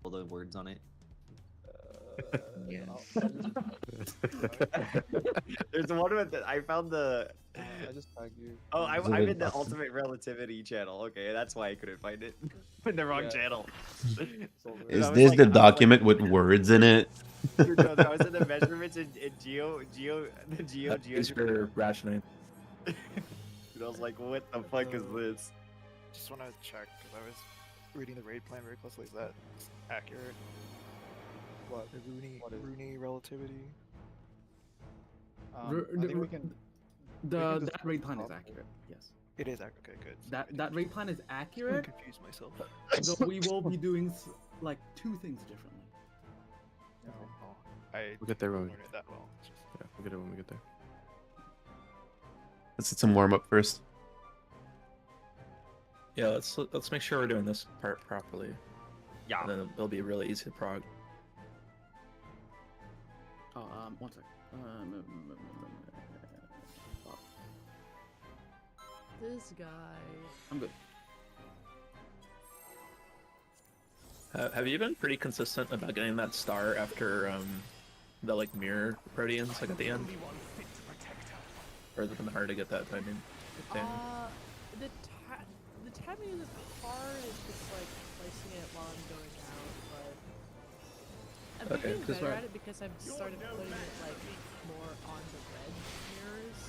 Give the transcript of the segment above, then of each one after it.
all the words on it. Yeah. There's one with that I found the. I just tagged you. Oh, Is it I'm in in the Boston? Ultimate Relativity channel. Okay, that's why I couldn't find it. I'm in the wrong Yeah. channel. It's all good. Is I was this like- the I was like- document with words in it? Dude, no, I was in the measurements in geo. Thanks for rationing. And I was like, what the fuck is this? Just want to check because I was reading the raid plan very closely. Is that accurate? What? The What is- Rooney relativity? I think we can. The just that raid look plan it is up. accurate. Yes. It is accurate. Okay, good. That raid plan is I'm accurate. confused myself. Though we will be doing like 2 things differently. Oh, I We'll get there when we, learned it that well. It's just- yeah, we'll get it when we get there. Let's get some warm up first. Yeah, let's make sure we're doing this part properly. Yeah. And then it'll be really easy to prog. Oh, 1 sec. This guy. I'm good. Have you been pretty consistent about getting that star after the like mirror proteans like at the end? Or has it been hard to get that timing? The timing isn't hard. It's just like placing it while I'm going out, but I'm Okay, getting 'cause better we're- at it because I've started putting it like more on the red mirrors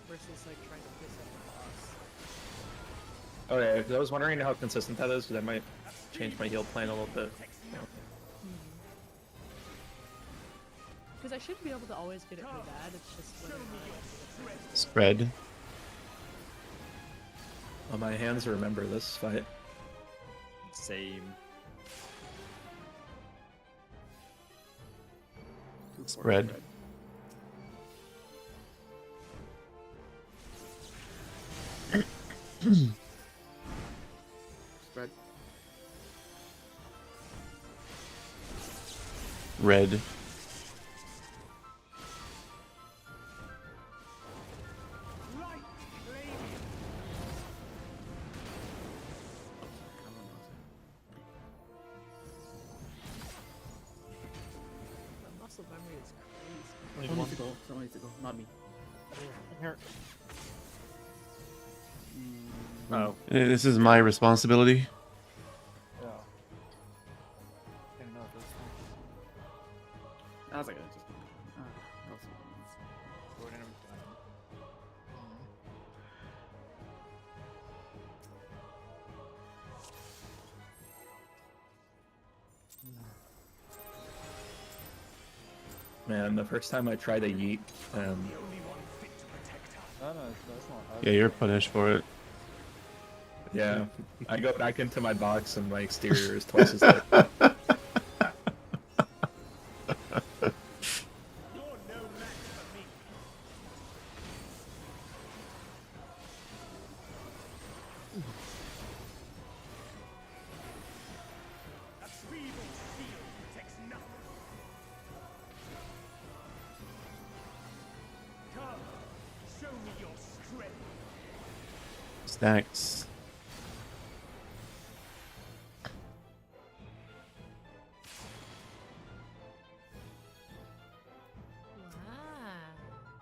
versus like trying to piss up the boss. Okay, 'cause I was wondering how consistent that is, because I might change my heal plan a little bit. Because I should be able to always get it for that. It's just when Spread. Oh, my hands remember this fight. Same. Spread. Spread. Red. the muscle memory is crazy. Someone needs to go. Someone needs to go. Not me. I'm here. Oh. This is my responsibility. Yeah. I don't know if this I was like, just. Gordon and Man, the first time I tried to yeet, No, no, that's not. Yeah, you're punished for it. yeah, I go back into my box and my exterior is twice as thick. Stacks.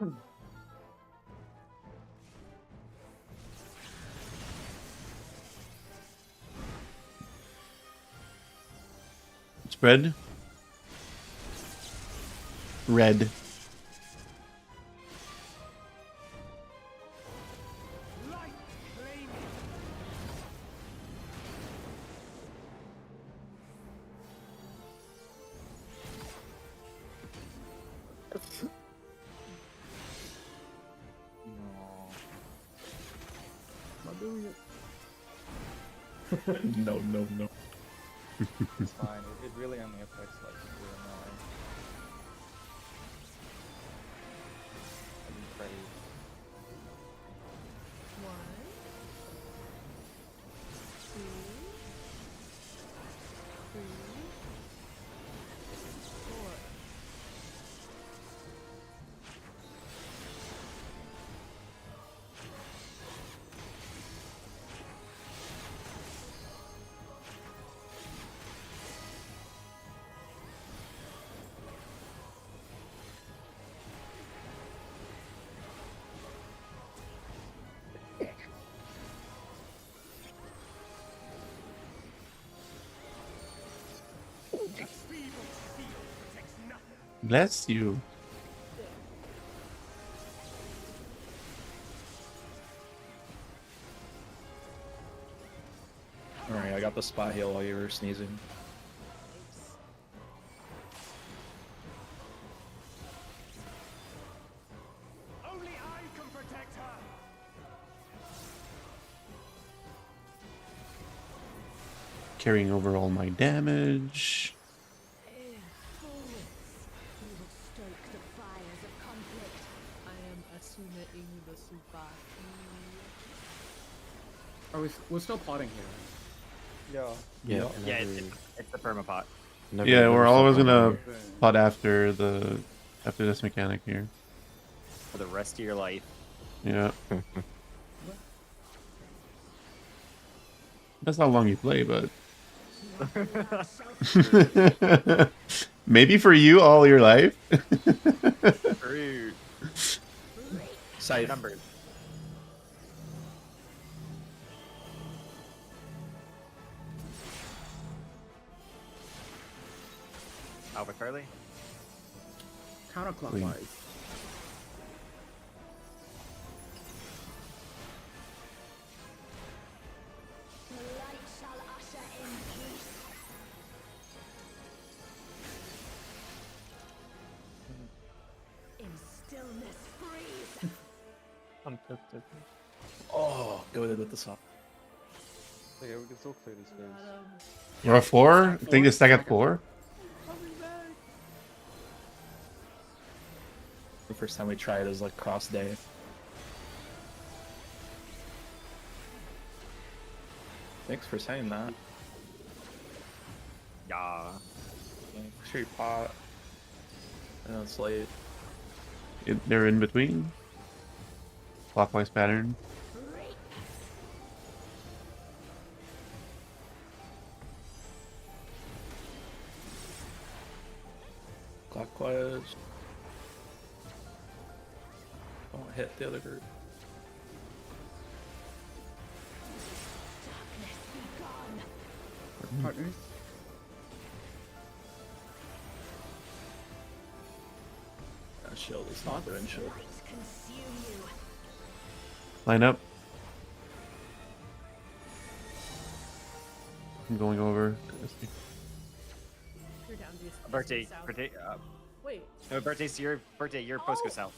Wow. Spread. Red. Not doing it. No, no, no. It's fine. It really only affects like 4 and 9. I can trade. 1, 2, 3, 4. Bless you. Alright, I got the spot heal while you were sneezing. Thanks. Only I can protect her. Carrying over all my damage. I am assuming the super. We're still potting here. Yeah. Yeah, it's the permapot. Yeah, we're always gonna pot after this mechanic here. For the rest of your life. Yeah. That's how long you play, but maybe for you all your life. Rude. Scythe. Numbers. Alpha Charlie. Counterclockwise. Oh, go ahead with the song. Okay, we can still clear this phase. You're at 4? I think it's stack at 4. Coming back. The first time we tried is like cross day. Thanks for saying that. Yeah. Make sure you pot. I know it's late. They're in between. Clockwise pattern. Clockwise. Don't hit the other group. Partners. That shield is not doing shit. Line up. I'm going over. You're down to your Birthday. south. Birthday. Wait. No, birthday's your birthday. Your post goes south.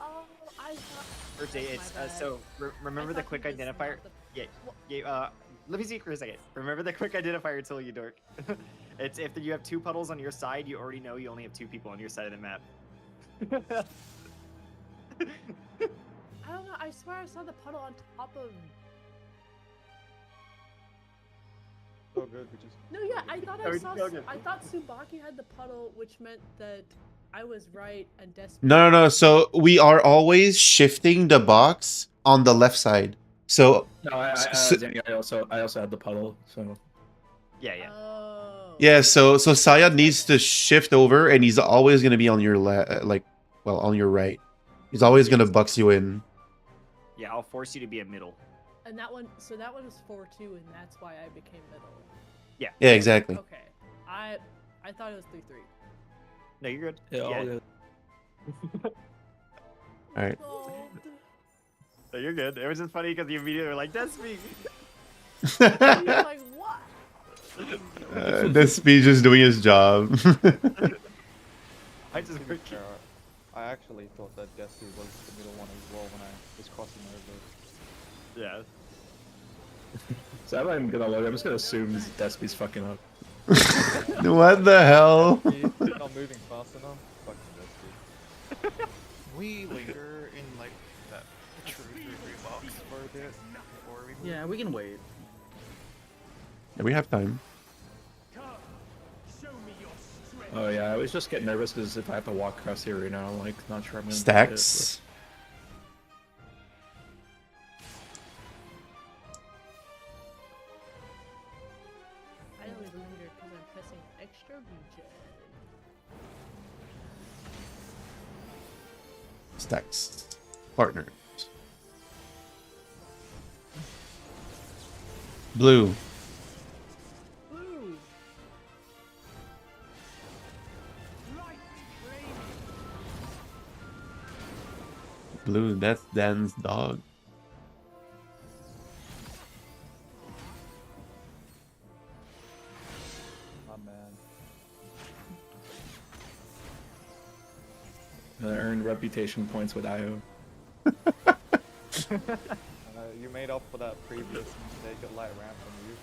Oh, I thought. Birthday. That's It's my bad. so remember I the thought quick he was not identifier. the- Yeah. Yeah. Let me see for a second. Remember the quick identifier until you dork. It's if you have 2 puddles on your side, you already know you only have 2 people on your side of the map. I don't know. I swear I saw the puddle on top of. So good, we just. No, yeah, I thought Oh, I it's saw. so good. I thought Tsubaki had the puddle, which meant that I was right and Despy. No. So we are always shifting the box on the left side. So No, Danny, I also had the puddle, so Yeah. Oh. yeah, so Saya needs to shift over, and he's always gonna be on your on your right. He's always gonna bucks you in. Yeah. I'll force you to be a middle. And that one, so that one was 4-2, and that's why I became middle. Yeah. Yeah, exactly. Okay. I thought it was 3-3. No, you're good. yeah, all good. All right. Gold. No, you're good. It was just funny because you immediately were like, "That's me." I'm like, what? This speech is doing his job. I just To be fair, I actually thought that Destiny was the middle one as well when I was crossing over. yeah. So I'm not even gonna look. I'm just gonna assume Despy's fucking up. What the hell? He's not moving fast enough. Fucking Destiny. We linger in like that true 3-3 box for a bit before we move. Yeah, we can wait. Yeah, we have time. Oh yeah, I always just get nervous because if I have to walk across the arena, I'm like not sure I'm gonna Stacks. I only linger because I'm pressing extra regen. Stacks. Partners. Blue. Blue. blue. That's Dan's dog. Oh man. Earned reputation points with IO. You made up for that previous mistake at light ramp from you.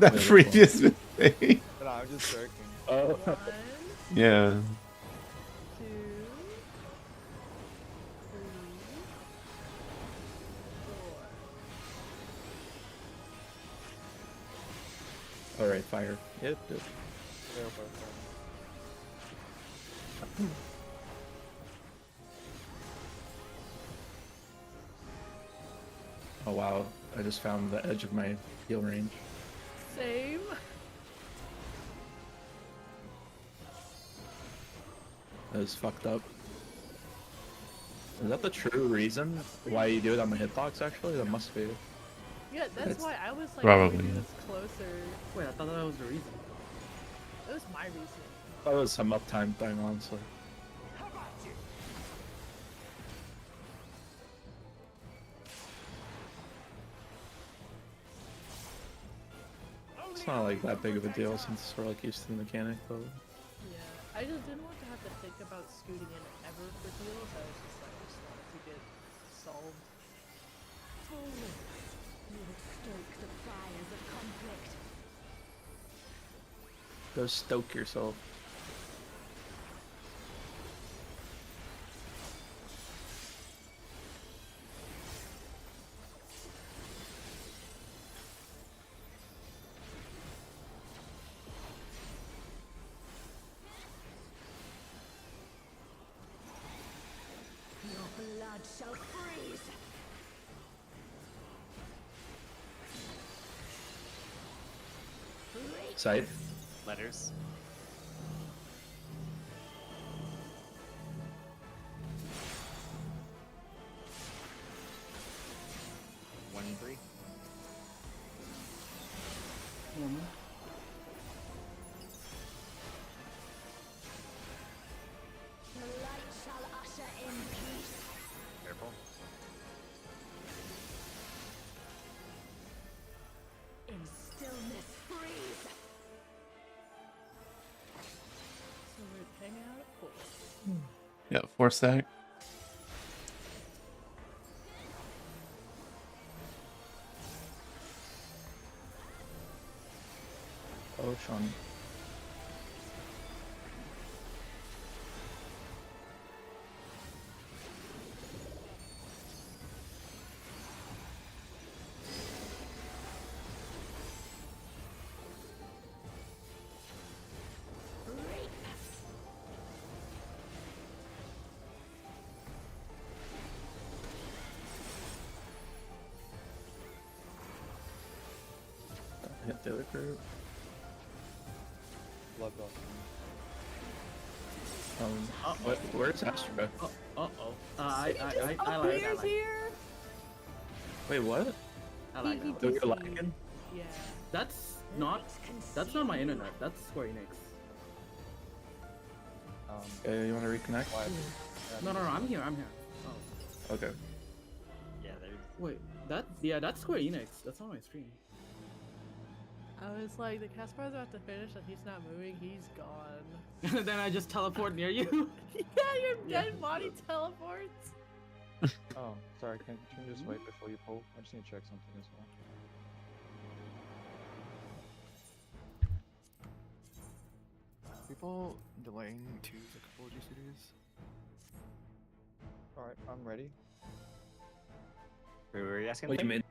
That Wait, which previous mistake. No, I'm just joking. Oh. 1, Yeah. 2, 3, 4. Alright, fire. Yep. Fair, fair, fair. Oh wow, I just found the edge of my heal range. Same. That is fucked up. Is that the true reason why you do it on the hitbox actually? That must be. Yeah, that's It's why I was like, probably, moving yeah. this closer. Wait, I thought that was the reason. That was my reason. That was some uptime thing, honestly. How about you? It's not like that big of a deal since we're like used to the mechanic, but Yeah, I just didn't want to have to think about scooting in ever for heals. I was just like, I just wanted to get solved. You have stoked the fires of conflict. go stoke yourself. Your blood shall freeze. Scythe. Letters. One, three. The light shall usher in peace. Careful. In stillness freeze. So we're hanging out at 4. Yeah, 4 stack. Oh, Sean. Hit the other group. Blood dot. Where's Astra? I Oh, like Peter's that. here! Wait, what? I like He that. So one. you're DC'd. lagging? Yeah. That's not my internet. That's Square Enix. You want to reconnect? Why? No, I'm here. Oh, Okay. Yeah, there's. wait. That's Square Enix. That's on my screen. I was like, the Caspar's about to finish and he's not moving, he's gone. Then I just teleport near you. Yeah, your dead body teleports. Oh, sorry. Can you just wait before you pull? I just need to check something as well. People delaying twos a couple of GCDs. Alright, I'm ready. Wait, were you asking? What do you mean?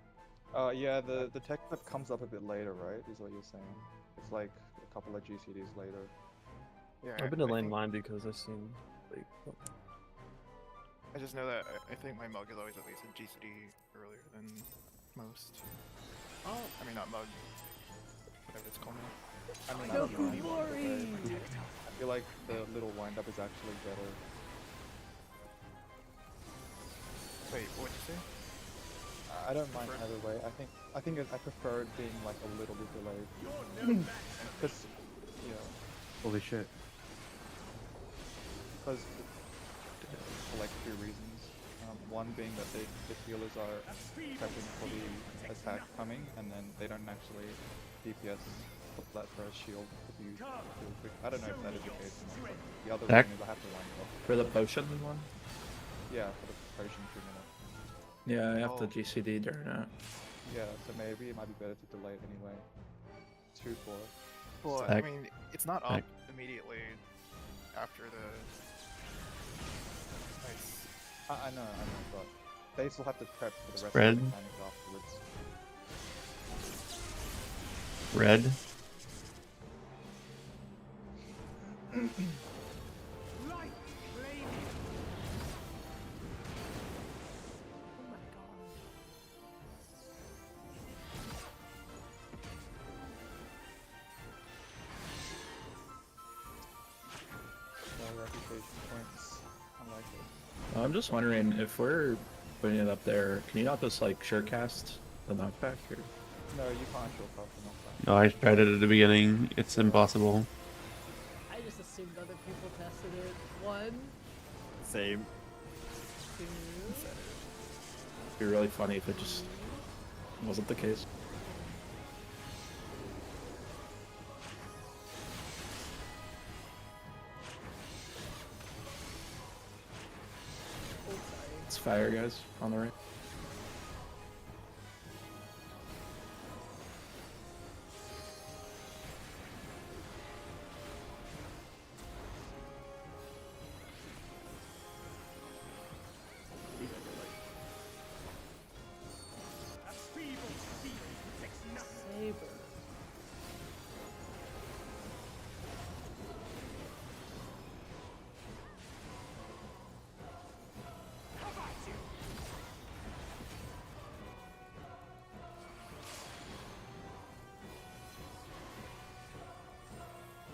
Yeah, the tech clip comes up a bit later, right? Is what you're saying. It's like a couple of GCDs later. Yeah, I've been I delaying think- mine because I've seen like I just know that I think my mug is always at least a GCD earlier than most. Oh, I mean, not mug. Whatever it's called now. I mean, No I don't know, glory! but I feel like the little wind-up is actually better. Wait, what'd you say? I don't mind either way. I think I prefer it being like a little bit delayed. Cause, yeah, holy shit. cause for like 2 reasons. One being that the healers are prepping for the attack coming, and then they don't actually DPS put that first shield to be really quick. I don't know if that is the case or not, but the other Back. reason is I have to line it up. For the potion one? Yeah, for the potion treatment. Yeah, I have to Oh. GCD during it. Yeah, so maybe it might be better to delay it anyway. 2 for it. Well, Stack. I mean, it's not Stack. up immediately after the. Nice. I know, but they still have to prep for the rest Spread. of the mechanics afterwards. Red. Light flame. Oh my god. More reputation points. I like it. I'm just wondering if we're putting it up there, can you not just like surecast the knockback? Or... No, you can't short cast the knockback. No, I tried it at the beginning. It's impossible. I just assumed other people tested it. 1, Same. 2. It'd be really funny if it just wasn't the case. Oh, sorry. It's fire, guys, on the right. A feeble steel protects nothing. Saber. Have at you.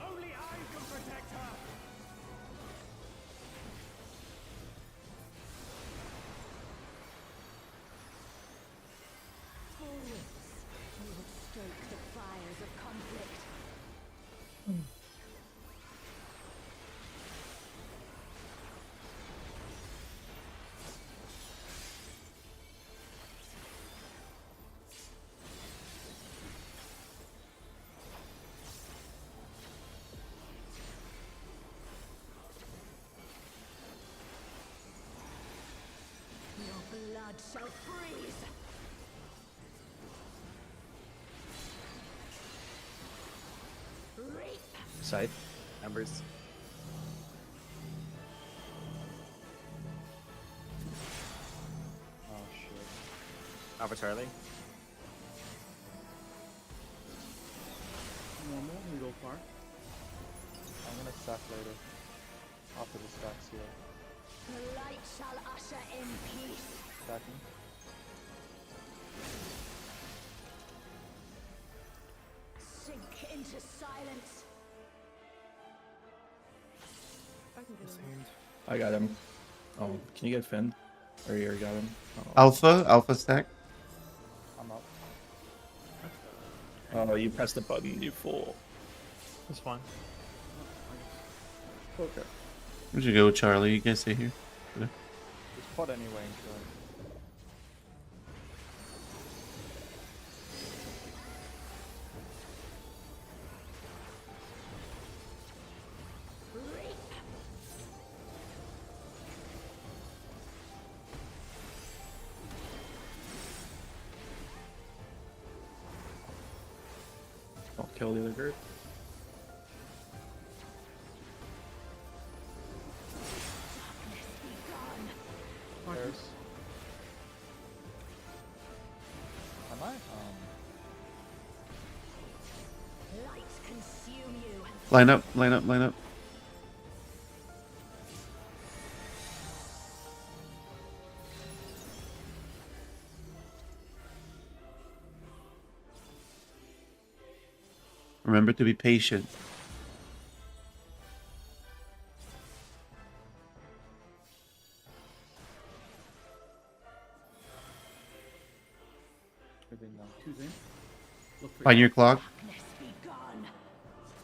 Only I can protect her. Forwards. You will stoke the fires of conflict. Your blood shall freeze. Reap. Side. Numbers. Oh shit. Alpha Charlie. Normal, we go far. I'm gonna stack later. After the stacks here. The light shall usher in peace. Stacking. Sink into silence. I can get him. Same. I got him. Oh, can you get Finn? Or you already got him? Oh. Alpha stack. I'm up. Oh, you pressed the button, you fool. That's fine. Okay. Where'd you go, Charlie? You guys stay here. It's pot anyway, so. Reap. I'll kill the other group. There's. Am I? Light consume you. Line up, line up, line up. Remember to be patient. Moving now. 2's in. Look for Find your clock. Darkness be gone.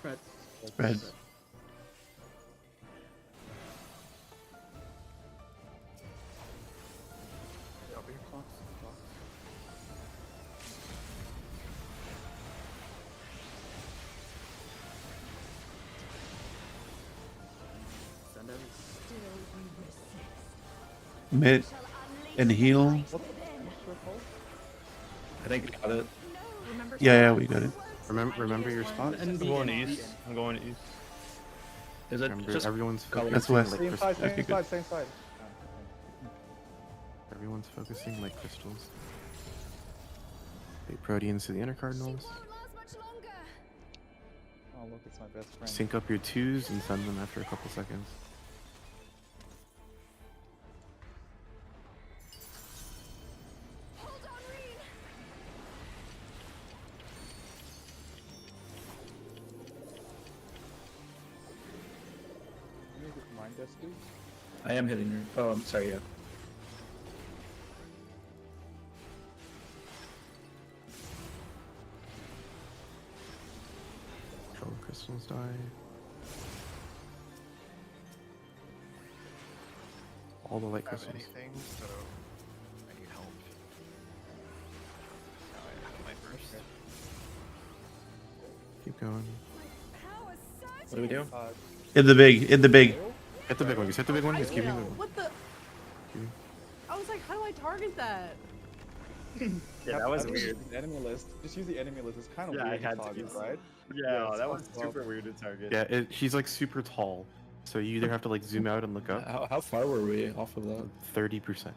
spread. Spread. mid and heal. What's your fault? I think we got it. Remember Yeah, spot? we got it. Remember your spot. And I'm the going end. east. I'm going east. Is it Remember, just everyone's color? That's focusing west. like Same crystals. side, Okay, same good. side, same side. Everyone's focusing like crystals. Wait, Proteans to the inner cardinals. Won't last much longer. Oh look, it's my best friend. Sync up your 2s and send them after a couple seconds. Hold on, Reen. Can you get mind desk, dude? I am hitting her. Oh, I'm sorry. Yeah. Control crystals die. All the light I have crystals. anything, so I need help. Now I have my first. Keep going. Power What do we do? In the big, in the big. Hit the big one. Just hit the big one. Just keep Yo, hitting the big one. what the? Keep- I was like, how do I target that? Yeah, that was Have you weird. used the enemy list. Just use the enemy list. It's kind of Yeah, I weird to had to target, use- right? Yeah, Yeah, that was SpongeBob. super weird to target. Yeah, she's like super tall, so you either have to like zoom out and look up. How far were we off of that? 30%. 30%.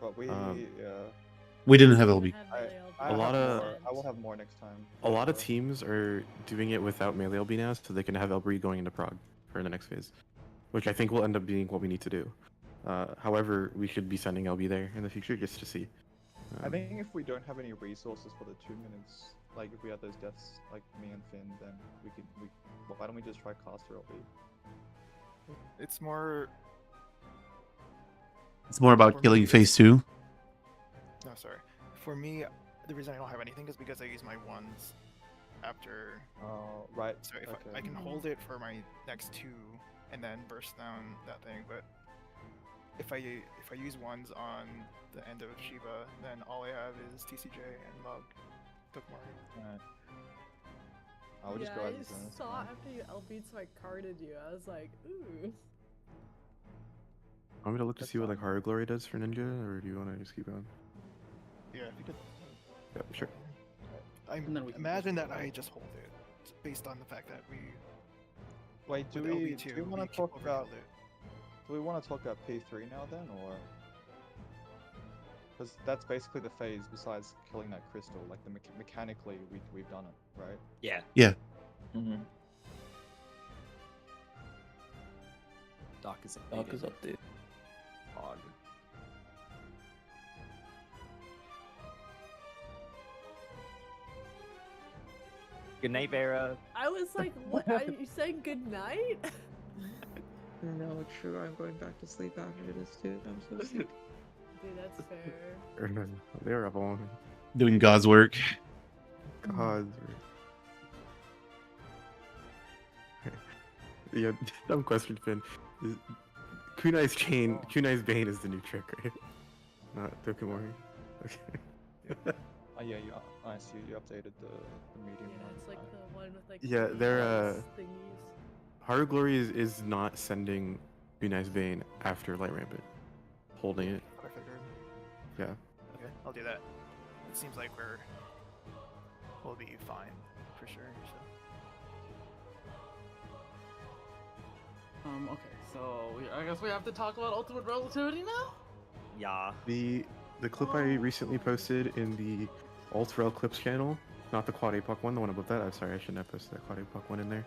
But we, We didn't have LB. I A have lot of- more. I will have more next time. A lot of teams are doing it without melee LB now, so they can have LB going into Prague for the next phase, which I think will end up being what we need to do. However, we should be sending LB there in the future just to see. I think if we don't have any resources for the 2 minutes, like if we had those deaths like me and Finn, then we could. Well, why don't we just try caster LB? It's more. It's more about killing phase 2. No, sorry. For me, the reason I don't have anything is because I use my ones after. Oh, right. So if Okay. I can hold it for my next 2 and then burst down that thing, but if I use ones on the end of Shiva, then all I have is TCJ and Mug. Took more. Alright. I will just Yeah, go I as a zone. saw after you LB'd, so I carded you. I was like, ooh. Want me to look to That's see what like fine. Horror Glory does for Ninja, or do you want to just keep going? Yeah, if you could. Yeah, sure. I And then we can imagine just- that I just hold it, based on the fact that we. Wait, do with we LB2, want we to talk about? overkilled it. Do we want to talk about P3 now then, or? Because that's basically the phase. Besides killing that crystal, like the mechanically, we've done it, right? Yeah. Mm-hmm. Doc is Doc updated. is updated. Prog. Good night, Vera. I was like, what? Are you saying good night? No, true. I'm going back to sleep after this, dude. I'm so sick. Dude, that's fair. Or no, they were up all morning. Doing God's work. God. Yeah, dumb question, Finn. Kunai's chain, Kunai's bane is the new trick, right? Not Tokimori. Okay. Oh yeah, I see. You updated the medium Yeah, one. it's like the one with like. Yeah, the they're, lights thingies. Horror Glory is not sending Kunai's bane after Light Rampant. Holding it. What I figured. Yeah. Okay, I'll do that. It seems like we'll be fine for sure. So. Okay, so I guess we have to talk about ultimate relativity now? Yeah. The clip I recently posted in the Alt-Rel Clips channel, not the Quad APOC one, the one above that, I'm sorry, I shouldn't have posted that Quad APOC one in there,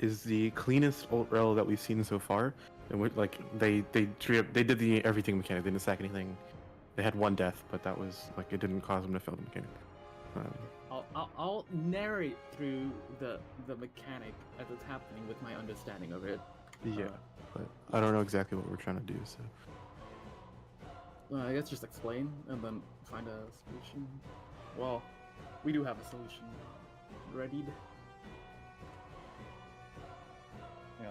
is the cleanest Alt-Rel that we've seen so far. And like they did the everything mechanic, they didn't stack anything. They had one death, but that was like it didn't cause them to fail the mechanic. I'll narrate through the mechanic as it's happening with my understanding of it. Yeah, but I don't know exactly what we're trying to do, so. I guess just explain and then find a solution. Well, we do have a solution readied. Yeah.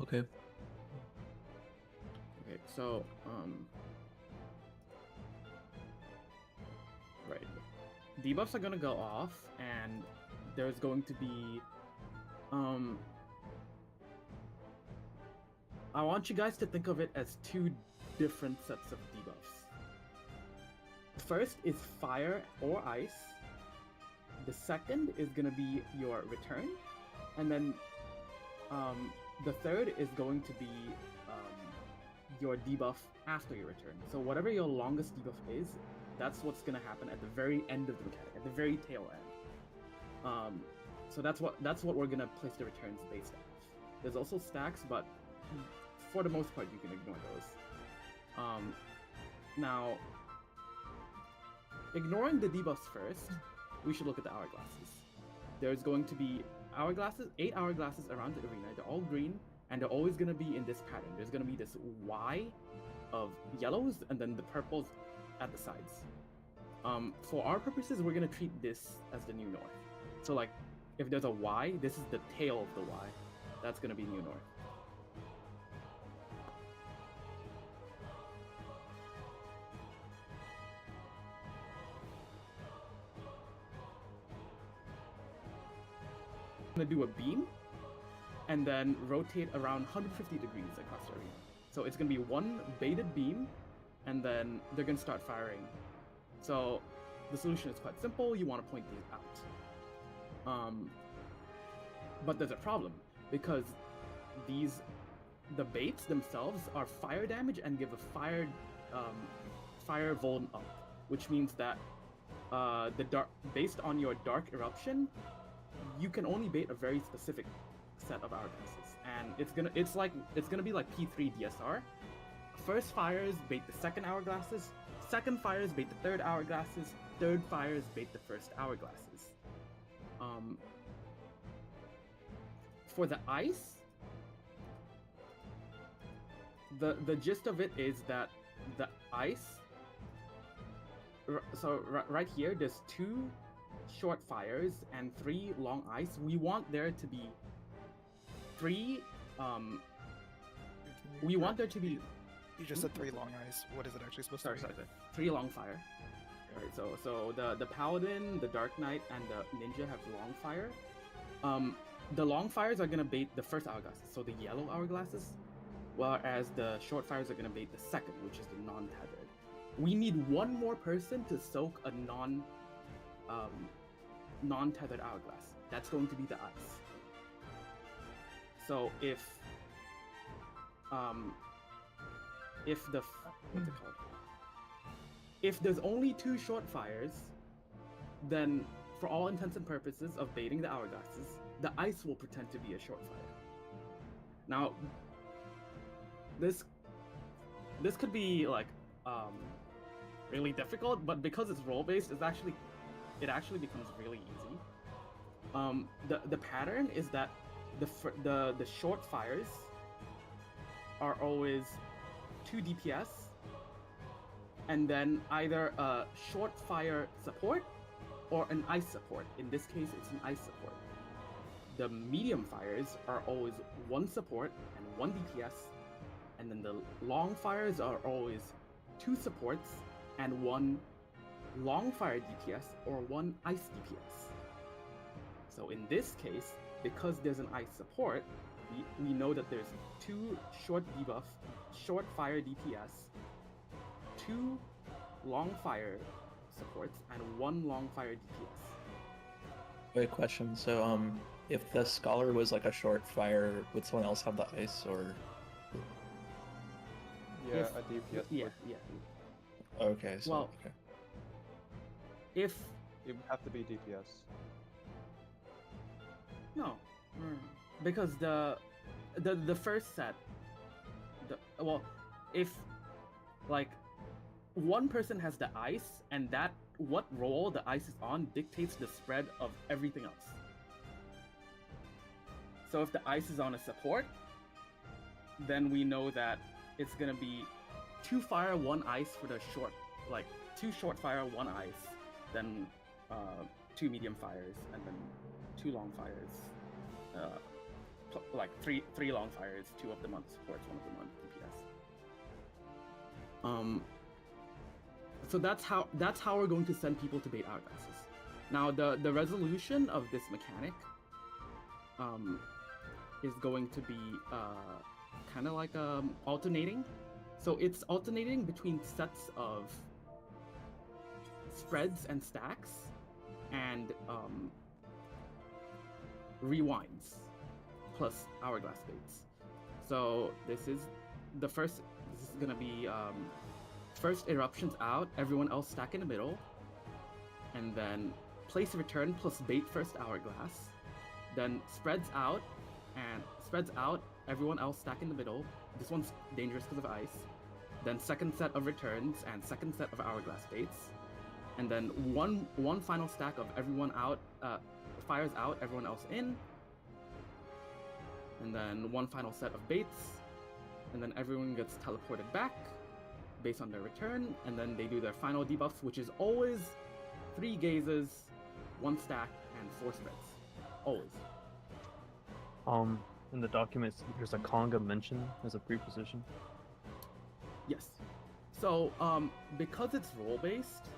Okay. Okay, so right, debuffs are gonna go off, and there's going to be I want you guys to think of it as two different sets of debuffs. First is fire or ice. The second is gonna be your return, and then the third is going to be your debuff after your return. So whatever your longest debuff is, that's what's gonna happen at the very end of the mechanic, at the very tail end. So that's what we're gonna place the returns based off. There's also stacks, but for the most part, you can ignore those. Now, ignoring the debuffs first, we should look at the hourglasses. There's going to be 8 hourglasses around the arena. They're all green, and they're always going to be in this pattern. There's going to be this Y of yellows, and then the purples at the sides. For our purposes, we're going to treat this as the new north. So, like, if there's a Y, this is the tail of the Y. That's going to be new north. Gonna do a beam and then rotate around 150 degrees across the arena. So it's gonna be one baited beam, and then they're gonna start firing. So the solution is quite simple. You want to point these out. But there's a problem, because the baits themselves are fire damage and give a fire vuln up, which means that based on your dark eruption, you can only bait a very specific set of hourglasses, and it's gonna be like P3 DSR. First fires bait the second hourglasses, second fires bait the third hourglasses, third fires bait the first hourglasses. For the ice, the gist of it is that the ice. So right here, there's 2 short fires and 3 long ice. We want there to be 3. We want there to be. You just said 3 long ice. What is it actually supposed to be? Sorry. 3 long fire. Right. So the paladin, the dark knight, and the ninja have long fire. The long fires are gonna bait the first hourglasses, so the yellow hourglasses, whereas the short fires are gonna bait the second, which is the non-tethered. We need one more person to soak a non-tethered hourglass. That's going to be the ice. So if the what's it called? If there's only 2 short fires, then for all intents and purposes of baiting the hourglasses, the ice will pretend to be a short fire. Now, this could be like really difficult, but because it's role based, it actually becomes really easy. The pattern is that the short fires are always 2 DPS, and then either a short fire support or an ice support. In this case, it's an ice support. The medium fires are always 1 support and 1 DPS, and then the long fires are always 2 supports and 1 long fire DPS or 1 ice DPS. So in this case, because there's an ice support, we know that there's 2 short debuff, short fire DPS, 2 long fire supports, and 1 long fire DPS. Wait, question. So, if the scholar was like a short fire, would someone else have the ice, or? Yeah, a DPS. Yeah. Okay. So, Well, okay. If It would have to be DPS. no, because the first set, if like one person has the ice, and that what roll the ice is on dictates the spread of everything else. So if the ice is on a support, then we know that it's gonna be 2 fire, 1 ice for the short, like 2 short fire, 1 ice, then 2 medium fires, and then 2 long fires, like 3 long fires, 2 of them on supports, 1 of them on DPS. So that's how we're going to send people to bait hourglasses. Now the resolution of this mechanic is going to be kind of like alternating. So it's alternating between sets of spreads and stacks and rewinds plus hourglass baits. So this is gonna be first eruptions out, everyone else stack in the middle, and then place return plus bait first hourglass, then spreads out, everyone else stack in the middle. This one's dangerous because of ice. Then second set of returns and second set of hourglass baits, and then one final stack of everyone out, fires out, everyone else in, and then one final set of baits, and then everyone gets teleported back based on their return, and then they do their final debuffs, which is always 3 gazes, 1 stack, and 4 spreads. Always. In the documents, there's a conga mentioned as a preposition. Yes. So, because it's role-based,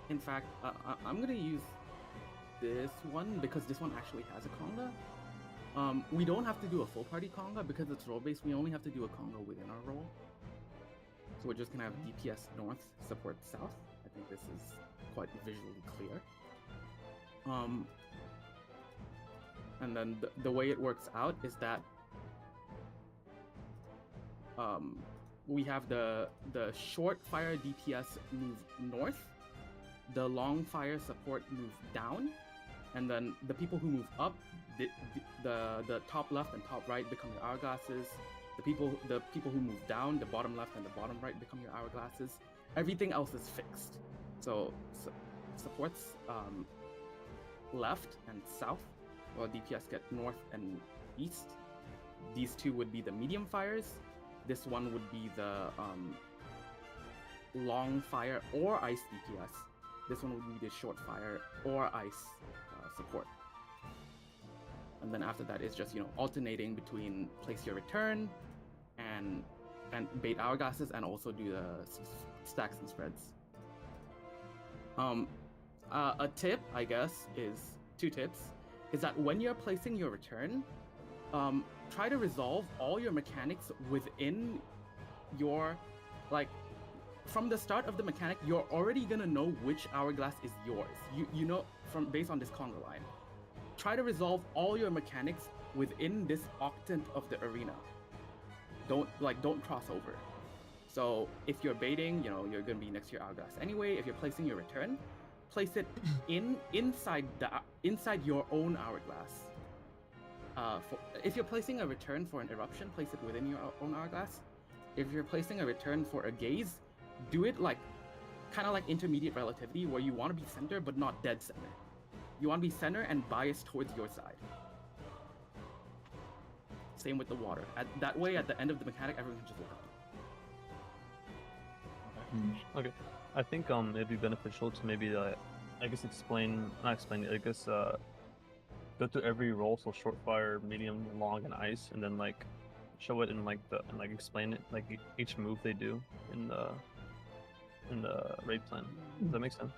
in fact, I'm gonna use this one because this one actually has a conga. We don't have to do a full party conga because it's role-based. We only have to do a conga within our role. So we're just gonna have DPS north support south. I think this is quite visually clear. And then the way it works out is that we have the short fire DPS move north, the long fire support move down, and then the people who move up, the top left and top right become your hourglasses. The people who move down, the bottom left and the bottom right become your hourglasses. Everything else is fixed. So supports left and south, while DPS get north and east. These two would be the medium fires. This one would be the long fire or ice DPS. This one would be the short fire or ice support. And then after that, it's just, you know, alternating between place your return and bait hourglasses, and also do the stacks and spreads. A tip, I guess, is 2 tips. Is that when you're placing your return, try to resolve all your mechanics within your, like, from the start of the mechanic, you're already gonna know which hourglass is yours. You know based on this conga line. Try to resolve all your mechanics within this octant of the arena. Don't cross over. So if you're baiting, you know, you're gonna be next to your hourglass anyway. If you're placing your return, place it inside your own hourglass. If you're placing a return for an eruption, place it within your own hourglass. If you're placing a return for a gaze, do it like kind of like intermediate relativity, where you want to be center but not dead center. You want to be center and biased towards your side. Same with the water. That way, at the end of the mechanic, everyone can just look up. Okay. I think it'd be beneficial to maybe I guess go through every role, so short fire, medium, long, and ice, and then like show it in explain it like each move they do in the raid plan. Does that make sense?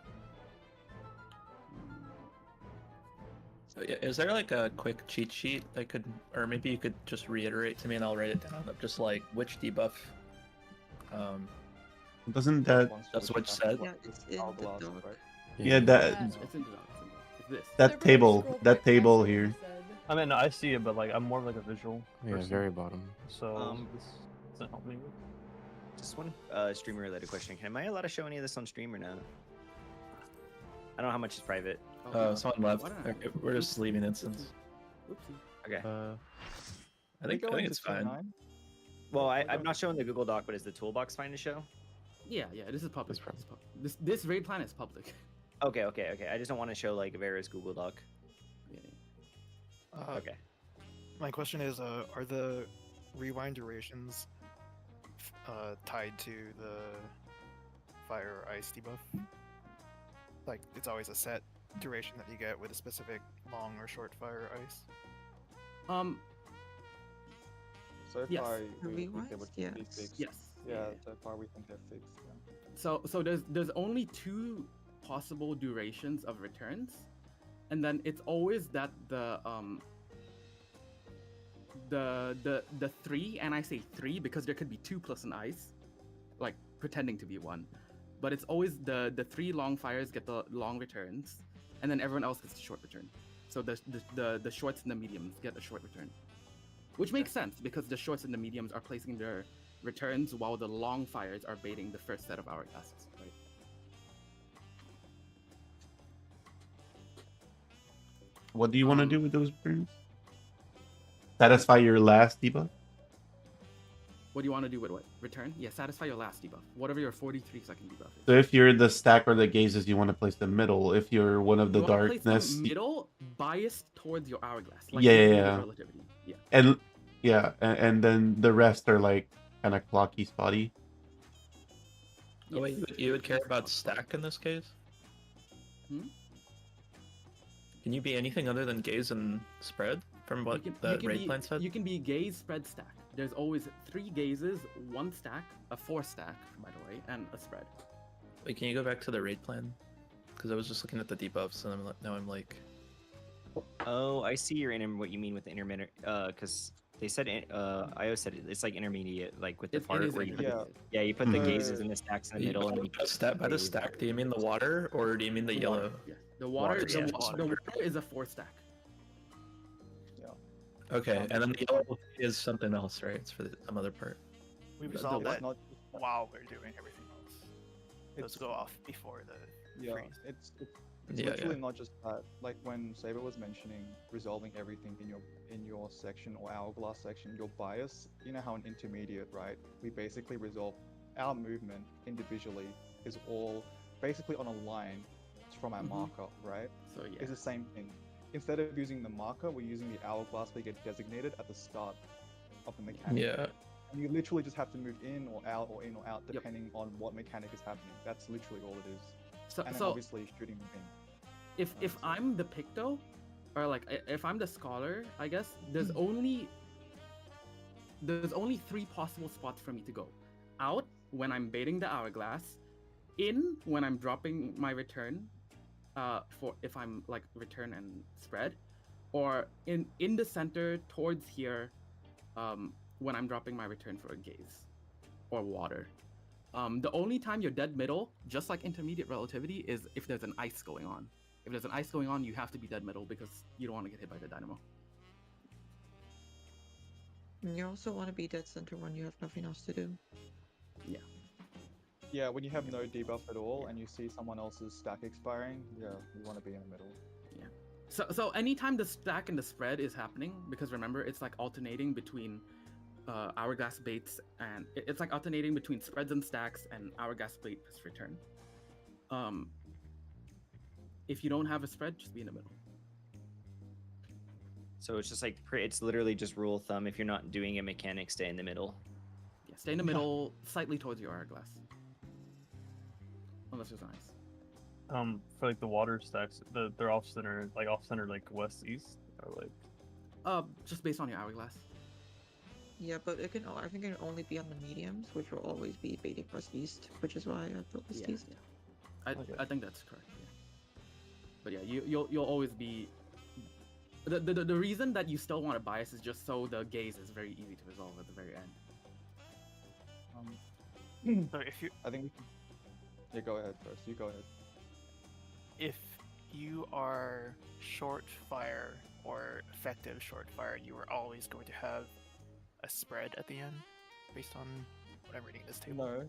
So yeah, is there like a quick cheat sheet I could, or maybe you could just reiterate to me and I'll write it down, of just like which debuff Doesn't that? that's what said. Yeah, it's in the doc. Yeah, that It's in the doc. It's this. that table here. I mean, I see it, but like I'm more of like a visual Yeah, person, very bottom. so this doesn't help me. Just one streamer related question. Am I allowed to show any of this on stream or not? I don't know how much is private. Someone left. Okay, we're just leaving instance. Oopsie. Okay. I think it's fine. Well, I'm not showing the Google Doc, but is the toolbox fine to show? Yeah, this is public. This raid plan is public. Okay. I just don't want to show like Vera's Google Doc. Yeah. Okay. My question is, are the rewind durations tied to the fire or ice debuff? Like, it's always a set duration that you get with a specific long or short fire or ice? So Yes. far, The we think they rewinds? would be Yes. fixed. Yes. Yeah, so far we think they're fixed. Yeah. So there's only 2 possible durations of returns, and then it's always that the the 3, and I say 3 because there could be 2 plus an ice, like pretending to be 1, but it's always the 3 long fires get the long returns, and then everyone else gets the short return. So the shorts and the mediums get a short return, which makes sense because the shorts and the mediums are placing their returns while the long fires are baiting the first set of hourglasses, right? What do you want to do with those returns? Satisfy your last debuff? What do you want to do with what? Return? Yeah, satisfy your last debuff. Whatever your 43-second debuff is. So if you're the stack or the gazes, you want to place the middle. If you're one of the You wanna place darkness, them middle, biased towards your hourglass. Like yeah, intermediate yeah, relativity. Yeah. and yeah, and then the rest are like kind of clocky, spotty. Oh, wait, you would care about stack in this case? Hmm? Can you be anything other than gaze and spread from what the raid plan said? You can be gaze, spread, stack. There's always 3 gazes, 1 stack, a 4 stack, by the way, and a spread. Wait, can you go back to the raid plan? Because I was just looking at the debuffs, and now I'm like, Oh, I see what you mean with the intermittent. Because they said IO said it's like intermediate, like with the part where you you put the gazes and the stacks in the middle. And by the stack, do you mean the water or do you mean the yellow? Yeah. The water Water. is a 4 stack. Okay, and then the yellow is something else, right? It's for some other part. We resolved that while we're doing everything else. Those go off before the freeze. It's literally not just that. Like when Saber was mentioning resolving everything in your section or hourglass section, your bias, you know how an intermediate, right? We basically resolve our movement individually is all basically on a line from our marker, right? So yeah. It's the same thing. Instead of using the marker, we're using the hourglass we get designated at the start of the mechanic. Yeah. And you literally just have to move in or in or out depending on what mechanic is happening. That's literally all it is. And then obviously shooting in. If I'm the Picto, or like if I'm the Scholar, I guess there's only 3 possible spots for me to go. Out when I'm baiting the hourglass, in when I'm dropping my return, for if I'm like return and spread, or in the center towards here, when I'm dropping my return for a gaze or water. The only time you're dead middle, just like intermediate relativity, is if there's an ice going on. If there's an ice going on, you have to be dead middle because you don't want to get hit by the dynamo. And you also want to be dead center when you have nothing else to do. Yeah. Yeah, when you have no debuff at all and you see someone else's stack expiring, yeah, you want to be in the middle. Yeah. So anytime the stack and the spread is happening, because remember, it's like alternating between hourglass baits, and it's like alternating between spreads and stacks and hourglass bait plus return. If you don't have a spread, just be in the middle. So it's just like it's literally just rule of thumb. If you're not doing a mechanic, stay in the middle. Yeah, stay in the middle, slightly towards your hourglass. Unless there's ice. For like the water stacks, they're off center, like west east, or like. Just based on your hourglass. Yeah, but it can. I think it can only be on the mediums, which will always be baiting west east, which is why I put west east. Yeah. I think that's correct. Yeah. But yeah, you'll always be. The reason that you still want to bias is just so the gaze is very easy to resolve at the very end. So if you, I think. Yeah, go ahead first. You go ahead. If you are short fire or effective short fire, you are always going to have a spread at the end, based on what I'm reading this table.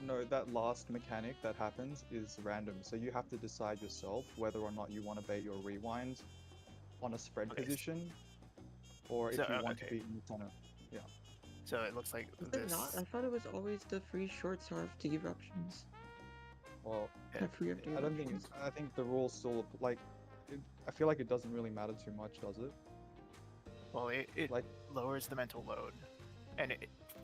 No, that last mechanic that happens is random, so you have to decide yourself whether or not you want to bait your rewind on a spread position, or if you want to be in the center. Yeah. So it looks like Is it not? I thought it was always the free shorts have the eruptions. Well, I don't think it's. I think the rules still like. I feel like it doesn't really matter too much, does it? Well, it like lowers the mental load, and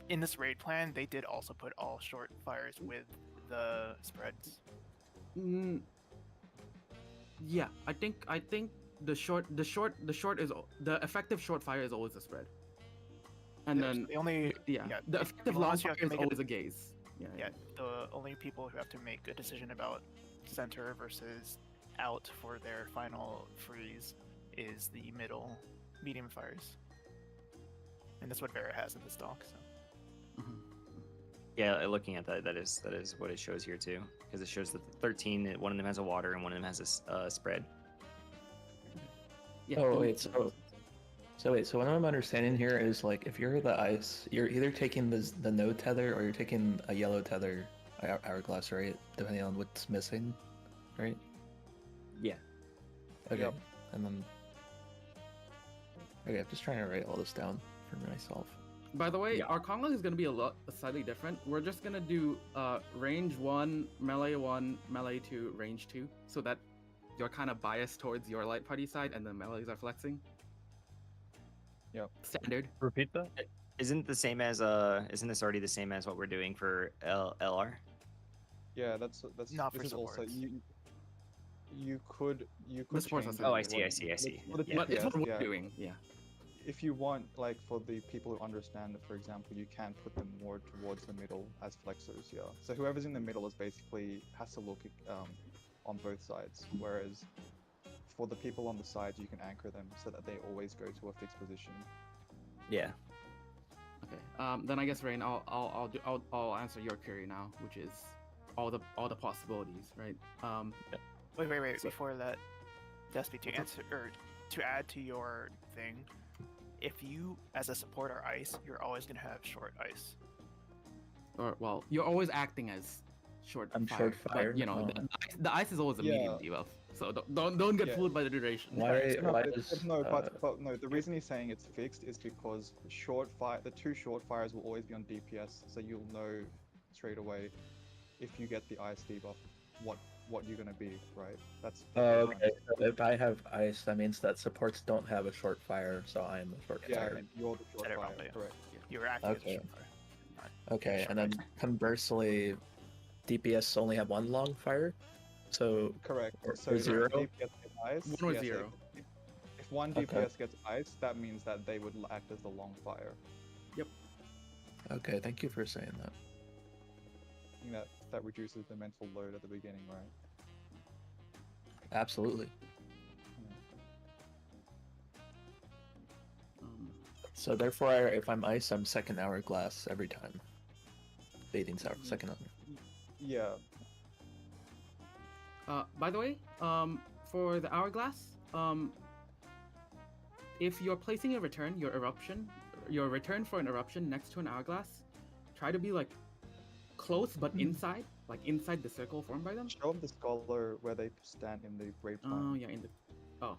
in this raid plan, they did also put all short fires with the spreads. Yeah, I think the effective short fire is always a spread, and then the only the effective long fire is always a gaze. Yeah, the only people who have to make a decision about center versus out for their final freeze is the medium fires. and that's what Vera has in this dock. So. Yeah, looking at that, that is what it shows here too, because it shows that 13, one of them has a water and one of them has a spread. Yeah. Oh wait, so what I'm understanding here is like if you're the ice, you're either taking the no tether or you're taking a yellow tether hourglass, right? Depending on what's missing, right? Yeah. Okay. Yep. And then okay, I'm just trying to write all this down for myself. By the way, Yeah. our Konga is gonna be slightly different. We're just gonna do range 1, melee 1, melee 2, range 2, so that you're kind of biased towards your light party side, and the melees are flexing. Yep. Standard. Repeat that. Isn't the same as isn't this already the same as what we're doing for LR? Yeah, that's Not this for is also supports. you could The supports change are Oh, I it. see, I see, I see. For the Yeah. But it's what DPS, we're yeah. doing. Yeah. If you want, like, for the people who understand it, for example, you can put them more towards the middle as flexors, yeah. So whoever's in the middle is basically has to look on both sides, whereas for the people on the sides, you can anchor them so that they always go to a fixed position. Yeah. Okay. Then I guess Rain, I'll answer your query now, which is all the possibilities, right? Wait. So- Before that, Despy, to answer or to add to your thing, if you as a support are ice, you're always gonna have short ice. Or well, you're always acting as short I'm fire. short fire, But, you know, oh. the ice is always a medium debuff, so don't get Yeah. fooled by the duration. Why? No, Why but, is no, but no. The reason he's saying it's fixed is because the two short fires will always be on DPS, so you'll know straight away if you get the ice debuff what you're gonna be, right? That's okay. So if I have ice, that means that supports don't have a short fire, so I am the short Yeah, fire. and you're the short Said it fire, wrong, yeah. correct? You're acting as a Okay. short fire. not Okay, short and then ice. conversely, DPS only have one long fire, so Correct. Or So if zero? DPS gets ice, One or yes, zero. If one Okay. DPS gets ice, that means that they would act as the long fire. okay, thank you for saying that. I think that reduces the mental load at the beginning, right? Absolutely. So therefore, if I'm ice, I'm second hourglass every time. Baiting second hour. Yeah. By the way, for the hourglass, if you're placing a return, your return for an eruption next to an hourglass, try to be like close but inside, like inside the circle formed by them. Show them the scholar where they stand in the raid plan. Oh yeah, in the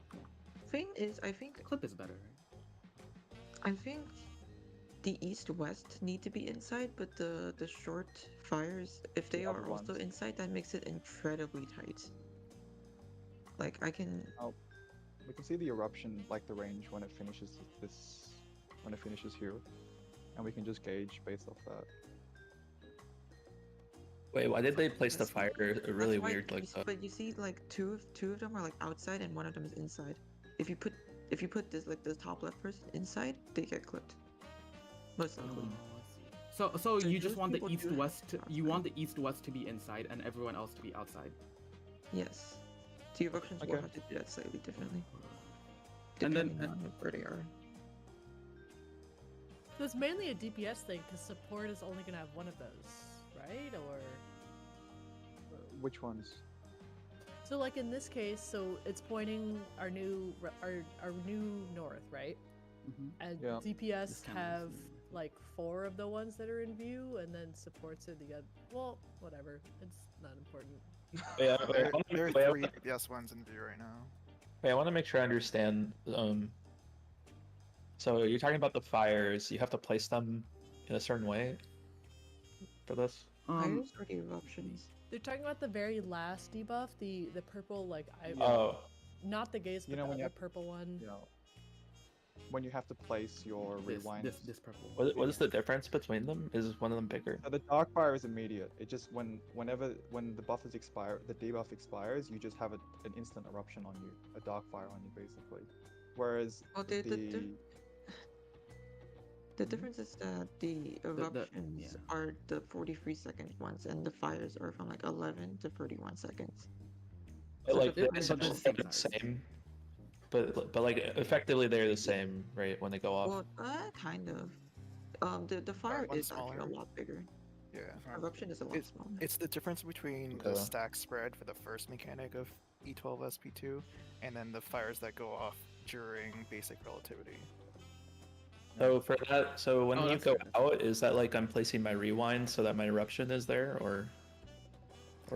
Thing is, I think clip is better. I think the east-west need to be inside, but the short fires, if they The are other also ones. inside, that makes it incredibly tight. Like I can. We can see the eruption, like the range when it finishes when it finishes here, and we can just gauge based off that. Wait, why did they place the That's- fire that's really why weird like that? But you see, like two of them are like outside, and one of them is inside. If you put this like the top left person inside, they get clipped. Most likely. So So you just those want the people do east-west have you want the east-west to be inside and everyone else to be outside. Yes. The eruptions will Okay. have to do that slightly differently. And then- Depending on where they are. So it's mainly a DPS thing because support is only gonna have one of those, right? Or Which ones? so like in this case, so it's pointing our new north, right? And Yeah. DPS This kind of have thing. like 4 of the ones that are in view, and then supports are the other. Well, whatever. It's not important. Yeah, There are wait, I- 3 DPS ones in view right now. Wait, I want to make sure I understand. So you're talking about the fires. You have to place them in a certain way for this. Fires or the eruptions? They're talking about the very last debuff, the purple like Oh, not the gaze, but You know, the when you other have- purple one. You know, when you have to place your rewind. This purple. what is the difference between them? Is one of them bigger? So the dark fire is immediate. It just when the buffers expire, the debuff expires, you just have an instant eruption on you, a dark fire on you basically. Whereas Well, the difference is that the eruptions are the 43-second ones, and the fires are from like 11 to 31 seconds. But, like they're they're the essentially same the size. same. but like effectively they're the same, right? When they go off. Well, kind of. The fire one's is actually smaller. a lot bigger. Yeah. Eruption is a lot smaller. It's the difference between the stack spread for the first mechanic of E12 SP2 and then the fires that go off during basic relativity. So for that, so when Oh, you that's go fair. out, is that like I'm placing my rewind so that my eruption is there, or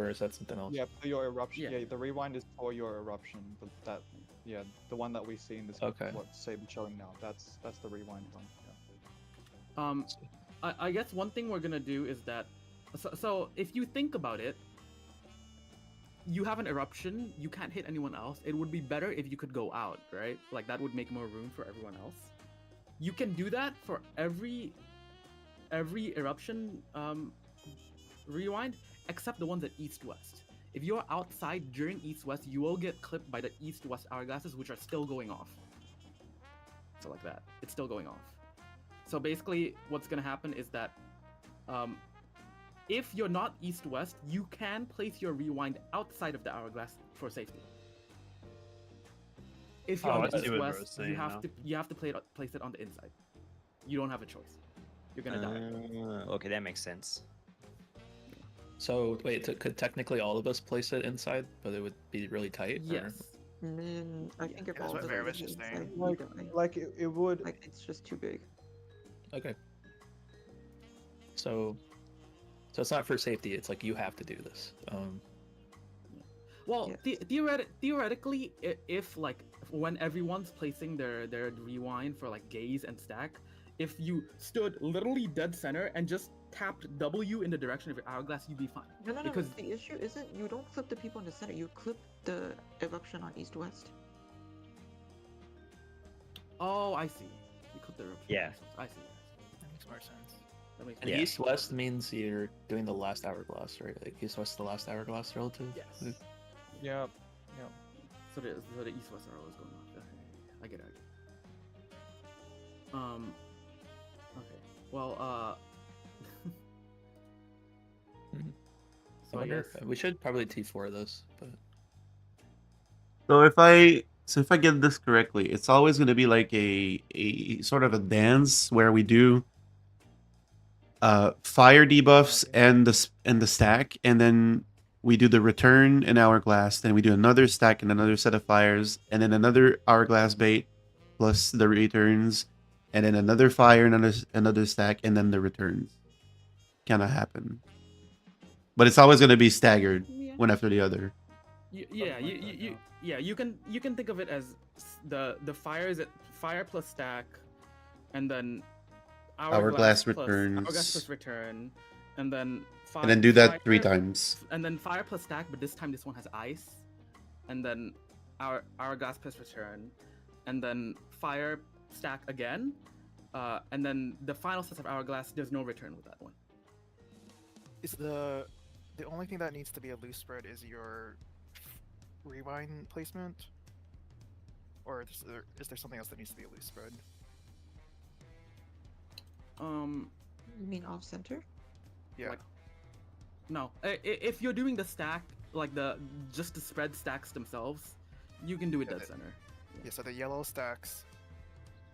is that something else? Yeah, for your eruption. Yeah. Yeah, the rewind is for your eruption, but the one that we see in this Okay. what Saber's showing now. That's the rewind one. Yeah. I guess one thing we're gonna do is that, so if you think about it, you have an eruption, you can't hit anyone else. It would be better if you could go out, right? Like that would make more room for everyone else. You can do that for every eruption rewind, except the ones at east-west. If you're outside during east-west, you will get clipped by the east-west hourglasses, which are still going off. So like that, it's still going off. So basically, what's gonna happen is that, if you're not east-west, you can place your rewind outside of the hourglass for safety. If you're Oh, on I see what east-west, Bro's saying you have to place it on the inside. You don't have a choice. You're gonna die. Okay, that makes sense. So wait, could technically all of us place it inside, but it would be really tight? or- Yes. I think if that's all what of Vera it was is just saying. inside, Like it would. like it's just too big. Okay. So it's not for safety. It's like you have to do this. Well, theoretically, if like when everyone's placing their rewind for like gaze and stack, if you stood literally dead center and just tapped W in the direction of your hourglass, you'd be fine. No, because the issue isn't you don't clip the people in the center. You clip the eruption on east-west. Oh, I see. You clip the eruption. Yeah. I see. That makes more sense. That makes And Yeah. east-west means you're doing the last hourglass, right? Like east-west, the last hourglass relative. Yes. Yeah. So the east-west are always going off. Okay. I get it. Okay. Well, Mhm. So I I wonder guess we should probably T4 those, but So if I get this correctly, it's always going to be like a sort of a dance where we do fire debuffs and the stack, and then we do the return and hourglass, then we do another stack and another set of fires, and then another hourglass bait plus the returns, and then another fire and another stack, and then the returns kind of happen. But it's always going to be staggered one after the other. You can think of it as the fires at fire plus stack, and then Hourglass plus returns. hourglass plus return, and then And then do that 3 times. and then fire plus stack, but this time this one has ice, and then hourglass plus return, and then fire stack again, and then the final set of hourglass. There's no return with that one. Is the only thing that needs to be a loose spread is your rewind placement, or is there something else that needs to be a loose spread? You mean off center? Yeah. No, if you're doing the stack, like just the spread stacks themselves, you can do it dead center. Yeah. So the yellow stacks,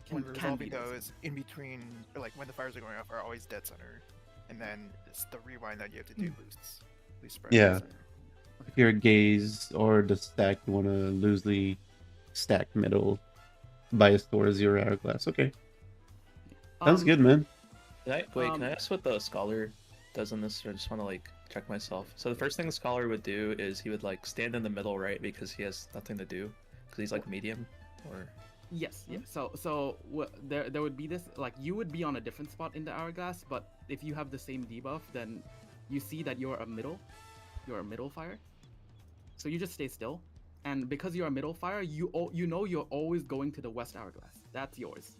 Can when be resolving dead those in between, or like when the fires are going off, are always dead center, and then it's the rewind that you have to do loose spread. Yeah. If you're a gaze or the stack, you want to loosely stack middle, bias towards your hourglass. Okay. Sounds good, man. Can I ask what the scholar does in this? Or I just want to like check myself. So the first thing the scholar would do is he would like stand in the middle, right? Because he has nothing to do, because he's like medium, or. Yes, yes. So there would be this, like you would be on a different spot in the hourglass, but if you have the same debuff, then you see that you're a middle fire. So you just stay still, and because you're a middle fire, you know you're always going to the west hourglass. That's yours.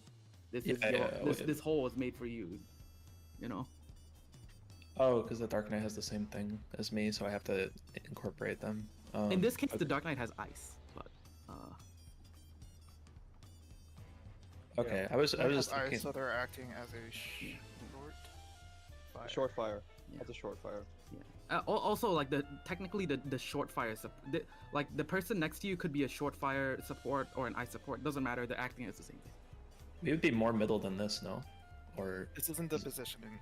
This hole is made for you. You know. Oh, because the Dark Knight has the same thing as me, so I have to incorporate them. In this case, the Dark Knight has ice, but. Okay, I was just ice, thinking. so they're acting as a short fire. Short fire. That's a short fire. Yeah. Also, like technically the short fire like the person next to you could be a short fire support or an ice support. Doesn't matter. They're acting as the same thing. It would be more middle than this, no? Or This isn't the positioning.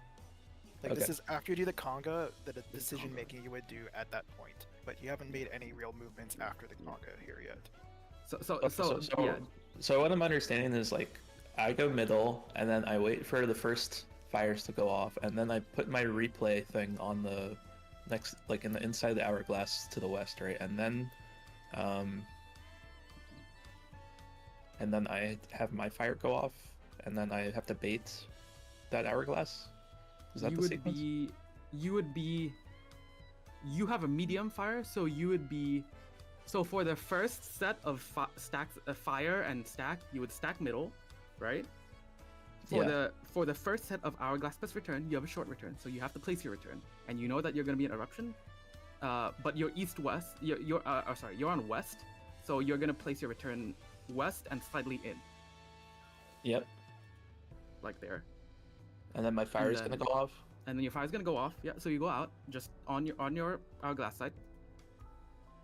Like Okay. this is after you do the conga, the decision making you would do at that point. But you haven't made any real movements after the conga here yet. So what I'm understanding is like I go middle and then I wait for the first fires to go off and then I put my replay thing on the next, like in the inside the hourglass to the west, right? And then I have my fire go off and then I have to bait that hourglass. Is that the sequence? You have a medium fire, so you would be. So for the first set of stacks, fire and stack, you would stack middle, right? For the first set of hourglass plus return, you have a short return, so you have to place your return, and you know that you're going to be in eruption, but you're east-west. You're on west, so you're going to place your return west and slightly in. Yep. Like there. And then my fire is going to go off. And then your fire is going to go off. Yeah. So you go out just on your hourglass side.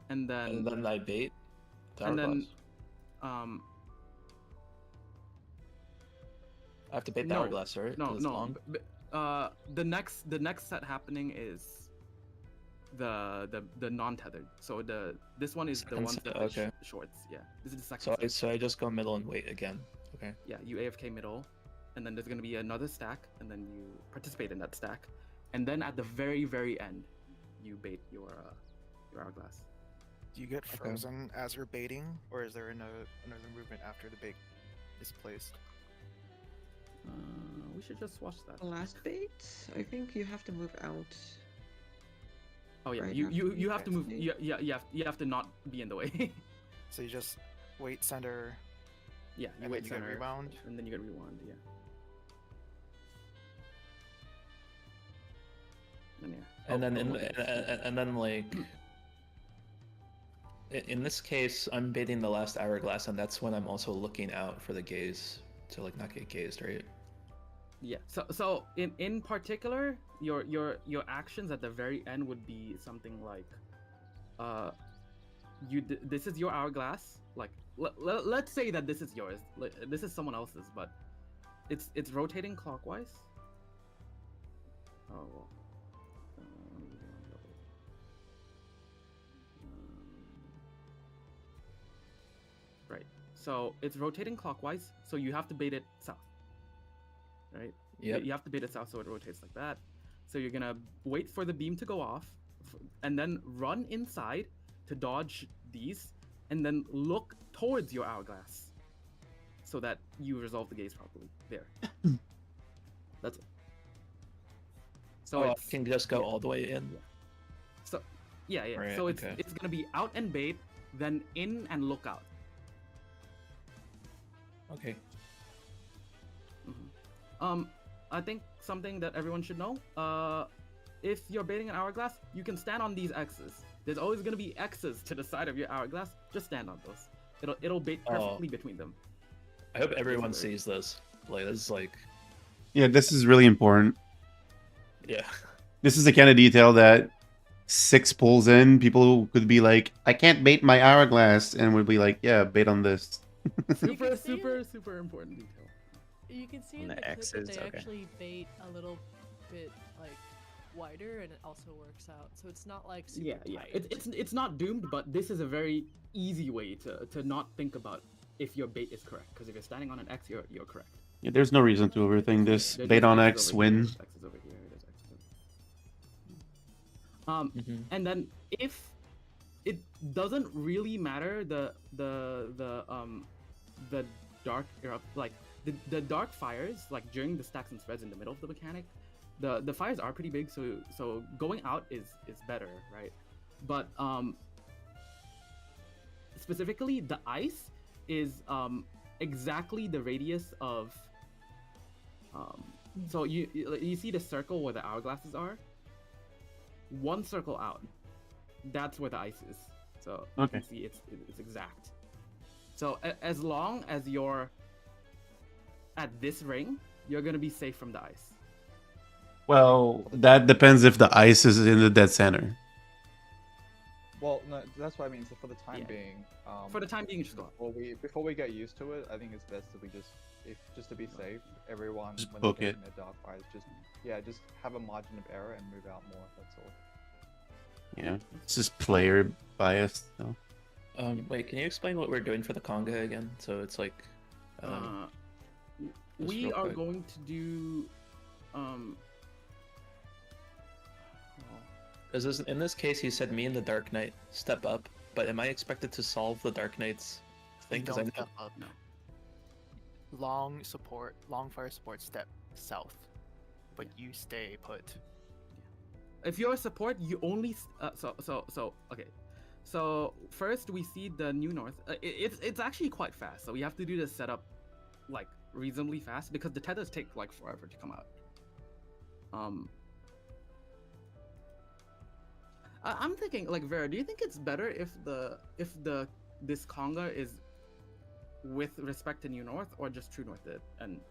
And then I bait the and hourglass. then I have to bait the hourglass, right? No, 'Cause it's long? the next set happening is the non-tethered. So this one is the one that shorts. Yeah, this is the second. So I just go middle and wait again. Okay. Yeah, you AFK middle, and then there's gonna be another stack, and then you participate in that stack, and then at the very end, you bait your hourglass. Do you get frozen as you're baiting, or is there another movement after the bait is placed? We should just watch that. The last bait, I think you have to move out. Oh yeah, right you have to move. bait. You have to not be in the way. So you just wait center. Yeah, you and wait then center, get rewound. and then you get rewound. Yeah. And then like in this case, I'm baiting the last hourglass, and that's when I'm also looking out for the gaze to like not get gazed, right? Yeah. So in particular, your actions at the very end would be something like, this is your hourglass. Like let's say that this is yours. This is someone else's, but it's rotating clockwise. Oh. Well. Right. So it's rotating clockwise, so you have to bait it south. Right? Yep. You have to bait it south so it rotates like that. So you're gonna wait for the beam to go off, and then run inside to dodge these, and then look towards your hourglass, so that you resolve the gaze properly. There. That's it. So I can just go all the way in. So yeah. Right, So it's gonna be out and bait, then in and look out. Okay. I think something that everyone should know. If you're baiting an hourglass, you can stand on these X's. There's always gonna be X's to the side of your hourglass. Just stand on those. It'll bait perfectly between them. I hope everyone sees this. Like this is like. Yeah, this is really important. Yeah. This is the kind of detail that 6 pulls in. People could be like, I can't bait my hourglass, and would be like, yeah, bait on this. super important detail. You can see in On the the clip X's, that they okay. actually bait a little bit like wider, and it also works out. So it's not like super tight. It's not doomed, but this is a very easy way to not think about if your bait is correct. Because if you're standing on an X, you're correct. Yeah, there's no reason to overthink this. Bait on X, win. X's over here, there's X's over here. And then if it doesn't really matter the dark like the dark fires, like during the stacks and spreads in the middle of the mechanic, the fires are pretty big, so going out is better, right? But specifically the ice is exactly the radius of so you see the circle where the hourglasses are? One circle out, that's where the ice is. So you can see it's exact. So as long as you're at this ring, you're gonna be safe from the ice. Well, that depends if the ice is in the dead center. Well, no, that's what I mean. So for the time Yeah. being, For the time being, just go. before we get used to it, I think it's best that we just to be safe, everyone Just when book they're it. taking their dark fires, just have a margin of error and move out more. That's all. Yeah, it's just player bias. So. Wait, can you explain what we're doing for the conga again? So it's like, just We real are quick. going to do. Because in this case, he said me and the Dark Knight step up, but am I expected to solve the Dark Knight's thing? You Because I don't know. step up. Long fire support step south, but you stay put. If you're a support, you only okay. So first we see the New North. It's actually quite fast. So we have to do the setup like reasonably fast because the tethers take like forever to come out. I'm thinking like Vera, do you think it's better if this conga is with respect to New North or just True North did and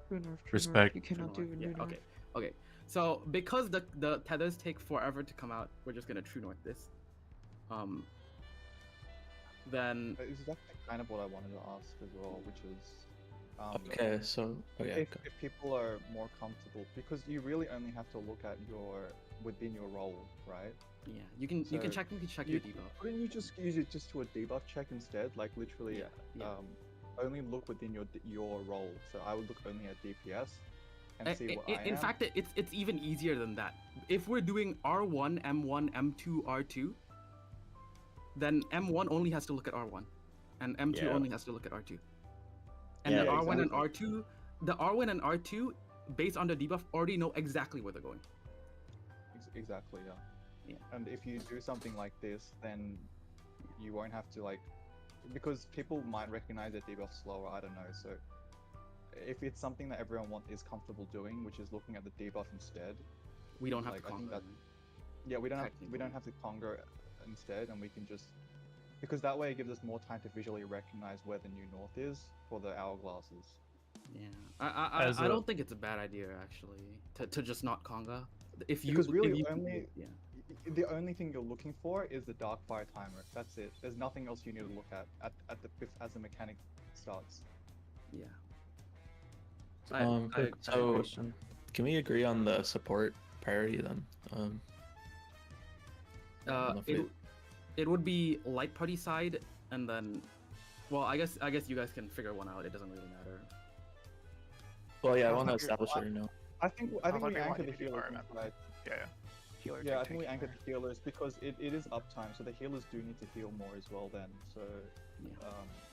True North, Respect. You cannot do yeah, New North. okay. So because the tethers take forever to come out, we're just gonna True North this. Then It's exactly kind of what I wanted to ask as well, which is Okay, so okay. if people are more comfortable, because you really only have to look at within your role, right? yeah, you can check your debuff. Couldn't you just use it just to a debuff check instead? Like literally, Yeah. only look within your role. So I would look only at DPS and see what I am. In fact, it's even easier than that. If we're doing R1, M1, M2, R2, then M1 only has to look at R1, and M2 only has to look at R2. And Yeah, the R1 and exactly. R2, the R1 and R2, based on the debuff, already know exactly where they're going. Exactly, yeah. Yeah. And if you do something like this, then you won't have to like, because people might recognize that debuff slower. I don't know. So if it's something that everyone is comfortable doing, which is looking at the debuff instead, We don't have like, to I think conquer. yeah, we don't have to conga instead, and we can just, because that way it gives us more time to visually recognize where the New North is for the hourglasses. Yeah, I don't think it's a bad idea actually to just not conga. Because the only thing you're looking for is the dark fire timer. That's it. There's nothing else you need to look at as the mechanic starts. Yeah. So can we agree on the support priority then? I don't know if It would be light party side, and then, well, I guess you guys can figure one out. It doesn't really matter. Well, yeah, I I want to think you're- establish it or no. I think I we want anchor you the to do healers RMM. inside. Yeah. Healer Yeah, I can think we take anchor care. the healers because it is uptime, so the healers do need to heal more as well then. So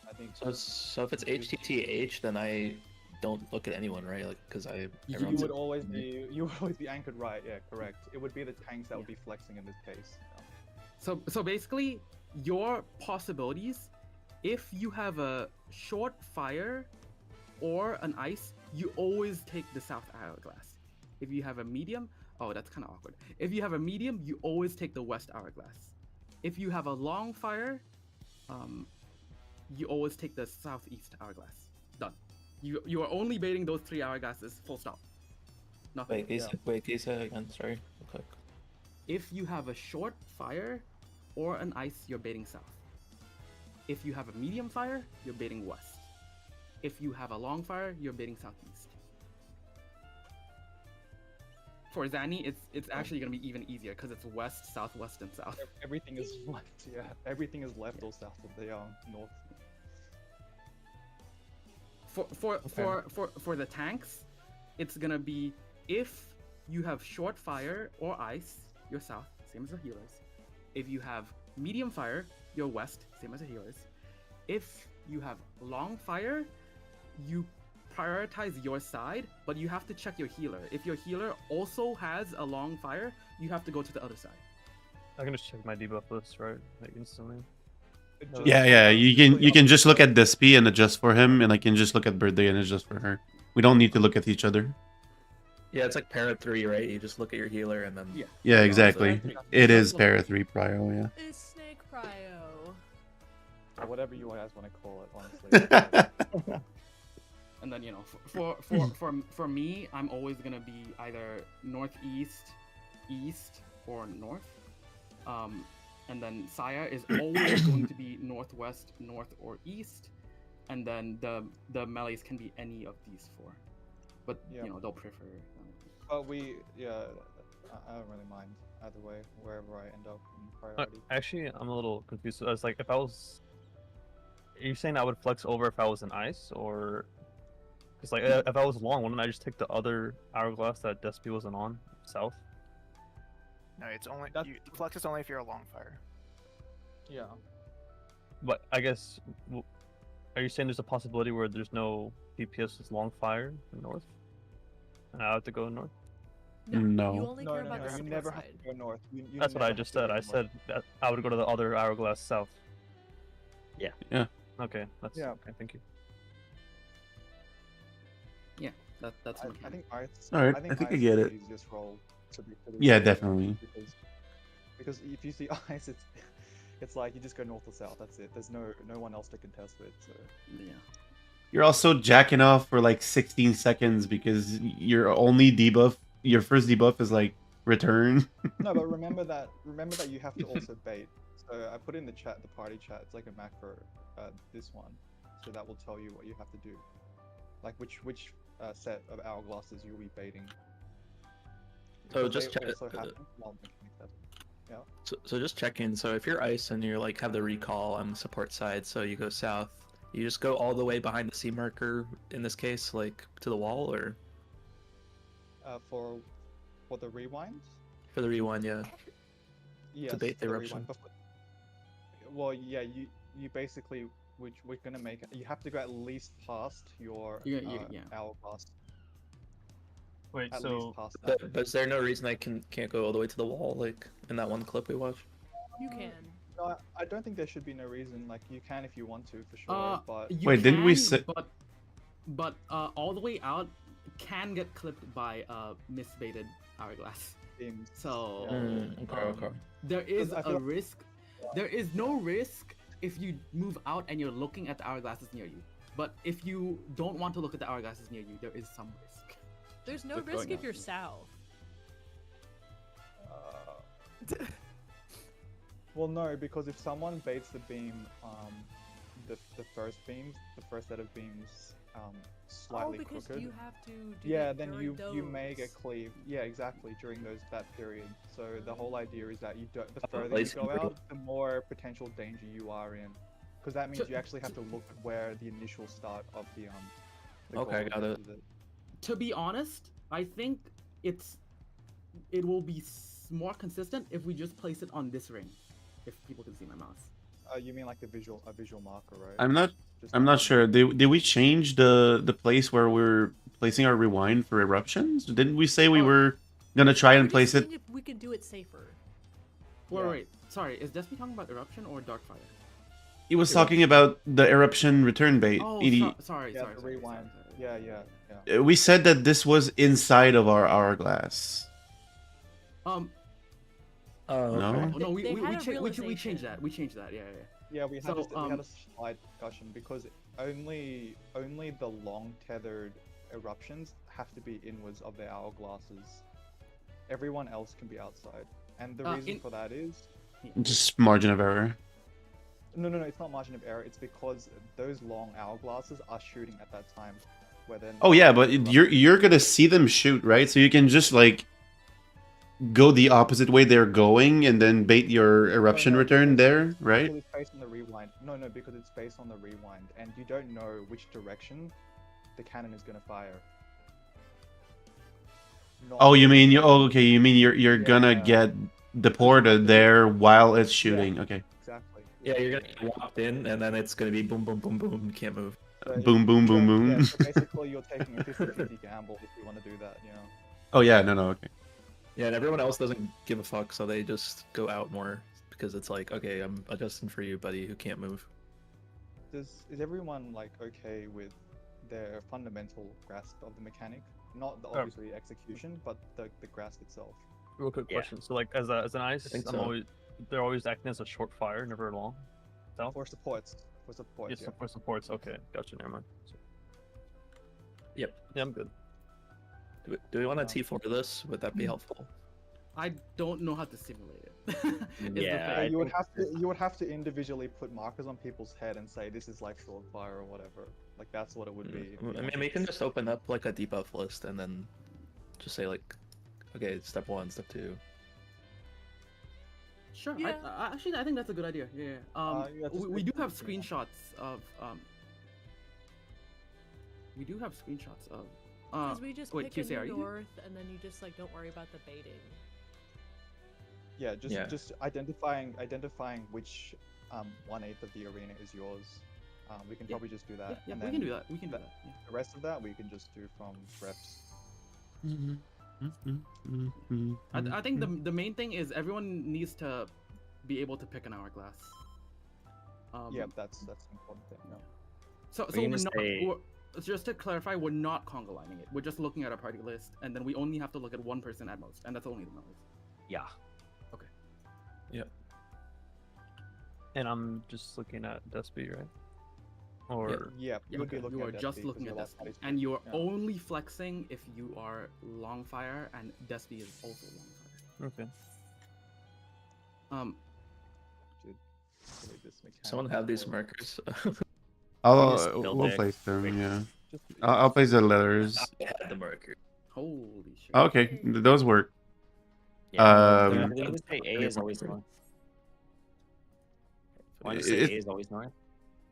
I think So if it's HTTH, then I don't look at anyone, right? Like, because you everyone's would always be anchored right. Yeah, correct. It would be the tanks that would be flexing in this case. So basically, your possibilities, if you have a short fire or an ice, you always take the south hourglass. If you have a medium, oh, that's kind of awkward. If you have a medium, you always take the west hourglass. If you have a long fire, you always take the southeast hourglass. Done. You are only baiting those 3 hourglasses. Full stop. Nothing. Wait, can you say that again? Sorry, real quick. If you have a short fire or an ice, you're baiting south. If you have a medium fire, you're baiting west. If you have a long fire, you're baiting southeast. For Zanny, it's actually gonna be even easier because it's west, southwest, and south. Everything is left. Yeah, everything is left or south of the north. For the tanks, it's gonna be if you have short fire or ice, you're south, same as the healers. If you have medium fire, you're west, same as the healers. If you have long fire, you prioritize your side, but you have to check your healer. If your healer also has a long fire, you have to go to the other side. I can just check my debuff list, right? Like instantly. Yeah. You can just look at Despy and adjust for him, and I can just look at Birthday and adjust for her. We don't need to look at each other. Yeah, it's like para 3, right? You just look at your healer and then. Yeah, exactly. It is para 3 prio, yeah. Is Snake Prio? Or whatever you guys want to call it, honestly. And then for me, I'm always gonna be either northeast, east, or north. And then Saya is always going to be northwest, north, or east. And then the melees can be any of these four, but they'll prefer. But I don't really mind either way, wherever I end up in priority. Actually, I'm a little confused. So it's like if I was, are you saying I would flex over if I was in ice, or because like if I was long, wouldn't I just take the other hourglass that Despy wasn't on south? No, it's only flex is only if you're a long fire. Yeah. But I guess, are you saying there's a possibility where there's no DPS with long fire in north, and I have to go north? No. You only care about the you support never side. have to go north. You That's what I never just have to said. go I north. said that I would go to the other hourglass south. Yeah. Yeah. Okay, that's Yeah. okay. Thank you. Yeah, that's. I think ice. All right, I think I get is it. the easiest role to be. Yeah, definitely. Because if you see ice, it's like you just go north or south. That's it. There's no one else to contest with. So yeah. You're also jacking off for like 16 seconds because your only debuff, your first debuff is like return. no, but remember that you have to also bait. So I put in the chat, the party chat. It's like a macro. This one, so that will tell you what you have to do, like which set of hourglasses you'll be baiting. So Because just they check. also happen while mechanics happen. Yeah. So just check in. So if you're ice and you're like have the recall on the support side, so you go south, you just go all the way behind the C marker in this case, like to the wall, or For the rewind. for the rewind, yeah. Yes. To bait the for eruption. rewind. Well, yeah, you basically we're gonna make it. You have to go at least past your hourglass. Wait, At so least past that. But is there no reason I can't go all the way to the wall, like in that one clip we watched? You can. No, I don't think there should be no reason. Like you can if you want to, for sure. But You Wait, didn't we can, say? But all the way out can get clipped by misbaited hourglass. Beams. So Okay. there is I feel a like- risk. There is no risk if you move out and you're looking at the hourglasses near you. But if you don't want to look at the hourglasses near you, there is some risk. There's no With risk going if out. you're south. Well, no, because if someone baits the beam, the first beams, the first set of beams, slightly oh, because crooked. you have to. Do Yeah, it then during you may get those. cleaved. Yeah, exactly, during that period. So the whole idea is that you don't. The Oh, further you placing go brutal. out, the more potential danger you are in, because that means you actually have to look at where the initial start of the Okay, goal got it. is. To be honest, I think it will be more consistent if we just place it on this ring, if people can see my mouse. You mean like a visual marker, right? I'm not. Just I'm like- not sure. Did we change the place where we're placing our rewind for eruptions? Didn't we say we were gonna try and We're place just it? seeing if we can do it safer. Wait, sorry, is Despy talking about eruption or darkfire? He was talking about the eruption return bait. Oh, sorry. Yeah, the rewind. Yeah. We said that this was inside of our hourglass. Oh, No? No, we They had a changed that. We changed that. Yeah. Yeah, we had, So, we had a slight discussion because only the long tethered eruptions have to be inwards of their hourglasses. Everyone else can be outside, and the reason for that is Just margin of error. no, it's not margin of error. It's because those long hourglasses are shooting at that time, where then. Oh yeah, but you're gonna see them shoot, right? So you can just like go the opposite way they're going and then bait your eruption return there, right? Because it's based on the rewind. No, because it's based on the rewind, and you don't know which direction the cannon is gonna fire. Oh, you mean okay? You mean you're gonna get deported there while it's shooting? Okay. Exactly. Yeah, you're gonna get walked in, and then it's gonna be boom, boom, boom, boom. You can't move. Boom, boom, boom, boom. Yeah, so basically, you're taking a 50-50 gamble if you want to do that, you know. Oh yeah, no, okay. Yeah, and everyone else doesn't give a fuck, so they just go out more because it's like, okay, I'm adjusting for you, buddy, who can't move. Is everyone like okay with their fundamental grasp of the mechanic? Not the obviously execution, but the grasp itself. Real quick question. So like as an ice, think I'm so. they're always acting as a short fire, never a long. South? For supports. For supports. Yes, for supports. Okay, gotcha. Never mind. Yep. Yeah, I'm good. Do we want to T4 this? Would that be helpful? I don't know how to simulate it. is the Yeah, thing. I You would think have to individually put markers on people's head and say this is like sword fire or whatever. Like that's what it would be. I mean, we can just open up like a debuff list and then just say like, okay, step 1, step 2. Sure. Yeah. Actually, I think that's a good idea. Yeah. yeah, just we make do it have easy, yeah. screenshots of We do have screenshots of. Because we just wait, pick QC, a are new you here? north, and then you just like don't worry about the baiting. Yeah, Yeah. just identifying which 1/8 of the arena is yours. We can Yeah. probably just do that. Yeah, and we then can do that. We can do that. Yeah. The rest of that we can just do from reps. I think the main thing is everyone needs to be able to pick an hourglass. Yeah, that's an important thing. Yeah. So We're gonna we're not. say- Just to clarify, we're not conga lining it. We're just looking at a party list, and then we only have to look at one person at most, and that's only the most. Yeah. And I'm just looking at Despy, right? Or Yeah, you would be Okay, looking you are at just Despy looking at because Despy, you're and you are yeah. only flexing if you are long fire, and Despy is also long fire. okay. Dude, really this mechanic Someone is have these horrible. markers. just build We'll it. place them. Wait. Yeah, Just I'll place the letters. I had the marker. Holy shit. Okay, those work. Yeah. Um, I'm gonna say A is always north. Want to say It- A is always north?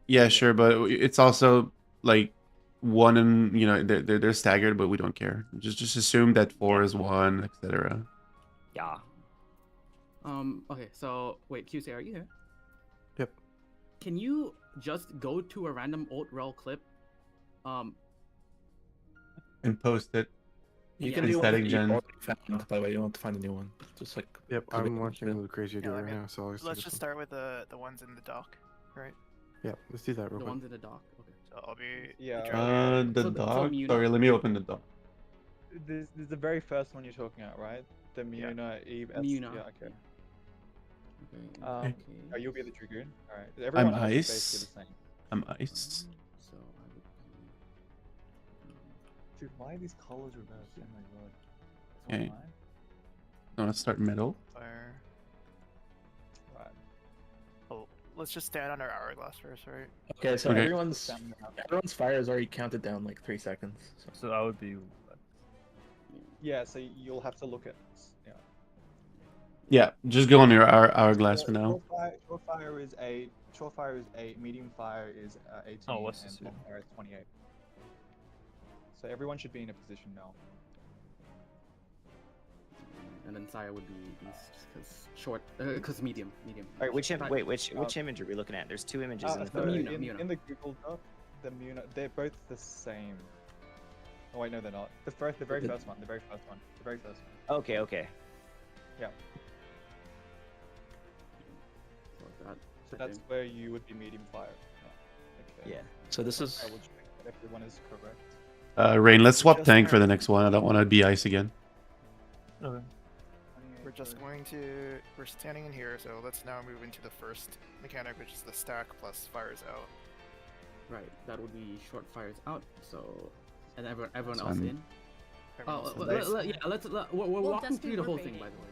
Yeah, sure, but it's also like 1 and they're staggered, but we don't care. Just assume that 4 is 1, etc. Yeah. Okay, so wait, QC, are you here? Yep. Can you just go to a random alt-rel clip? And post it. You Yeah. can do one Static that you gen. already found, by the way. You don't have to find a new one. Just like. Yep, copy I'm and watching paste. the crazy idea Yeah, I right mean, now, so I'll Let's just start with the ones in the dock, right? Yeah, let's do that The real quick. ones in the dock. Okay. So I'll be Yeah. The So dock. Muna- Sorry, let me open the dock. This is the very first one you're talking about, right? The Yeah. Muna Eve. Muna. Yeah, okay. Okay. Oh, you'll be the Dragoon. All right. Everyone else is basically ice. the same. I'm ice. So I would. Dude, why are these colors reversed? Oh my god. Okay. I want to start middle. fire. Right. Oh, let's just stand on our hourglass first, right? Okay, so Okay. everyone's fire is already counted down like 3 seconds. So. So I would be. Yeah, so you'll have to look at. Yeah. Yeah, just go on your hourglass for now. Short fire is 8. Short fire is 8. Medium fire is 18. Oh, what's and this long fire is 28. So everyone should be in a position now. And then Saya would be east, because medium. All right. Which Right. which image are we looking at? There's 2 images in the So photo. Muna. in the Google Doc, the Muna, they're both the same. Oh wait, no, they're not. The very first one. The very first one. Okay. Okay. Yeah. So that's where you would be medium fire. Okay. Yeah. So this is. I will check that everyone is correct. Rain, let's swap Just tank for start- the next one. I don't want to be ice again. Okay. We're just going to. We're standing in here, so let's now move into the first mechanic, which is the stack plus fires out. Right. That would be short fires out. So, and everyone So else I'm- in. Everyone else Oh, is- we're Well, walking Destiny, through the we're whole thing, baiting. by the way.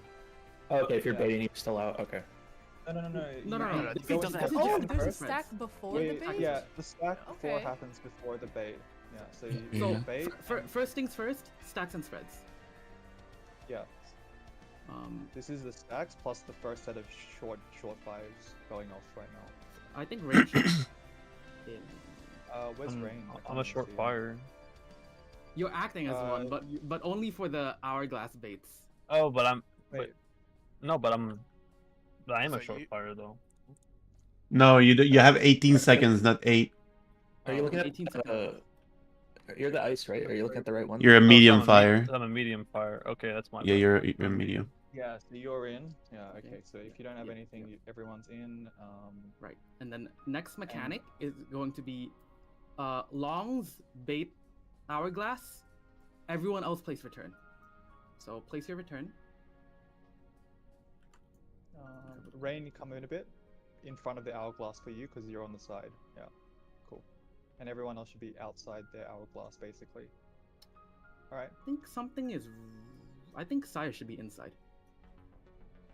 Oh, okay, if you're Yeah. baiting, you're still out. Okay. No. No. You no, go it into doesn't the have- first Oh, one there's a first. stack before the bait? Yeah, the stack before Okay. happens before the bait. Yeah, so you Yeah. So, bait. first things first, stacks and spreads. Yeah, this is the stacks plus the first set of short fires going off right now. I think range. in. Where's Rain? I I'm can't a short see him. fire. You're acting as one, Uh, but only for the hourglass baits. Oh, but I'm. Wait, No, but I'm. But I am a So short you- fire though. No, you have 18 seconds, not 8. Are you looking 18 at? You're the ice, right? Are you looking at the right one? You're a Oh, so medium I'm fire. I'm a medium fire. Okay, that's my. Yeah, bad. you're a medium. yeah, so you're in. Yeah, okay. Okay. So if you don't have Yeah, anything, everyone's in. Right, and then next mechanic is going to be, longs bait hourglass. Everyone else place return. So place your return. Rain, come in a bit in front of the hourglass for you because you're on the side. Yeah, cool. and everyone else should be outside their hourglass, basically. All right. I think something is. I think Saya should be inside.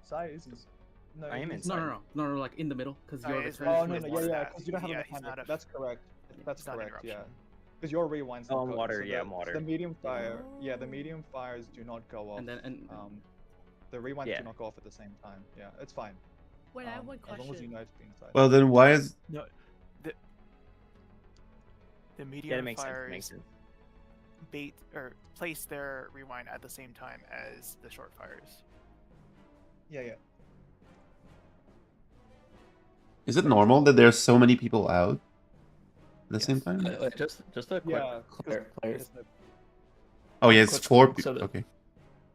Sai is. No, I am he's- inside. No, like in the middle, because Saya you're the is turn. Oh no, He's no, not yeah, that. because you don't have Yeah, enough he's time. not a- That's correct. That's It's not correct. Yeah. interruption. Because your rewinds. Oh, don't I'm go- water, so yeah, the- I'm water. The medium fire, yeah, the medium fires do not go off. And then The rewinds Yeah. do not go off at the same time. Yeah, it's fine. Wait, I have one As long as you question. know it's inside. Well, then why is No, the Yeah, medium it makes sense. It fires makes sense. bait or place their rewind at the same time as the short fires. Yeah. is it normal that there's so many people out at the same Yes. time? Just a quick Yeah. 'cause clar- there's no- Oh yeah, it's quick- four so people. the- Okay.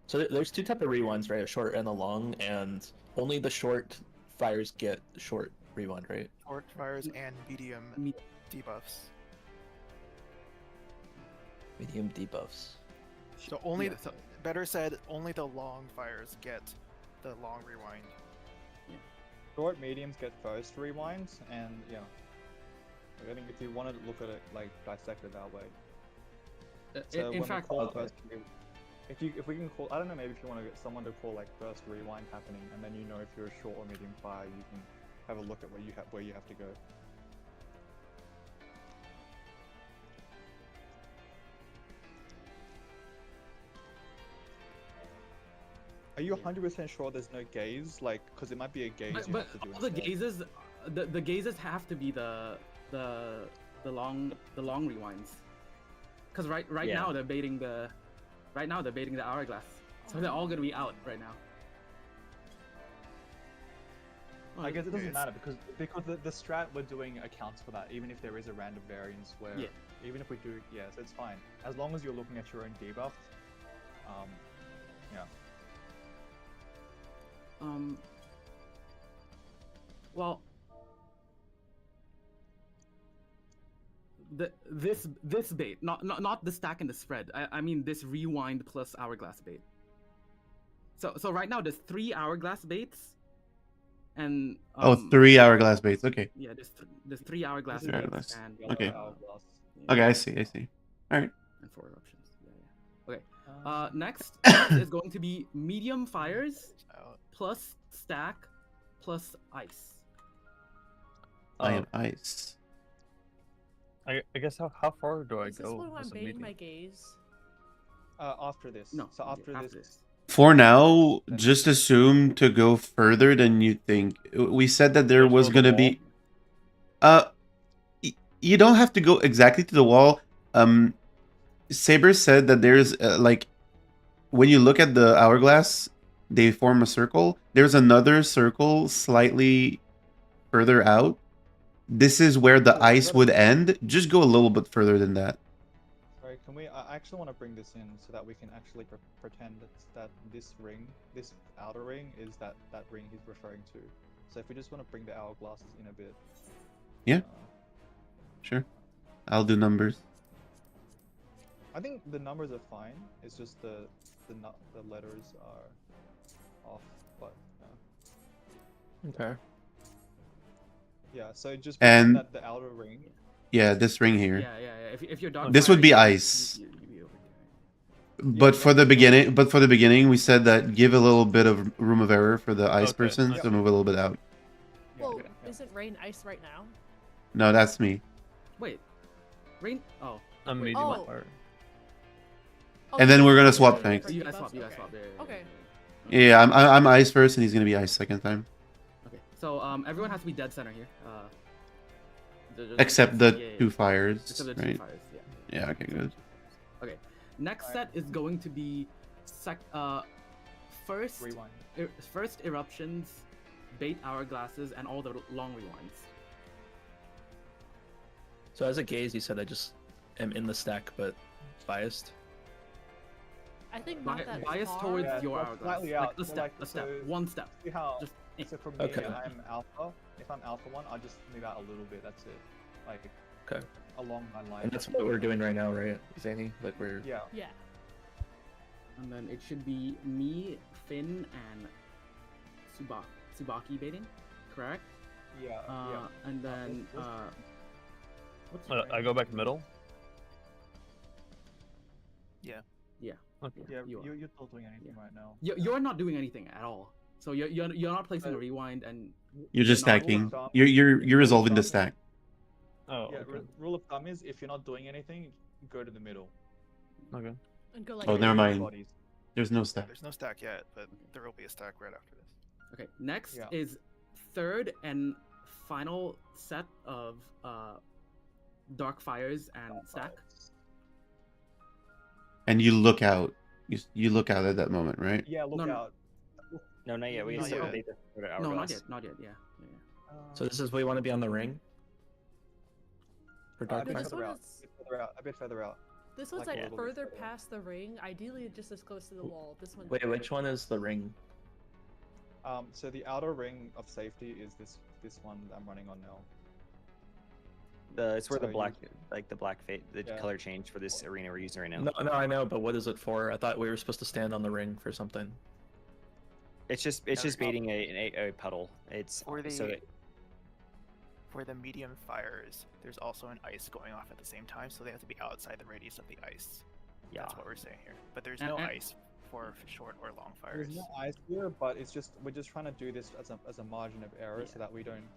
So there's two type of rewinds, right? A short and a long, and only the short fires get short rewind, right? Short fires and medium Me- debuffs. Medium debuffs. So only, Yeah, so- better said, only the long fires get the long rewind. Short mediums get first rewinds, and yeah. I think if you want to look at it like dissect it that way. So in when fact, we call first if we can call, I don't know, maybe if you want to get someone to call like first rewind happening, and then you know if you're a short or medium fire, you can have a look at where you have to go. Are you 100% sure there's no gaze? Like, because it might be a gaze you but have to do all the instead. gazes, the gazes have to be the long rewinds. Because right Yeah. now they're baiting the hourglass, so they're all gonna be out right now. I guess it doesn't Yes. matter because the strat we're doing accounts for that, even if there is a random variance where Yeah. even if we do, yes, it's fine as long as you're looking at your own debuff. Yeah. Well, this bait, not the stack and the spread. I mean this rewind plus hourglass bait. So right now there's 3 hourglass baits, and Oh, 3 hourglass baits. Okay. yeah, there's 3 hourglass This is baits Hourglass. and Okay. Hourglass. yeah, Okay, I see. All right. and 4 eruptions. Yeah. Okay. Next is going to be medium fires Out. plus stack plus ice. I am ice. I guess how far do I Is this go? when I'm as a baiting medium? my gaze? After this. No, So after this. this. For now, just assume to go further than you think. We said that there Just was go to the gonna be. You don't have to go exactly to the wall. Saber said that there's like, when you look at the hourglass, they form a circle. There's another circle slightly further out. This is where the ice would end. Just go a little bit further than that. Sorry, can we? I actually want to bring this in so that we can actually pretend that this ring, this outer ring, is that ring he's referring to. So if we just want to bring the hourglasses in a bit. Yeah. Sure. I'll do numbers. I think the numbers are fine. It's just the letters are off, but Okay. yeah. So just And- that the outer ring. Yeah, this ring here. Yeah. If you're dark, This would be ice. you'd be over there. But for the beginning, we said that give a little bit of room of error for the ice Okay. person to move a little bit out. Well, yeah. isn't Rain ice right now? No, that's me. Wait, rain. Oh, I'm wait, medium Oh. fire. Oh, And then you we're guys gonna are swap doing tanks. different you guys debuffs? swap. You guys Okay. swap. Yeah. Okay. Yeah, I'm ice first, and he's gonna be ice second time. Okay. So everyone has to be dead center here. Except the yeah, two fires, Except the two right? fires. Yeah. Yeah. Okay. Good. Okay. Next set is going to be first Rewind. first eruptions, bait hourglasses, and all the long rewinds. So as a gaze, you said I just am in the stack, but biased. I think not that Bias far. towards Yeah, your well, hourglass. slightly Like out, a so step, like, a step, so- one step. See how? Just So for me, Okay. I'm alpha. If I'm alpha one, I just move out a little bit. That's it. Like Okay. along my line. And that's what we're doing right now, right, Zany? Like we're. Yeah. Yeah. And then it should be me, Finn, and Tsubaki baiting, correct? Yeah. And then this- I go back middle. Yeah. Yeah. Okay. Yeah, you are. you're not doing anything right now. You're not doing anything at all. So you're not placing a rewind, and You're just not- stacking. thumb- You're resolving the stack. Oh, Yeah, okay. rule of thumb is if you're not doing anything, go to the middle. Okay. And go like Oh, this. never mind. Bodies. There's no Yeah, stack. there's no stack yet, but there will be a stack right after this. Okay. Next Yeah. is third and final set of dark fires and stack. And you look out. You look out at that moment, right? Yeah, look No. out. No, not yet. We Not still yet. update the No, hourglass. not yet. Yeah. So this is we want to be on the ring for A dark bit But fire. this one further out. is- A bit further out. This one's like a like little bit further further. past the ring. Ideally, just as close to the wall. This one. Wait, which one is the ring? So the outer ring of safety is this one that I'm running on now. It's where So the black, you- like the black fate, the Yeah. color change for this arena we're using right now. No, I know, but what is it for? I thought we were supposed to stand on the ring for something. It's just baiting a puddle. It's For the so that, for the medium fires, there's also an ice going off at the same time, so they have to be outside the radius of the ice. yeah. That's what we're saying here. But there's And- no and- ice for short or long There's fires. no ice here, but we're just trying to do this as a margin of error so that we don't.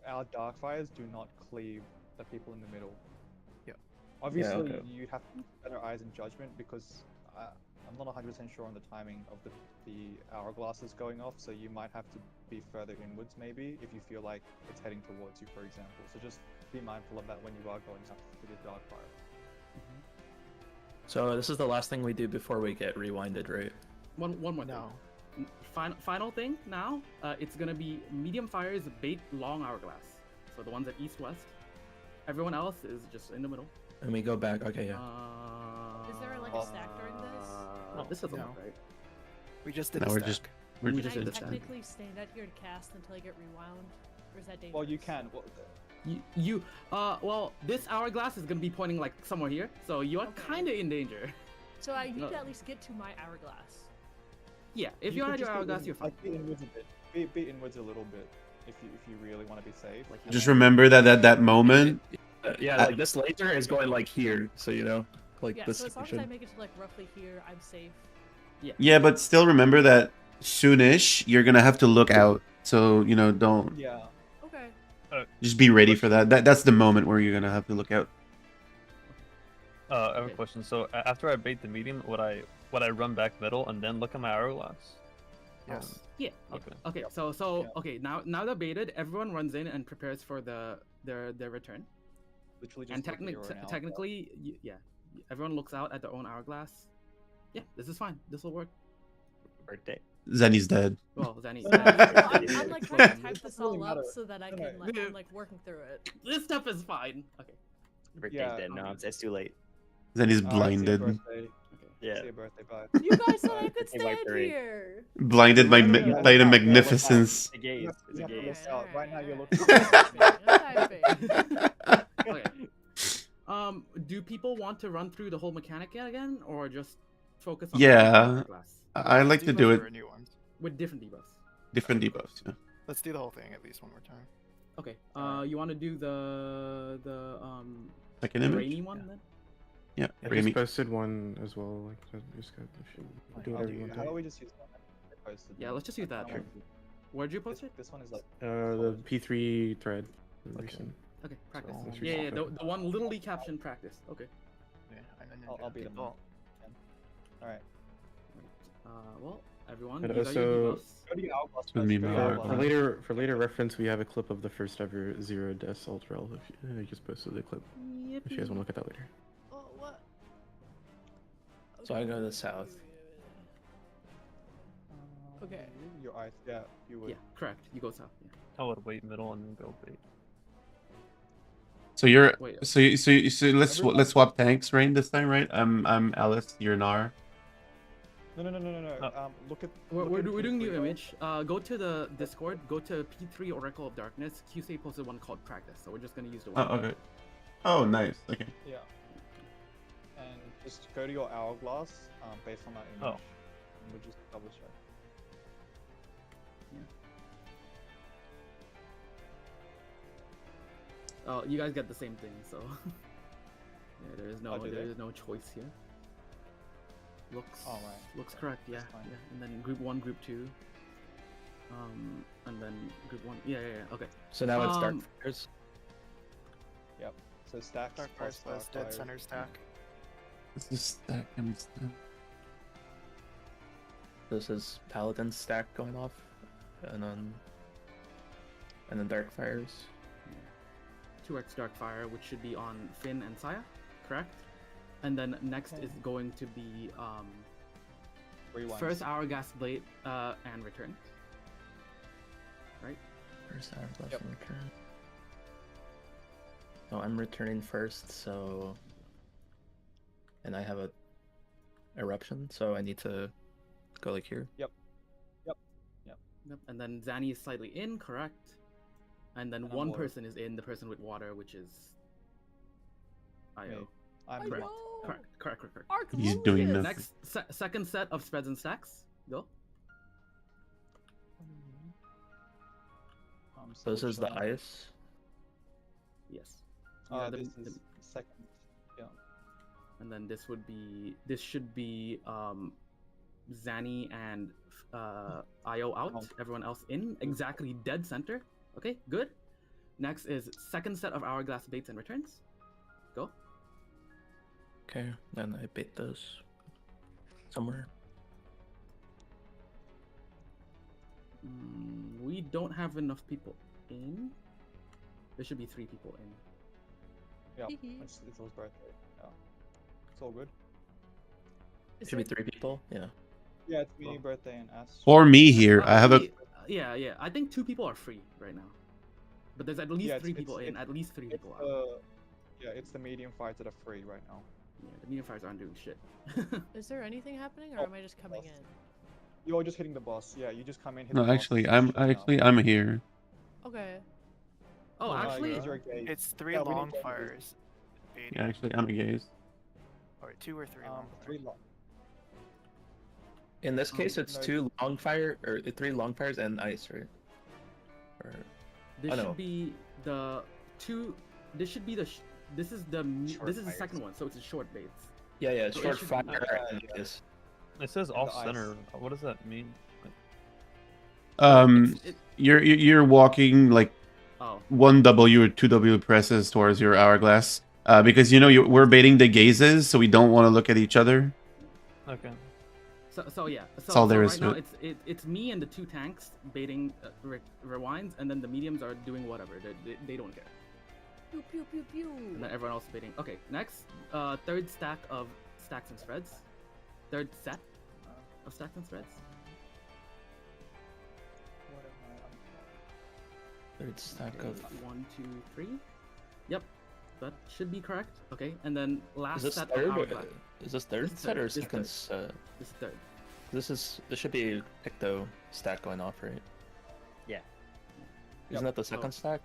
Our dark fires do not cleave the people in the middle. Yeah. Obviously, okay. you have to use better eyes and judgment because I'm not 100% sure on the timing of the hourglasses going off, so you might have to be further inwards maybe if you feel like it's heading towards you, for example. So just be mindful of that when you are going up to the dark fire. So this is the last thing we do before we get rewinded, right? One more thing. No. Final thing now. It's gonna be medium fires, bait, long hourglass. So the ones at east west. Everyone else is just in the middle. And we go back. Okay, yeah. Is there like a stack during this? No, this doesn't No. work, right? We just did No, a we're stack. just We Can just I did the stack. technically stand out here to cast until I get rewound, or is that dangerous? Well, you can. Well, this hourglass is gonna be pointing like somewhere here, so you're Okay. kind of in danger. So I need No. to at least get to my hourglass. Yeah, if You you're could on your just be hourglass, you're fine. Like, be inwards a bit. Be inwards a little bit if you really want to be safe. Like just remember that at that moment, Yeah, like this laser is going like here, so you know, like Yeah, this so as long as I section. make it to like roughly here, I'm safe. yeah, but still remember that soonish you're gonna have to look out. So don't Yeah. Okay. just be ready for that. That's the moment where you're gonna have to look out. I have a Okay. question. So after I bait the medium, would I run back middle and then look at my hourglass? Yes. Yeah. Okay. Okay. So okay. Now they're baited. Everyone runs in and prepares for their return. Literally just And look at your own hourglass. technically, yeah, everyone looks out at their own hourglass. Yeah, this is fine. This will work. Birthday. Zenny's dead. Well, Zanny. Well, I'm like trying to type this all really up matter. so that I can like I'm like working through it. This stuff is fine. Okay. Birthday's Yeah, dead. No, it's too late. Zenny's See you blinded. birthday. Yeah. See your birthday. Bye. You guys said I could Birthday white stand parade. here. Blinded by No, no, no, light of no, no, magnificence. It's a gaze. It's a You have to gaze. look out. Right now you're Alright, looking. alright. Okay. Do people want to run through the whole mechanic again, or just focus on Yeah. the hourglass I like to do Debuffs it are new ones. with different debuffs? different debuffs. Yeah. Let's do the whole thing at least one more time. Okay. You want to do the Second image. rainy one then? Yeah. I Raimi. just posted one as well. Like, so just got do whatever you want How to. about we just use one that I posted? Yeah, let's just use that. Sure. Where'd you post it? This one is like. The P3 thread. Recent. Okay, practice. So, Yeah, let's the one literally captioned practice. Okay. Yeah, and then I'll be the people. All right. Well, everyone, And these are your also- debuffs. Go to your hourglass. With me, first, go to my your hourglass. hourglass. For later reference, we have a clip of the first ever Zero Deaths Ultra. I just posted the clip. If you guys want to look at that later. Oh, what? So I go to the south. Okay. Your eyes. Yeah, you would. Yeah, correct. You go south. Yeah. I would wait middle and then go bait. So you're Wait. so let's swap tanks, Rain, this time, right? I'm Alice. You're Nar. No. Oh. Look at. We're look at doing new P3 image. Go to the Discord. Go to P3 Oracle of Darkness. QC posted one called Practice, so we're just gonna use the one. Oh, okay. Oh, nice. Okay. Yeah. And just go to your hourglass based on that image. Oh. And we'll just double check. Oh, you guys get the same thing, so yeah, there is no choice here. Looks correct. Yeah, yeah. And then group 1, group 2. And then group 1. Yeah. Okay. So now it's dark fires. Yep. So stacks. Dark Fires plus Dead Center stack. This is stack and stack. This is Paladin stack going off, and then dark fires. 2x dark fire, which should be on Finn and Saya, correct? And then next is going to be Rewinds. first hourglass blade and return. Right? First hourglass and return. So I'm returning first, so and I have a eruption, so I need to go like here. Yep. And then Zanny is slightly in, correct? And then one person is in, the person with water, which is Io. I'm Correct. He's doing nothing. Next, second set of spreads and stacks. Go. So this is the ice. Yes. This is second. Yeah. And then this should be Zanny and Io out. Everyone else in. Exactly dead center. Okay, good. Next is second set of hourglass baits and returns. Go. Okay, then I bait those somewhere. We don't have enough people in. There should be 3 people in. Yeah, it's his birthday. Yeah, it's all good. Should be 3 people. Yeah. Yeah, it's me, birthday, and S. For me here, I have a. Yeah. I think 2 people are free right now, but there's at least 3 people in. At least 3 people out. Yeah, it's the medium fires that are free right now. Yeah, the medium fires aren't doing shit. Is there anything happening, or am I just coming in? You're just hitting the boss. Yeah, you just come in. Hit No, the actually, boss, I'm here. Okay. Oh, actually, it's 3 long fires. Yeah, actually, I'm a gaze. Or 2 or 3 long. 3 long. In this case, it's 2 long fire or 3 long fires and ice, right? Or this should be the 2. This should be the. This is the second one, so it's a short baits. Yeah, it's So short should fire be- and ice. It says off center. What does that mean? You're walking like Oh. 1W or 2W presses towards your hourglass. Because we're baiting the gazes, so we don't want to look at each other. Okay. So yeah. That's all there is right to now it's me and the 2 tanks baiting rewinds, and then the mediums are doing whatever. They don't care. Pew pew pew pew. And then everyone else is baiting. Okay, next, third stack of stacks and spreads. Third set of stacks and spreads. Third stack Okay, of 1, 2, 3. Yep, that should be correct. Okay, and then last Is this set third? of hourglass. Is this third set or second set? This is third. This should be Picto stack going off, right? Yeah. Isn't that the second stack?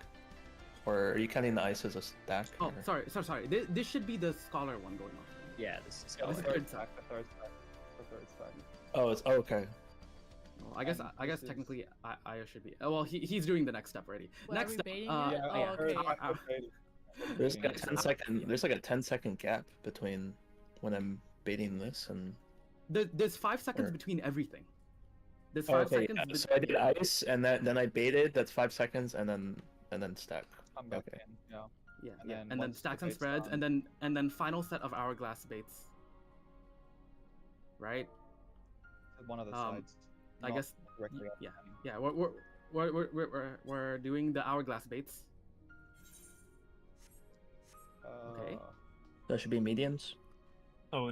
Or are you counting the ice as a stack? Oh, or- sorry. This should be the scholar one going off. Yeah, this is This is third third stack. The third stack. Oh, it's okay. Well, I guess technically I should be. Well, he's doing the next step already. What, next are we step. baiting Yeah, it? Oh, okay. There's like a 10-second gap between when I'm baiting this and. There's 5 seconds between everything. There's Oh, 5 okay, seconds. yeah. So I did ice and then I baited. That's 5 seconds and then stack. Come back Okay. in. Yeah. Yeah, and then once stacks the and bait's spreads, done- and then final set of hourglass baits. Right. One of the sides. I not guess. directly Yeah. up. Yeah. We're doing the hourglass baits. Okay. That should be mediums. Oh.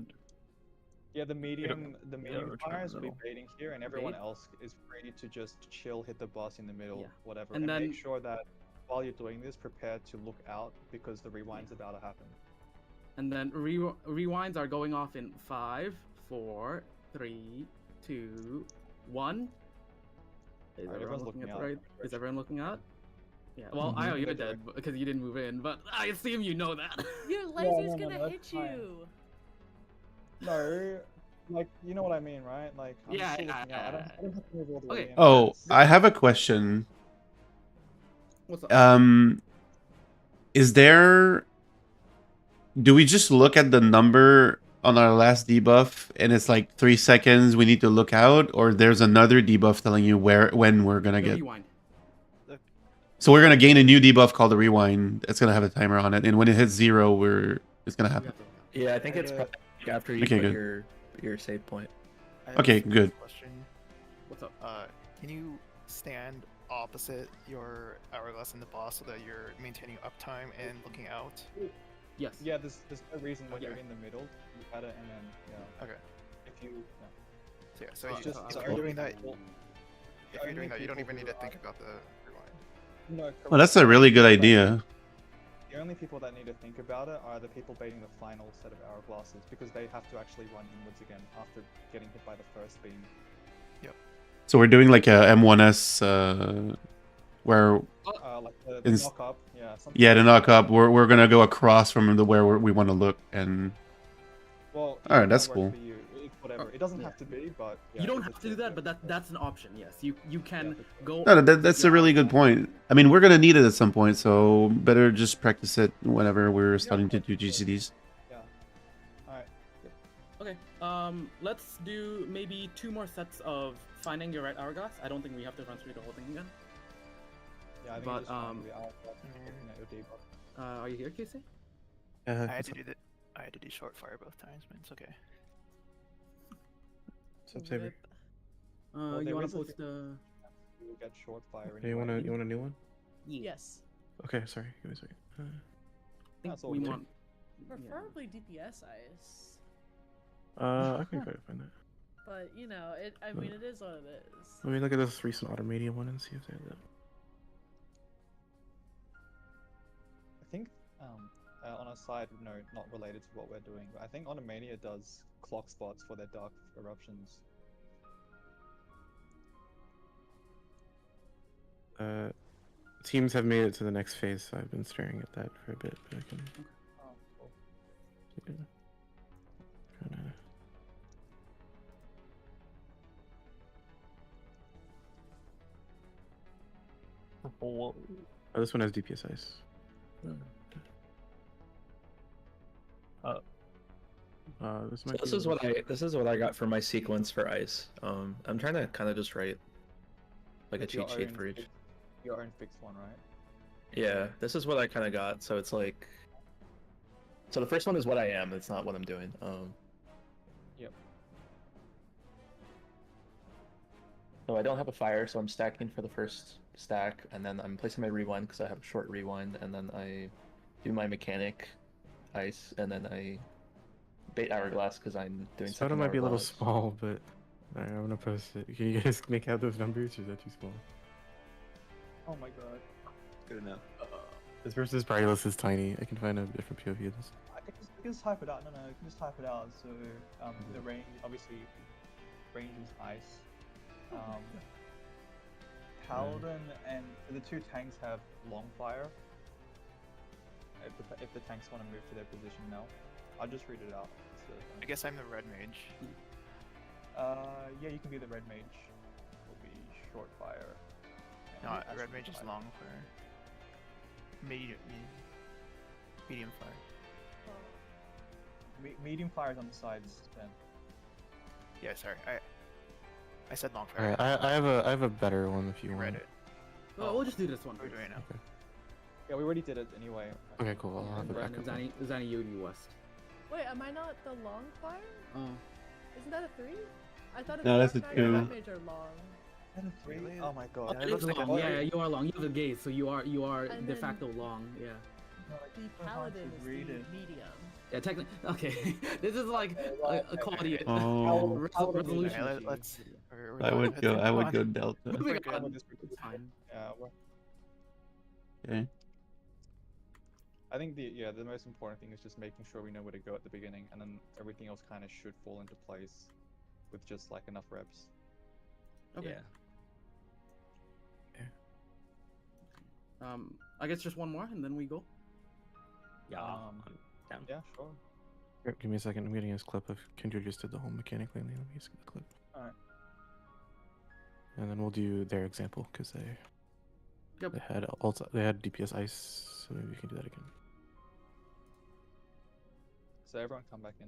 Yeah, the medium return fires will be middle. baiting here, and everyone Bait. else is free to just chill, hit the boss in the middle, Yeah. whatever. And And then- make sure that while you're doing this, prepare to look out because the rewind's about to happen. And then rewinds are going off in 5, 4, 3, 2, 1. Is everyone everyone's looking looking at out. the right? Is everyone looking out? Yeah. Well, Mhm. Io, you're dead because you didn't move in, but I assume you know that. Your laser's no, gonna that's hit fine. you. No, like you know what I mean, right? Like I'm Yeah, still yeah, looking out. I don't have to move all the way Okay. in. Oh, I have a question. What's up? is there? Do we just look at the number on our last debuff and it's like 3 seconds we need to look out, or there's another debuff telling you when we're gonna The get? rewind. So we're gonna gain a new debuff called the rewind. It's gonna have a timer on it, and when it hits 0, it's gonna happen. Yeah, I think it's probably after you Okay, put good. your save point. I have Okay, a good. Question. What's up? Can you stand opposite your hourglass in the boss so that you're maintaining uptime and looking out? Yes. Yeah, there's no reason when Yeah. you're in the middle, you had it, and then yeah. Okay. If you So, yeah, so It's you, just- if it's you're doing that, only if you're doing that, you don't people even need who to think are- about the rewind. no. Well, that's a really good idea. The only people that need to think about it are the people baiting the final set of hourglasses, because they have to actually run inwards again after getting hit by the first beam. So we're doing like a M1S, where Like the Ins- knock up, yeah. Something yeah, to like knock that. up, we're gonna go across from where we want to look, and Well, Alright, if that's that cool. works for you, it's whatever. It doesn't Yeah. have to be, but yeah, You don't if have it's to do worth that, it. but that's an option. Yes, you can go. no, that's a really good point. I mean, we're gonna need it at some point, so better just practice it whenever we're starting to do GCDs. Yeah. Alright. Okay. Let's do maybe 2 more sets of finding your right hourglass. I don't think we have to run through the whole thing again. Yeah, I think But, you just find the hourglass and looking at your debuff. Are you here, Casey? I had to do the, I had to do short fire both times, but it's okay. Subsaver. Well, You there want is to a post the? You will get short fire. Okay, you want a new one? Yes. Okay, sorry. Give me a second. I think That's all we good. want. Preferably DPS ice. I can try to find that. But you know, I mean, it is what it is. Let me look at this recent Automania one and see if they have that. I think, on a side note, not related to what we're doing, but I think Automania does clock spots for their dark eruptions. Teams have made it to the next phase, so I've been staring at that for a bit, but I can. Oh, cool. Yeah. Trying Whoa. Oh, this one has DPS ice. This So might this be is what I got for my sequence for ice. I'm trying to kind of just write like a It's your cheat sheet own for each. fix- Your own fixed one, right? Yeah, this is what I kind of got. So it's like, so the first one is what I am. It's not what I'm doing. Yep. So I don't have a fire, so I'm stacking for the first stack, and then I'm placing my rewind because I have a short rewind, and then I do my mechanic ice, and then I bait hourglass because I'm doing. This photo second might be a little hourglass. small, but alright, I'm gonna post it. Can you guys make out those numbers, or is that too small? Oh my god. Good enough. This versus Brilus is tiny. I can find a different POV of this. I can just type it out. No, you can just type it out. So, the range, obviously, range is ice. Paladin and the 2 tanks have long fire. If the tanks want to move to their position now, I'll just read it out. I guess I'm the red mage. Yeah, you can be the red mage. Will be short fire. No, and red astral mage is fire. long fire. Medium fire. Medium fire is on the sides. Then. Yeah, sorry. I said long fire. Alright, I have a better one if you You want. read it. Well, we'll just do this one. We're doing it now. Okay. Yeah, we already did it anyway. Okay, cool. I'll have it back up. Zani Yogi West. Wait, am I not the long fire? Oh. Isn't that a 3? I thought No, it's that's a Dark Knight and 2. Red Mage are long. And a 3? Really? Oh my god. It looks like a- Yeah, you are long. You have a gaze, so you are And de then- facto long. Yeah. The paladin is read the it. medium. Yeah, technically. Okay, this is like a quality Oh. resolution. Okay, issue. let's. we're I done. would Let's go. move I would on. go Delta. Moving We're good. on. It's fine. Yeah. Okay. I think the most important thing is just making sure we know where to go at the beginning, and then everything else kind of should fall into place with just like enough reps. Okay. Yeah. I guess just one more, and then we go. Yeah. Um, I'm down. Yeah, sure. Here, give me a second. I'm getting this clip of Kindred just did the whole mechanic lately. Let me just get the clip. Alright. And then we'll do their example because they Yep. they had DPS ice so maybe we can do that again. So everyone come back in.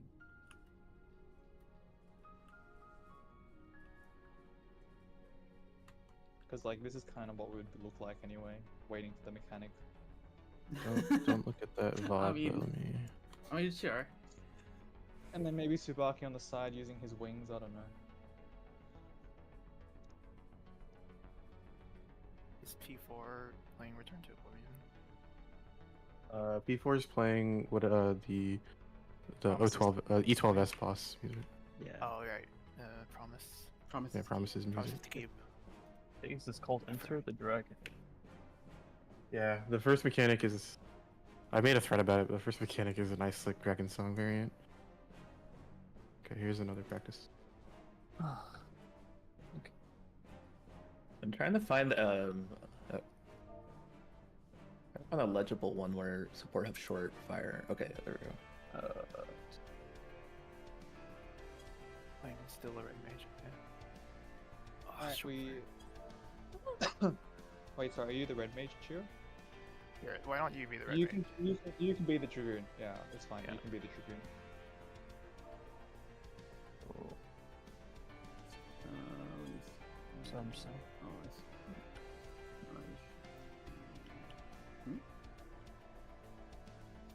Because like this is kind of what we would look like anyway, waiting for the mechanic. Don't look at that VOD, mean- but let me... I mean, sure. And then maybe Tsubaki on the side using his wings, I don't know. Is P4 playing Return to Oblivion? P4 is playing what the O12 E12S boss music. Yeah. Oh right, Promise. Promise. Yeah, Promises music. Promise to keep. I think it's called Enter the Dragon. Yeah, the first mechanic is... I made a thread about it, but the first mechanic is a nice like dragon song variant. Okay, here's another practice. I'm trying to find a legible one where support have short fire. Okay, there we go. Playing still a red mage. Yeah. Oh, Alright, short we... fire. Wait, sorry, are you the red mage, Chiro? Here, why don't you be the red You mage? you can be the Dragoon. Yeah, it's fine. Yeah. You can be the Dragoon. Some.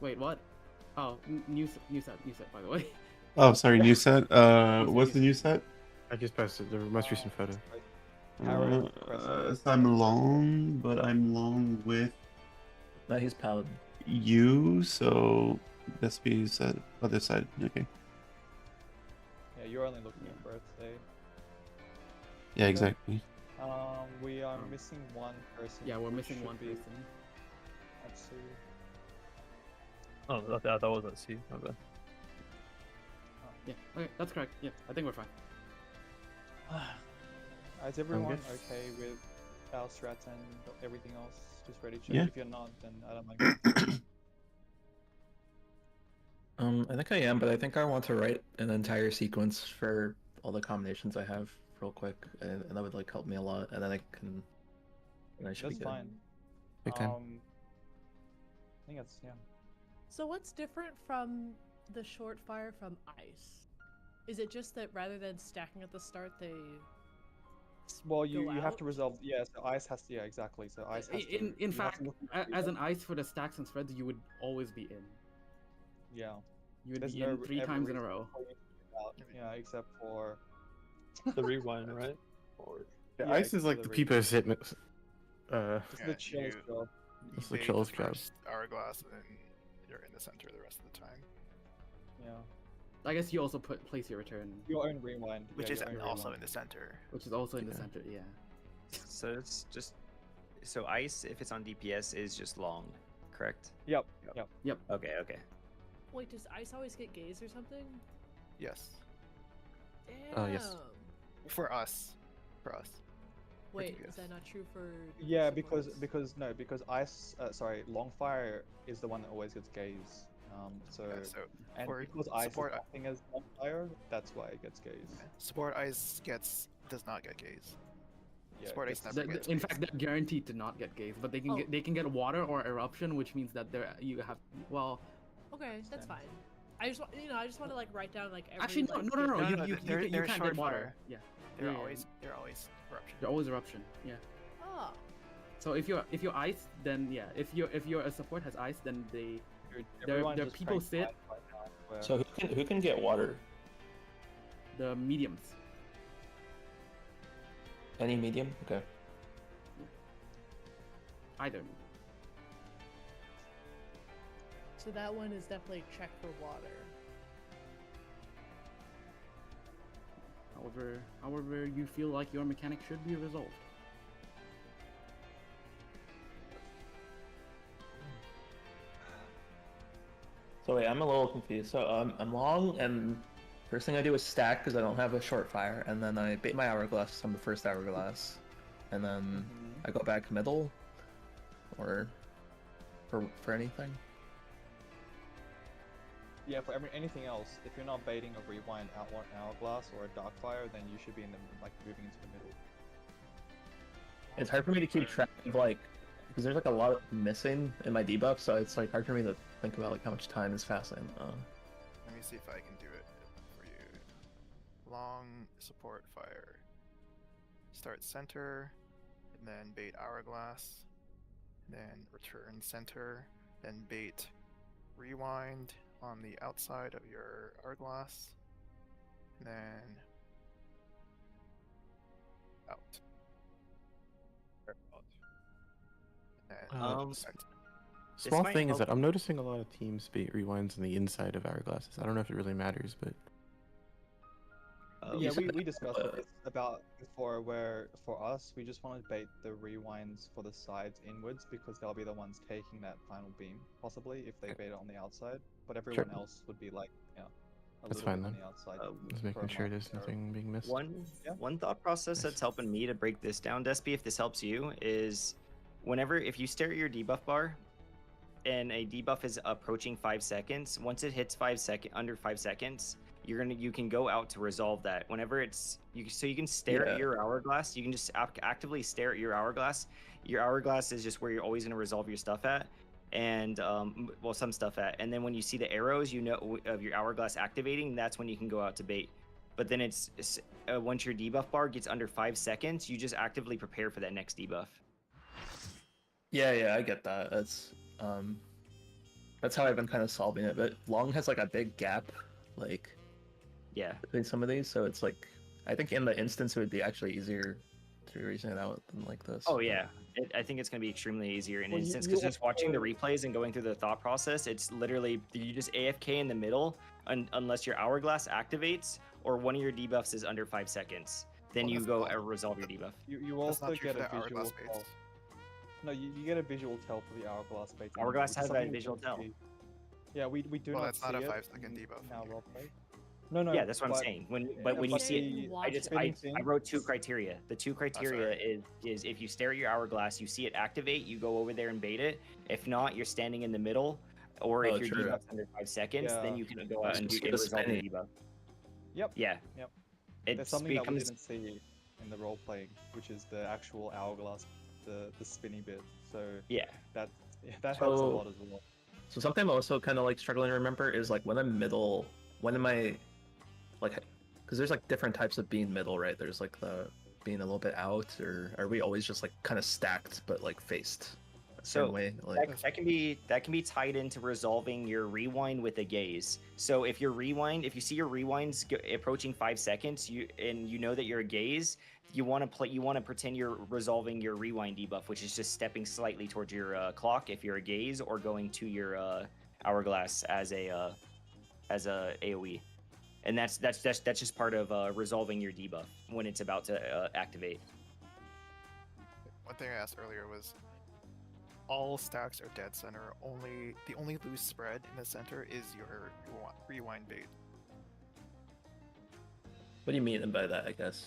Wait, what? Oh, new set, by the way. Oh, sorry, new set. What's the new set? I just posted the most recent photo. So I'm long, but I'm long with No, he's paladin. you, so that's be set other side. Okay. Yeah, you're only looking at birthday. Yeah, exactly. We are missing one person. Yeah, we're who missing should one be- person. Let's see. Oh, that was at C. My bad. Yeah, okay, that's correct. Yeah, I think we're fine. Is everyone good. okay with our strats and everything else? Just ready to check. Yeah. If you're not, then I don't mind. I think I am, but I think I want to write an entire sequence for all the combinations I have real quick, and that would like help me a lot, and then I can. And I should That's be good. fine. Big time. I think that's, yeah. So what's different from the short fire from ice? Is it just that rather than stacking at the start, they Well, you go have to out? resolve. Yeah, so ice has to. Yeah, exactly. So ice has to. In you have fact, to look at as the- an ice for the stacks and spreads, you would always be in. Yeah. You would There's be no in three ever times in a reason row. for you to get out. Yeah, except for. The rewind, right? Or Yeah, Yeah, ice is like the except Peepo's hit. It's the chillest job. That's You the bait chillest job. first hourglass, and then you're in the center the rest of the time. Yeah. I guess you also place your return, Your own rewind. Which yeah, is your own also rewind. in the center. which is also in the Yeah. center. Yeah. So it's just so ice if it's on DPS is just long, correct? Yep. Okay, okay. wait, does ice always get gaze or something? Yes. Damn. Yes. For us. For us. Wait, DPS. is that not true for? Yeah, supports? because ice. Sorry, Longfire is the one that always gets gaze. So Yeah, so and for because ice support, is acting as Longfire, that's why it gets gaze. support ice does not get gaze. Yeah, Support it ice gets- never gets In gaze. fact, they're guaranteed to not get gaze, but they can Oh. they can get water or eruption, which means that you have Okay, that's fine. I just want to like write down like every. actually no like, no no no, No, you no, you, they're- you, they're can't short get water. fire. Yeah. They're Yeah, always eruption. They're always eruption. Yeah. Oh, So if you're ice, then yeah. If your support has ice, then Dude, There- everyone there are just people cranks sit- ice right now, I swear. So who can get water? the mediums. Any medium? Okay. Either. so that one is definitely check for water. However you feel like your mechanic should be resolved. So wait, I'm a little confused. So I'm long, and first thing I do is stack because I don't have a short fire, and then I bait my hourglass on the first hourglass, and then I go back middle, or for anything. Yeah, for anything else, if you're not baiting a rewind hourglass or a dark fire, then you should be in the moving into the middle. It's hard for me to keep track of like because there's like a lot missing in my debuff, so it's like hard for me to think about like how much time is passing. Let me see if I can do it for you. Long support fire. Start center, and then bait hourglass, then return center, then bait rewind on the outside of your hourglass, then out. And center. Small might thing is help- that I'm noticing a lot of teams bait rewinds on the inside of hourglasses. I don't know if it really matters, but Yeah, we discussed this about before, where for us, we just want to bait the rewinds for the sides inwards because they'll be the ones taking that final beam, possibly, if they bait it on the outside. But everyone else would be like, a that's little fine bit on then. the outside. Just for making a sure mark there's there. nothing being missed. One thought process that's helping me to break this down, Despy, if this helps you, is if you stare at your debuff bar and a debuff is approaching 5 seconds, once it hits under 5 seconds, you can go out to resolve that. Whenever you can stare at your hourglass, you can just actively stare at your hourglass. Your hourglass is just where you're always going to resolve your stuff at, and some stuff at. And then when you see the arrows, of your hourglass activating, that's when you can go out to bait. But then once your debuff bar gets under 5 seconds, you just actively prepare for that next debuff. Yeah, I get that. That's how I've been kind of solving it. But long has like a big gap, between some of these, so it's like I think in the instance it would be actually easier to reason it out than like this. Oh yeah, I think it's going to be extremely easier in instance because just watching the replays and going through the thought process, it's literally you just AFK in the middle unless your hourglass activates or one of your debuffs is under 5 seconds. Then you go resolve your debuff. You also get a visual tell. No, you get a visual tell for the hourglass bait. Hourglass has that visual tell. Yeah, we do not that's see not a it 5-second debuff. in our roleplay. No. Yeah, that's what I'm saying. When you see it, I wrote 2 criteria. The 2 criteria is if you stare at your hourglass, you see it activate, you go over there and bait it. If not, you're standing in the middle, or if your debuff's under 5 seconds, then you can go out and resolve your debuff. Yep. Yeah. There's something that we didn't see in the role playing, which is the actual hourglass, the spinny bit. So that helps a lot as well. So something I'm also kind of like struggling to remember is like when am I like, because there's like different types of being middle, right? There's like the being a little bit out, or are we always just like kind of stacked but like faced a certain way? Like that can be tied into resolving your rewind with a gaze. So if you see your rewinds approaching 5 seconds, you know that you're a gaze, you want to pretend you're resolving your rewind debuff, which is just stepping slightly towards your clock if you're a gaze, or going to your hourglass as a AOE. And that's just part of resolving your debuff when it's about to activate. One thing I asked earlier was, all stacks are dead center. The only loose spread in the center is your rewind bait. What do you mean by that? I guess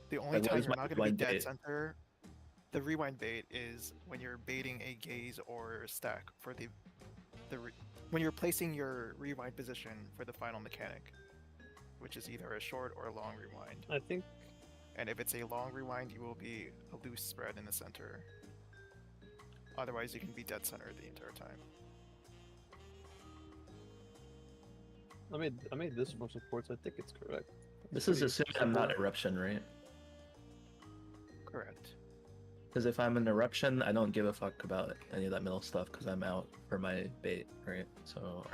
the only like, time you're not going to be dead bait? center, the rewind bait is when you're baiting a gaze or stack for when you're placing your rewind position for the final mechanic, which is either a short or a long rewind. I think. And if it's a long rewind, you will be a loose spread in the center. Otherwise, you can be dead center the entire time. I made this from supports. I think it's correct. This is assuming I'm not eruption, right? Correct. Because if I'm an eruption, I don't give a fuck about any of that middle stuff because I'm out for my bait, right? So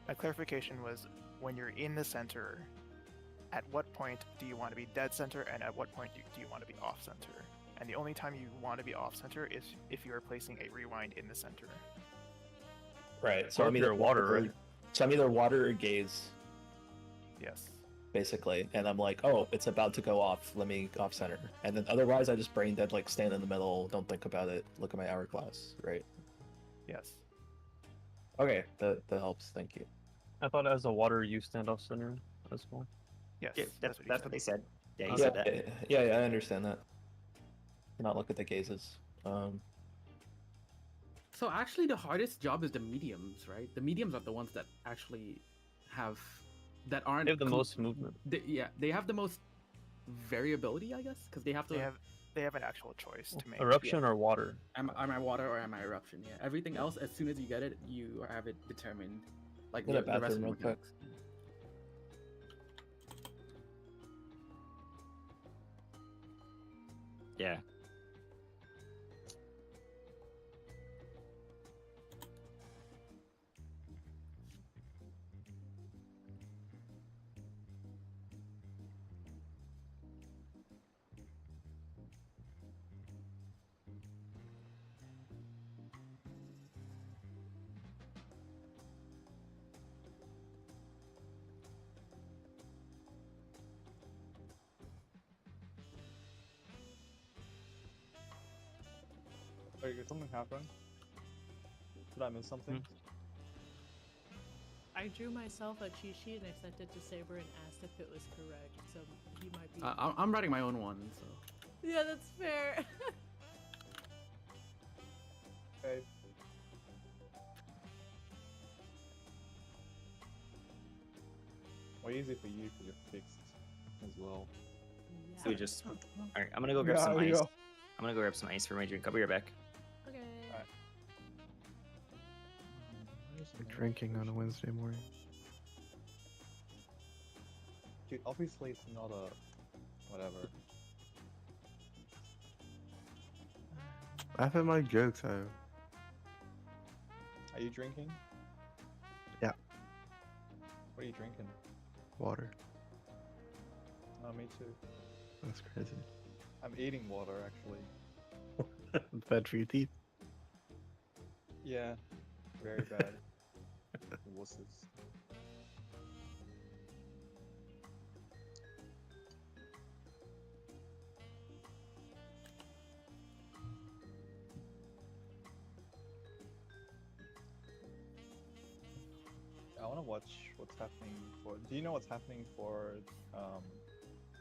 my clarification was when you're in the center, at what point do you want to be dead center, and at what point do you want to be off center? And the only time you want to be off center is if you are placing a rewind in the center. Right. So I'm either water, or gaze. Yes. Basically, and I'm like, oh, it's about to go off. Let me off center, and then otherwise I just brain dead, like stand in the middle, don't think about it, look at my hourglass, right? Yes. Okay, that helps. Thank you. I thought as a water you stand off center as well. Yes, Yeah, that's what they said. Yeah, he Yeah, said that. yeah, I understand that. Not look at the gazes. So actually, the hardest job is the mediums, right? The mediums are the ones that actually have that aren't. They have the most movement. They have the most variability, I guess, because they have to. They have an actual choice to make. Eruption or water? Am I water or am I eruption? Yeah. Everything else, as soon as you get it, you have it determined. Like Go to the rest of bathroom the real quick. mechanics. Yeah. Wait, did something happen? Did I miss something? I drew myself a cheat sheet and I sent it to Saber and asked if it was correct. So he might be. I'm writing my own one, so. Yeah, that's fair. Okay. Well, easy for you because you're fixed as well. So we just. All right, I'm gonna go grab some ice. I'm gonna go grab some ice for my drink. I'll be right back. Okay. Drinking on a Wednesday morning. Dude, obviously it's not a whatever. Laugh at my jokes, Are you drinking? Yeah. What are you drinking? Water. Oh, me too. That's crazy. I'm eating water actually. Bad for your teeth. Yeah, very bad. Wusses. I want to watch what's happening for. Do you know what's happening for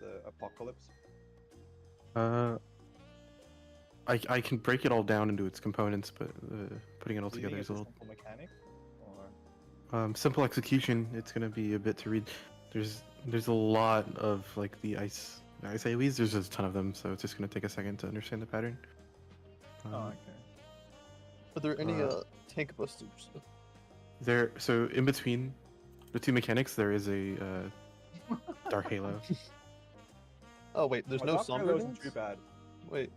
the apocalypse? I can break it all down into its components, but putting it all Do you together think is a little simple mechanic, or simple execution. It's gonna be a bit to read. There's a lot of like the ice AoEs. There's just a ton of them, so it's just gonna take a second to understand the pattern. oh, okay. Are there any Uh, tank busters? So in between the two mechanics, there is a Dark Halo. Oh wait, there's no Dark somber Halo dance. isn't too bad. Wait,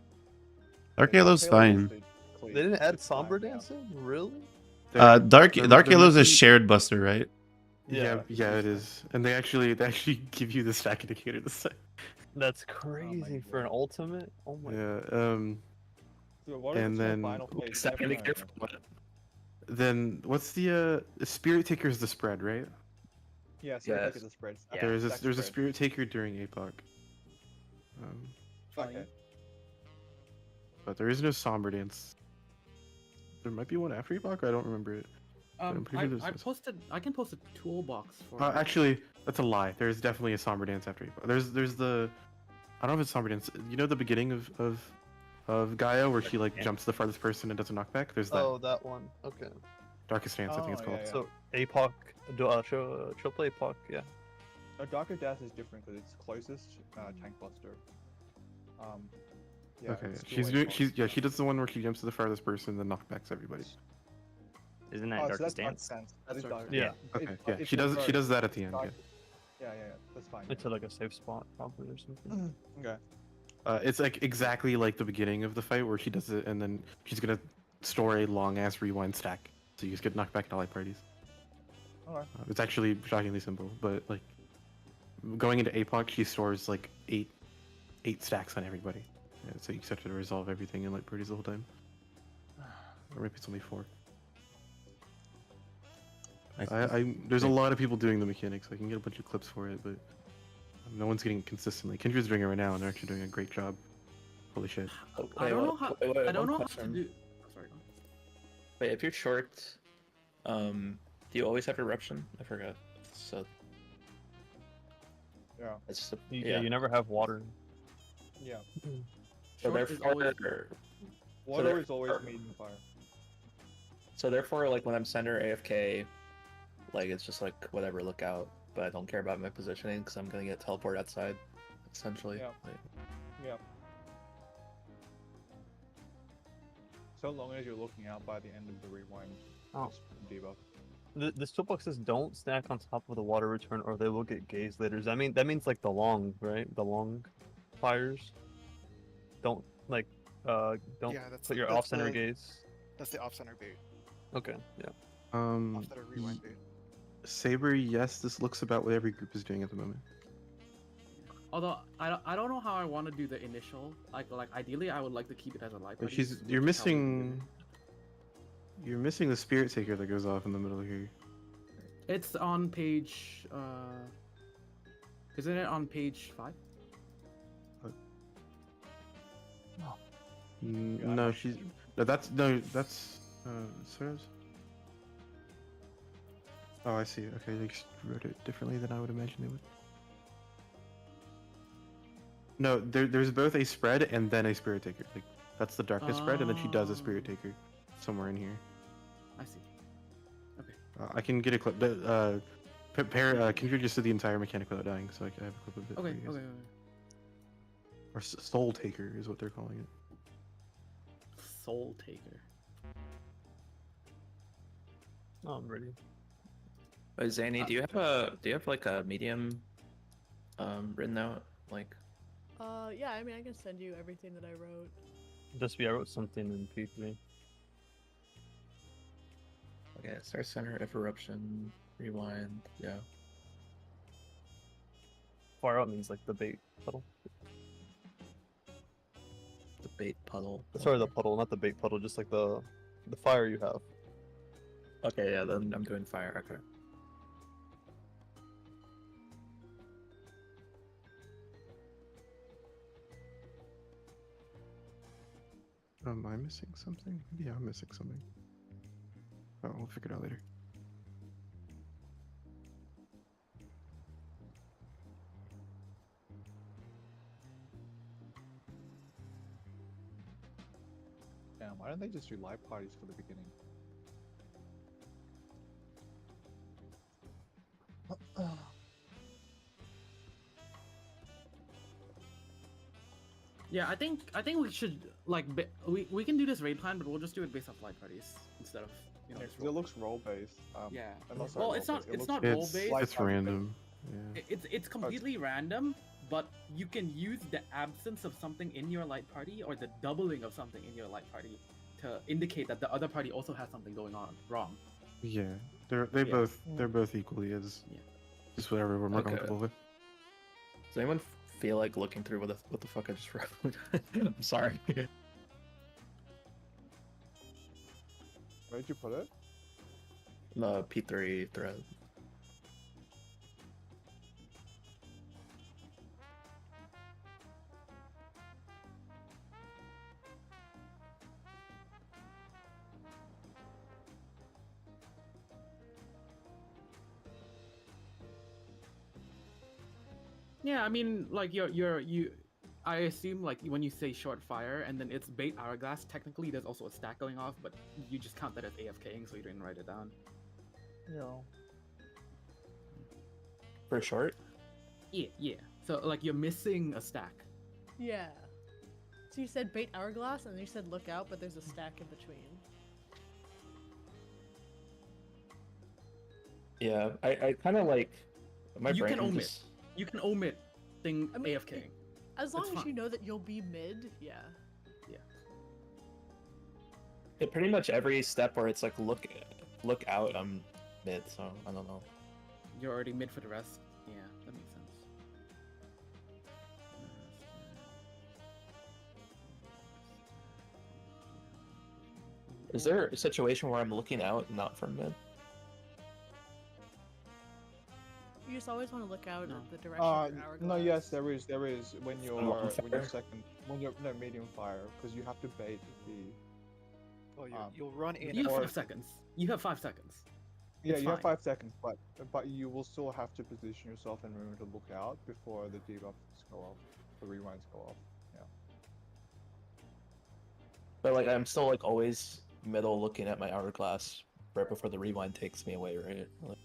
Dark Yeah, Halo's Halo is fine. clean. they didn't add It's fine, somber yeah. dancing? Really? Dark They're Halo's a mostly- shared buster, right? Yeah, it is. And they actually give you the stack indicator this time. That's crazy for an ultimate. Oh my. Yeah. So what is And the then final phase? Stack Never indicator mind. for what? Then what's the Spirit Taker is the spread, right? Yeah, so Yes. it's a spread. Yeah. There's Stack a spread. Spirit Taker during APOC. Okay. But there is no Somber Dance. There might be one after APOC, I don't remember it. I'm pretty sure there's I can post a toolbox for. actually, that's a lie. There's definitely a Somber Dance after APOC. There's the I don't know if it's Somber Dance. You know the beginning of Gaia where she like jumps the farthest person and does a knockback? There's that. Oh, that one. Okay. Darkest Dance, I think it's Oh, called. yeah. So APOC, she'll play APOC, yeah. No, Darker Death is different because it's closest tank buster. Yeah, Okay, it's she's still doing APOC. she does the one where she jumps to the farthest person and then knockbacks everybody. Isn't that Oh, so Darkest that's Dance? Dance. That's That is Dark- Dark- Yeah. Okay, It- yeah, it's she does Dark- she does that at the end. Dark- Yeah. Yeah, that's fine. Into like a safe spot, probably or something. Okay. It's like exactly like the beginning of the fight where she does it and then she's gonna store a long ass rewind stack, so you just get knocked back in all parties. Alright. It's actually shockingly simple, but like going into APOC, she stores like eight stacks on everybody. Yeah, so you just have to resolve everything in like parties the whole time. Or maybe it's only 4. There's a lot of people doing the mechanics. I can get a bunch of clips for it, but no one's getting it consistently. Kindred's doing it right now, and they're actually doing a great job. Holy shit! Oh, I wait, don't wait, know how. wait, I don't one know how to question. do. Oh, sorry. go on. Wait, if you're short, do you always have eruption? I forgot. So Yeah. it's just a, Yeah, you never have water. Yeah. So Short is therefore, always- Water is always therefore- medium fire. so therefore, like when I'm center AFK, like it's just like whatever, look out. But I don't care about my positioning because I'm gonna get teleported outside essentially. Yeah. Like, Yeah. So long as you're looking out by the end of the rewind Oh. debuff. The toolbox says don't stack on top of the water return or they will get gaze later. I mean that means like the long, right? The long fires. Don't like don't Yeah, put your that's off center the- gaze. That's the off-center bait. Okay, yeah. Off-center rewind bait. Saber, yes, this looks about what every group is doing at the moment. Although I don't know how I want to do the initial. Like ideally I would like to keep it as a light But party. you're missing the spirit taker that goes off in the middle here. It's on page. Isn't it on page 5? No, she's that's Sarah's. Oh, I see. Okay, they just wrote it differently than I would imagine they would. No, there's both a spread and then a spirit taker. Like that's the darkness spread, and then she does a spirit taker somewhere in here. I see. Okay. I can get a clip. Kindred just did the entire mechanic without dying, so I can have a clip of it. Okay. for you guys. Okay. Or soul taker is what they're calling it. Soul taker. Oh, I'm ready. Zanny, do you have like a medium written out? Like Yeah, I mean, I can send you everything that I wrote. I wrote something in P3. okay, Star Center, F eruption, rewind, yeah. Far out means like the bait puddle. The bait puddle. Sorry, the puddle, not the bait puddle, just like the fire you have. Okay, yeah, then I'm doing fire, okay. Am I missing something? Yeah, I'm missing something. Oh, we'll figure it out later. Damn, why don't they just do live parties for the beginning? Yeah, I think we should like we can do this raid plan, but we'll just do it based off light parties instead of Yeah, just 'cause it looks role based. Yeah. Not Well, it's not role-based, role based. It's random. Yeah. It's completely random, but you can use the absence of something in your light party or the doubling of something in your light party to indicate that the other party also has something going on wrong. Yeah, they're both equally as just whatever we're more Okay. comfortable with. Does anyone feel like looking through what the fuck I just wrote? I'm sorry. Where did you put it? The P3 thread. Yeah, I mean, like you. I assume like when you say short fire and then it's bait hourglass, technically there's also a stack going off, but you just count that as AFKing, so you didn't write it down. Yeah. For short? Yeah. So like you're missing a stack. Yeah. So you said bait hourglass, and then you said look out, but there's a stack in between. Yeah, I kind of like my You brain can omit. just- You can omit thing I mean, AFKing. As long That's as fine. you know that you'll be mid, yeah. Yeah, pretty much every step where it's like look out, I'm mid, so I don't know. You're already mid for the rest. Yeah, that makes sense. Is there a situation where I'm looking out and not from mid? You just always want to look out No. at the direction of your hourglass. No, yes, there is when you're long medium fire, because you have to bait the. Oh, you'll run in. You have or- 5 seconds. You have 5 seconds. Yeah, It's you have fine. 5 seconds, but you will still have to position yourself in room to look out before the debuffs go off, the rewinds go off. Yeah. But like I'm still like always middle looking at my hourglass right before the rewind takes me away, right? Like,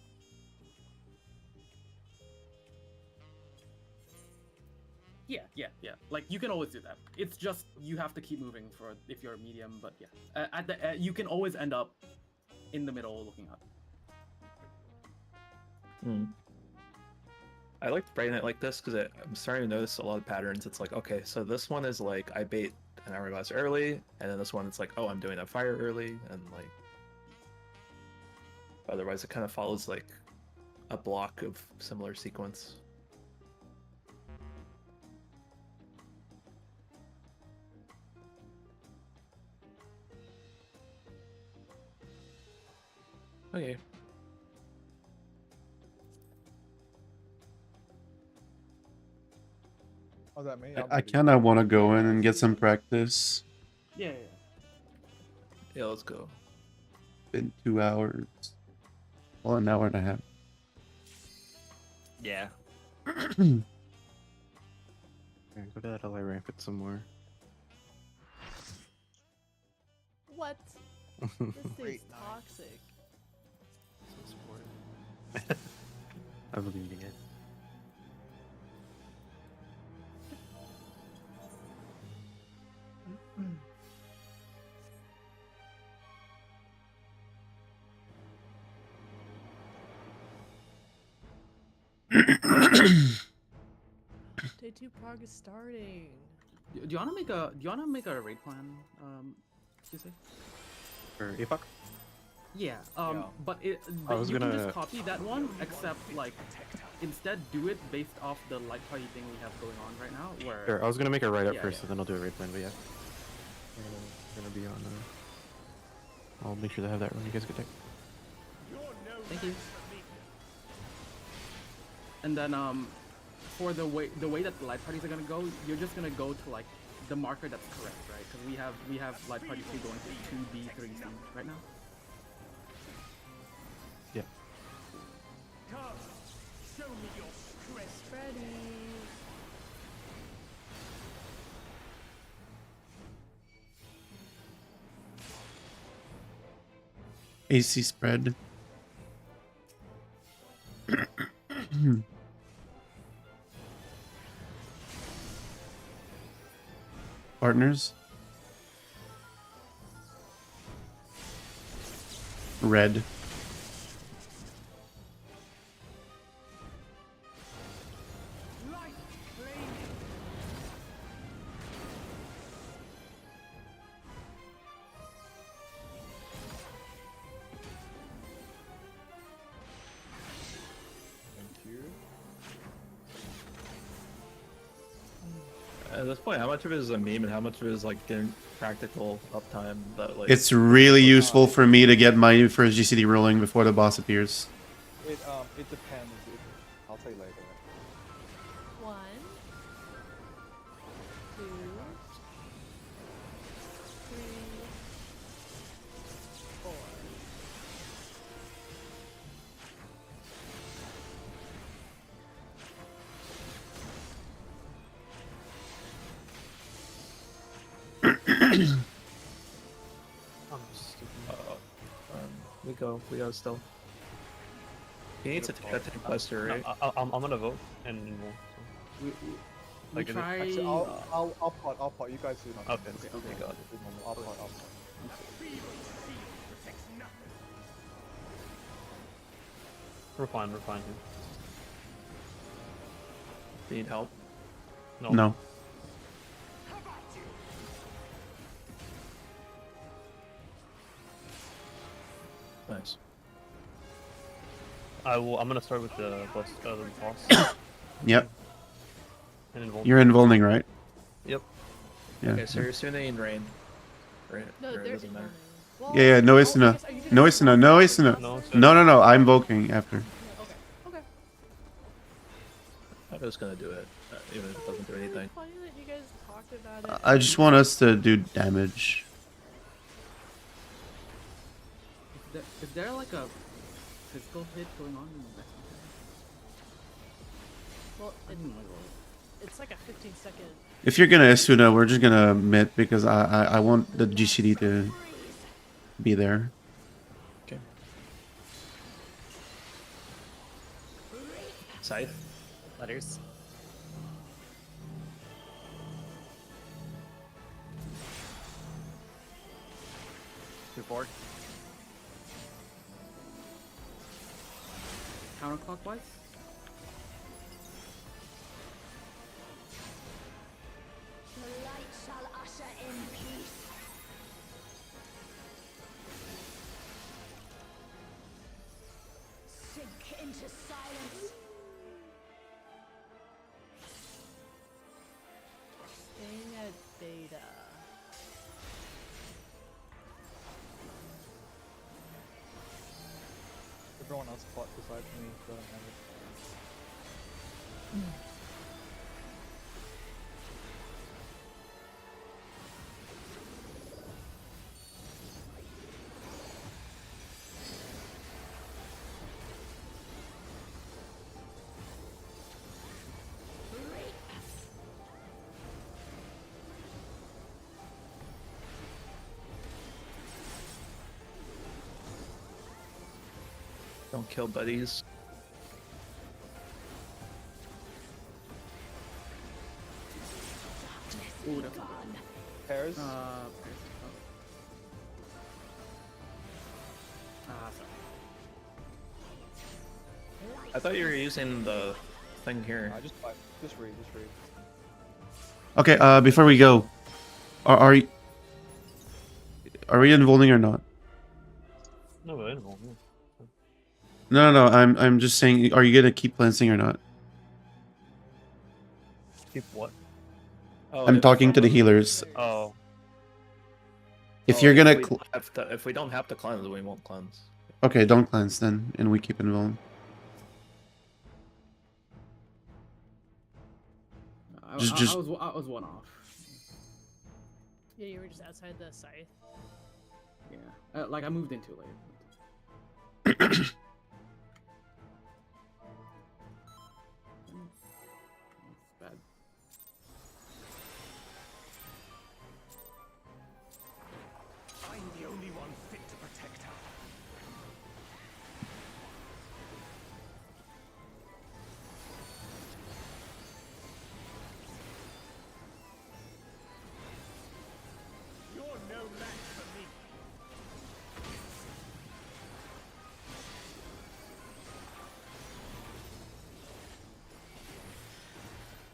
yeah. Like you can always do that. It's just you have to keep moving for if you're a medium. But yeah, you can always end up in the middle looking up. I like breaking it like this because I'm starting to notice a lot of patterns. It's like, okay, so this one is like I bait an hourglass early, and then this one it's like, oh, I'm doing a fire early, and like otherwise it kind of follows like a block of similar sequence. Okay. Oh, that me? I kind of want to go in and get some practice. Yeah. Yeah, let's go. Been 2 hours. Well, an hour and a half. Yeah. Okay, go to that LA rampant some more. What? This thing's toxic. So supportive. I believe in it. Day 2 Prog is starting. Do you wanna make a raid plan? You say? For Epoch? Yeah. Yeah. But I but was you can gonna- just copy that one, except like instead do it based off the light party thing we have going on right now. Where Sure, I was gonna make a write-up Yeah, first, yeah. and then I'll do a raid plan, but yeah. We're gonna be on, I'll make sure to have that when you guys get there. Thank you. And then for the way that the light parties are gonna go, you're just gonna go to like the marker that's correct, right? Because we have light party 2 going to 2B3C right now. Yeah. Come, show me your stress. Ready. AC spread. Partners. Red. Light flame. Thank you. At this point, how much of it is a meme and how much of it is like getting practical uptime that like It's really useful for me to get my first GCD rolling before the boss appears. It depends. I'll tell you later. 1, 2, 3, 4. we go still. He needs to take that tank cluster, right? I'm gonna vote and we'll. We Like, is it- try. Actually, I'll pot. You guys do not. Okay, okay, got it. I'll pot. Feeble shield protects nothing. We're fine. We're fine. Need help? No. No. How about you? Nice. I'm gonna start with the boss. Yep. And then You're invulning, right? Yep. Yeah. Okay, so you're Sune Rain. Right? No, Or it they're doesn't matter. Well, Yeah, yeah, no oh, I Isuna. guess- are you No gonna Isuna, do no that? Isuna. No, No, I'm invoking after. Okay. Okay. I'm just gonna do it, even if it doesn't do It's anything. funny that you guys talked about it. I just want us to do damage. Is there like a physical hit going on in the next Well, one? it's like a 15-second. If you're gonna Isuna, we're just gonna mid because I want the GCD to be there. Okay. Scythe? Letters. 4. Counterclockwise. The light shall usher in peace. Sink into silence. Staying at beta. Everyone else fought besides me, so I'm Don't kill buddies. Ooh, that's Pairs? sorry. I thought you were using the thing here. Just read. Okay, before we go, are we involving or not? No, we're involved. Yeah. No. I'm just saying, are you gonna keep cleansing or not? Keep what? Oh, I'm talking to the healers. Oh. If you're gonna, if we don't have to cleanse, we won't cleanse. okay, don't cleanse then, and we keep involved. I was one off. Yeah, you were just outside the scythe. Yeah, like I moved in too late. That's bad. I'm the only one fit to protect her. You're no match for me.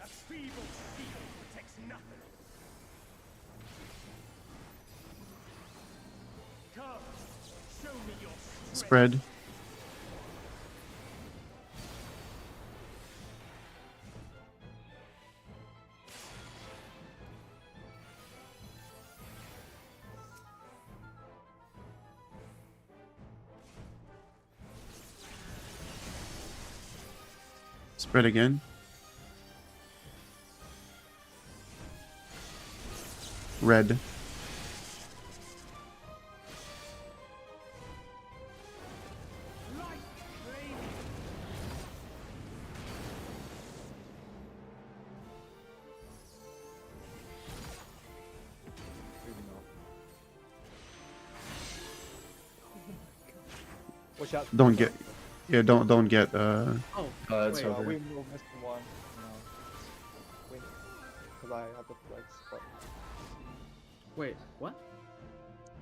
A feeble shield protects nothing. Come, show me your strength. Spread. Spread again. Red. Watch out. Don't get, yeah, don't get. Oh, it's wait. over. We will miss one. No. Because I have the flex, but Wait, what?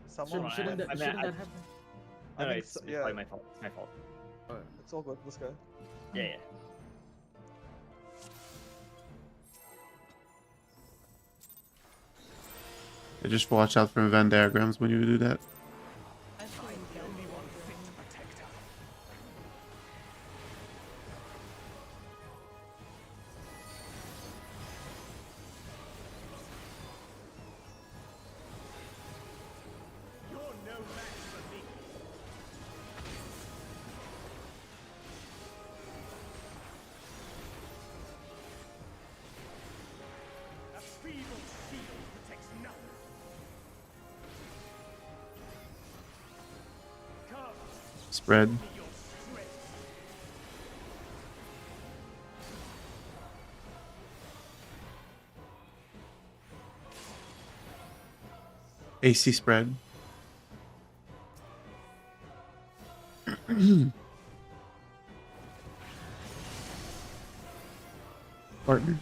someone. Shouldn't that happen? I No, mean, it's yeah, probably my fault. It's my fault. it's all good. Let's go. Yeah. Just watch out for Venn diagrams when you do that. I feel like The only one fit to protect her. You're no match for me. A feeble shield protects nothing. Come, Spread. show me your strength. AC spread. Partners.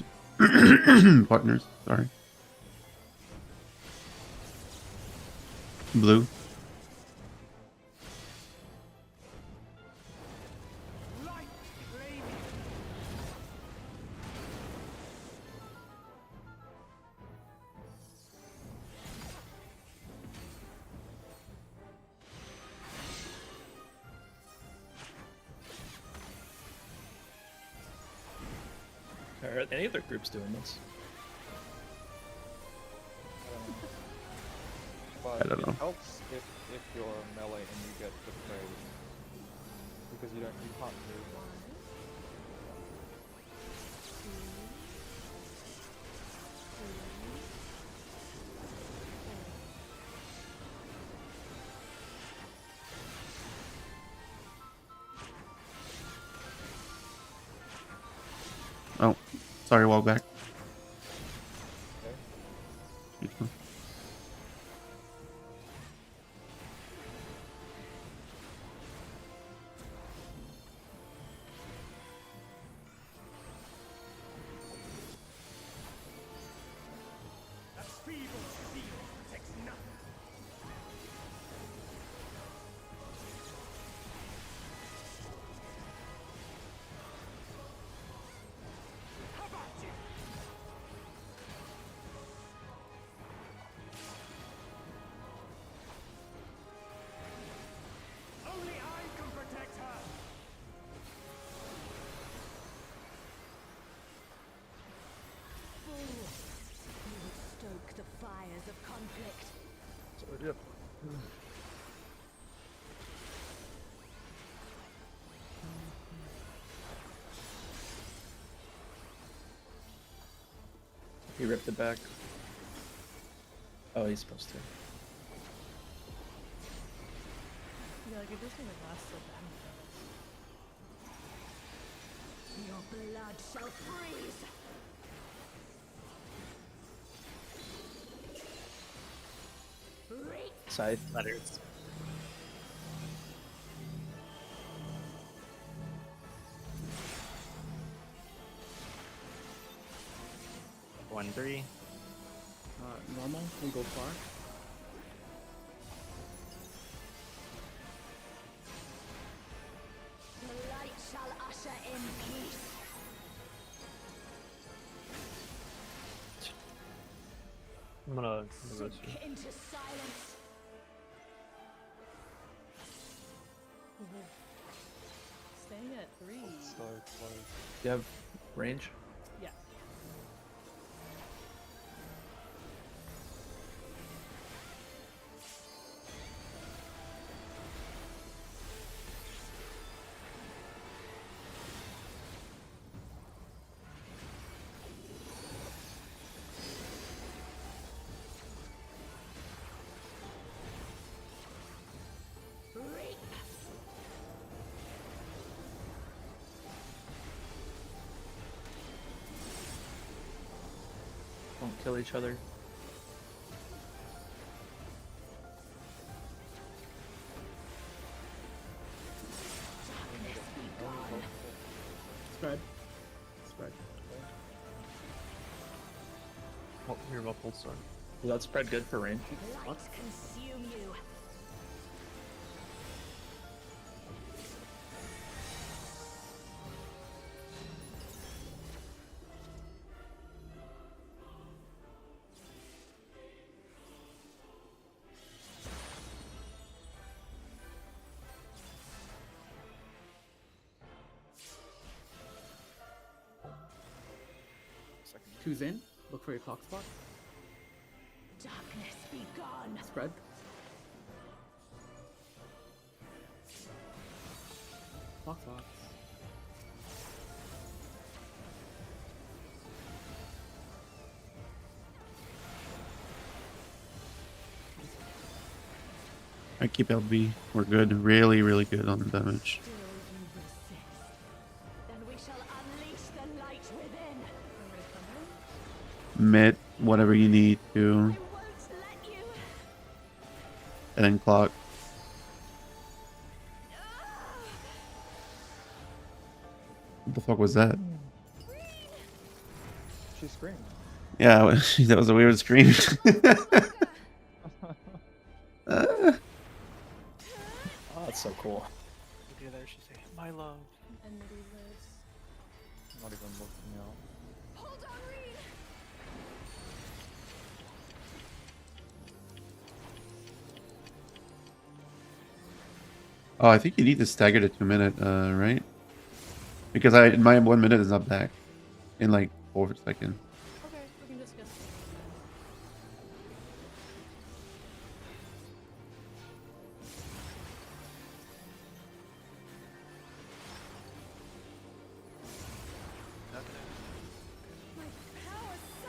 Partners, sorry. Blue. Are any other groups doing this? But I don't know. It helps if you're melee and you get the prey, because you can't move. Oh, sorry, walk back. Okay. A feeble shield protects nothing. How about you? Only I can protect her. Fools! You would stoke the fires of conflict. He ripped it back. Oh, he's supposed to. Yeah, like it doesn't even last so damage. Your blood shall freeze! Reek! Side. Letters. One, three. Normal, we go far. The light shall usher in peace. I'm gonna do this. Sink into silence. Staying at 3. So close. Do you have range? Yeah. Reek! Don't kill each other. Spread. Spread. Oh, you're muffled, sorry. Is that spread good for range? Light consume you. Two's in. Look for your clock spot. Darkness be gone. Spread. Clock spots. I keep LB. We're good. Really, really good on the damage. Still you resist. Then we shall unleash the light within. Mid, whatever you need to. I won't let you. And then clock. What the fuck was that? She screamed. Yeah, that was a weird scream. Oh, that's so cool. Look at there, she say, my love. And maybe this. Not even looking out. Hold on, Reed. Oh, I think you need to stagger to 2 minute, right? Because my 1 minute is not back in like for a second. Okay, we can discuss this.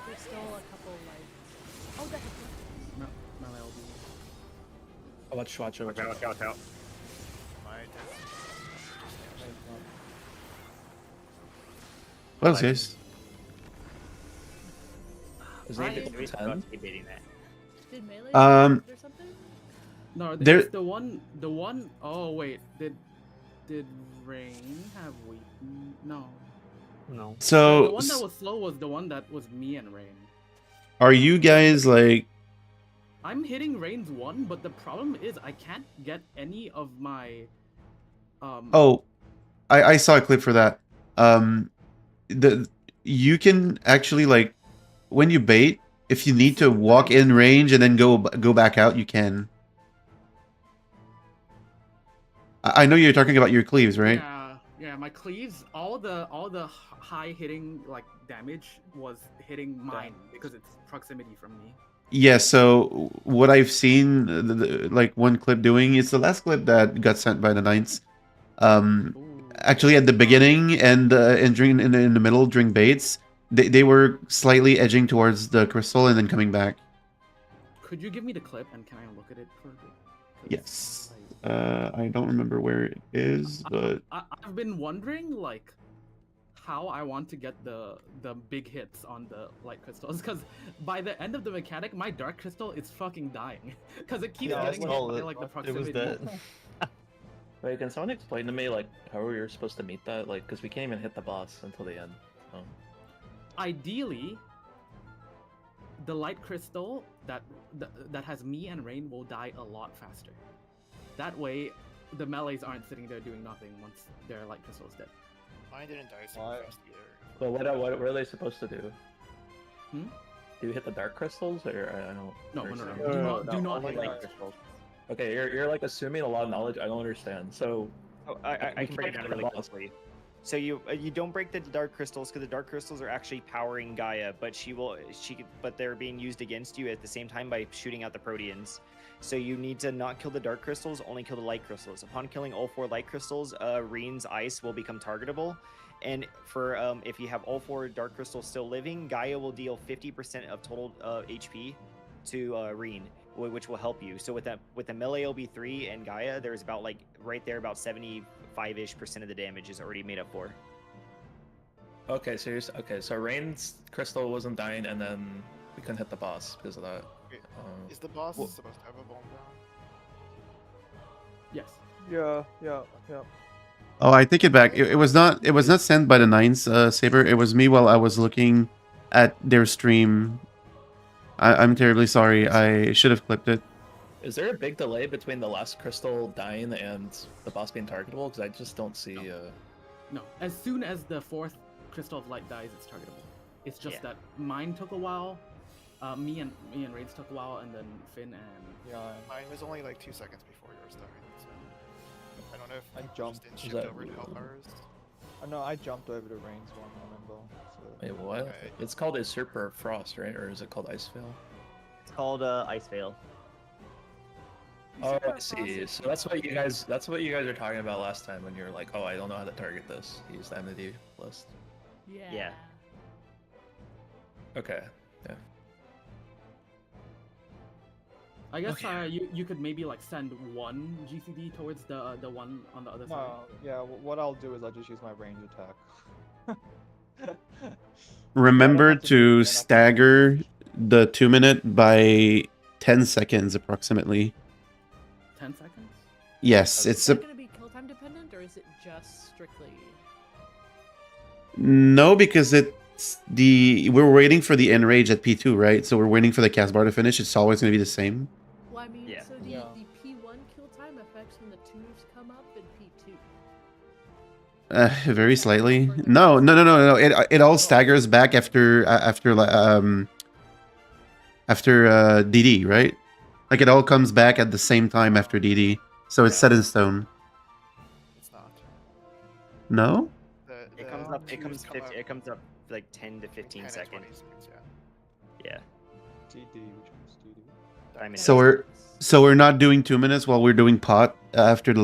There's still a couple like. Oh, that. Melee will be. Oh, watch Watch out, watch out, watch out. Well, guys. Is I- it Maybe 10? debating that. Did melee Um, or something? No, There- there's the one. Oh wait, did Rain have weapon? No. No. the So, one that was slow was the one that was me and Rain. are you guys like? I'm hitting Rain's one, but the problem is I can't get any of my. Oh, I saw a clip for that. You can actually like when you bait, if you need to walk in range and then go back out, you can. I know you're talking about your cleaves, right? Yeah, my cleaves, all the high hitting like damage was hitting mine because it's proximity from me. Yeah, so what I've seen, like one clip doing, it's the last clip that got sent by the Knights. Actually, at the beginning and during in the middle during baits, they were slightly edging towards the crystal and then coming back. Could you give me the clip and can I look at it for a bit? 'Cause, Yes. like, I don't remember where it is, but I've been wondering like how I want to get the big hits on the light crystals because by the end of the mechanic, my dark crystal is fucking dying because it keeps Yeah, I getting hit saw by it. like the It proximity. was dead. Wait, can someone explain to me like how we were supposed to meet that? Like, because we can't even hit the boss until the end. Ideally, the light crystal that has me and Rain will die a lot faster. That way, the melees aren't sitting there doing nothing once their light crystal is dead. Mine didn't die super fast either. But what are they supposed to do? Hmm? Do you hit the dark crystals or I don't? No. understand. Do not only hit light that. crystals. Okay, you're like assuming a lot of knowledge. I don't understand. So Oh, I can break it down really Boss. quickly. So you don't break the dark crystals because the dark crystals are actually powering Gaia, but but they're being used against you at the same time by shooting out the Proteans. So you need to not kill the dark crystals, only kill the light crystals. Upon killing all 4 light crystals, Reen's ice will become targetable. And for if you have all 4 dark crystals still living, Gaia will deal 50% of total HP to Reen, which will help you. So with the melee OB3 and Gaia, there's about like right there about 75-ish% of the damage is already made up for. okay, so Rain's crystal wasn't dying, and then we couldn't hit the boss because of that. Wait, is the boss supposed to have a bomb down? Yes. Yeah. oh, I take it back. It was not sent by the Nines, Saber. It was me while I was looking at their stream. I'm terribly sorry. I should have clipped it. Is there a big delay between the last crystal dying and the boss being targetable? Because I just don't see. No. As soon as the 4th crystal of light dies, it's targetable. It's just that mine took a while. Me and Raids took a while, and then Finn and Mine was only like 2 seconds before yours died. So I don't know if I you jumped. just didn't shift over to help ours. No, I jumped over to Rain's one, I remember. So. Wait, what? Okay. It's called Usurper Frost, right? Or is it called Ice Veil? It's called Ice Veil. Oh, I see. So that's what you guys are talking about last time when you were like, "Oh, I don't know how to target this." Use the entity list. Yeah. Okay. Yeah. I guess you could maybe like send one GCD towards the one on the other side. No, yeah. What I'll do is I'll just use my range attack. Remember to stagger the 2-minute by 10 seconds approximately. 10 seconds? Yes, Is it's that a going to be kill time dependent, or is it just strictly? no, because we're waiting for the enrage at P2, right? So we're waiting for the cast bar to finish. It's always going to be the same. Well, I mean, Yeah. so the P1 kill time affects when the 2s come up in P2. Very slightly. No. It all staggers back after DD, right? Like it all comes back at the same time after DD, so it's set in stone. It's not. No? It comes up. It comes 50. It comes up like 10 to 15 10 and 20 seconds. seconds, Yeah. DD, which one's DD? Diamond So we're not doing 2 minutes while we're doing pot after the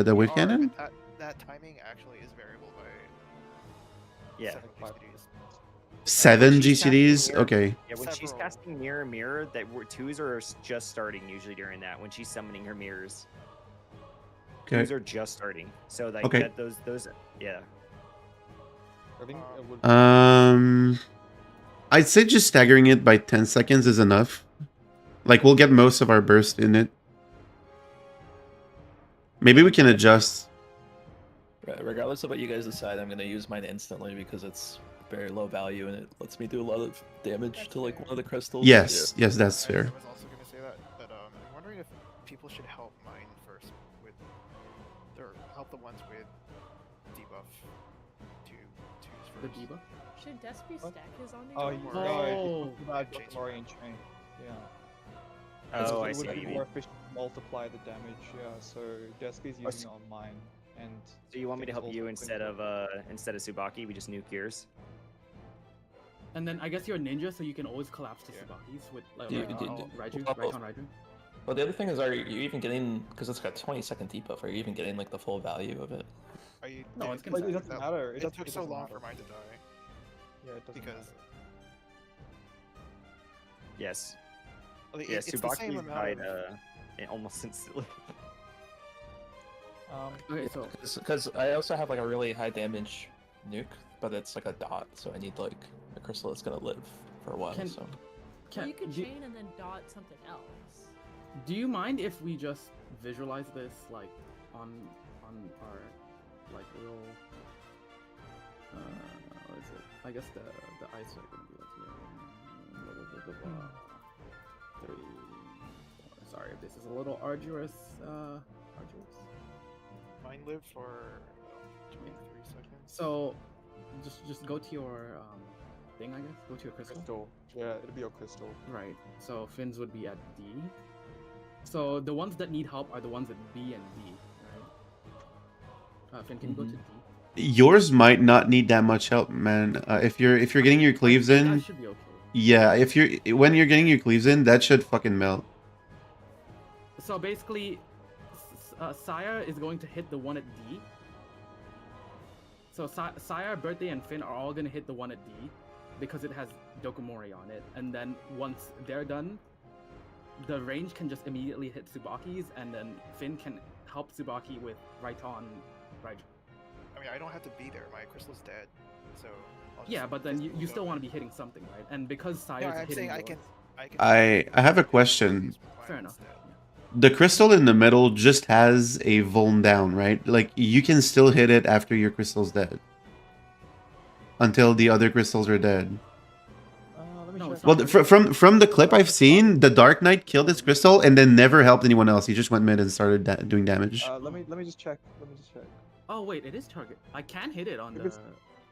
the We wave are, cannon. but that timing actually is variable by Yeah. 7 GCDs. 7 She's casting GCDs. mirror- Okay. Yeah, when she's Several. casting mirror, that twos are just starting usually during that when she's summoning her mirrors. Okay. Twos are just starting. So like Okay. that those yeah. I think it would. I'd say just staggering it by 10 seconds is enough. Like we'll get most of our burst in it. Maybe we can adjust. Regardless of what you guys decide, I'm gonna use mine instantly because it's very low value and it lets me do a lot of damage to like one of the crystals. Yes, yes, that's fair. I was also going to say that, but I'm wondering if people should help mine first with, or help the ones with debuff twos The first. debuff? Should Despy stack his on these? Oh, ones? you're Oh. right. Change Glory and chain. Yeah. Oh, I It see would what be you more mean. efficient to multiply the damage. Yeah. So Despy's using it on mine, and So you want me to Finn's help you also putting instead of Tsubaki? We just nuke yours. And then I guess you're a ninja, so you can always collapse to Yeah. Subaki's with like Raiju. Raiju. Well, the other thing is, are you even getting, because it's got 20-second debuff, are you even getting like the full value of it? Are you, No, yeah, it's gonna Like, it doesn't that- matter. It doesn't- took so doesn't long matter. for mine to die. Yeah, it doesn't because- matter. Yes. Like, Yeah, it's the same Tsubaki amount died of, almost instantly. Okay, so Because I also have like a really high damage nuke, but it's like a dot, so I need like a crystal that's gonna live for a while. Can- So Or can, you could do, chain and then dot something else. do you mind if we just visualize this like on our like real what is it? I guess the eyesight would be like here. Three, four. Sorry if this is a little arduous. mine lived for 23 seconds. So just go to your thing, I guess. Go to your crystal. Crystal. Yeah, it'd be your crystal. Right. So Finn's would be at D. So the ones that need help are the ones at B and D, right? Finn, can you go to D? Yours might not need that much help, man. If you're getting your cleaves That in, should be okay. yeah. When you're getting your cleaves in, that should fucking melt. So basically, Sire is going to hit the one at D. So Sire, Birthday, and Finn are all going to hit the one at D because it has Dokomori on it. And then once they're done, the range can just immediately hit Tsubaki's, and then Finn can help Tsubaki with Raiton Raiju. I mean, I don't have to be there. My crystal's dead, so. I'll just Yeah, but then you physical still go want to there. be hitting something, right? And because Sire's No, I'm hitting saying I yours- can. I have a question. Fair enough. The crystal in the middle just has a vuln down, right? Like you can still hit it after your crystal's dead. Until the other crystals are dead. Let me No, check. it's Well, not. from the clip I've seen, the Dark Knight killed his crystal and then never helped anyone else. He just went mid and started doing damage. Let me just check. Let me just check. Oh wait, it is target. I can hit it on If the. it's-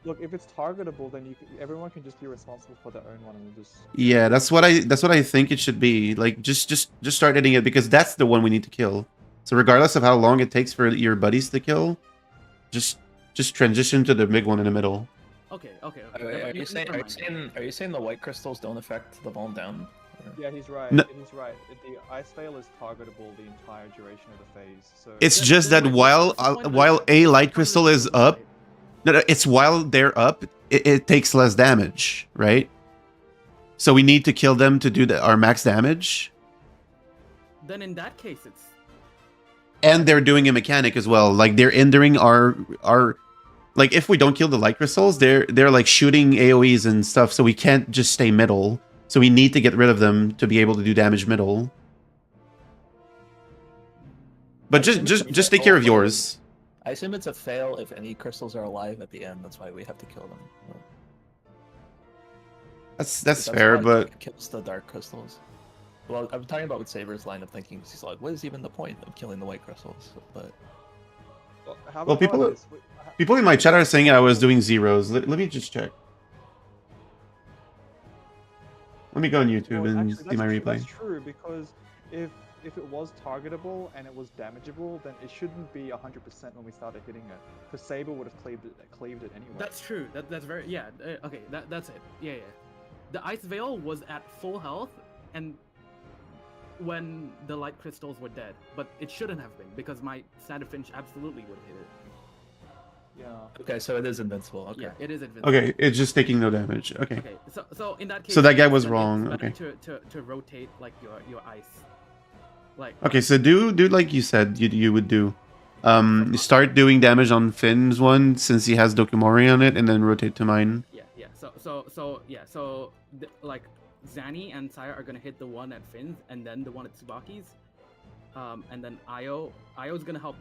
Look, if it's targetable, then everyone can just be responsible for their own one and just. Yeah, that's what I think it should be. Like just start hitting it because that's the one we need to kill. So regardless of how long it takes for your buddies to kill, just transition to the big one in the middle. Okay. Are Never you saying the white crystals don't affect the vuln down? Or- Yeah, he's right. No. He's right. The ice veil is targetable the entire duration of the phase. So. It's Then- just then that what's the point of while the- a what's light the crystal point of is the up, light? no, it's while they're up, it takes less damage, right? So we need to kill them to do our max damage. Then in that case, it's And they're doing a mechanic as well. Like they're hindering our like if we don't kill the light crystals, they're like shooting AoEs and stuff, so we can't just stay middle. So we need to get rid of them to be able to do damage middle. But just take care of yours. I assume it's a fail if any crystals are alive at the end. That's why we have to kill them. That's fair, why but it kills the dark crystals. Well, I'm talking about with Saber's line of thinking. 'Cause he's like, what is even the point of killing the white crystals? But well, people in my chat are saying I was doing zeros. Let me just check. Let me go on YouTube and see my replay. That's true because if if it was targetable and it was damageable, then it shouldn't be 100% when we started hitting it. Because Saber would have cleaved it anyway. That's true. That's very okay. That's it. Yeah. The Ice Veil was at full health, and when the light crystals were dead, but it shouldn't have been because my Standard Finch absolutely would have hit it. Yeah. Okay, so it is invincible. Okay. Yeah, it is invincible. Okay, it's just taking no damage. Okay. Okay, so in that case, So that guy yes, was then wrong, it's better okay. To rotate like your ice, like. Okay, so do like you said you would do. Start doing damage on Finn's one since he has Dokimori on it, and then rotate to mine. Yeah. So like Zanny and Saya are gonna hit the one at Finn's, and then the one at Tsubaki's, and then Io's gonna help.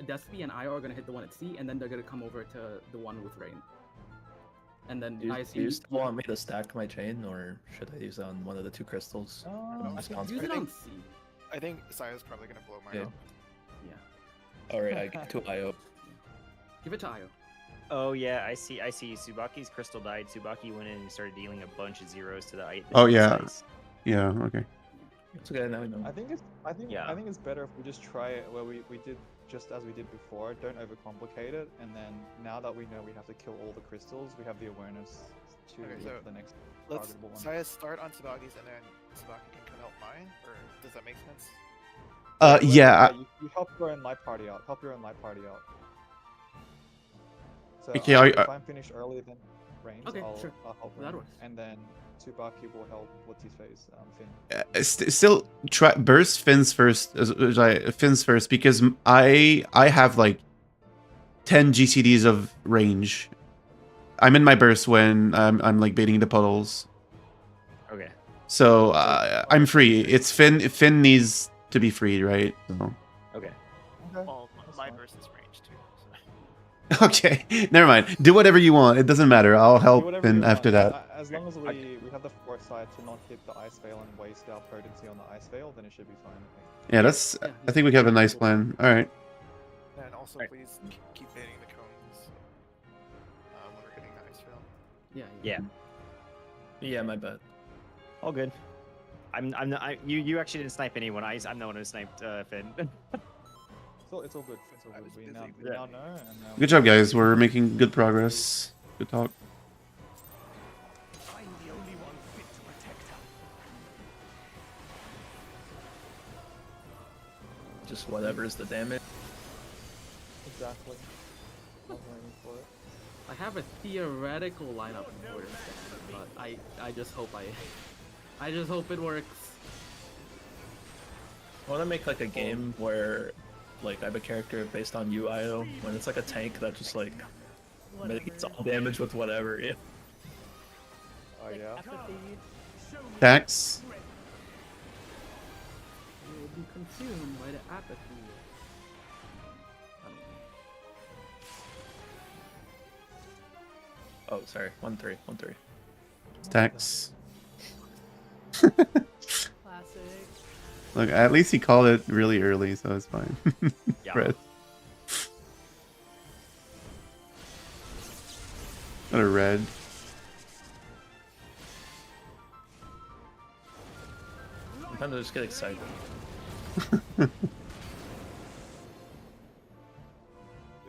Despy and Io are gonna hit the one at C, and then they're gonna come over to the one with Rain. And then Do I you assume still want me to stack my chain, or should I use it on one of the two crystals? use it on C. I think Saya's probably gonna blow mine Yeah. up. Yeah. Alright, I get to Io. Give it to Io. Oh yeah, I see. Subaki's crystal died. Subaki went in and started dealing a bunch of zeros to the ice. Oh yeah, yeah. Okay. It's okay, now we know. I think it's better if we just try it where we did just as we did before. Don't overcomplicate it, and then now that we know we have to kill all the crystals, we have the awareness to Okay, look so for the next Let's targetable one. Saya start on Tsubaki's, and then Tsubaki can come help mine, or does that make sense? Yeah. You help your own light party out. Help your own light party out. So Okay, if I'm finished earlier than Reigns, Okay, I'll sure. help That him, works. and then Tsubaki will help what's his face, Finn. Still try burst Finn's first. Finn's first because I have like 10 GCDs of range. I'm in my burst when I'm like baiting the puddles. Okay. So I'm free. It's Finn. Finn needs to be freed, right? So. Okay. Well, my burst is range too. Okay, never mind. Do whatever you want. It doesn't matter. I'll help Finn after that. As long as we have the foresight to not hit the ice veil and waste our potency on the ice veil, then it should be fine. I think. Yeah, that's. I think we have a nice plan. All right. And also, please keep baiting the cones when we're hitting the ice veil. Yeah. Yeah, my bad. All good. You actually didn't snipe anyone. I'm the one who sniped Finn. It's all good. It's all good. We now know. And now Good job, guys. We're making good progress. Good talk. I'm the only one fit to protect her. Just whatever's the damage. Exactly. I was waiting for it. I have a theoretical lineup for this, but I just hope I just hope it works. I want to make like a game where like I have a character based on UIO when it's like a tank that just like mitigates all damage with whatever. Yeah. Oh yeah. Tax. You will be consumed by the apathy. Oh, sorry. 1-3. Tax. Classic. Look, at least he called it really early, so it's fine. Yeah. Red. What a red. Sometimes I just get excited. You're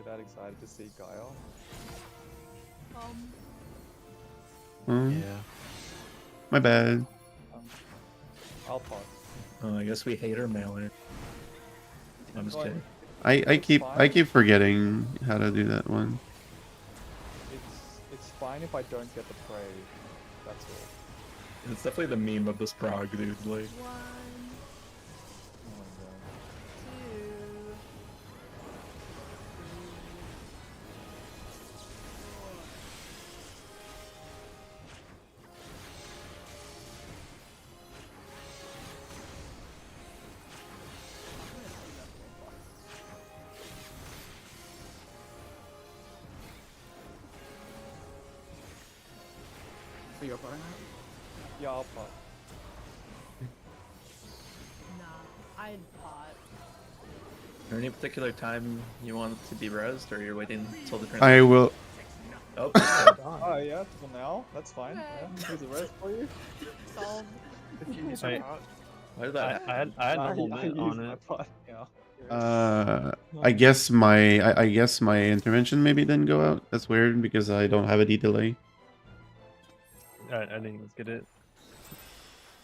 that excited to see Guile? Yeah. My bad. I'll pause. Oh, I guess we hate our melee. I'm just kidding. I keep forgetting how to do that one. It's fine if I don't get the prey. That's all. It's definitely the meme of this Prog, dude. Like. Oh my god. So you're putting out? Yeah, I'll pause. Nah, I'd pot. Is there any particular time you want it to be rezzed, or you're waiting until the turn? I will. Oh, Oh yeah, till now. That's fine. Yeah, here's a rest for you. Solved. If you use Right. your pot, Why did that happen? I had normal mint on it. I guess I guess my intervention maybe didn't go out. That's weird because I don't have a D delay. I didn't even get it.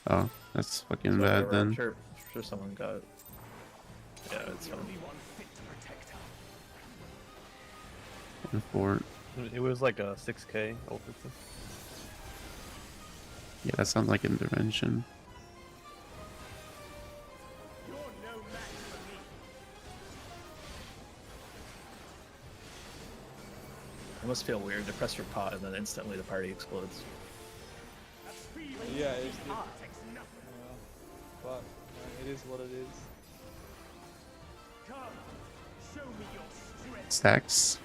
Oh, that's fucking So bad whatever, then. I'm sure someone got. Yeah, it's fine. One fort. It was like a 6K over. Yeah, that sounds like intervention. It must feel weird to press your pot and then instantly the party explodes. Yeah, but it is what it is. Come, show me your strength. Stacks.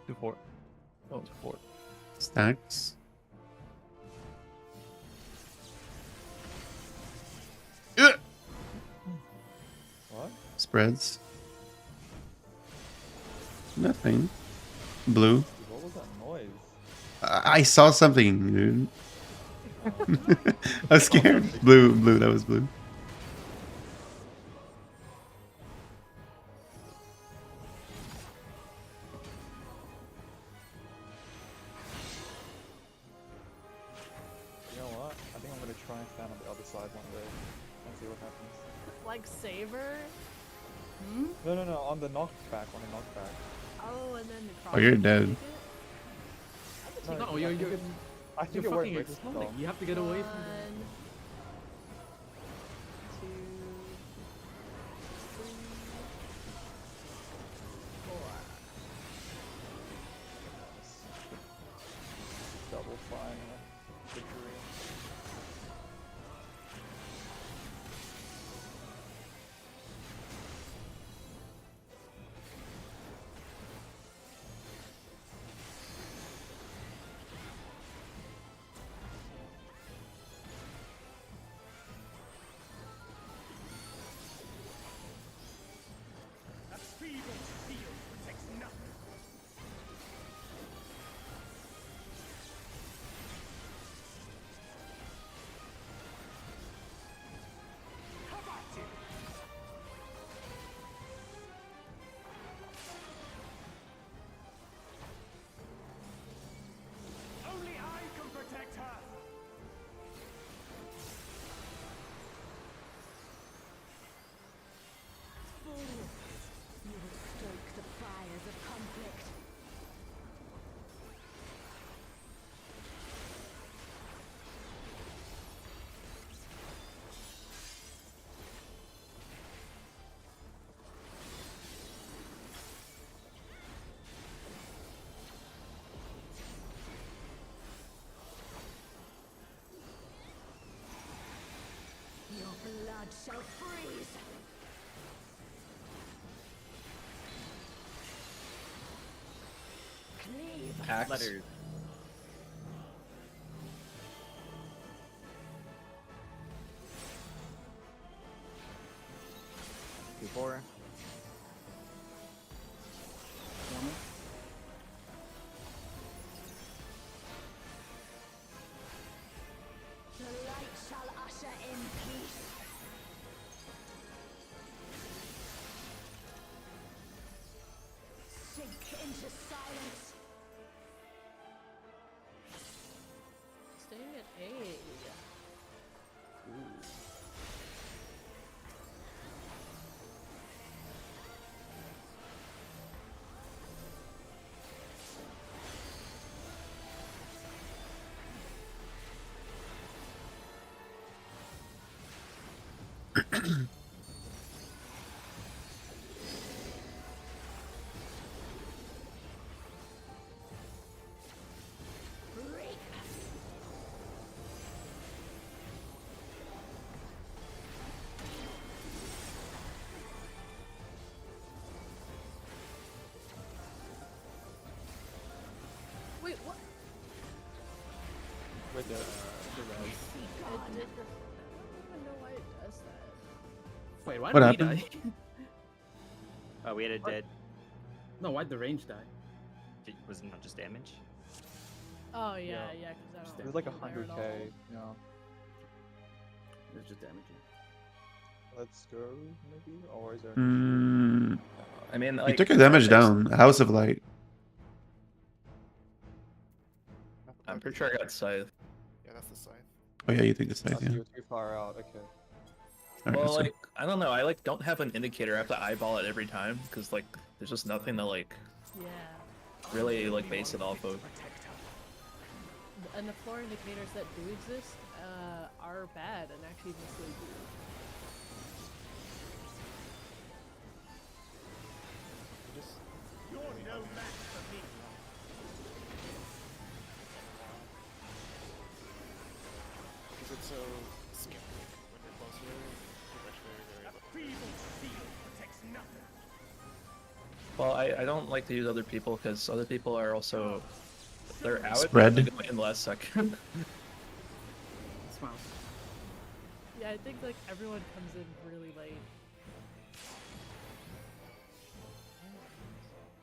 Two fort. Oh, it's 4. Stacks. What? Spreads. Nothing. Blue. Dude, what was that noise? I saw something, dude. I was scared. Blue, that was blue. You know what? I think I'm gonna try and stand on the other side one day and see what happens. Like Saber? No, on the knockback, Oh, and then Oh, you're dead. No, you're you're I think you're it worked fucking with this exploding. though. You have to get away from One, them. two, three, four. Double final victory. A feeble shield protects nothing. How about you? Only I can protect her. You will stoke the fires of conflict. Your blood shall freeze. Cleave. Axe. Letter. Two, four. The light shall usher in peace. Sink into silence. Staying at A. Reap. Wait, what? With the res. It did the. I don't even know why it does that. Wait, why What did happened? he die? Oh, we had a dead. No, why'd the range die? Was it not just damage? Oh yeah, Yeah. yeah, because I don't. It was like feel there at 100k. all. Yeah. It was just damaging. Let's go, maybe? Or is there? Mm, I mean, you like, took your damage down. House of Light. I'm pretty sure I got Scythe. Yeah, that's the scythe. Oh yeah, you take the side. Oh, so Yeah. you're too far out. Okay. Alright, Well, so like, I don't know. I like don't have an indicator. I have to eyeball it every time because like there's just nothing to like Yeah. really like base it off of. And the floor indicators that do exist are bad and actually mislead you. You're no match for me. Because it's so skeptic when you're closer. It's actually very, A feeble steel protects nothing. Well, I don't like to use other people because other people are also they're out Spread. in the last second. Smile. Yeah, I think like everyone comes in really late.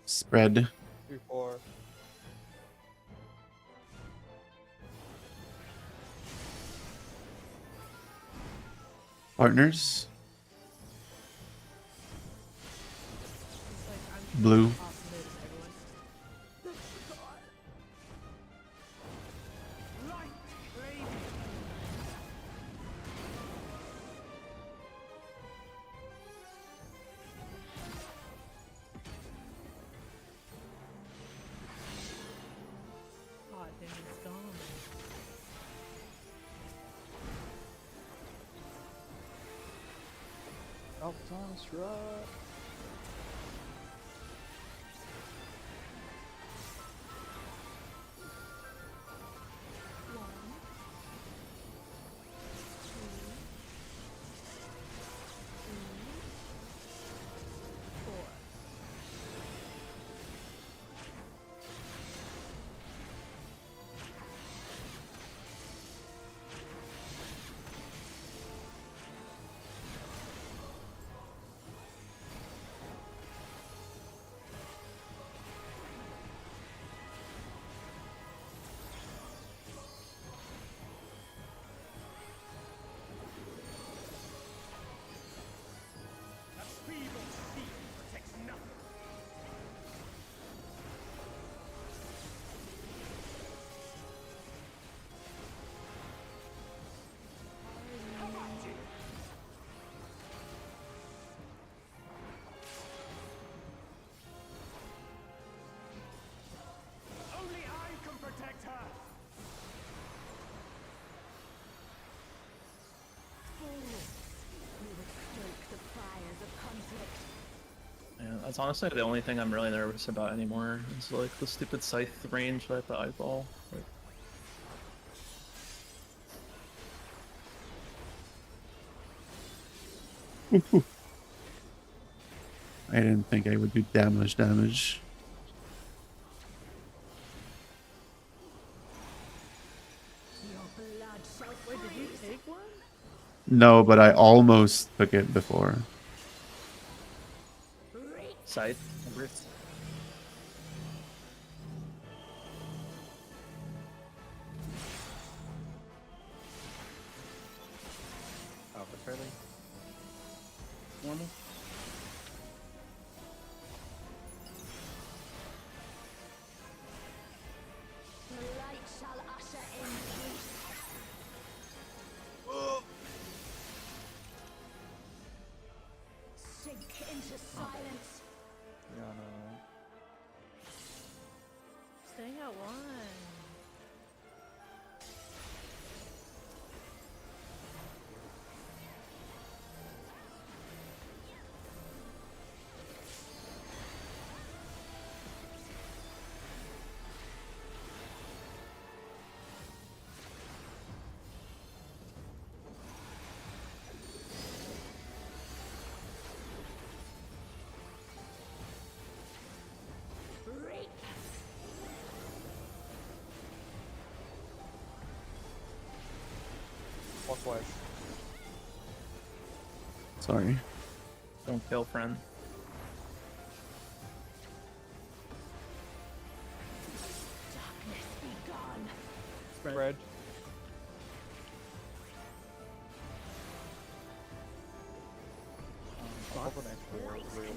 spread. 3-4. Partners. It's like I'm Blue. off mid and everyone. Light flame. Oh, damn, it's gone. Optimus Rock. A feeble steel protects nothing. Only I can protect her. We would stoke the fires of conflict. Yeah, that's honestly the only thing I'm really nervous about anymore. Is like the stupid scythe range that I have to eyeball. Like, I didn't think I would do damage. Your blood shall Wait, did you freeze. take one? No, but I almost took it before. scythe. Alpha fairly. Normal. The light shall usher in peace. Sink into silence. Yeah, no. Staying at one. Reek. Clockwise. Sorry. Don't kill friend. Spread. I'll pop an extra really.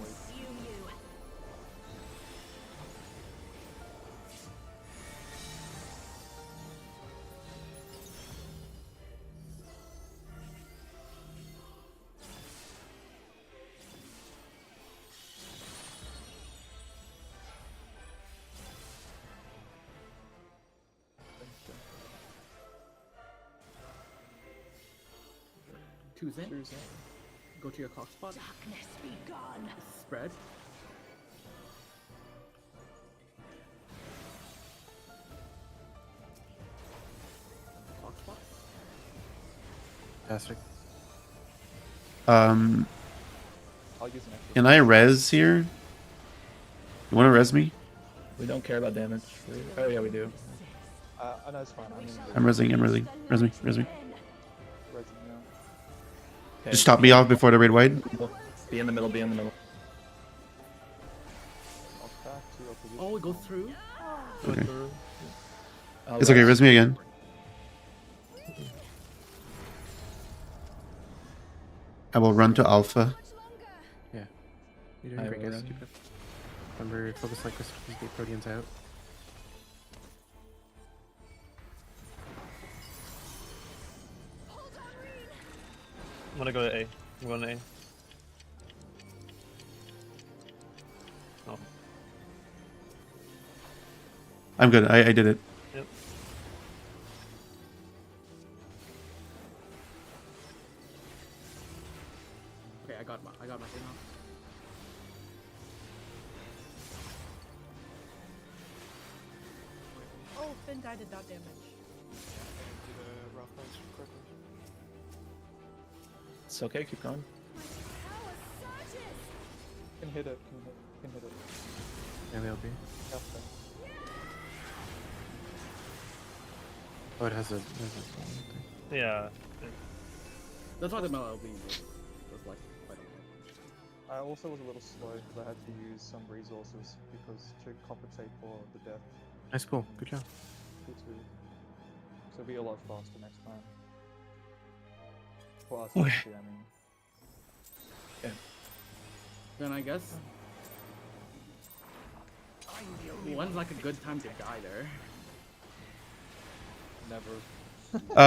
Choose it. Go to your clock spot. Darkness be gone. Spread. Clock spot. Fantastic. I'll use an extra. Can I res here? You want to res me? We don't care about damage. Oh yeah, we do. I know it's fine. I mean, I'm resing. Res me. resin, yeah. Okay. Just stop me off before the raid wide. Be in the middle. Be in the middle. I'll back to your position. Oh, it goes through. Okay. I'll It's okay. res. Res me again. I will run to alpha. You're doing I great, will guys. run. Keep it. Remember, focus like this. Please get Proteans out. I'm gonna go to A. I'm going to A. Oh. I'm good. I did it. Yep. Okay, I got my thing now. Oh, Finn died to dot damage. It's okay. Keep going. Can hit it. Can hit it. And they'll be. Alpha. Oh, it has a. Yeah. That's why the melee was like quite okay. I also was a little slow because I had to use some resources because to compensate for the death. Nice, cool. Good job. So it'll be a lot faster next time. For us, Okay. actually, I mean. Then I guess when's like a good time to die there? Never.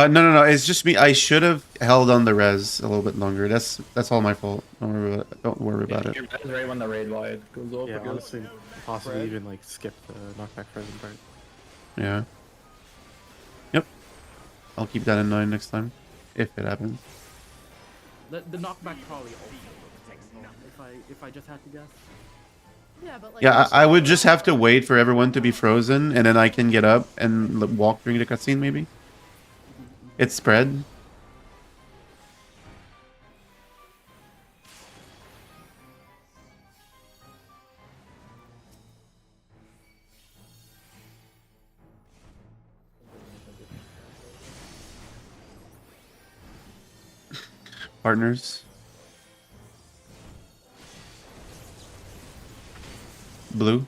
No. It's just me. I should have held on the res a little bit longer. That's all my fault. Don't worry about it. You're right when the raid wide goes over. Yeah, honestly, possibly even like skip the knockback present part. Yeah. Yep. I'll keep that in mind next time, if it happens. The knockback probably also if I just had to guess. Yeah, but like. Yeah, I would just have to wait for everyone to be frozen, and then I can get up and walk during the cutscene, maybe. It's spread. Partners. Blue.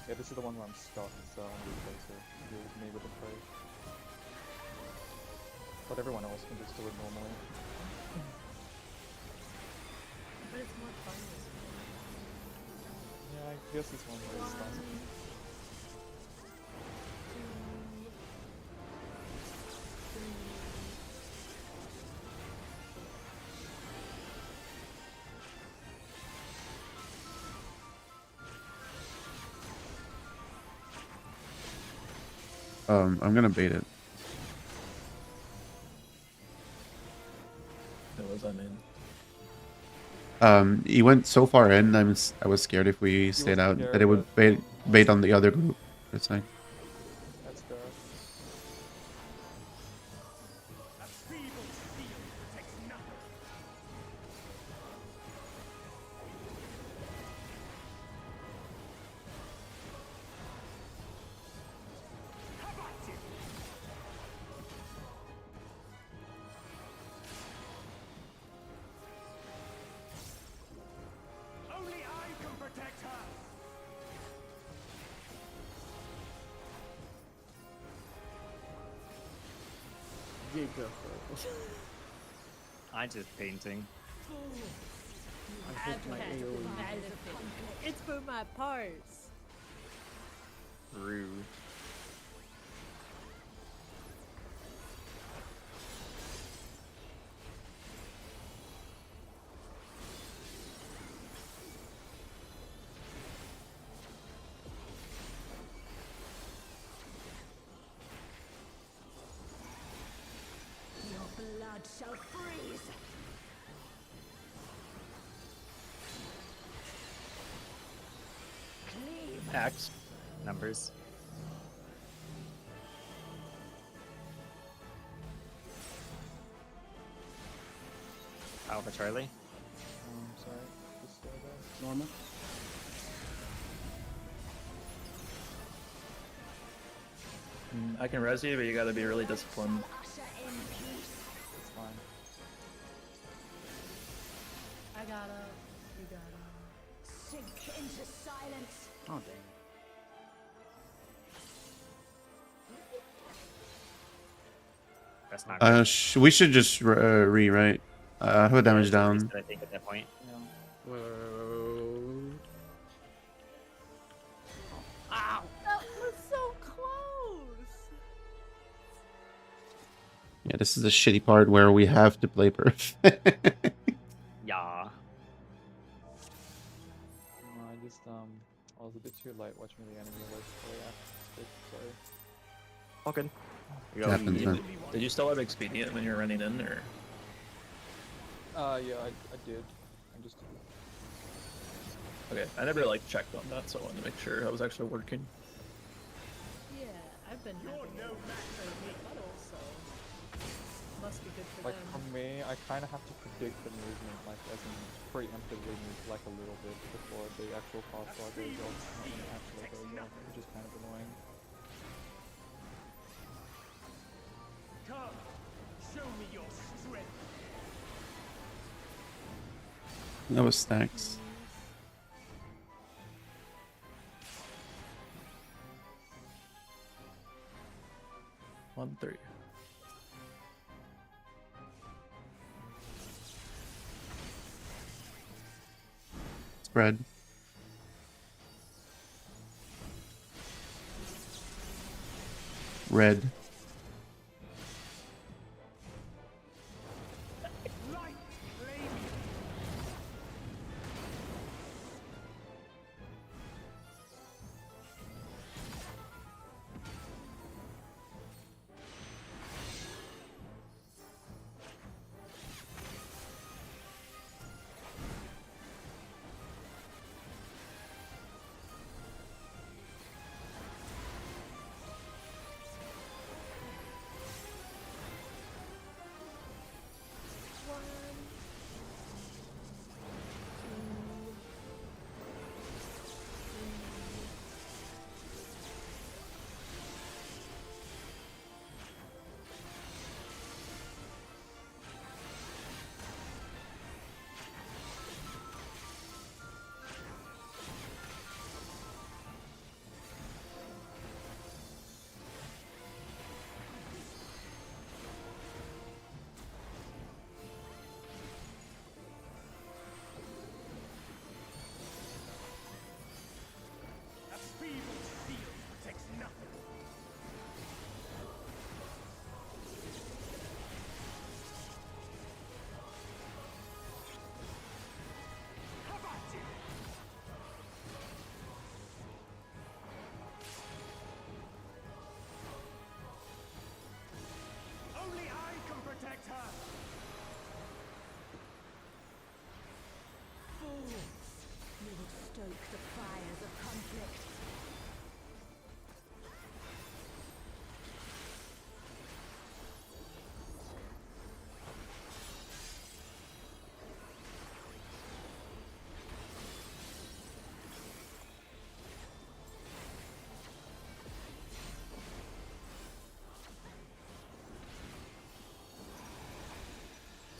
Yeah, this is the one where I'm stuck, so I'm really close to deal with me with the prey. But everyone else can just do it normally. But it's more fun this way. Yeah, I guess this one where it's done. I'm gonna bait it. That was in. He went so far in. I was scared if we stayed out that it would bait on the other group. It's like. Let's go. be careful. I'm just painting. I hit my AoE. It's for my parts. Rude. Your blood shall freeze. Cleave. Axe. Numbers. Alpha Charlie. Sorry. Just there. Normal. I can res you, but you gotta be really disciplined. Usher in peace. It's fine. I got him. You got him. Sink into silence. Oh dang. That's not good. We should just rewrite. Who damage down? I think at that point. Whoa. Ow! That was so close. Yeah, this is the shitty part where we have to play perf. Yeah. No, I just I was a bit too late watching the enemy list. Sorry. All good. Happens, man. Did you still have expedient when you were running in, or? Yeah, I did. I'm just. Okay, I never like checked on that, so I wanted to make sure I was actually working. Yeah, I've been having no puddle, so must be good for Like for them. me, I kind of have to predict the movement, like as in preemptively move like a little bit before the actual fast bar goes off, not when it actually goes off, which is kind of annoying. Come, show me your strength. That was stacks. One, 3. Spread. Red. Light flame. A feeble shield protects nothing. Habati! Only I can protect her. Fools. You will stoke the fires of conflict.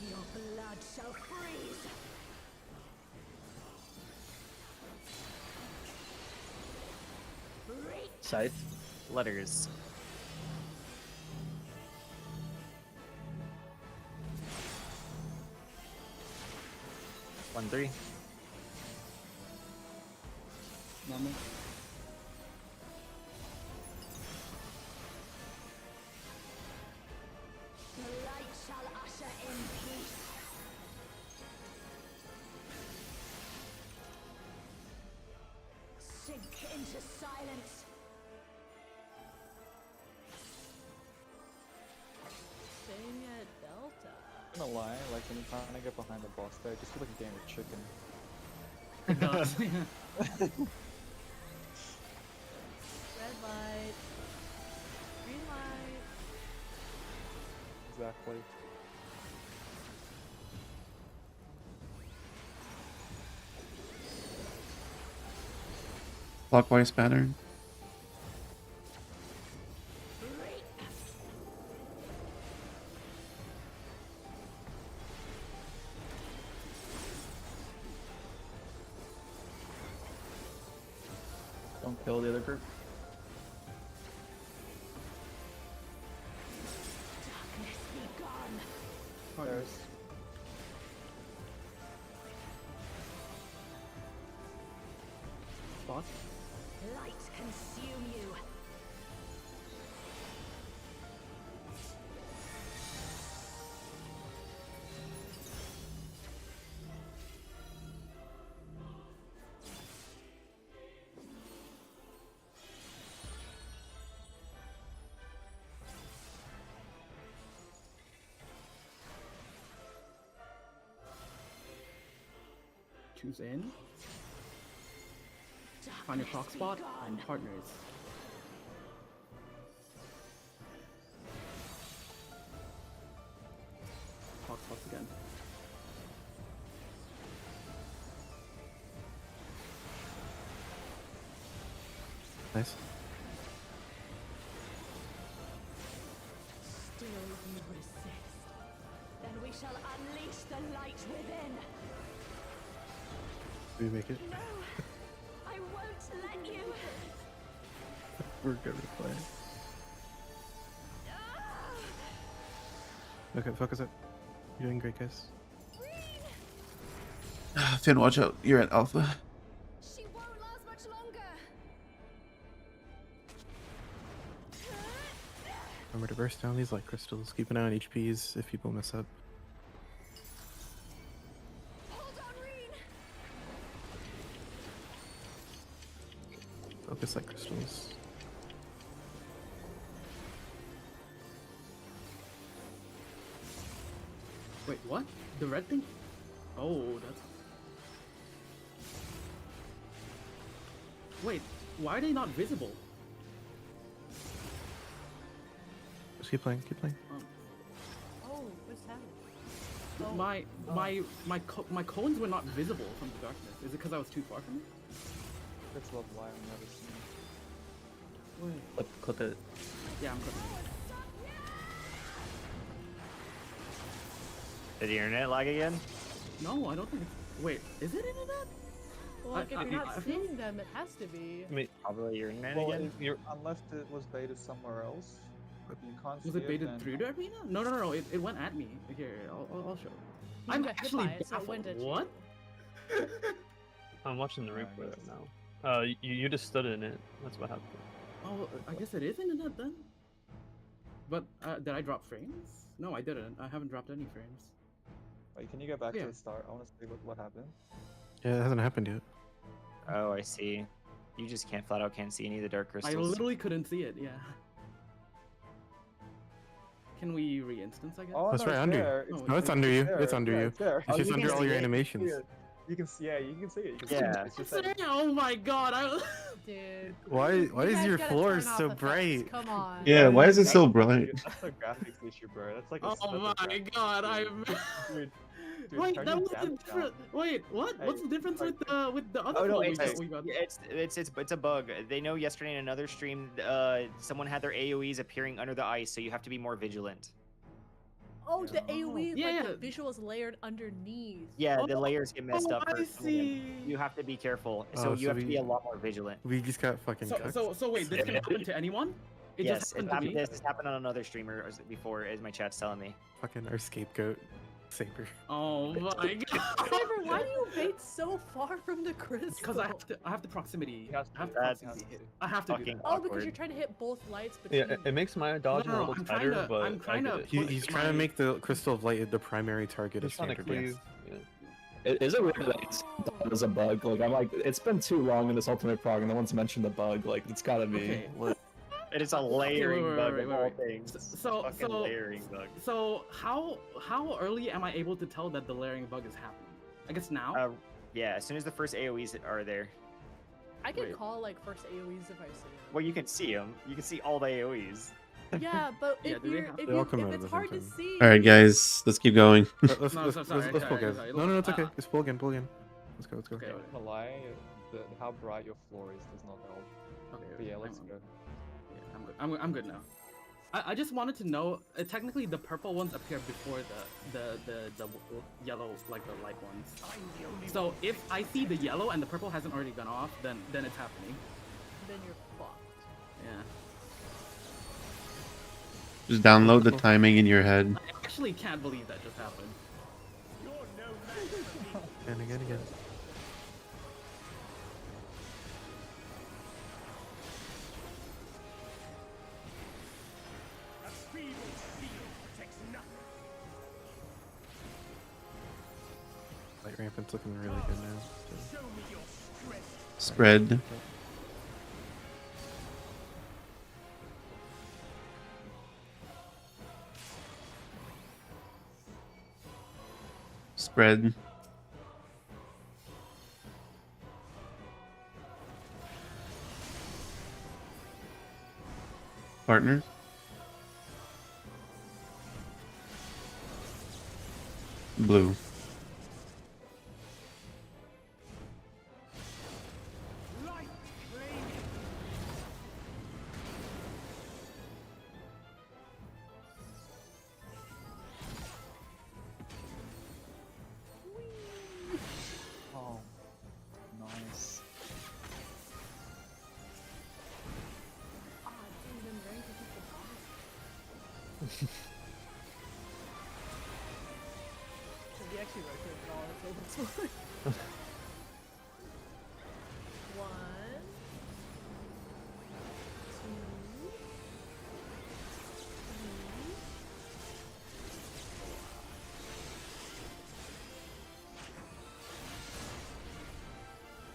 Your blood shall freeze. Reach. Scythe. Letters. 1-3. Normal. The light shall usher in peace. Sink into silence. Staying at Delta. I'm not gonna lie, like when you finally get behind the boss there, I just feel like a game of chicken. It does. Red light. Green light. Exactly. Clockwise pattern. Don't kill the other group. Darkness be gone. Partners. Spot. Light consume you. Choose in. Find your clock spot and partners. Clock spots again. Nice. Still you resist. Then we shall unleash the light within. Do we make it? No, I won't let you. We're gonna play. Okay, focus up. You're doing great, guys. Finn, watch out. You're at alpha. She won't last much longer. Remember to burst down these light crystals. Keep an eye on HPs if people mess up. Hold on, Reen. Focus light crystals. Wait, what? The red thing? Oh, that's... Wait, why are they not visible? Just keep playing, keep playing. Oh, what's happening? My cones were not visible from the darkness. Is it because I was too far from it? That's about why I've never seen. Wait. Clip it. Yeah, I'm clipping it. Did the internet lag again? No, I don't think it's... Wait, is it internet? Well, like, if you're not I feel- seeing them, it has to be. I mean, Probably your internet Well, again. unless it was baited somewhere else, but you can't Was see it baited then- through the arena? No, it went at me. Here, I'll show. You I'm got hit actually by it, so it went baffled. at you. What? I'm watching the Yeah, I replay guess. right now. You just stood in it. That's what happened. Oh, I guess it is internet then. But did I drop frames? No, I didn't. I haven't dropped any frames. Wait, can you get back Yeah. to the start? I want to see what happened. Yeah, it hasn't happened yet. Oh, I see. You just flat out can't see any of the dark crystals. I literally couldn't see it. Yeah. Can we re-instance? I guess. Oh, That's no, right, it's under you. there. Oh, No, it's under you. there. It's under Yeah, you. It's there. It's just you under can all see your it. animations. You can see, yeah, you can see it. You can see Yeah. it. It's just like, Oh my god! Dude. Why You is guys your gotta floor turn off so effects, bright? Come on. Yeah, why is it so bright? That's a graphics issue, bro. That's like a Oh that's a my graphics god! issue. I'm. Dude, Wait, turn that your was damage different. down. Wait, what? What's Hey, the difference like- with the other Oh no, floor it's we got? it's a bug. They know yesterday in another stream, someone had their AOE's appearing under the ice, so you have to be more vigilant. Oh, the AoE, Yeah, like yeah. the visual is layered underneath. Yeah, the Oh, layers get messed up. I for some of them. see. You have to be careful. Oh, So you so have to be we- a lot more vigilant. We just got fucking cucked. So wait, this can happen to anyone? It Yes, just happened to me. this has happened on another streamer before, as my chat's telling me. Fucking our scapegoat. Saber. Oh my god. Saber, why do you bait so far from the crystal? Because I have the proximity. He has I have to. the That's proximity hit. I have to do fucking that. Oh, because awkward. you're trying to hit both lights between. Yeah, it makes my dodging a little I'm tighter, trying to- but I'm trying I to get it. put He's trying to make the Crystal of Light the primary target of He's trying to standard. Yes. cleave. Yeah. Is it weird that it's done as a bug? Like, I'm like, it's been too long in this Ultimate Prog, and no one's mentioned the bug. Like, it's gotta be. Okay. It is a layering wait, bug wait, of wait, all wait. things. So- Fucking so- layering bug. So how early am I able to tell that the layering bug is happening? I guess now. Yeah, as soon as the first AoEs are there. I can Wait. call like first AoEs if I see Well, you can see them. You can see all the AoEs. them. Yeah, but Yeah, if do they you're have- if, They all you, come out if at it's the hard same to time. see. All right, guys, let's keep going. Let's No, let's sorry, pull, sorry, guys. sorry. No, it's okay. Uh, Just pull again. Pull again. Let's go. Let's go. Okay. Not gonna lie, how bright your floor is does not help. Okay. But yeah, let's go. Yeah, I'm good now. I just wanted to know. Technically, the purple ones appear before the yellow, like the light ones. So if I see the yellow and the purple hasn't already gone off, then it's happening. Then you're fucked. Yeah. Just download the timing in your head. I actually can't believe that just happened. And again. A feeble shield protects nothing. Light rampant's looking really good now. So. Show me your strength. Spread. Spread. Partner. Blue. Light flame. Oh, nice. Ah, dude, I'm going to hit the boss. Should we actually rotate it all until this one? One. Two.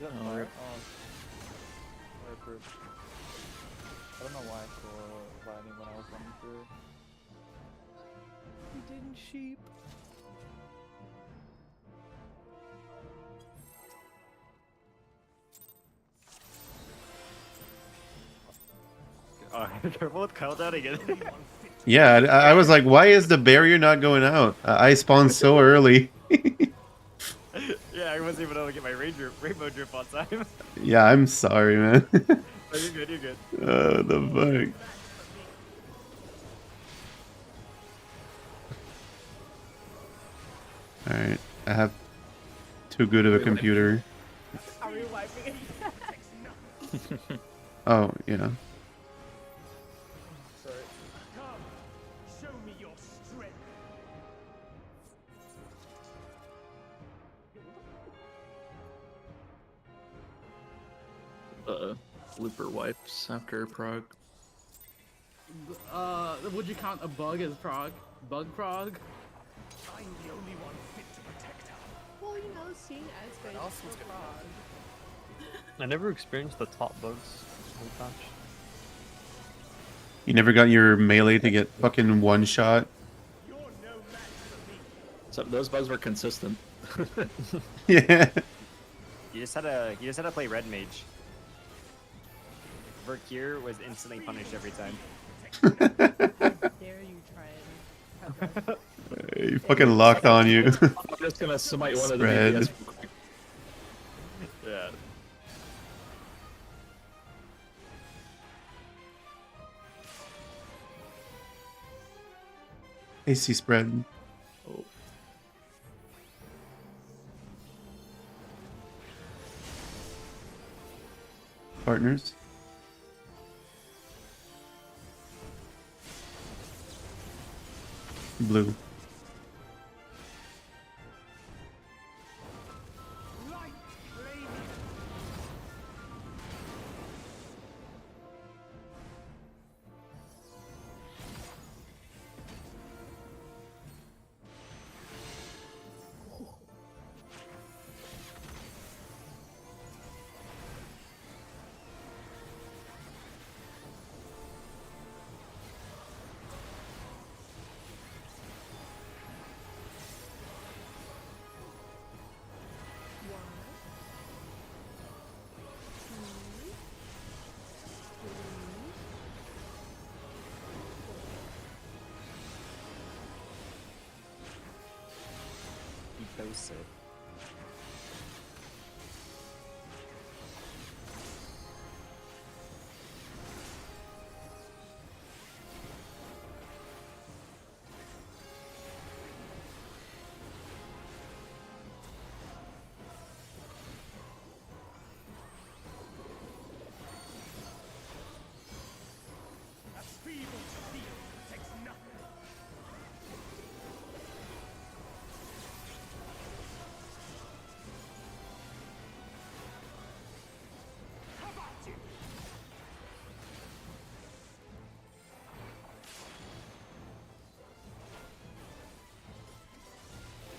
Is that fire? Oh, fireproof. I don't know why I saw lightning when I was running through. You didn't sheep. Oh, they're both called out again. Yeah, I was like, why is the barrier not going out? I spawned so early. Yeah, I wasn't even able to get my rainbow drip on time. Yeah, I'm sorry, man. Oh, you're good, you're good. Oh, the fuck. Alright, I have too good of a computer. Are we wiping it? Oh, yeah. Sorry. Come, show me your strength. Looper wipes after Prog. Would you count a bug as prog? Bug prog? I'm the only one fit to protect her. Well, you know, seeing as good else was for gonna Prog. I never experienced the top bugs on patch. You never got your melee to get fucking one shot? You're no match for me. So those bugs were consistent. Yeah. You just had to play red mage. Verkir was instantly punished every time. Dare you try and cover? He fucking locked on you. I'm just gonna smite one of the Spread. DPS real quick. Yeah. AC spread. Oh. Partners. Blue. so sick.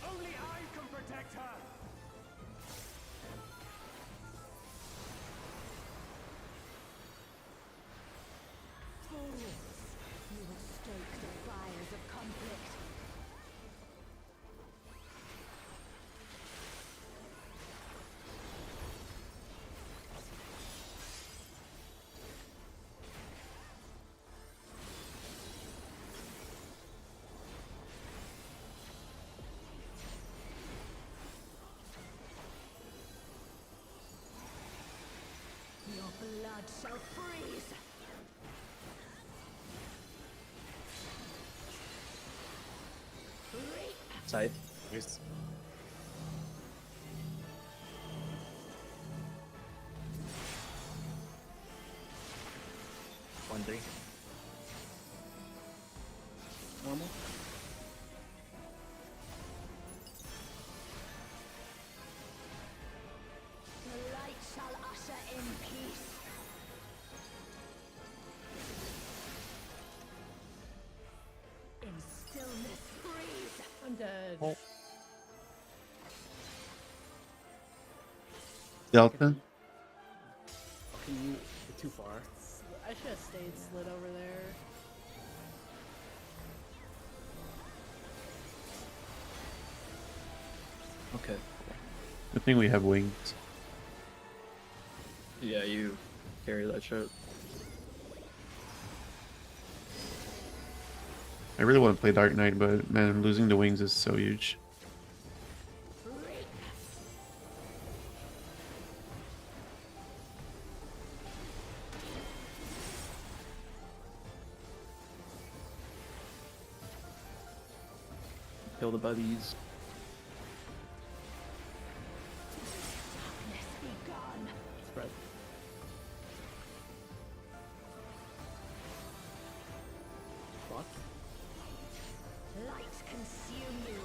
Only I can protect her. Fools, you have stoked the fires of conflict. Your blood shall freeze. Scythe. Yes. One three. Normal. The light shall usher in peace. In stillness freeze. I'm dead. Oh. Delta. Can you? You're too far. I should have stayed slid over there. Okay. I think we have wings. Yeah, you carry that shit. I really want to play Dark Knight, but man, losing the wings is so huge. Kill the buddies. Darkness be gone. Spread. What? Light consume you.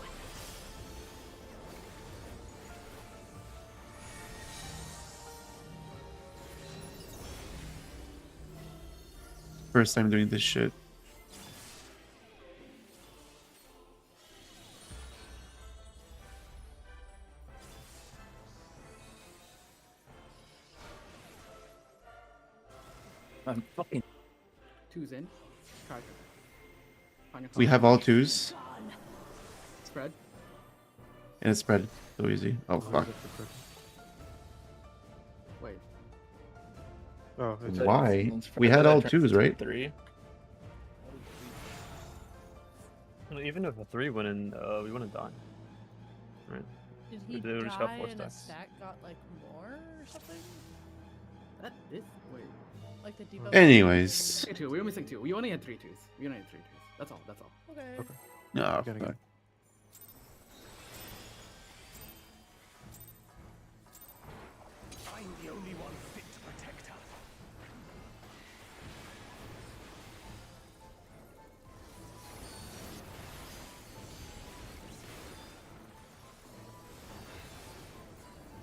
First time doing this shit. I'm fucking. Two's in. Charger. On your We phone. have all twos, Spread. and it's spread so easy. Oh fuck. Wait. Oh, it's Why? We had all twos, right? 3. Well, even if a 3 went in, we wouldn't die. Right? Did We he did, we just got die 4 and a stacks. stack got like more or something? That this. Wait. Like the debuff. Anyways. Okay, 2. We were missing 2. We only had 3 twos. We only had 3 twos. That's all. That's all. Okay. Okay. No, Getting fuck. it. I'm the only one fit to protect her.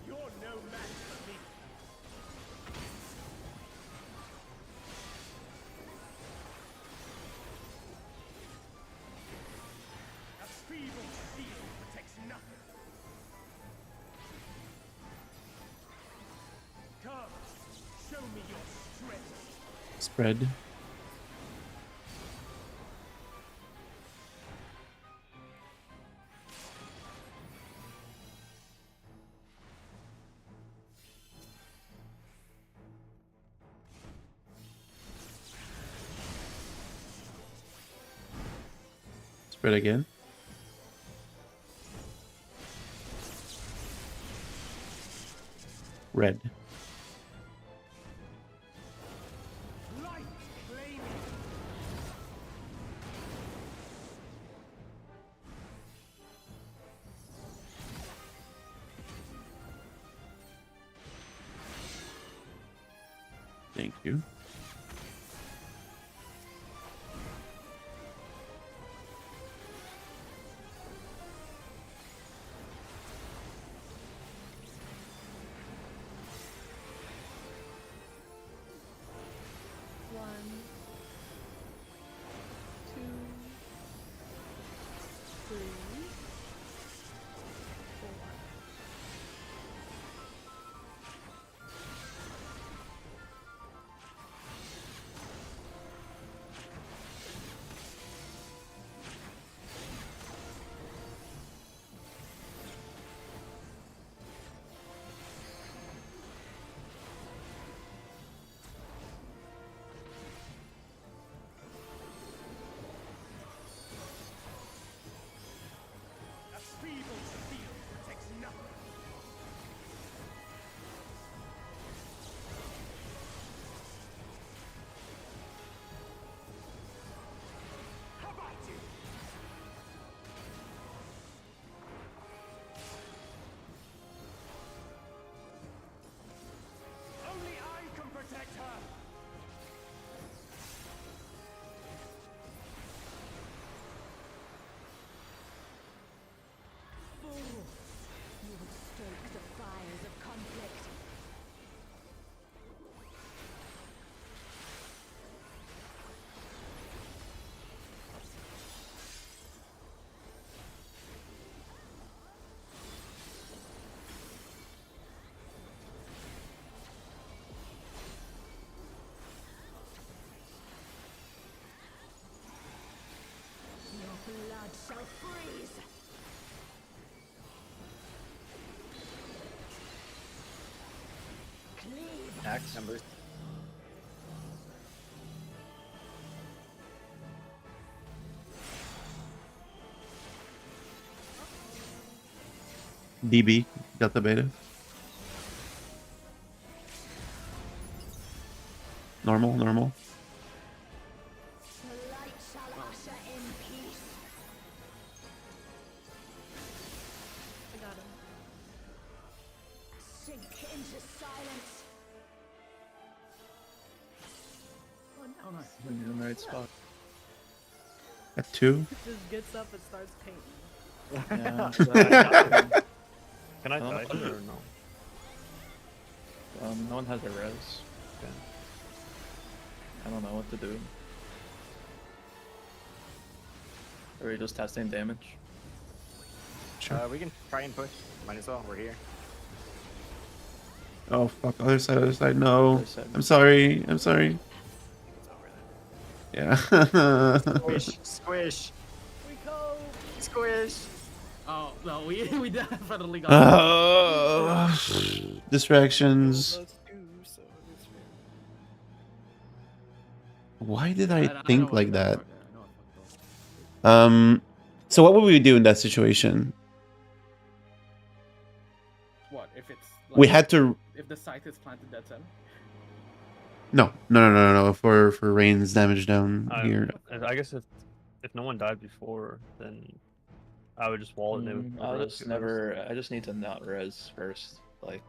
You're no match for me. A feeble shield protects nothing. Come, show me your strength. Spread. Spread again. red. Light claiming. Thank you. One, two, three, four. A feeble field protects nothing. How about you? Only I can protect her. Fools! You would stoke the fires of conflict. Your blood shall freeze. Cleave. Axe numbers. DB, got the beta. Normal, normal. The light shall usher in peace. I got him. Sink into silence. Oh, nice. You're in the right spot. At 2. Just gets up and starts painting. Yeah. Can I Oh. die here or no? No one has a res. Okay. I don't know what to do. Are we just testing damage? Sure. We can try and push. Might as well. We're here. Oh fuck! Other side, other side. No. Other side. I'm sorry. I'm sorry. Yeah. Squish, squish, We go. squish. Oh no, we definitely got. Distractions. Let's do so this way. Why did I don't think know like what that? I know what fucked up. So what would we do in that situation? What if it's? We had to. If the scythe is planted dead center. No. For Rain's damage down here. I guess if no one died before, then I would just wall it. I just need to not res first. Like,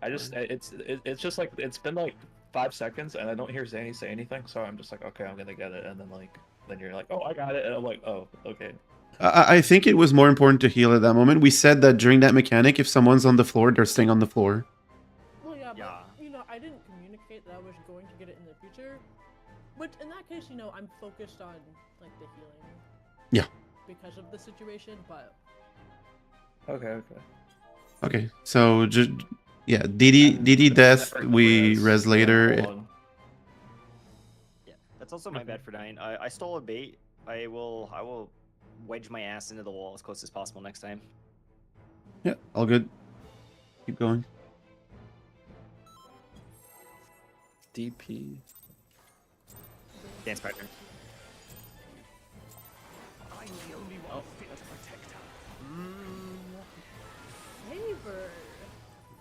it's just like it's been like 5 seconds and I don't hear Zanny say anything, so I'm just like, okay, I'm gonna get it, and then you're like, oh, I got it, and I'm like, oh, okay. I think it was more important to heal at that moment. We said that during that mechanic, if someone's on the floor, they're staying on the floor. Well, yeah, Yeah. but you know, I didn't communicate that I was going to get it in the future. Which, in that case, you know, I'm focused on like the healing. Yeah. Because of the situation, but Okay. Okay, so just yeah, DD death. We res later. Yeah, that's also my bad for dying. I stole a bait. I will wedge my ass into the wall as close as possible next time. Yeah, all good. Keep going. DP. Dance partner. I'm the only one fit to protect her. favor.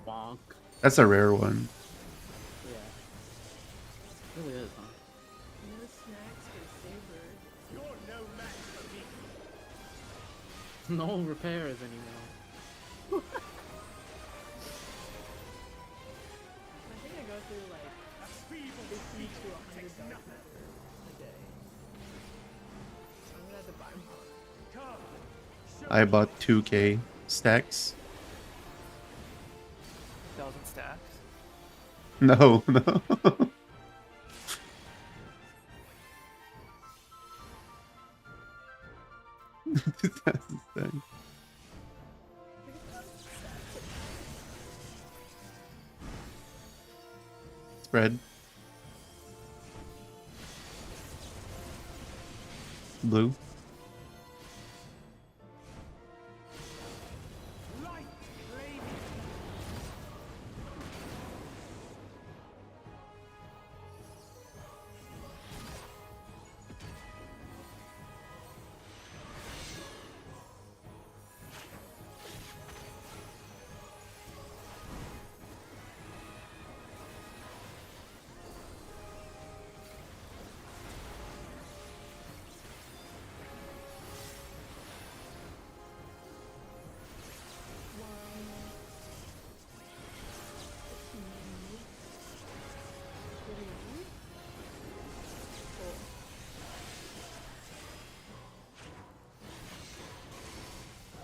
Bonk. That's a rare one. Yeah. It really is, huh? No snacks for Saber. You're no match for me. No repairs anymore. I think I go through like 50 to 100 dark matter a day. I'm gonna have to buy more. I bought 2k stacks. 1,000 stacks. No, no. That's insane. Spread. Blue. Light flaming.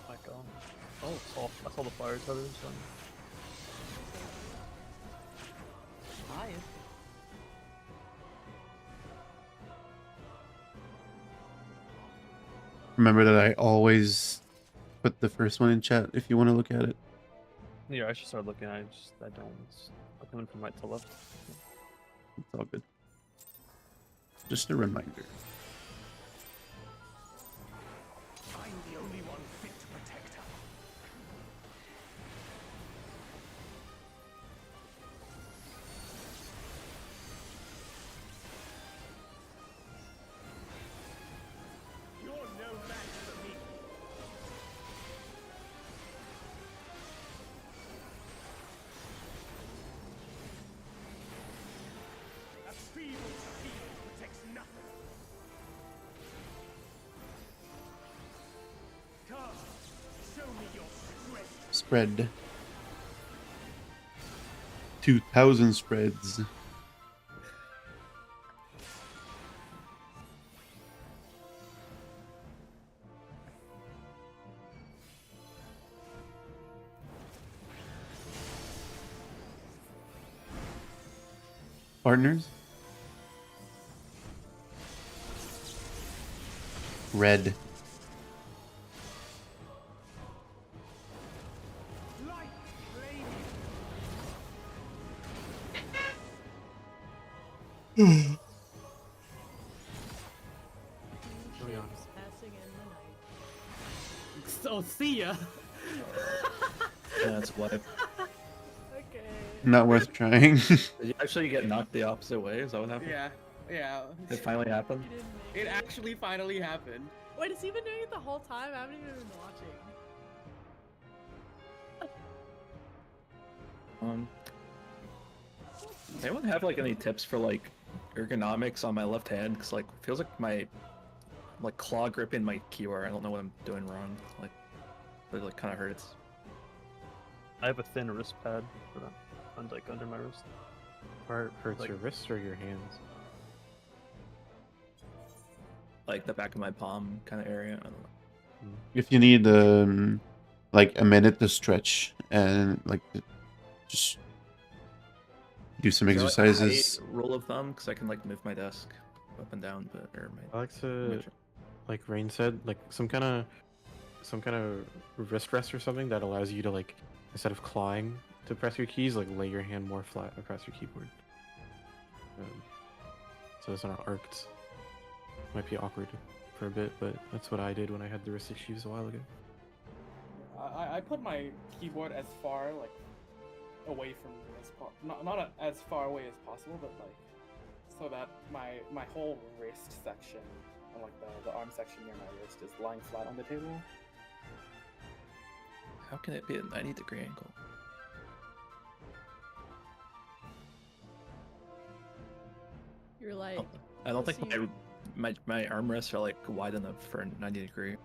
Like, I saw the fire tethers. Hi. Remember that I always put the first one in chat if you want to look at it. Yeah, I should start looking. I don't. I'm coming from right to left. It's all good. Just a reminder. I'm the only one fit to protect her. You're no match for me. A feeble shield protects nothing. Come, show me your strength. Spread. 2,000 spreads. Partners? Red. Light flaming. Ships passing in the night. So see ya. Yeah, that's wipe. Okay. Not worth trying. Did you actually get knocked the opposite way? Is that what happened? Yeah. Yeah. It finally happened? You didn't make It actually finally happened. Wait, has he been doing it the whole time? I haven't even been watching. Does anyone have like any tips for like ergonomics on my left hand? Cause like feels like my claw gripping my keyboard. I don't know what I'm doing wrong. Like it like kind of hurts. I have a thin wrist pad for that, and like under my wrist. Part hurts Like- your wrists or your hands? Like the back of my palm kind of area. I don't know. If you need like a minute to stretch and like just do some Is there, like, a exercises. height rule of thumb, because I can like move my desk up and down, but or I my. like to, like Rain said, like some kind of wrist rest or something that allows you to like instead of clawing to press your keys, like lay your hand more flat across your keyboard. So it's not arced. Might be awkward for a bit, but that's what I did when I had the wrist issues a while ago. I put my keyboard as far like away from as not as far away as possible, but like so that my whole wrist section and like the arm section near my wrist is lying flat on the table. How can it be a 90-degree angle? You're like. I don't think see- my armrests are like wide enough for a 90-degree.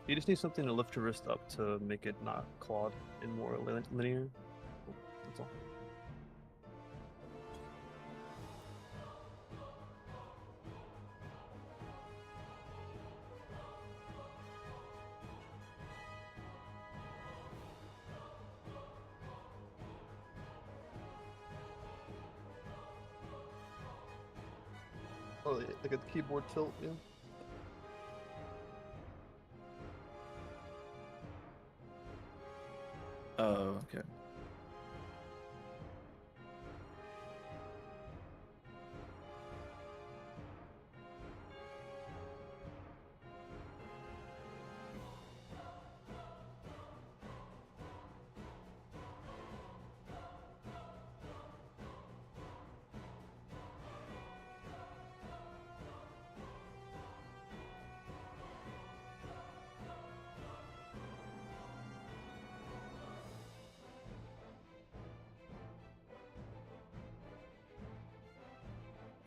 You just need something to lift your wrist up to make it not clawed and more linear. That's all. Oh, like a keyboard tilt, yeah. Oh, okay.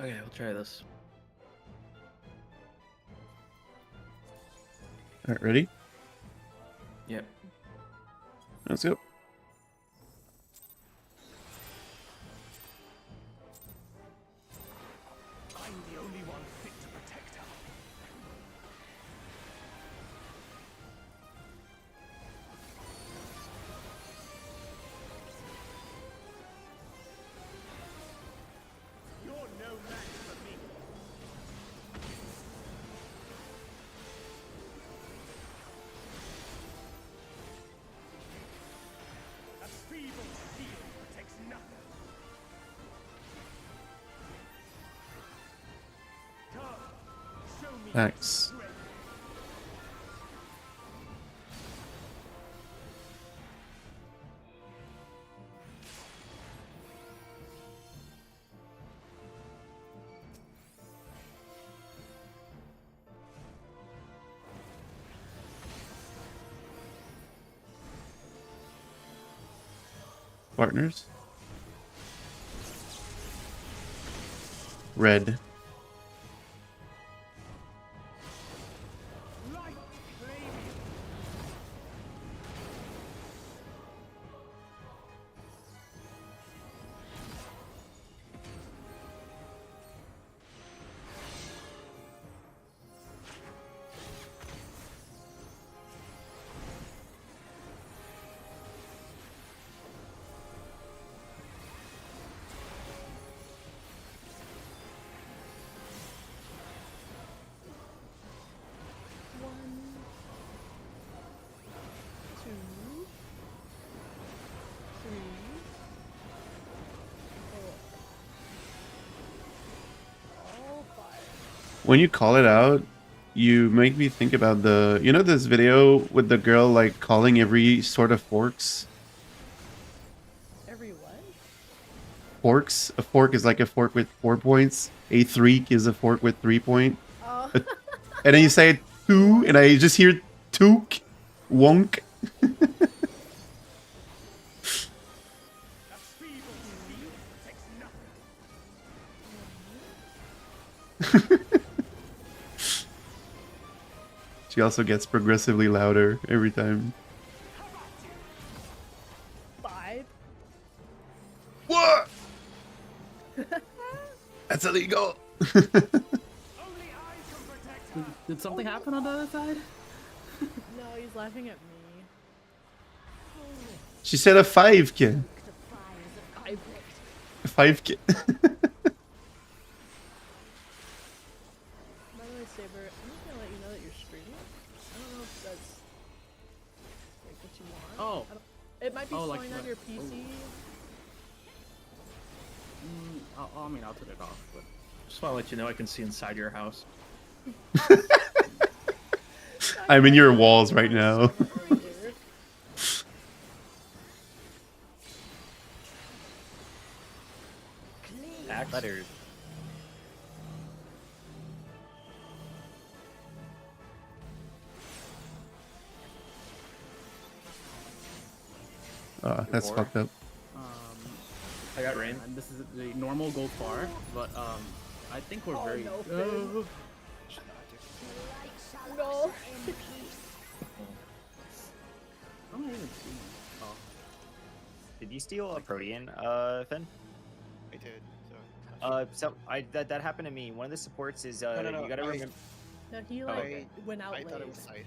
Okay, we'll try this. All right, ready? Yep. Let's go. I'm the only one fit to protect her. You're no match for me. A feeble shield protects nothing. Come, show me your Thanks. strength. Partners. Red. Light flaming. One, two, three, four. All five. When you call it out, you make me think about this video with the girl like calling every sort of forks? Every what? Forks? A fork is like a fork with 4 points. A threek is a fork with 3 points. Oh. And then you say two, and I just hear took, wonk. A feeble shield protects nothing. She also gets progressively louder every time. Five. What? That's illegal. Only I can protect her. Did something happen on the other side? No, he's laughing at me. She said a 5 kid. I A 5 kid. By the way, Saber, I'm just gonna let you know that you're streaming. I don't know if that's like what you want. Oh. I don't- It might be Oh, like showing on what? your PC. I mean, I'll turn it off, but Just want to let you know I can see inside your house. I'm in your walls right now. Axe. Letters. That's Four. fucked up. I got rain. And this is the normal gold bar, but I think we're very. no, Oh. No. I'm not even seeing. Oh. Did you steal a Protean, Finn? I did. So that happened to me. One of the supports is No, you gotta remember. No, he Oh, like okay. went out I thought it late. was Scythe.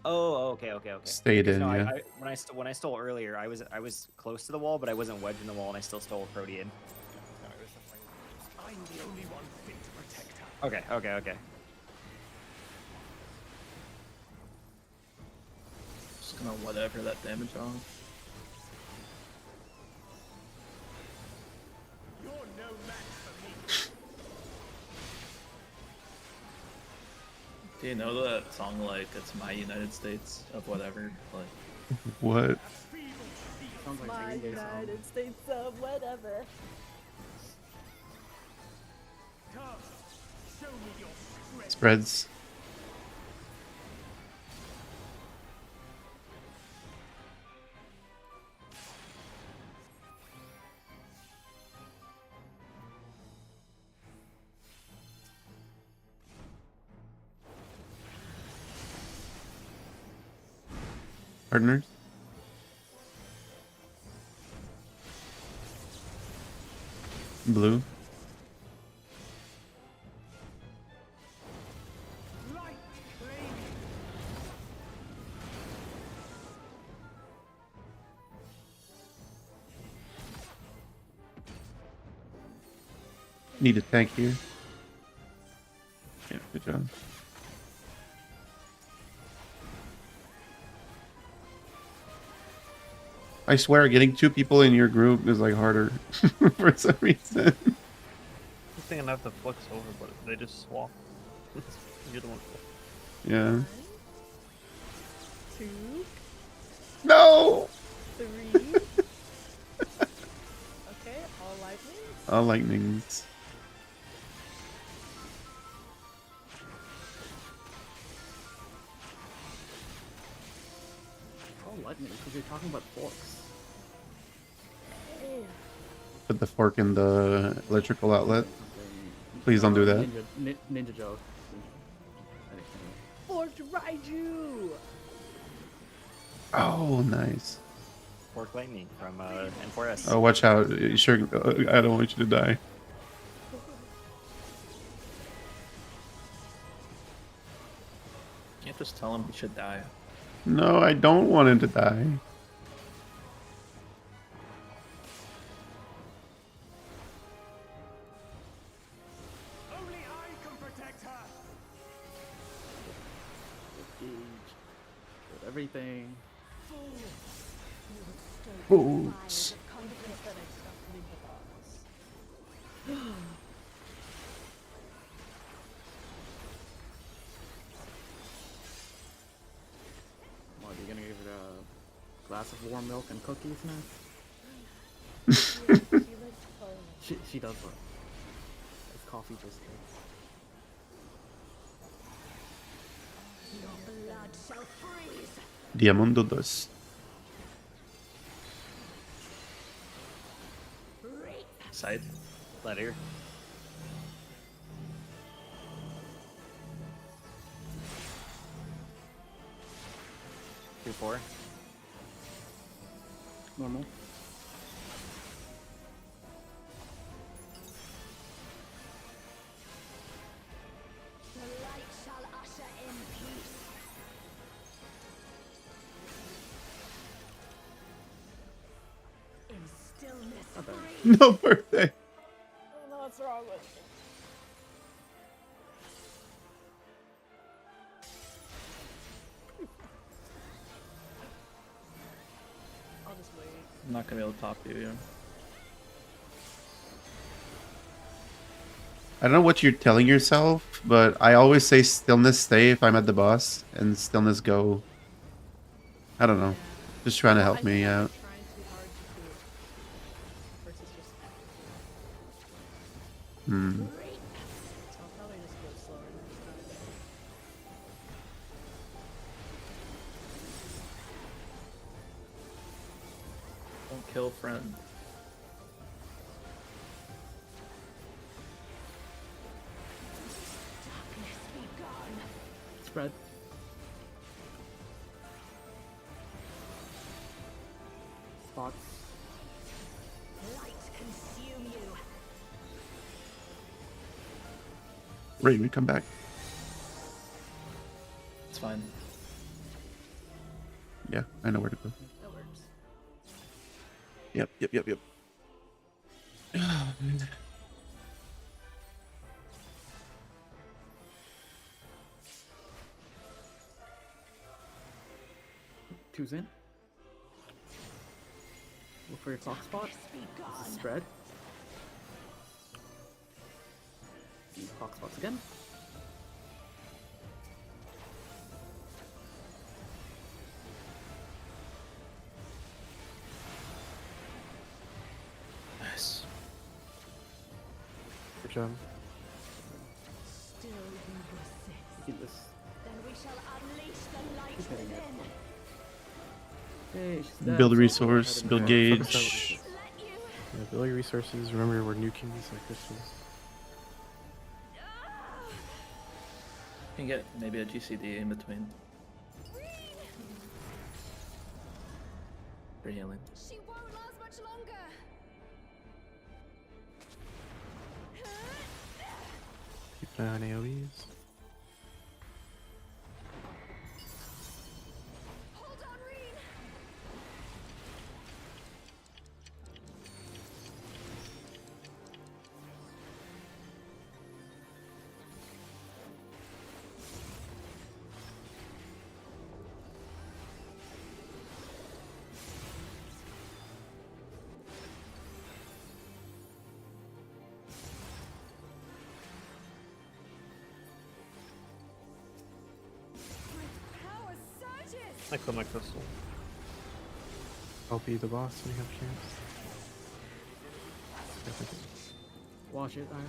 Oh, okay. Stayed Because in, no, yeah. when I stole earlier, I was close to the wall, but I wasn't wedged in the wall, and I still stole a Protean. No, it was definitely. I'm the only one fit to protect her. Okay. Just gonna whatever that damage on. You're no match for me. Do you know that song like it's my United States of whatever? Like What? Sounds like My a Green Day song. United States of whatever. Come, show me your strength. Spreads. Partners. Blue. Light flame. Need a tank here. Yeah, good job. I swear, getting 2 people in your group is like harder for some reason. I'm thinking I have to flex over, but they just swap. You're the one. Yeah. 1, 2, No! 3. Okay, all lightning. All lightnings. Oh, lightning, because you're talking about forks. Put the fork in the electrical outlet. Please don't do that. Ninja joke. Forked Raiju! Oh, nice. Fork lightning from N4S. Oh, watch out. You sure, I don't want you to die. can't just tell him he should die. No, I don't want him to die. Only I can protect her. With everything. Boots. Confidence that I stopped hitting the boss. What, are you gonna give it a glass of warm milk and cookies now? She likes pony. She does what? It's coffee just good. Your blood shall freeze. Diamondo 2. Side. Letter. Two, 4. Normal. The light shall usher in peace. In stillness free. No birthday. I don't know what's wrong with me. I'll just wait. I'm not gonna be able to top you. Yeah. I don't know what you're telling yourself, but I always say stillness stay if I'm at the boss, and stillness go. I don't know. Just trying to help me out. Trying too hard to do it. Versus just Hmm. so I'll probably just go slower next time. Don't kill friend. Spread. Spots. Light consume you. Right, we come back. It's fine. Yeah, I know where to go. That works. Yep. Two's in. Look for your clock spot. This is spread. Clock spots again. Nice. Good job. Still you resist. Keep this. Then we shall unleash the light Keep hitting it. within. Okay, she's dead, Build so resource, go build ahead and Focus gauge. out. Yeah, build your resources. Remember, we're nuking these like crystals. You can get maybe a GCD in between. For healing. She won't last much longer. Keep an eye on AoEs. Hold on, Reen. Power surges. I clip my crystal. I'll be the boss when you have a chance. Watch it, Iron.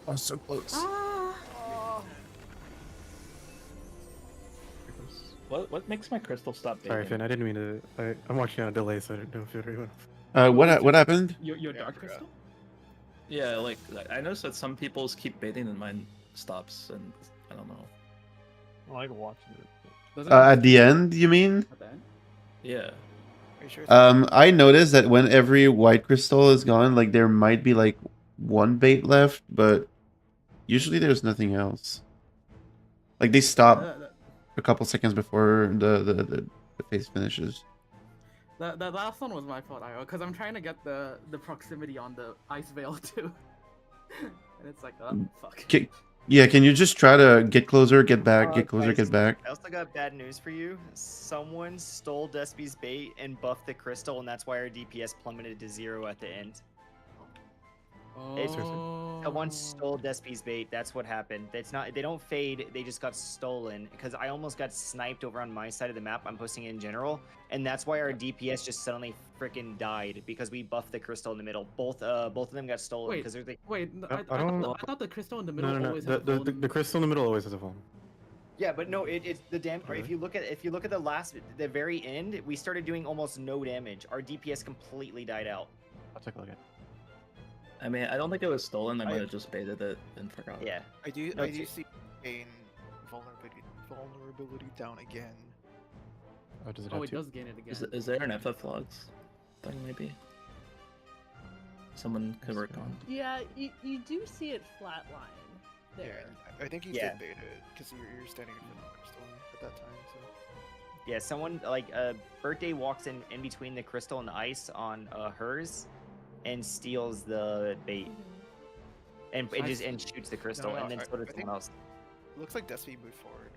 Oh, so close. What makes my crystal stop Sorry, baiting? Finn. I didn't mean to. I'm watching on a delay, so I didn't know if you already went. What happened? Your dark crystal? Yeah, like I noticed that some people's keep baiting and mine stops, and I don't know. I like watching it. Doesn't At the end, you mean? At the end? Yeah. Are you sure? I noticed that when every white crystal is gone, like there might be like one bait left, but usually there's nothing else. Like they stop a couple seconds before the phase finishes. That last one was my fault, Io, because I'm trying to get the proximity on the ice veil too. And it's like, oh, fuck. Yeah, can you just try to get closer, get back, get closer, Guys, get back? I also got bad news for you. Someone stole Despy's bait and buffed the crystal, and that's why our DPS plummeted to 0 at the end. Someone stole Despy's bait. That's what happened. It's not. They don't fade. They just got stolen. Because I almost got sniped over on my side of the map. I'm posting it in general, and that's why our DPS just suddenly freaking died because we buffed the crystal in the middle. Both of them got stolen Wait, because they're the. wait. I thought the crystal in the middle No. always has a golden... The crystal in the middle always has a phone. Yeah, but no, it's the damn. Really? If you look at the very end, we started doing almost no damage. Our DPS completely died out. I'll take a look at it. I mean, I don't think it was stolen. I might have just baited it and forgot. Yeah. I do No, see gain vulnerability down again. Oh, does it Oh, have it two? does gain it again. Is there an FF logs thing maybe? Someone could work on. Yeah, you do see it flatline there. Yeah, I think you Yeah. did bait it because you're standing in front of the crystal at that time. So Yeah, someone like Birthday walks in between the crystal and the ice on hers, and steals the bait, and shoots the crystal, No, and then I- so does I think- someone else. it looks like Despy moved forward.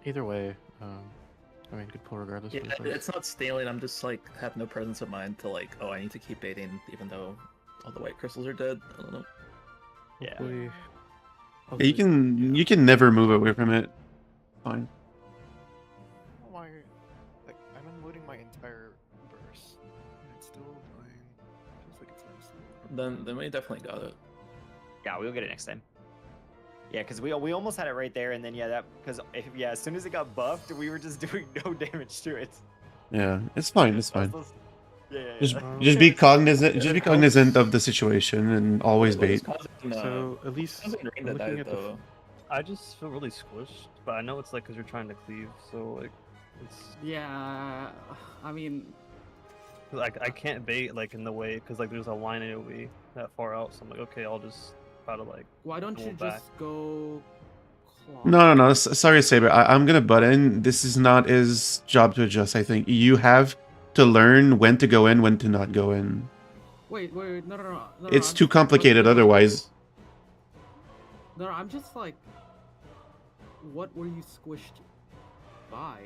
Either way, I mean, good pull regardless. Yeah, for the fight. it's not stealing. I'm just like have no presence of mind to like, oh, I need to keep baiting even though all the white crystals are dead. I don't know. Yeah. Hopefully- Yeah, you can never move away from it. Fine. I don't know why, like, I'm unloading my entire burst, and it's still fine. Feels like it's nice. Then we definitely got it. Yeah, we'll get it next time. Yeah, because we almost had it right there, and then as soon as it got buffed, we were just doing no damage to it. Yeah, it's fine. It's fine. Just be cognizant. Just be cognizant of the situation and always bait. So at least I'm looking at the. I just feel really squished, but I know it's like because you're trying to cleave, so like it's. Yeah, I mean. Like I can't bait like in the way because like there's a line AOE that far out, so I'm like, okay, I'll just try to like. Why don't you back. just go? No. Sorry, Saber. I'm gonna butt in. This is not his job to adjust. I think you have to learn when to go in, when to not go in. Wait, no. It's too complicated otherwise. No, I'm just like, what were you squished by?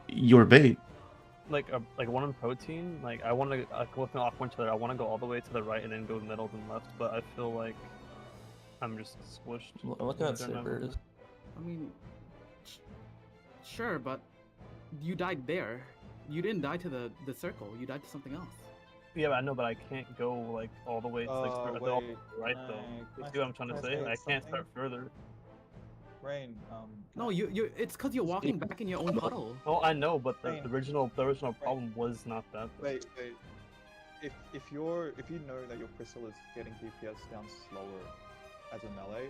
Your bait. Like one on protein, like I want to go with an awkward to the I want to go all the way to the right and then go middle then left, but I feel like I'm just squished. I'm looking at Sabers. I mean, sure, but you died there. You didn't die to the circle. You died to something else. Yeah, but I know, but I can't go like all the way to like all the right though. You see what I'm trying to say? I can't start further. Rain, No, you. It's because you're walking back in your own puddle. Oh, I know, but the original problem was not that. Wait. If you know that your crystal is getting DPS down slower as a melee,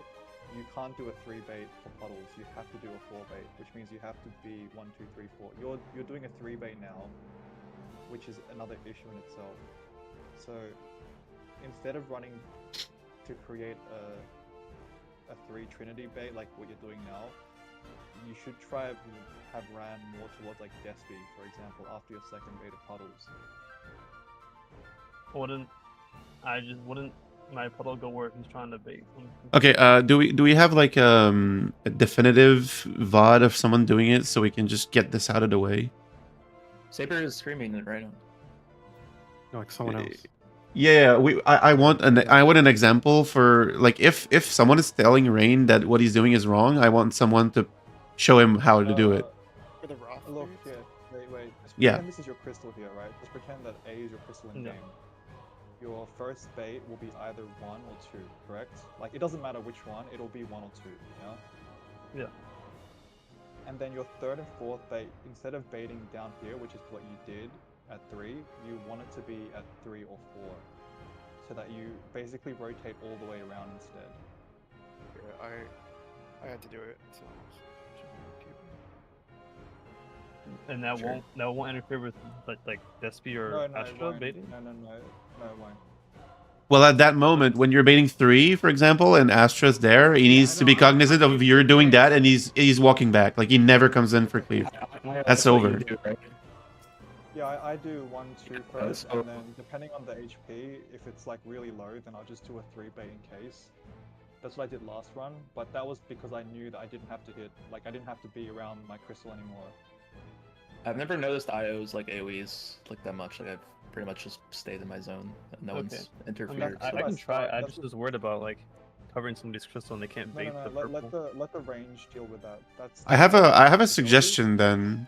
you can't do a 3 bait for puddles. You have to do a 4 bait, which means you have to be 1, 2, 3, 4. You're doing a 3 bait now, which is another issue in itself. So instead of running to create a 3 Trinity bait like what you're doing now, you should try to have ran more towards like Despy, for example, after your second bait of puddles. Wouldn't my puddle go where he's trying to bait? Okay, do we have like a definitive VOD of someone doing it so we can just get this out of the way? Saber is screaming it right now. No, like someone else. Yeah, I want an example for like if someone is telling Rain that what he's doing is wrong, I want someone to show him how to do it. For the raw Look, wait. Just Yeah. pretend this is your crystal here, right? Just pretend that A is your crystal in game. Your first bait will be either 1 or 2, correct? Like, it doesn't matter which one, it'll be 1 or 2, yeah? Yeah. And then your third and fourth bait, instead of baiting down here, which is what you did at 3, you want it to be at 3 or 4. So that you basically rotate all the way around instead. Yeah, I had to do it, so... And that won't interfere with like Despy or Astra baiting? No, it won't. Well, at that moment, when you're baiting 3, for example, and Astra's there, he needs to be cognizant of you're doing that, and he's walking back. Like, he never comes in for cleave. That's over. Yeah, I do 1, 2 first, and then depending on the HP, if it's like really low, then I'll just do a 3 bait in case. That's what I did last run, but that was because I knew that I didn't have to hit, like I didn't have to be around my crystal anymore. I've never noticed IOs like AoEs like that much. Like I've pretty much just stayed in my zone. And no one's interfered. I can try. I just was worried about like covering somebody's crystal and they can't bait the purple. Let the range deal with that. That's. I have a suggestion then.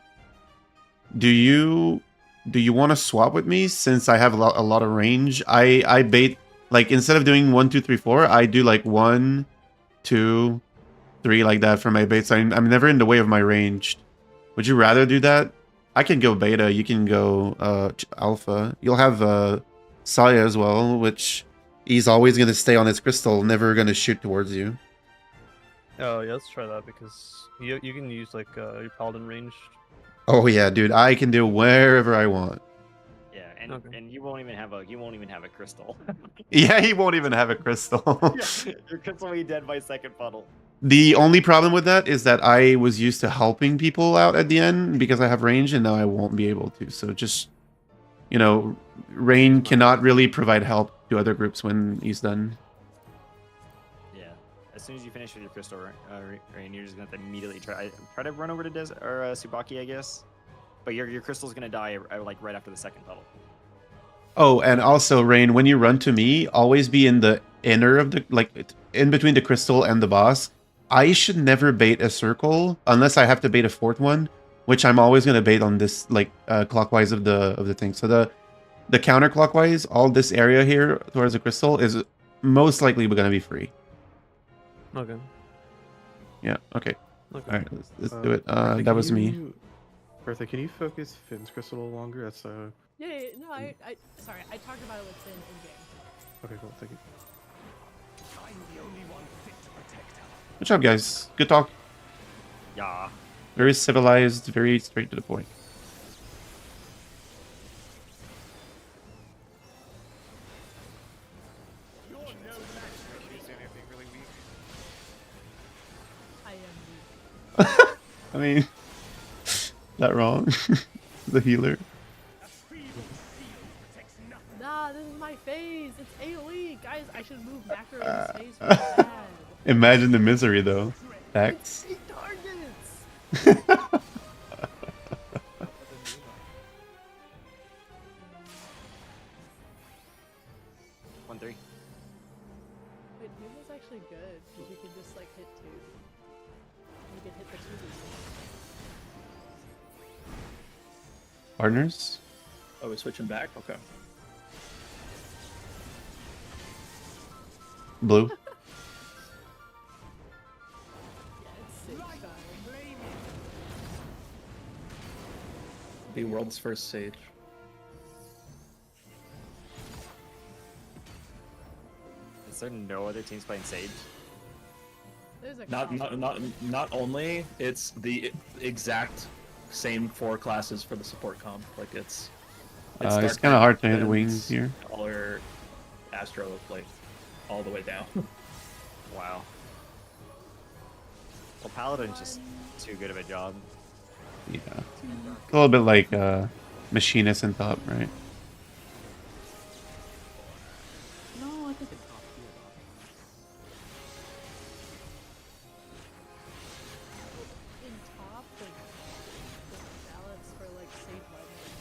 Do you want to swap with me since I have a lot of range? I bait like instead of doing 1, 2, 3, 4, I do like 1, 2, 3 like that for my baits. I'm never in the way of my range. Would you rather do that? I can go beta, you can go alpha. You'll have Saya as well, which he's always going to stay on his crystal, never going to shoot towards you. Oh yeah, let's try that because you can use like your paladin range. Oh yeah, dude, I can do wherever I want. Yeah, and you won't even have a crystal. Yeah, he won't even have a crystal. Yeah, your crystal will be dead by second puddle. The only problem with that is that I was used to helping people out at the end because I have range, and now I won't be able to. So just, you know, Rain cannot really provide help to other groups when he's done. Yeah, as soon as you finish with your crystal, Rain, you're just gonna have to immediately try to run over to Tsubaki, I guess. But your crystal's gonna die like right after the second puddle. Oh, and also, Rain, when you run to me, always be in the inner of the, like, in between the crystal and the boss. I should never bait a circle unless I have to bait a fourth one, which I'm always going to bait on this, like, clockwise of the thing. So the counterclockwise, all this area here towards the crystal is most likely going to be free. Okay. Yeah, okay. All right, let's do it. Bertha, that was me. Bertha, can you focus Finn's crystal a little longer? That's Yeah, no, sorry, I talked about it within in game. Okay, cool. Thank you. I'm the only one fit to protect her. Good job, guys. Good talk. Yeah. Very civilized, very straight to the point. You're no match for me. Accusing me of being really weak. I am weak. I mean, that wrong? The healer. A feeble shield protects nothing. Nah, this is my phase. It's AoE. Guys, I should move macro in this phase really bad. Imagine the misery, though. Facts. It's targets. 1-3. Wait, Numa's actually good because you can just like hit 2. You can hit the 2 Partners? Oh, we're switching back? Okay. Blue. Yeah, it's sick style. The world's first Sage. Is there no other teams playing Sage? There's a Not only, it's the exact same 4 classes for the support comp. Like it's It's kind of hard to hit wings here. Or Astro, like all the way down. Wow. Well, Paladin's just too good of a job. Yeah. A little bit like Machinist in top, right? No, I think it's top tier in top, the balance for like safe lighting.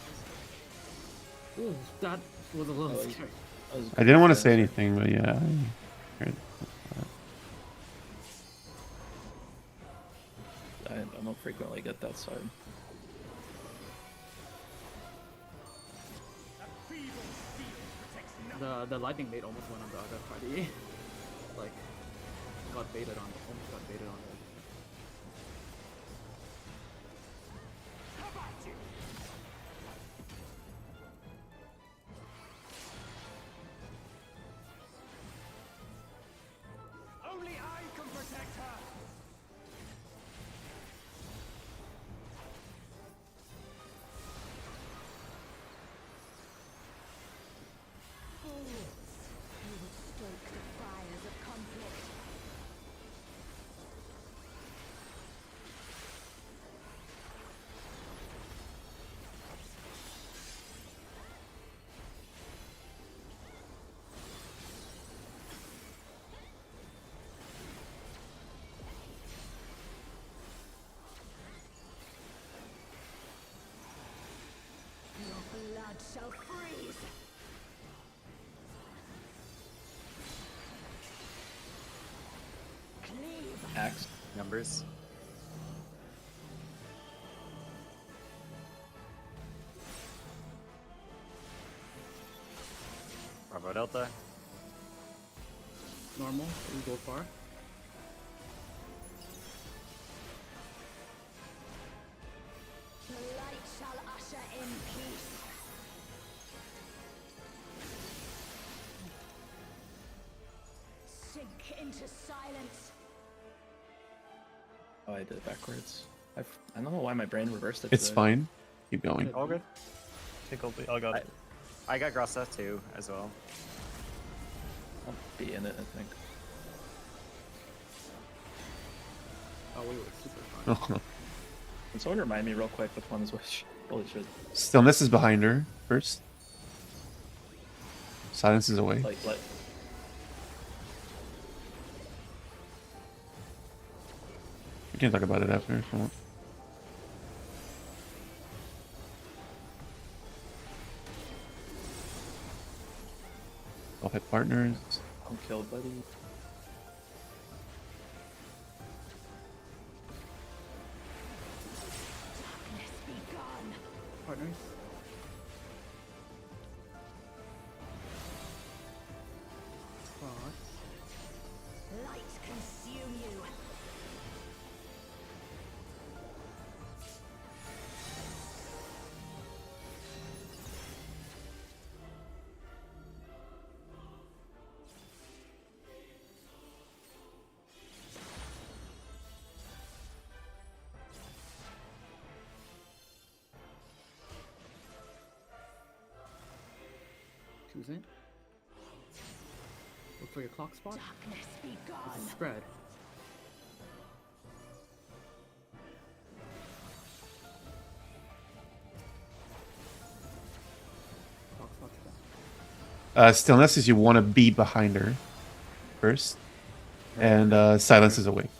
though. Ooh, that was a little scary. I didn't want to say anything, but yeah. I heard I don't frequently get that side. The lightning bait almost went on the other party. Like, got baited on. Almost got baited on. Only I can protect her. You would stoke the fires of conflict. Your blood shall freeze. Cleave. Axe. Numbers. Bravo Delta. Normal. Didn't go far. The light shall usher in peace. Sink into silence. Oh, I did it backwards. I don't know why my brain reversed it. it's today. fine. Keep going. All good. Take over. I got it. I got Grassa too, as well. I'll be in it, I think. Oh, we were super fine. Can someone remind me real quick which one is which? Holy shit. Stillness is behind her first. Silence is away. Like, We can talk about it after if you want. I'll hit partners. I'm killed, buddy. Darkness be gone. Partners. Light consume you. Choosing. Look for your clock spot. Darkness be gone. This is spread. Clock spot's back. Stillness is you want to be behind her first, and silence is awake.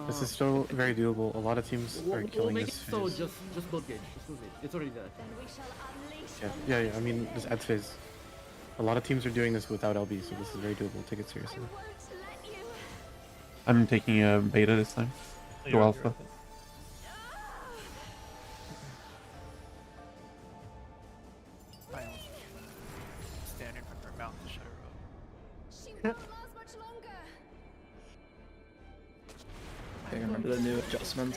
This is still very doable. A lot of teams are We'll killing make this it so phase. just build gauge. Just build gauge. It's already dead. Then we shall unleash Yeah, I mean, just add phase. A lot of teams are doing this without LB, so this is very doable. Take it seriously. I won't let you. I'm taking a beta this time. Oh, Go you're alpha. okay. I am stand in front of her mouth to shut her up. She won't last much longer. Okay, remember the new adjustment?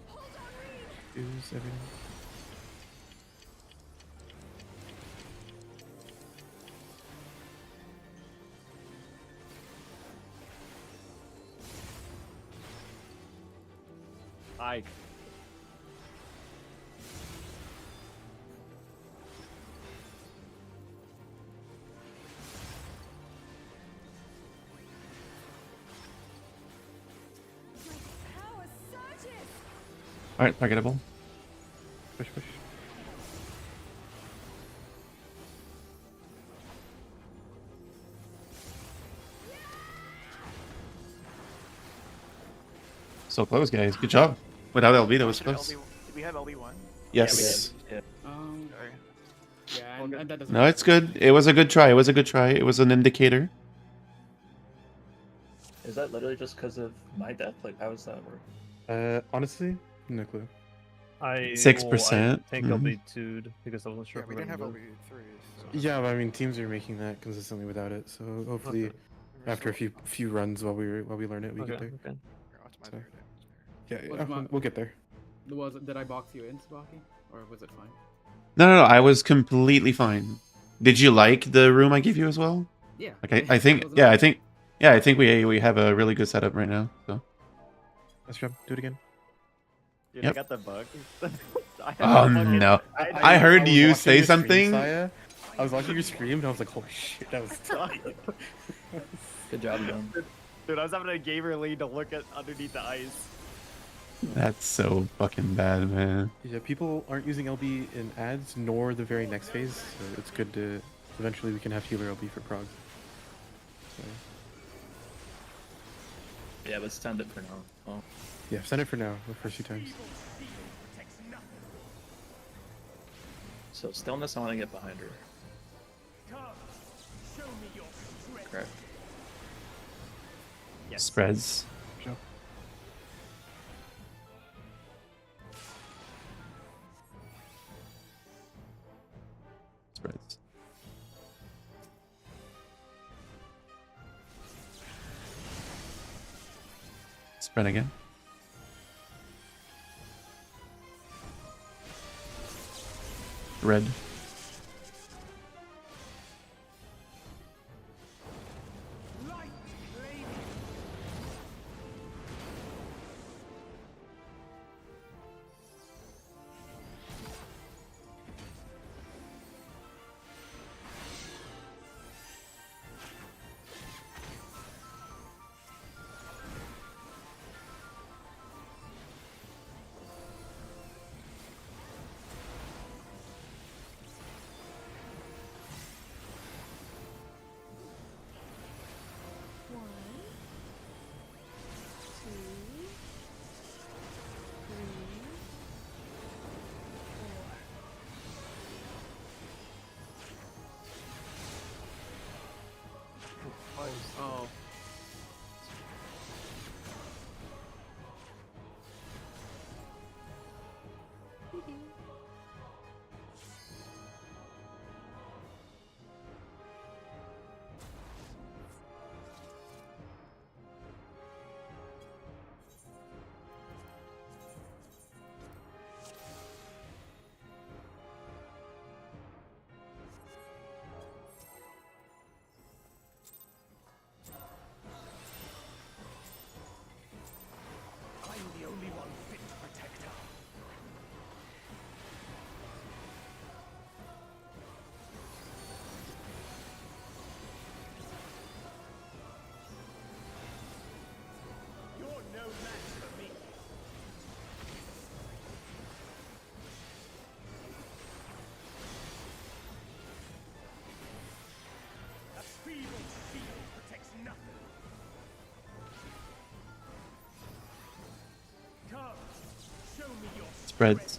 Hold on, Reed. Use everything. Ike. Power surges. All right, targetable. Push, push. So close, guys. Good job. Without LB, that was Should close. Did we have LB1? Yes. Yeah. Sorry. Yeah, and that doesn't. No, it's good. It was a good try. It was a good try. It was an indicator. Is that literally just because of my death? Like, how does that work? Honestly, no clue. I 6%, I think I'll be 2'd because I wasn't sure Yeah, if we we're didn't have gonna LB3. So. Yeah, but I mean, teams are making that consistently without it, so hopefully, Okay. after a few runs while we learn it, we Okay, get there. okay. So, yeah, What's my- we'll get there. Did I box you in, Tsubaki? Or was it fine? No. I was completely fine. Did you like the room I gave you as well? Yeah. Like I think, It was yeah, I nice. think, yeah, I think we have a really good setup right now. So. Nice job. Do it again. Dude, Yep. I got the bug. I had Oh the fucking- no! I I heard was you watching say your stream, something. Saya. I was watching your stream and I was like, holy shit, that was tough. Good job, John. Dude, I was having a gamer lead to look at underneath the ice. That's so fucking bad, man. Yeah, people aren't using LB in ads nor the very next phase, so it's good to eventually we can have healer LB for Prog. So, Yeah, but stand it for now. Oh. yeah, send it for now, the first few times. So stillness, I want to get behind her. Come, show me your strength. Correct. Yes. Spreads. Sure. Spreads. Spread again. Red. Light claim. Spreads.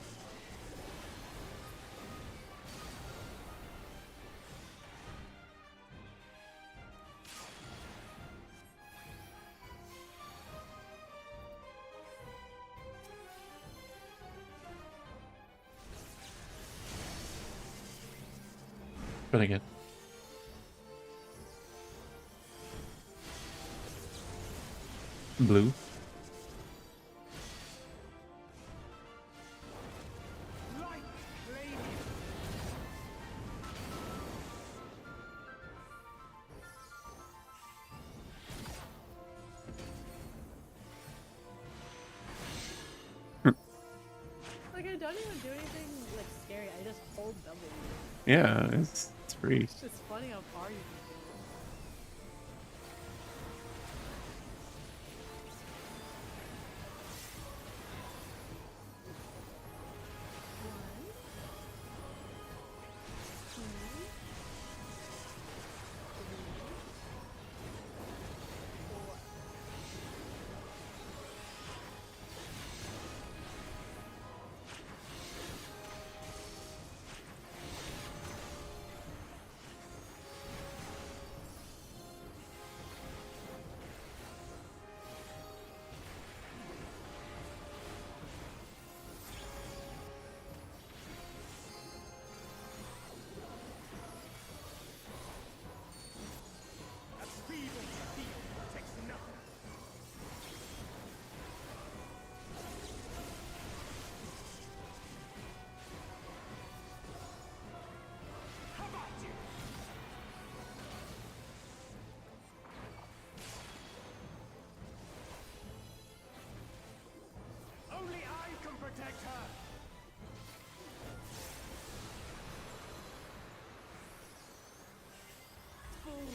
But again. Blue. Like I don't even do anything like scary. I just hold W. Yeah, it's free. It's just funny how far you can go. Only I can protect her. Fools!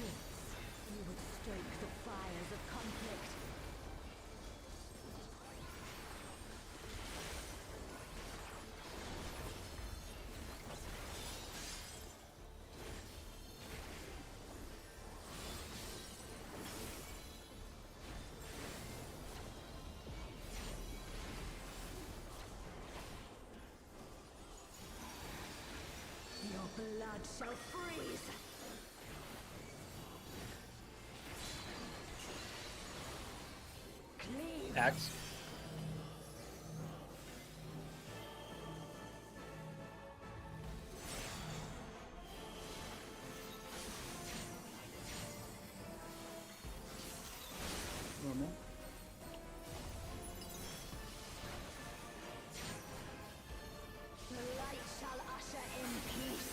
You would stoke the fires of conflict. Your blood shall freeze! Cleave! Axe. Normal. The light shall usher in peace.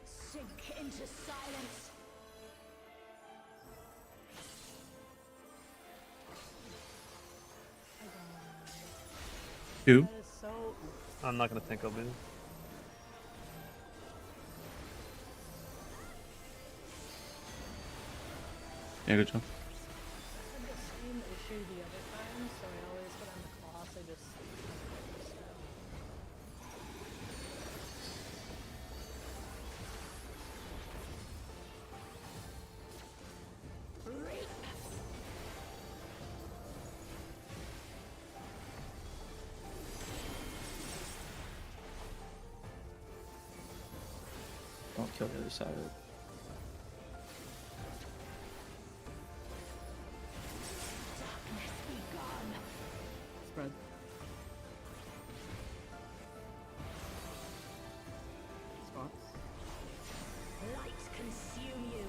Sink into silence. Two. That is so. I'm not gonna think of it. Yeah, good job. I had the same issue the other time, so I always put on the cross. I just. Reap! Don't kill the other side of it. Darkness be gone. Spread. Spots. Light consume you.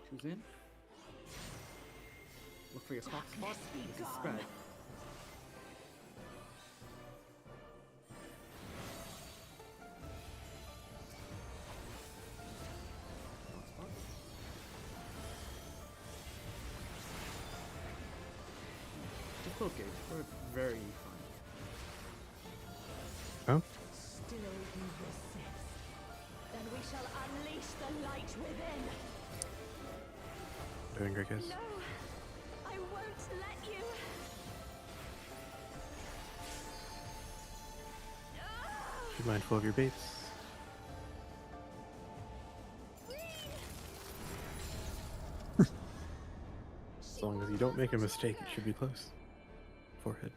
Choose in. Look for your hot spot. Darkness be This is gone. spread. Hot spot. Just both gauge. We're very fine. Oh. Still you resist. Then we shall unleash the light within. Doing great, guys. No, I won't let you. Be mindful of your baits. As long as you don't make a mistake, it should be close. Forehead.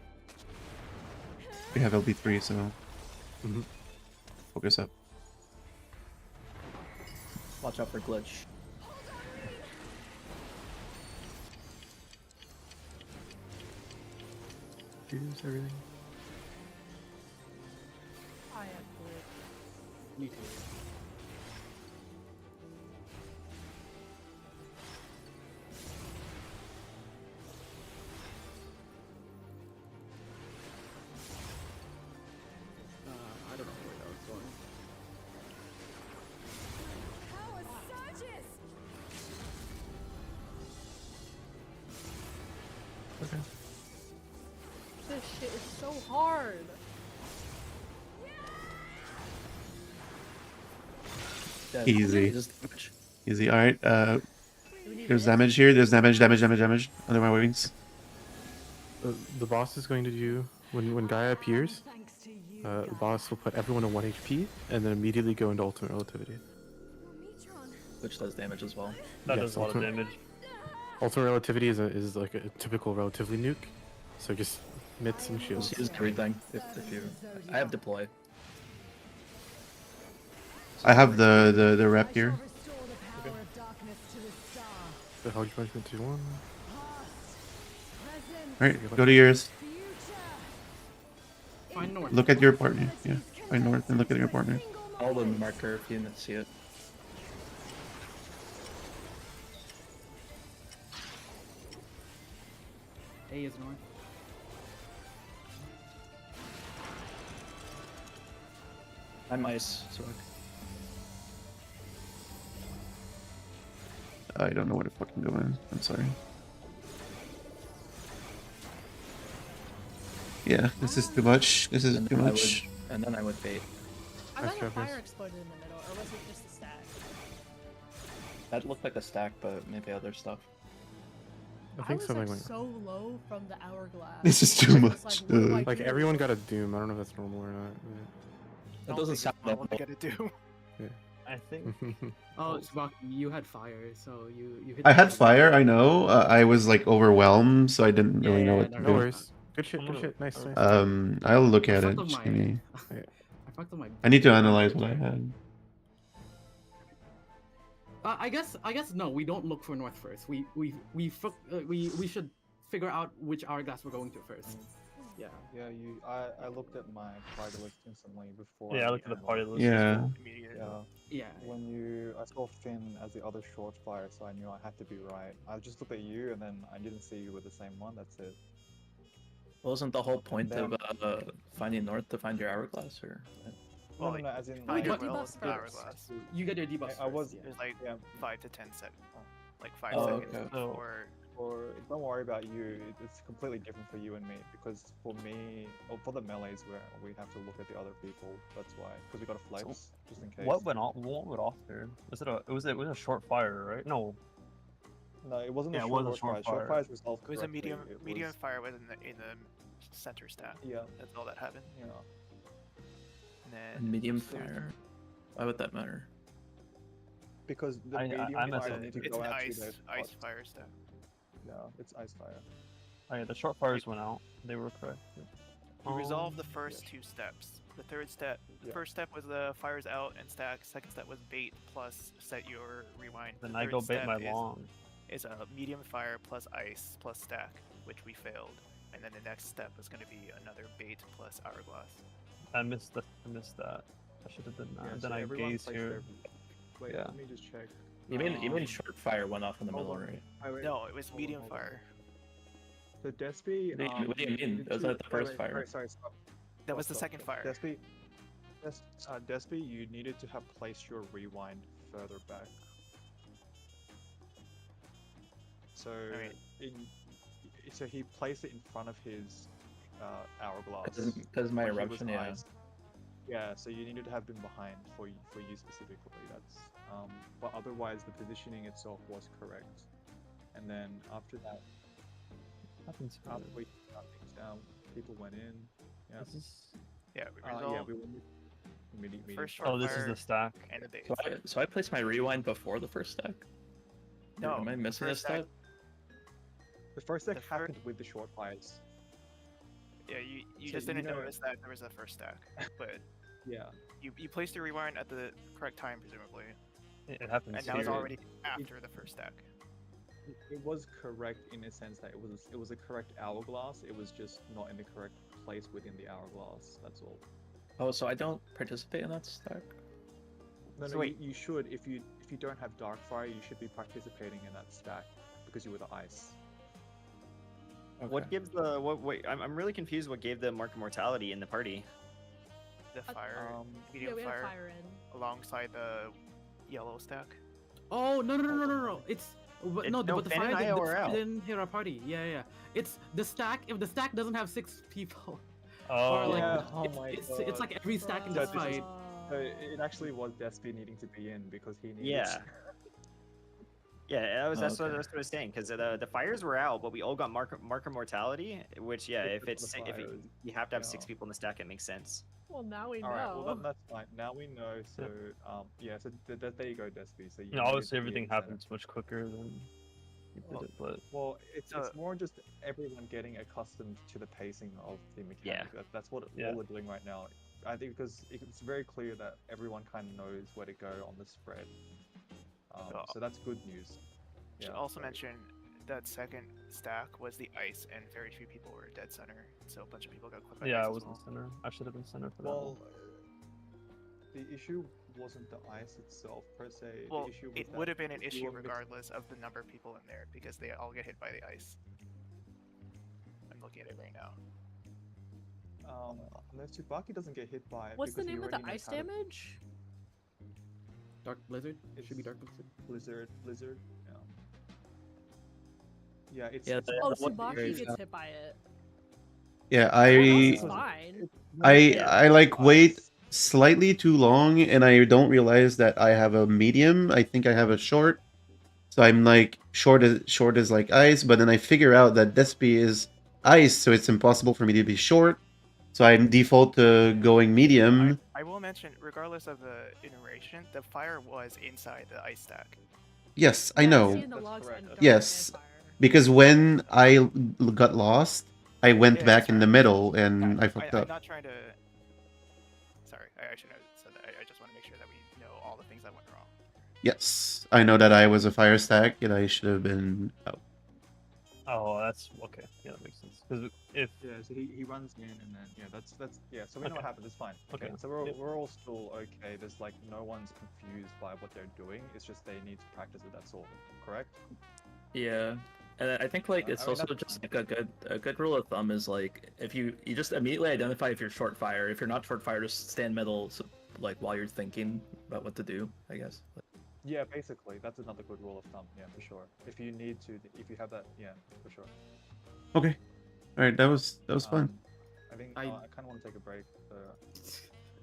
We have LB3, so Mhm. focus up. Watch out for glitch. Use everything. I have glitch. Me too. I don't know where that was going. Power surges. Okay. This shit is so hard. Dead. Easy. Just Easy. All right. Do we need There's this? damage here. There's damage under my wings. The boss is going to do when Gaia appears. Thanks to you. The boss will put everyone on 1 HP and then immediately go into ultimate relativity. which does damage as well. That Yes, does a lot of ultimate- damage. Ultimate relativity is like a typical relatively nuke, so just mitts and shields. Just use everything if you. I have deploy. I have the rep here. Restore the power of darkness to the star. The Hell's Punishment 2-1. All right, go to yours. Find north. Look at your partner. Yeah, find north and look at your partner. All the marker if you see it. A is north. I'm ice, so I don't know where to fucking go in. I'm sorry. Yeah, this is too much. This is and too then much. and then I would bait. I Nice thought a job, guys. fire exploded in the middle, or was it just a stack? That looked like a stack, but maybe other stuff. I think was something like went. so low from the hourglass. This is I too was much. Like, what do I Like do? everyone got a doom. I don't know if that's normal or not. That doesn't sound what they normal. gotta do. I think Oh, Spock, you had fire, so you hit. I the had target. fire. I know. I was like overwhelmed, so I didn't really know Yeah, what to no No do. worries. Good shit. Good shit. Nice. Nice. I'll look I at it. fucked up Just my- give me- I fucked up my. I need to analyze what I had. I guess no. We don't look for north first. We should figure out which hourglass we're going to first. Yeah. Yeah, I looked at my party list instantly before. yeah, I looked at the party list. Yeah. Yeah. Yeah. I saw Finn as the other short fire, so I knew I had to be right. I just looked at you, and then I didn't see you with the same one. That's it. Wasn't the whole point of finding north to find your hourglass, or? No, as in Wait, like, what? Debuffs hourglass. You get your debuffs. I was- first, yeah. There's like yeah. 5 to 10 seconds. Like 5 Oh, seconds okay. before. Or don't worry about you. It's completely different for you and me because for me, or for the melees, where we have to look at the other people. That's why, because we got to flex just in case. What went off there? Was it was a short fire, right? No. No, it wasn't Yeah, a it short, was a short fire. Short fire. fires resolved It was a correctly. medium It medium was- fire was in the center stack. Yeah, That's all that happened. yeah. And then And medium there's- fire. Why would that matter? Because the I medium messed fire up. need to It's go an out to ice their ice spots. fire stack. Yeah, it's ice fire. Oh yeah, the short fires went out. They were correct. We resolved the Um, first 2 steps. The third step, the Yeah. first step was the fires out and stack. Second step was bait plus set your rewind. Then The I third go bait step my is- long. Is a medium fire plus ice plus stack, which we failed. And then the next step was going to be another bait plus hourglass. I missed that. I should have done that. Yeah, then so I everyone gaze placed here. their- Wait, Yeah. let me just check. Even short fire went off in the middle, hold on. right? Wait, No, it was hold on, medium hold on. fire. So Despy. What do you mean? needed Was to- that the first wait, fire? Sorry, stop. That was the Stop, second stop. fire. Despy, you needed to have placed your rewind further back. So, Alright. so he placed it in front of his hourglass. Because my when he was eruption, yeah. iced. Yeah, so you needed to have been behind for you specifically. That's but otherwise the positioning itself was correct. And then after that, Happens. after we got things down, people went in. Yeah. This is... Yeah, we Yeah, resolved we went medium. first Oh, this is short the stack. and the base. So I placed my rewind before the first stack. No, Am I missing a first stack- step? The first stack The fir- happened with the short fires. Yeah, you So just you didn't know- notice that there was a first stack, but Yeah. you placed your rewind at the correct time, presumably, It happens. and that was here. already after the first stack. It was correct in a sense that it was a correct hourglass. It was just not in the correct place within the hourglass. That's all. Oh, so I don't participate in that stack? No, So no, wait. you should. If you don't have Darkfire, you should be participating in that stack because you were the ice. What gives the what? Wait, I'm really confused. What gave the mark of mortality in the party? The fire, Um, medium Yeah, we had a fire, fire in. alongside the yellow stack. Oh no! It's no, no, but the Ben and fire, I were out. didn't hit our party. Yeah. It's the stack. If the stack doesn't have 6 people, Oh, or like yeah. Oh it's, my it's God. like every stack in So this this is- fight. So it actually was Despy needing to be in because he needed. Yeah. Yeah, that's what Okay. I was saying. Because the fires were out, but we all got mark of mortality. Which yeah, if Except it's for the if it, fires. you have to have 6 Yeah. people in the stack, it makes sense. Well, now we All right. Well, know. that's fine. Now we know. So yeah. So there you go, Despy. So you. You know, needed obviously to be everything in the center. happens much quicker than you did it, but Well, it's Uh, more just everyone getting accustomed to the pacing of the mechanic. That's what Yeah. all we're doing right now. I think because it's very clear that everyone kind of knows where to go on the spread. So that's good news. Should also mention that second stack was the ice, and very few people were dead center, so a bunch of people got clipped by yeah, ice I as wasn't well. center. I should have been center for that Well, one. the issue wasn't the ice itself per se. Well, the issue was it that would have been an if you issue were mixed- regardless of the number of people in there because they all get hit by the ice. I'm looking at it right now. No, Tsubaki doesn't get hit by it. What's the because he name of the already knows ice how to- damage? Dark Blizzard. It should be It's- Dark Blizzard. Blizzard. Yeah, it's. Yeah, it's the- Oh, not- what Tsubaki theory is gets that? hit by it. Yeah, Everyone else I is fine. I like wait slightly too long, and I don't realize that I have a medium. I think I have a short, so I'm like short as like ice. But then I figure out that Despy is ice, so it's impossible for me to be short. So I default to going medium. I will mention, regardless of the iteration, the fire was inside the ice stack. Yes, I Yeah, know. see in the That's logs correct. and dark Yes, and fire. because when I got lost, I went Yeah, back that's in right. the middle and I fucked I'm up. not trying to. Sorry, I shouldn't have said that. I just want to make sure that we know all the things that went wrong. Yes, I know that I was a fire stack, and I should have been out. Oh, that's okay. Yeah, that makes sense. Because if Yeah, so he runs in and then that's yeah. So we know Okay. what happened. It's fine. Okay. So we're all still okay. There's like no one's confused by what they're doing. It's just they need to practice it. That's all. Correct? Yeah, and I think like it's I mean, also that's just like a good rule of thumb is like if you just immediately identify if you're short fire. If you're not short fire, just stand middle, so, like while you're thinking about what to do. I guess. Yeah, basically that's another good rule of thumb. Yeah, for sure. If you need to, if you have that, yeah, for sure. Okay, all right, that was fun. I think I- I kind of want to take a break.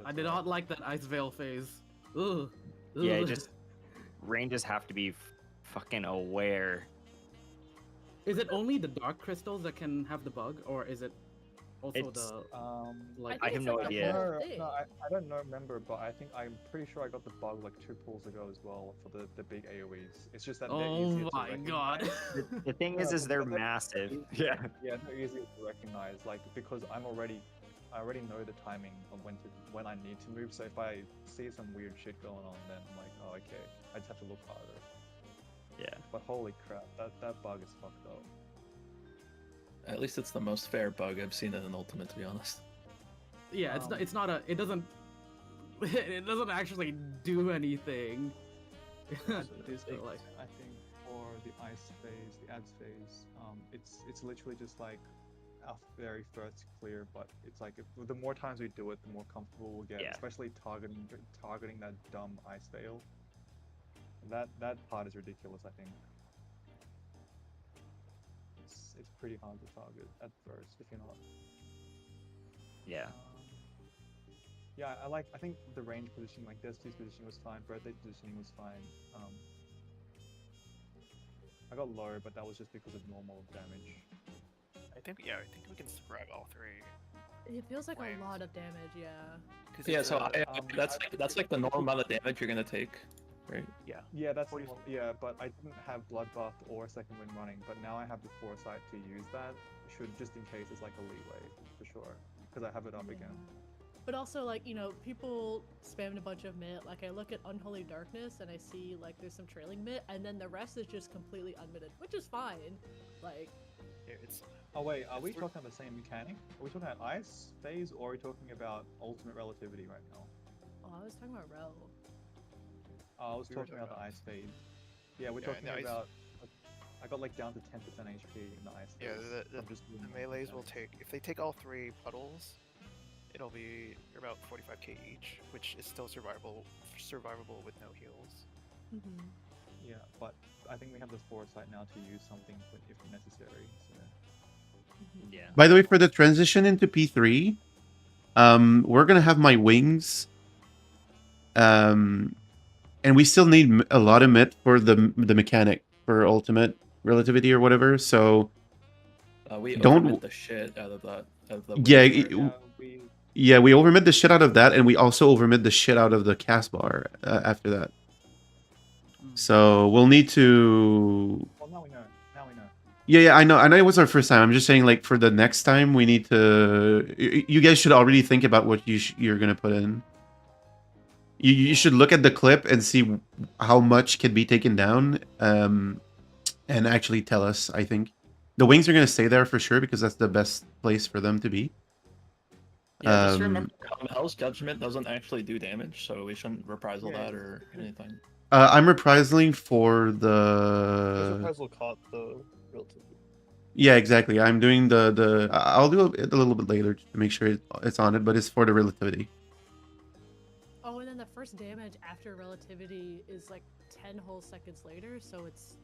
I did not like that ice veil phase. Ugh. Yeah, Ugh. just ranges have to be fucking aware. Is it only the dark crystals that can have the bug, or is it also It's- the think like? I have it's no like a idea. whole No, thing. I don't know, remember, but I'm pretty sure I got the bug like 2 pulls ago as well for the big AoEs. It's just that they're Oh easier to my god! recognize. The thing No, is but they're that- massive. Yeah. Yeah, they're easier to recognize, like because I already know the timing of when I need to move. So if I see some weird shit going on, then I'm like, oh okay, I just have to look harder. Yeah. But holy crap, that bug is fucked up. At least it's the most fair bug I've seen in an ultimate, to be honest. Yeah, it's not a. It doesn't. It doesn't actually do anything. This So, like, I think for the ice phase, the ads phase, it's literally just like our very first clear, but it's like the more times we do it, the more comfortable we'll get, Yeah. especially targeting that dumb ice veil. That part is ridiculous, I think. It's pretty hard to target at first if you're not. Yeah. Yeah, I think the range positioning, like Destiny's positioning was fine, birthday positioning was fine. I got low, but that was just because of normal damage. I think we can survive all three. It feels like Flames. a lot of damage, yeah. Yeah, so that's like the normal amount of damage you're gonna take, right? Yeah. Yeah, that's yeah, but I didn't have Bloodbath or Second Wind running, but now I have the foresight to use that. Should just in case it's like a leeway for sure, because I have it up again. But also, like, you know, people spammed a bunch of mitt. Like, I look at Unholy Darkness and I see, like, there's some trailing mitt, and then the rest is just completely unmitted, which is fine. Like, it's. Oh wait, are we talking about the same mechanic? Are we talking about ice phase, or are we talking about ultimate relativity right now? oh, I was talking about Rel. Oh, I was talking about the ice phase. Yeah, we're talking about. I got like down to 10% HP in the ice phase. Yeah, the melees will take. If they take all 3 puddles, it'll be about 45k each, which is still survivable with no heals. Mm-hmm. Yeah, but I think we have the foresight now to use something if necessary. So. Yeah. By the way, for the transition into P3, we're gonna have my wings, and we still need a lot of mitt for the mechanic for ultimate relativity or whatever. So we don't overmit the shit out of that. Yeah, we overmid the shit out of that, and we also overmid the shit out of the cast bar after that. So we'll need to. Well, now we know. Now we know. Yeah, I know. I know it was our first time. I'm just saying, like, for the next time, we need to. You guys should already think about what you're gonna put in. You should look at the clip and see how much can be taken down, and actually tell us. I think the wings are gonna stay there for sure because that's the best place for them to be. Yeah, just remember, Hell's Judgment doesn't actually do damage, so we shouldn't reprisal that or anything. I'm reprisaling for the. Reprisal caught the relativity. Yeah, exactly. I'm doing the. I'll do it a little bit later to make sure it's on it, but it's for the relativity. Oh, and then the first damage after relativity is like 10 whole seconds later, so it's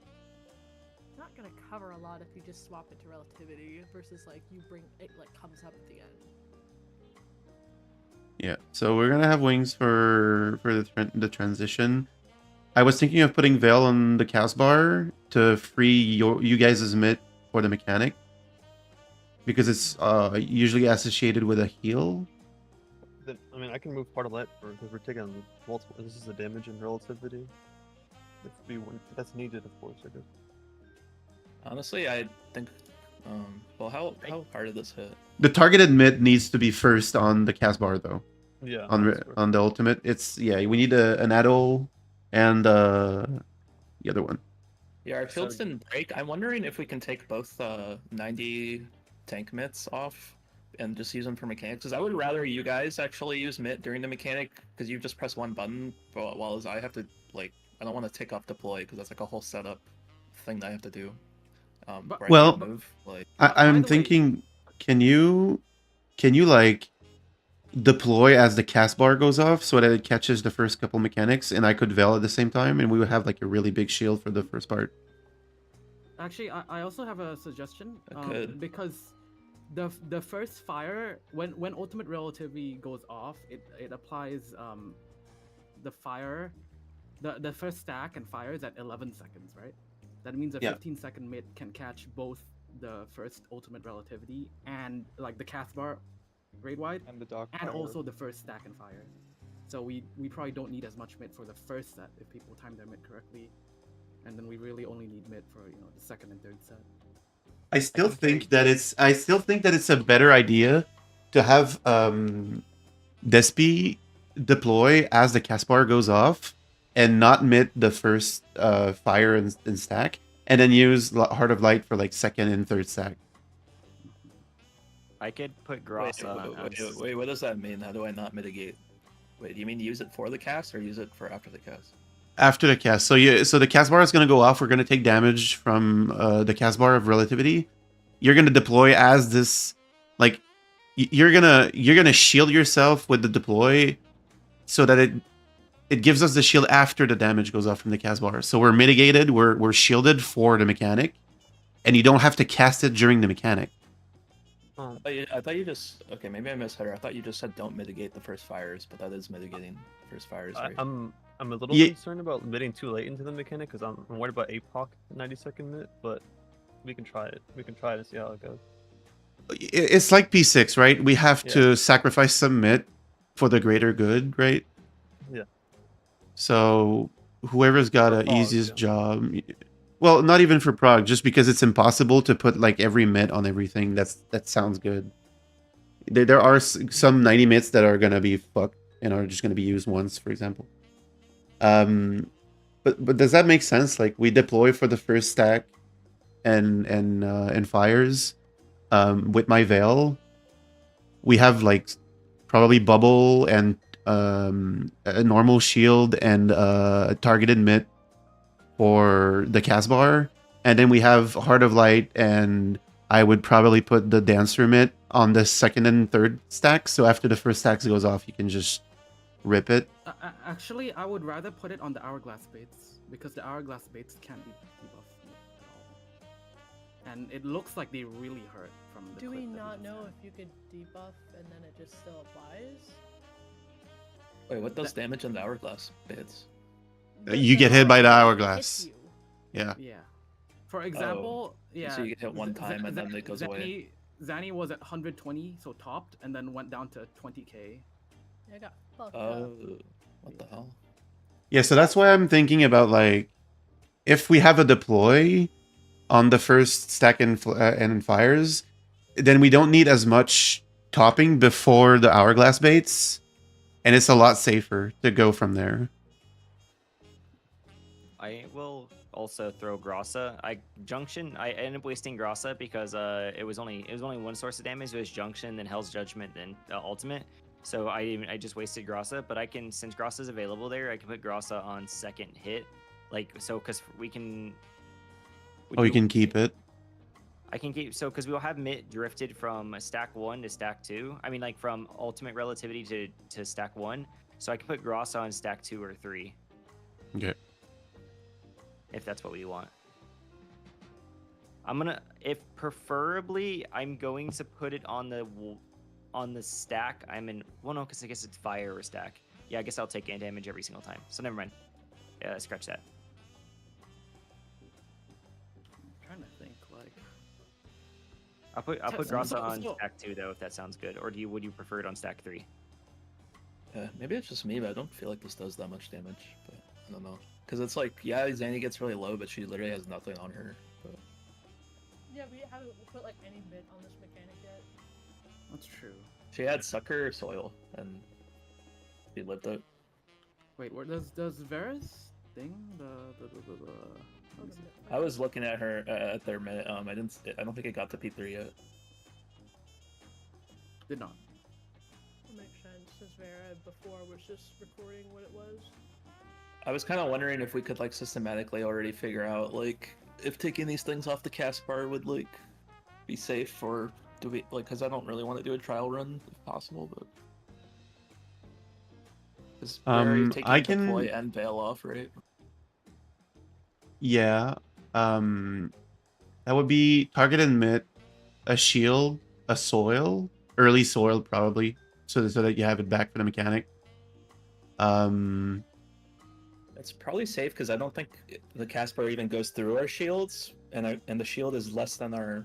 not gonna cover a lot if you just swap it to relativity versus like you bring it like comes up at the end. Yeah, so we're gonna have wings for the transition. I was thinking of putting Veil on the cast bar to free you guys' mitt for the mechanic, because it's usually associated with a heal. I mean, I can move part of that because we're taking multiple. This is the damage and relativity. That's needed, of course. I guess. Honestly, I think. Well, how hard did this hit? The targeted mitt needs to be first on the cast bar, though. Yeah. On the ultimate, it's we need an Adol and the other one. Yeah, our fields didn't break. I'm wondering if we can take both 90 tank mitts off and just use them for mechanics. Because I would rather you guys actually use mitt during the mechanic, because you just press one button, while I have to, like, I don't want to take off deploy, because that's like a whole setup thing that I have to do. Well, move, like... I'm thinking, can you like deploy as the cast bar goes off so that it catches the first couple mechanics, and I could Veil at the same time, and we would have like a really big shield for the first part. Actually, I also have a suggestion. Because the first fire, when ultimate relativity goes off, it applies the fire, the first stack and fires at 11 seconds, right? That means a 15-second mid can catch both the first ultimate relativity and like the cast bar raid wide, and the dark and fire. also the first stack and fire. So we probably don't need as much mid for the first set if people time their mid correctly, and then we really only need mid for the second and third set. I still think that it's a better idea to have Despi deploy as the cast bar goes off, and not mid the first fire and stack, and then use Heart of Light for like second and third stack. I could put Gross on. Wait, what does that mean? How do I not mitigate? Wait, do you mean use it for the cast or use it for after the cast? After the cast. So the cast bar is going to go off. We're going to take damage from the cast bar of relativity. You're going to deploy as this, like, you're gonna shield yourself with the deploy, so that it gives us the shield after the damage goes off from the cast bar. So we're mitigated. We're shielded for the mechanic, and you don't have to cast it during the mechanic. I thought you just okay. Maybe I misheard her. I thought you just said don't mitigate the first fires, but that is mitigating the first fires, right? I'm a little Yeah. concerned about mitting too late into the mechanic because I'm worried about APOC 90-second mit, but we can try it. We can try it and see how it goes. It's like P6, right? We have Yeah. to sacrifice some mit for the greater good, right? Yeah. So whoever's got For a Prog, easiest yeah. job, well, not even for Prague, just because it's impossible to put like every mit on everything. That sounds good. There are some 90 mits that are gonna be fucked and are just gonna be used once, for example. But does that make sense? Like we deploy for the first stack and fires. With my Veil, we have like probably bubble and a normal shield and a targeted mit for the cast bar, and then we have Heart of Light, and I would probably put the Dancer mit on the second and third stack. So after the first stack goes off, you can just rip it. Actually, I would rather put it on the Hourglass baits because the Hourglass baits can't be debuffed at all, and it looks like they really hurt from the. Do we clip that not just know had. if you could debuff and then it just still applies? Wait, what does damage on the hourglass bits? You get hit by the hourglass. Yeah. Yeah. For example, yeah. So you get hit one time and then it goes away. Zanny was at 120, so topped, and then went down to 20k. I got fucked Oh, up. what the hell? Yeah, so that's why I'm thinking about like if we have a deploy on the first stack and fires, then we don't need as much topping before the hourglass baits, and it's a lot safer to go from there. I will also throw Grasa. Junction. I ended up wasting Grasa because it was only one source of damage. It was Junction, then Hell's Judgment, then Ultimate. So I just wasted Grasa. But I can, since Grasa is available there, I can put Grasa on second hit, like so, because we can. Oh, you can keep it. I can keep because we'll have Mitt drifted from stack 1 to stack 2. I mean, like from Ultimate Relativity to stack 1. So I can put Grasa on stack 2 or 3. Okay. If that's what we want. Preferably, I'm going to put it on the stack. Well, no, because I guess it's fire or stack. Yeah, I guess I'll take damage every single time. So never mind. Scratch that. I'm trying to think, like. I'll put Grasa so- on so- stack 2 though, if that sounds good. Or would you prefer it on stack 3? Maybe it's just me, but I don't feel like this does that much damage. But I don't know. Because it's like, yeah, Zanny gets really low, but she literally has nothing on her. But... Yeah, we haven't put like any bit on this mechanic yet. That's true. She had Sucker or Soil, and she lived it. Wait, where does Vera's thing Oh, I was looking at her at their minute. I don't think it got to P3 yet. did not. That makes sense, since Vera before was just recording what it was. I was kind of wondering if we could like systematically already figure out like if taking these things off the cast bar would like be safe, or do we like, because I don't really want to do a trial run if possible, but because taking I can deploy and Veil off, right? Yeah. That would be targeted mid, a shield, a soil, early soil probably, so that you have it back for the mechanic. It's probably safe because I don't think the cast bar even goes through our shields, and the shield is less than our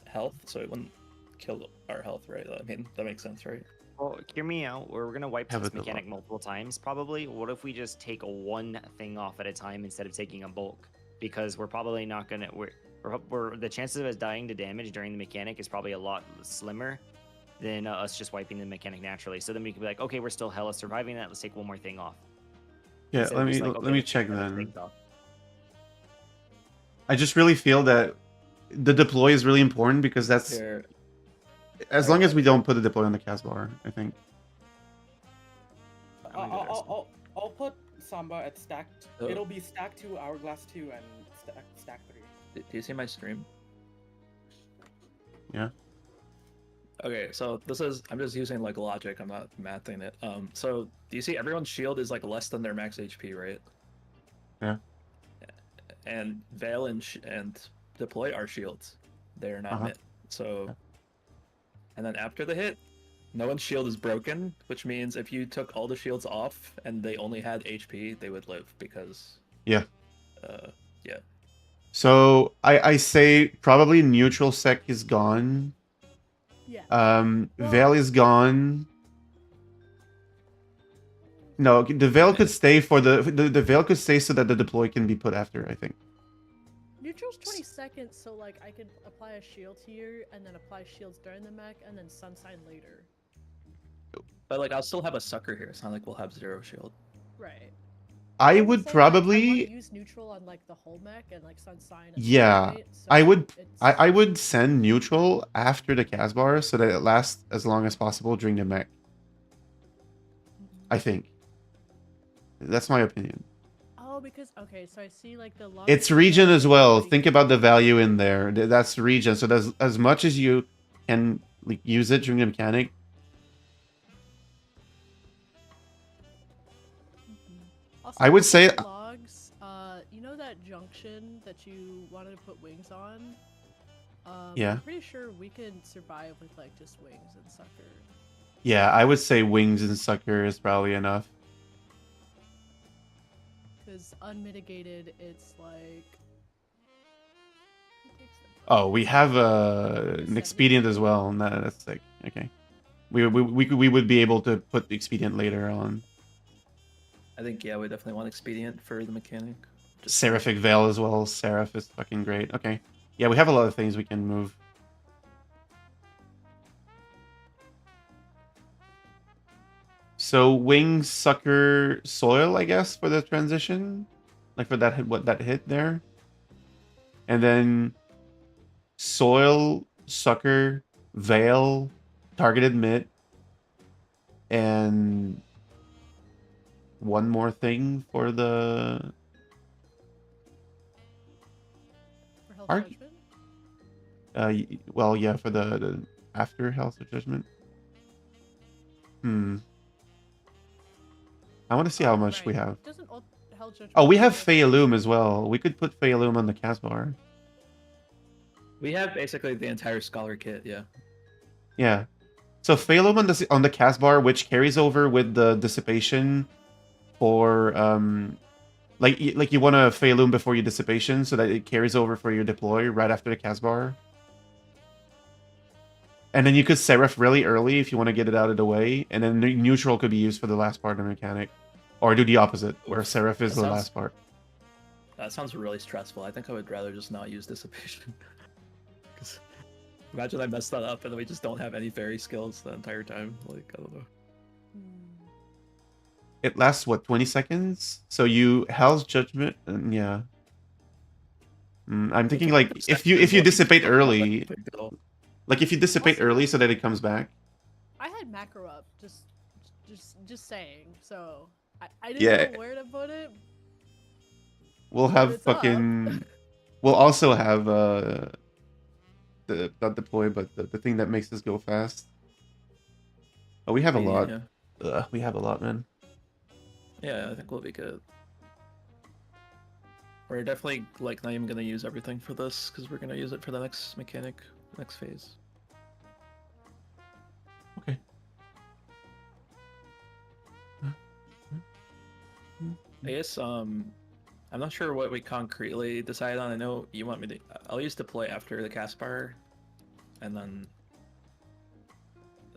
health, so it wouldn't kill our health, right? I mean, that makes sense, right? Well, hear me out. We're gonna wipe Have this it go mechanic up. multiple times, probably. What if we just take one thing off at a time instead of taking a bulk? Because we're probably not gonna. We're the chances of us dying to damage during the mechanic is probably a lot slimmer than us just wiping the mechanic naturally. So then we could be like, okay, we're still hella surviving that. Let's take one more thing off. Yeah, Instead of let just me like, okay, let me let's check take other then. things off. I just really feel that the deploy is really important because that's Here, as long as we don't put the deploy on the cast bar, I think. I'll put Samba at stacked. Oh. It'll be stack 2, Hourglass 2, and stack 3. do you see my stream? Yeah. Okay, so I'm just using like logic. I'm not mathing it. So do you see everyone's shield is like less than their max HP, right? Yeah. And Veil and Deploy are shields. They're not Uh-huh. mid. So and then after the hit, no one's shield is broken, which means if you took all the shields off and they only had HP, they would live because. Yeah. Yeah. So I say probably neutral sec is gone. Yeah. Veil is gone. No, the veil could stay for the veil could stay so that the deploy can be put after, I think. Neutral's 20 seconds, so like I could apply a shield here and then apply shields during the mech and then sunsign later. But like I'll still have a sucker here. It's not like we'll have 0 shield. Right. I I'm would saying, probably I want to use neutral on like the whole mech and like sunsign. At yeah. Point, so I would it's... I would send neutral after the Casbar so that it lasts as long as possible during the mech. I think. That's my opinion. Oh, because okay, so I see like the long. It's regen as well. Think about the value in there. That's regen. So that's as much as you can like, use it during the mechanic. Also, I would say logs. You know that junction that you wanted to put wings on? Yeah. I'm pretty sure we can survive with like just wings and sucker. Yeah, I would say wings and sucker is probably enough. Because unmitigated, it's like. Oh, we have an expedient as well. No, that's sick. Okay, we would be able to put the expedient later on. I think yeah, we definitely want expedient for the mechanic. Seraphic Veil as well. Seraph is fucking great. Okay, yeah, we have a lot of things we can move. So wings, sucker, soil, I guess, for the transition, like for that hit, what that hit there, and then soil, sucker, veil, targeted mitt, and one more thing for the For Hell's Judgment? well, yeah, for the after Hell's Judgment. I want to see how much we have. Doesn't Hell's Judgment Oh, we have Fealum as well. We could put Fealum on the Casbar. We have basically the entire scholar kit, yeah. Yeah. So Fealum on the Casbar, which carries over with the dissipation for like you want to Fealum before your dissipation so that it carries over for your deploy right after the Casbar. And then you could Seraph really early if you want to get it out of the way, and then neutral could be used for the last part of the mechanic. Or do the opposite, where Seraph is the last part. That sounds really stressful. I think I would rather just not use dissipation. Because imagine I mess that up and then we just don't have any fairy skills the entire time. Like, I don't know. It lasts, what, 20 seconds? So you Hell's Judgment, and yeah. I'm thinking like if you dissipate early, like if you dissipate early so that it comes back. I had macro up, just saying. So I didn't know where to put it. We'll have fucking. We'll also have the not deploy, but the thing that makes us go fast. Oh, we have a lot. Yeah. We have a lot, man. Yeah, I think we'll be good. We're definitely like not even gonna use everything for this because we're gonna use it for the next mechanic, next phase. Okay. I guess I'm not sure what we concretely decide on. I know you want me to. I'll use deploy after the Caspar, and then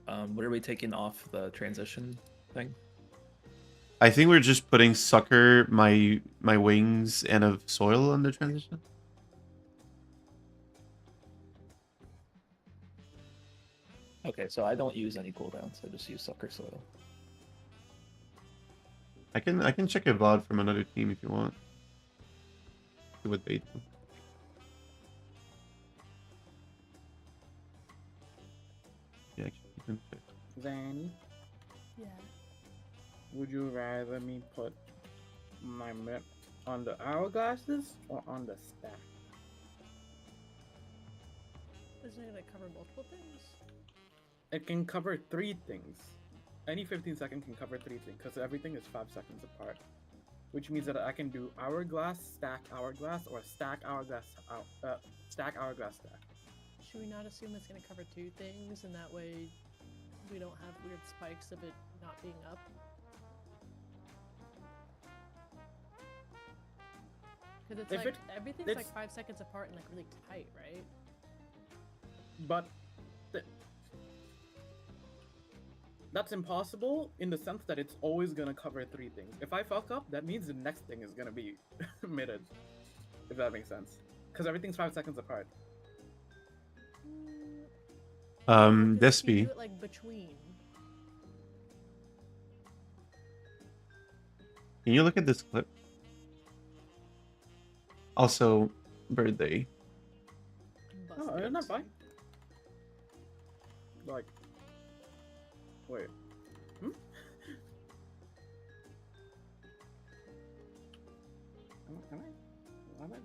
what are we taking off the transition thing? I think we're just putting sucker, my wings, and a soil on the transition. Okay, so I don't use any cooldowns. I just use sucker soil. I can check a VOD from another team if you want. See what they do. Yeah, actually, you can check. Then, yeah. Would you rather me put my map on the hourglasses or on the stack? Isn't it gonna cover multiple things? It can cover 3 things. Any 15-second can cover 3 things because everything is 5 seconds apart. Which means that I can do hourglass, stack hourglass, or stack hourglass, stack hourglass, stack. should we not assume it's going to cover 2 things, and that way we don't have weird spikes of it not being up? Because it's If like, it- everything's it's- like 5 seconds apart and like really tight, right? But that's impossible in the sense that it's always gonna cover 3 things. If I fuck up, that means the next thing is gonna be mitted. If that makes sense. Because everything's 5 seconds apart. Because if you Despy. do it like between. Can you look at this clip? Also, birthday. Oh, isn't that fine? Like, wait. Hmm? Am I?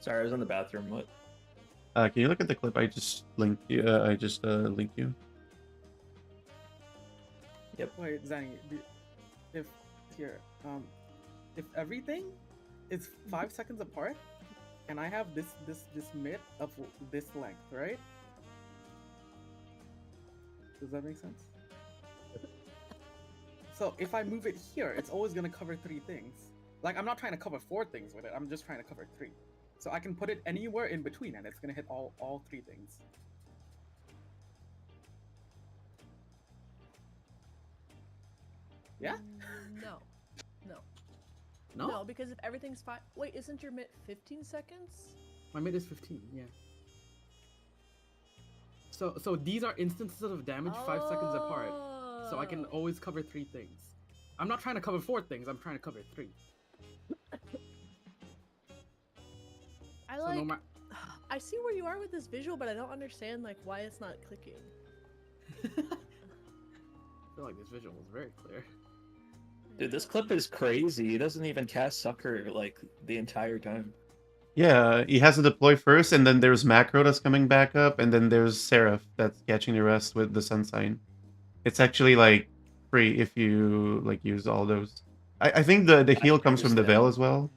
Sorry, I was in the bathroom. What? Can you look at the clip I just linked you? Linked you. Yep. Wait, Zanny, if here, if everything is 5 seconds apart, and I have this mid of this length, right? Does that make sense? So if I move it here, it's always gonna cover 3 things. Like, I'm not trying to cover 4 things with it. I'm just trying to cover 3. So I can put it anywhere in between, and it's gonna hit all 3 things. Yeah? No. No. No? No, because if everything's 5... Wait, isn't your mid 15 seconds? My mid is 15, yeah. So these are instances of damage 5 seconds apart. So I can always cover 3 things. I'm not trying to cover 4 things, I'm trying to cover 3. I So like... no I see where you are with this visual, but I don't understand like why it's not clicking. I feel like this visual is very clear. Dude, this clip is crazy. He doesn't even cast Sucker like the entire time. Yeah, he has to deploy first, and then there's Macro that's coming back up, and then there's Seraph that's catching the rest with the Sun Sign. It's actually like free if you like use all those. I think the heal comes from the Veil as well.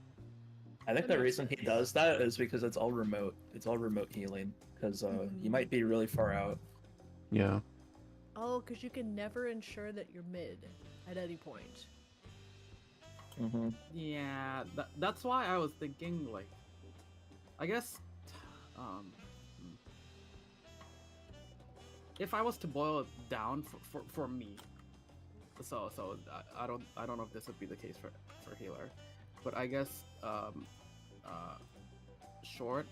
I think the reason he does that is because it's all remote. It's all remote healing. Because he might be really far out. Yeah. Oh, because you can never ensure that you're mid at any point. Yeah, that's why I was thinking, like, I guess, if I was to boil it down for me, so I don't know if this would be the case for healer, but I guess short,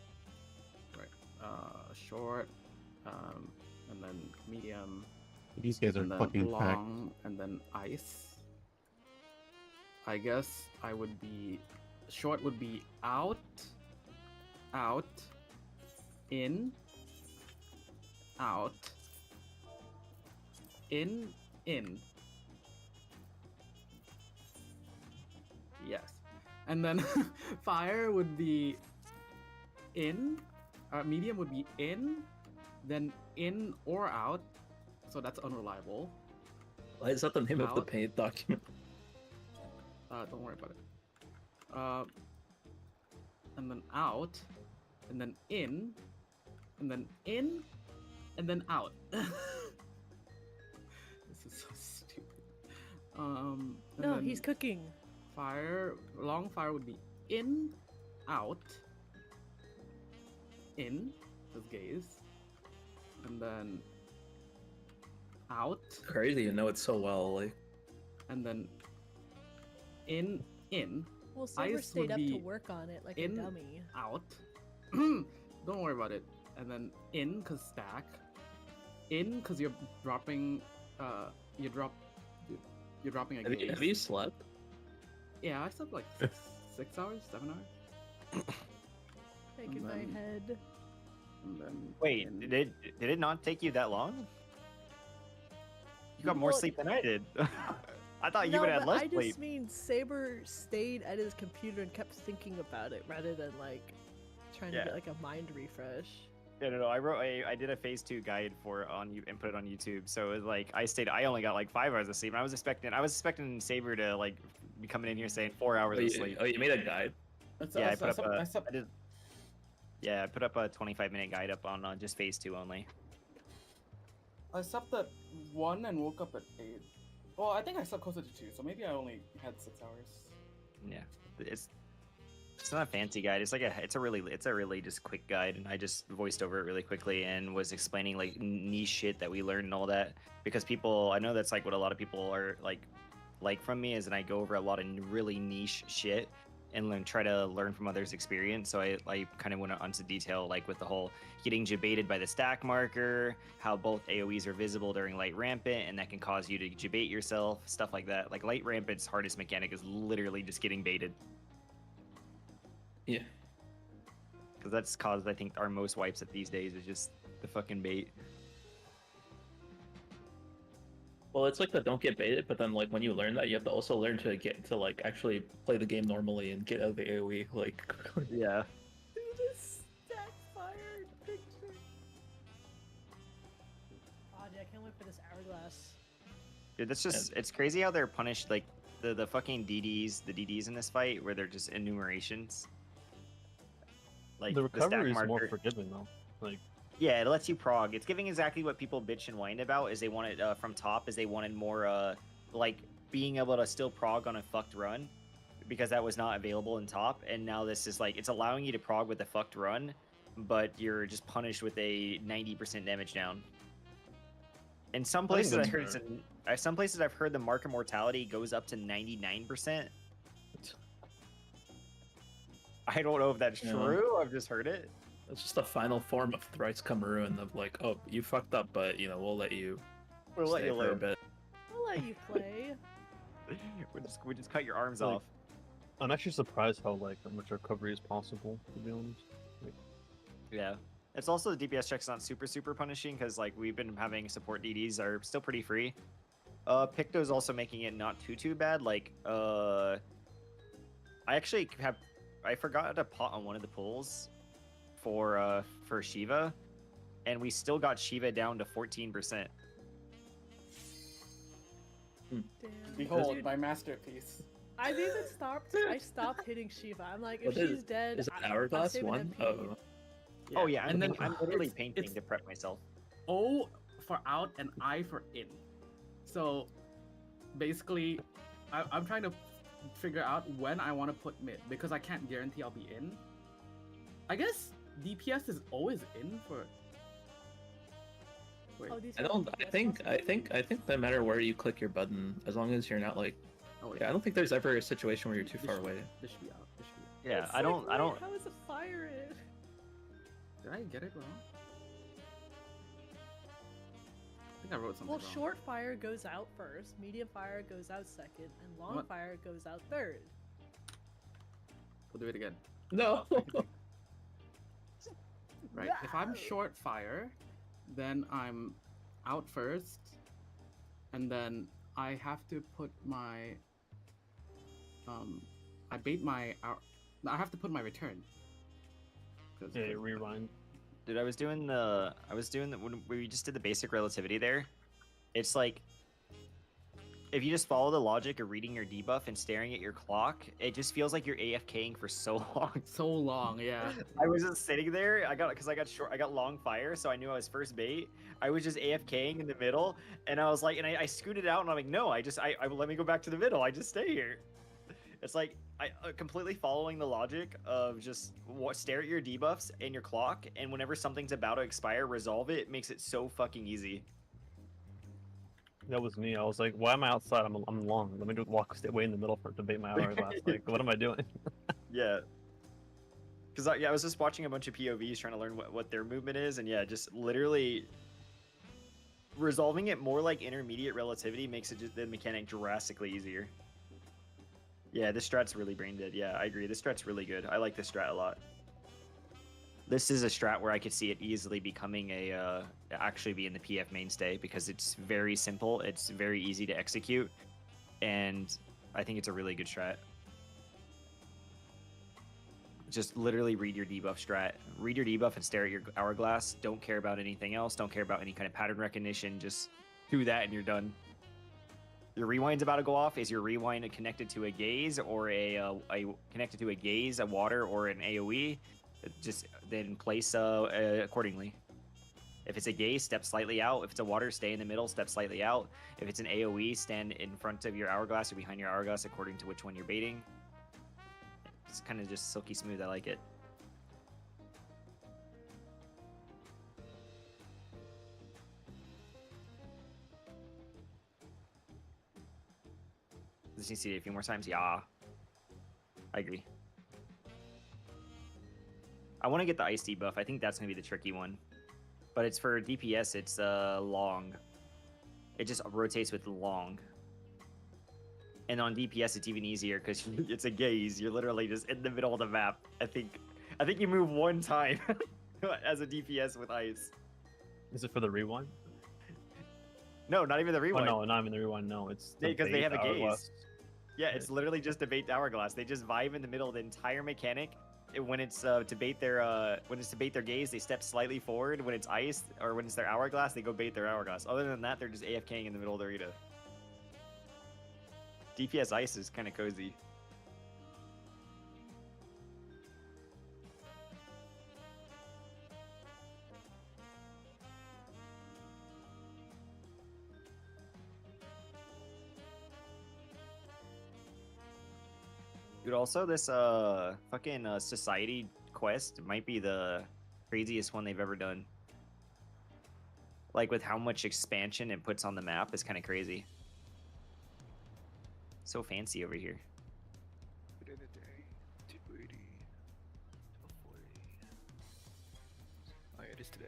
right? Short, and then medium. These guys are and then fucking packed. long, and then ice. I guess I would be short would be out, in, out, in. Yes. And then fire would be in, medium would be in, then in or out. So that's unreliable. Why is that the name of the Out. paint document? Don't worry about it. And then out, and then in, and then in, and then out. This is so stupid. And No, then he's cooking. Fire, long fire would be in, out, in, as gaze, and then out. Crazy, you know it so well. Like, and then in. Well, Saber Ice stayed would up to be work on it like in, a dummy. out. Don't worry about it. And then in, cause stack. In, cause you're dropping. You're dropping a gaze. have you slept? Yeah, I slept like 6 hours, 7 hours. Thank you, And my then- head. And then Wait, in. did it not take you that long? You got more Well, sleep than I did. I thought you No, would have but less I sleep. just mean Saber stayed at his computer and kept thinking about it rather than like trying to Yeah. get like a mind refresh. No. I did a phase 2 guide for and put it on YouTube. So it was like I only got like 5 hours of sleep. And I was expecting Saber to like be coming in here saying 4 hours of sleep. Oh, you made a guide? Yeah, I put up a. I did. Yeah, I put up a 25-minute guide up on just phase 2 only. I slept at 1 and woke up at 8. Well, I think I slept closer to 2, so maybe I only had 6 hours. Yeah, it's not a fancy guide. It's a really just quick guide, and I just voiced over it really quickly and was explaining like niche shit that we learned and all that, because I know that's like what a lot of people are like from me, is that I go over a lot of really niche shit and try to learn from others' experience. So I kind of went onto detail, like with the whole getting jebaited by the stack marker, how both AoEs are visible during light rampant, and that can cause you to jebait yourself, stuff like that. Like light rampant's hardest mechanic is literally just getting baited. Yeah. Because that's caused, I think, our most wipes at these days is just the fucking bait. Well, it's like the don't get baited, but then like when you learn that, you have to also learn to get to like actually play the game normally and get out of the AoE. Like, yeah. This stack fired picture. God, yeah, I can't wait for this hourglass. Dude, that's just, it's crazy how they're punished, like the fucking DDs in this fight, where they're just enumerations. Like the recovery stack is more marker. forgiving though. Like, yeah, it lets you prog. It's giving exactly what people bitch and whine about, is they want it from top, is they wanted more like being able to still prog on a fucked run, because that was not available in top, and now this is like, it's allowing you to prog with a fucked run, but you're just punished with a 90% damage down. In some places some places I've heard the marker mortality goes up to 99%. I don't know if that's true. I've just heard it. It's just a final form of Thrice Come Ruin of like, oh, you fucked up, but you know, we'll let you let you for a live. bit. I'll let you play. we just cut your arms Like, off. I'm actually surprised how much recovery is possible, to be honest. Like, Yeah. It's also the DPS check's not super punishing, because like we've been having support DDs are still pretty free. Picto's also making it not too bad. Like I forgot to pot on one of the pulls for Shiva, and we still got Shiva down to 14%. Damn. Behold, Dude, my masterpiece. I've even stopped. I stopped hitting Shiva. I'm like, if What she's dead, is it I'm hourglass saving one? MP. Oh. Oh yeah, and then I'm literally it's- painting it's- to prep myself. O for out and I for in. So basically, I'm trying to figure out when I want to put mid, because I can't guarantee I'll be in. I guess DPS is always in for. Wait. Oh, these I are don't. DPS I think no matter where you click your button, as long as you're not like, Oh, yeah, I don't think there's ever a situation where you're too This far should- away. This should be out. This should be out. Yeah, It's I don't. like, wait, How is a fire in? Did I get it wrong? I think I wrote something Well, wrong. short fire goes out first, medium fire goes out second, and long What? fire goes out third. We'll do it again. No. Right. If I'm short fire, then I'm out first, and then I have to put my I have to put my return. yeah, rewind. Dude, I was doing when we just did the basic relativity there. It's like, if you just follow the logic of reading your debuff and staring at your clock, it just feels like you're AFKing for so long. So long, yeah. I was just sitting there. I got long fire, so I knew I was first bait. I was just AFKing in the middle, and I was like, and I scooted out, and I'm like, no, I let me go back to the middle. I just stay here. It's like I completely following the logic of just stare at your debuffs and your clock, and whenever something's about to expire, resolve it. It makes it so fucking easy. That was me. I was like, why am I outside? I'm long. Let me just stay away in the middle for debate my hourglass. Like, what am I doing? Yeah. Because I was just watching a bunch of POVs trying to learn what their movement is, and yeah, just literally resolving it more like intermediate relativity makes the mechanic drastically easier. Yeah, this strat's really brain dead. Yeah, I agree. This strat's really good. I like this strat a lot. This is a strat where I could see it easily becoming actually being the PF mainstay, because it's very simple, it's very easy to execute, and I think it's a really good strat. Just literally read your debuff strat. Read your debuff and stare at your hourglass. Don't care about anything else. Don't care about any kind of pattern recognition. Just do that and you're done. Your rewind's about to go off. Is your rewind connected to a gaze or a water, or an AoE? Just then place accordingly. If it's a gaze, step slightly out. If it's a water, stay in the middle, step slightly out. If it's an AoE, stand in front of your hourglass or behind your hourglass according to which one you're baiting. It's kind of just silky smooth. I like it. Just need to see it a few more times. Yeah. I agree. I want to get the ice debuff. I think that's going to be the tricky one. But it's for DPS, it's long. It just rotates with long. And on DPS, it's even easier because it's a gaze. You're literally just in the middle of the map. I think you move one time as a DPS with ice. Is it for the rewind? No, not even the rewind. Oh, no, not even the rewind. No, it's because they have a hourglass. gaze. Yeah, it's literally just to bait the hourglass. They just vibe in the middle of the entire mechanic. When it's to bait their gaze, they step slightly forward. When it's ice or when it's their hourglass, they go bait their hourglass. Other than that, they're just AFKing in the middle of the arena. DPS ice is kind of cozy. Dude, also this fucking society quest might be the craziest one they've ever done. Like with how much expansion it puts on the map is kind of crazy. So fancy over here. Today, 280, 1240. Oh yeah, it is today.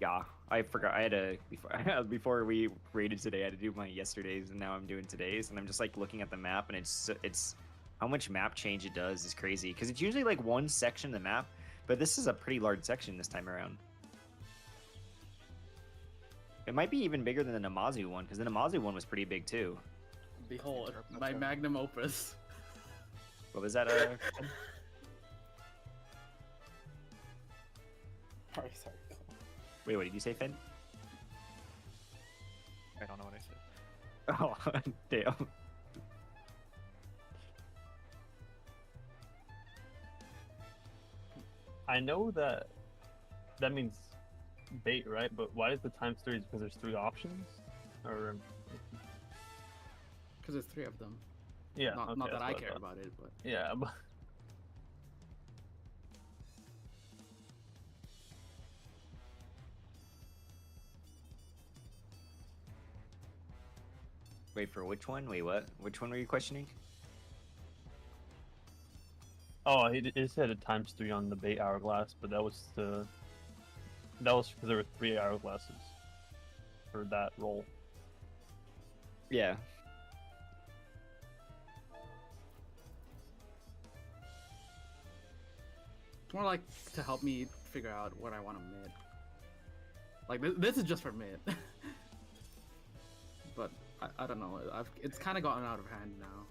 Yeah, I forgot. I had to before we raided today. I had to do my yesterdays, and now I'm doing today's. And I'm just like looking at the map, and it's how much map change it does is crazy. Because it's usually like one section of the map, but this is a pretty large section this time around. It might be even bigger than the Namazu one, because the Namazu one was pretty big too. Behold, my magnum opus. What was that? Sorry. Wait, what did you say, Finn? I don't know what I said. Oh, damn. I know that means bait, right? But why is the times 3? Because there's 3 options? Or because there's 3 of them. Yeah. Not that I care about it, but yeah. But... Wait, for which one? Wait, what? Which one were you questioning? Oh, it said a times 3 on the bait hourglass, but that was because there were 3 hourglasses for that roll. Yeah. it's more like to help me figure out what I want to mid. Like this is just for mid. But I don't know. It's kind of gotten out of hand now.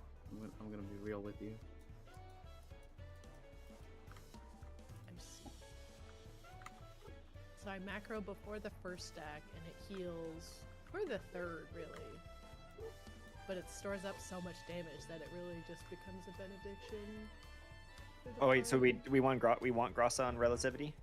I'm gonna be real with you. So I macro before the first stack, and it heals for the third, really. But it stores up so much damage that it really just becomes a benediction. Oh wait, so we want Grasa on relativity?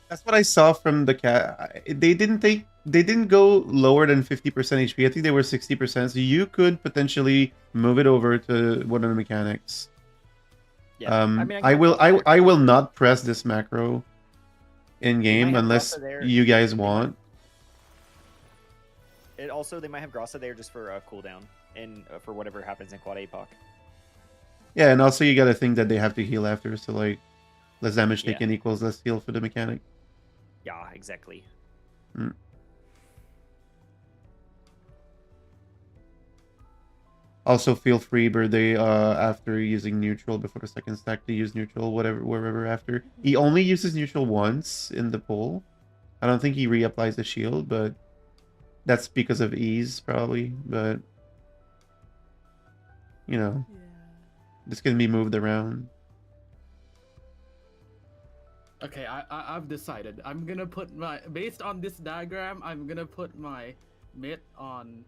That's what I saw from the cat. They didn't go lower than 50% HP. I think they were 60%. So you could potentially move it over to one of the mechanics. Yeah. I mean, I will not press this macro in game unless you guys want. They might have Grasa there just for a cooldown and for whatever happens in Quad APOC. Yeah, and also you gotta think that they have to heal after, so like less damage taken equals less heal for the mechanic. Yeah, exactly. Also, feel free, Birthday, after using neutral before the second stack to use neutral, wherever after. He only uses neutral once in the pool. I don't think he reapplies the shield, but that's because of ease, probably. But, you know, this can be moved around. Okay, I've decided. I'm gonna put based on this diagram, I'm gonna put my mid on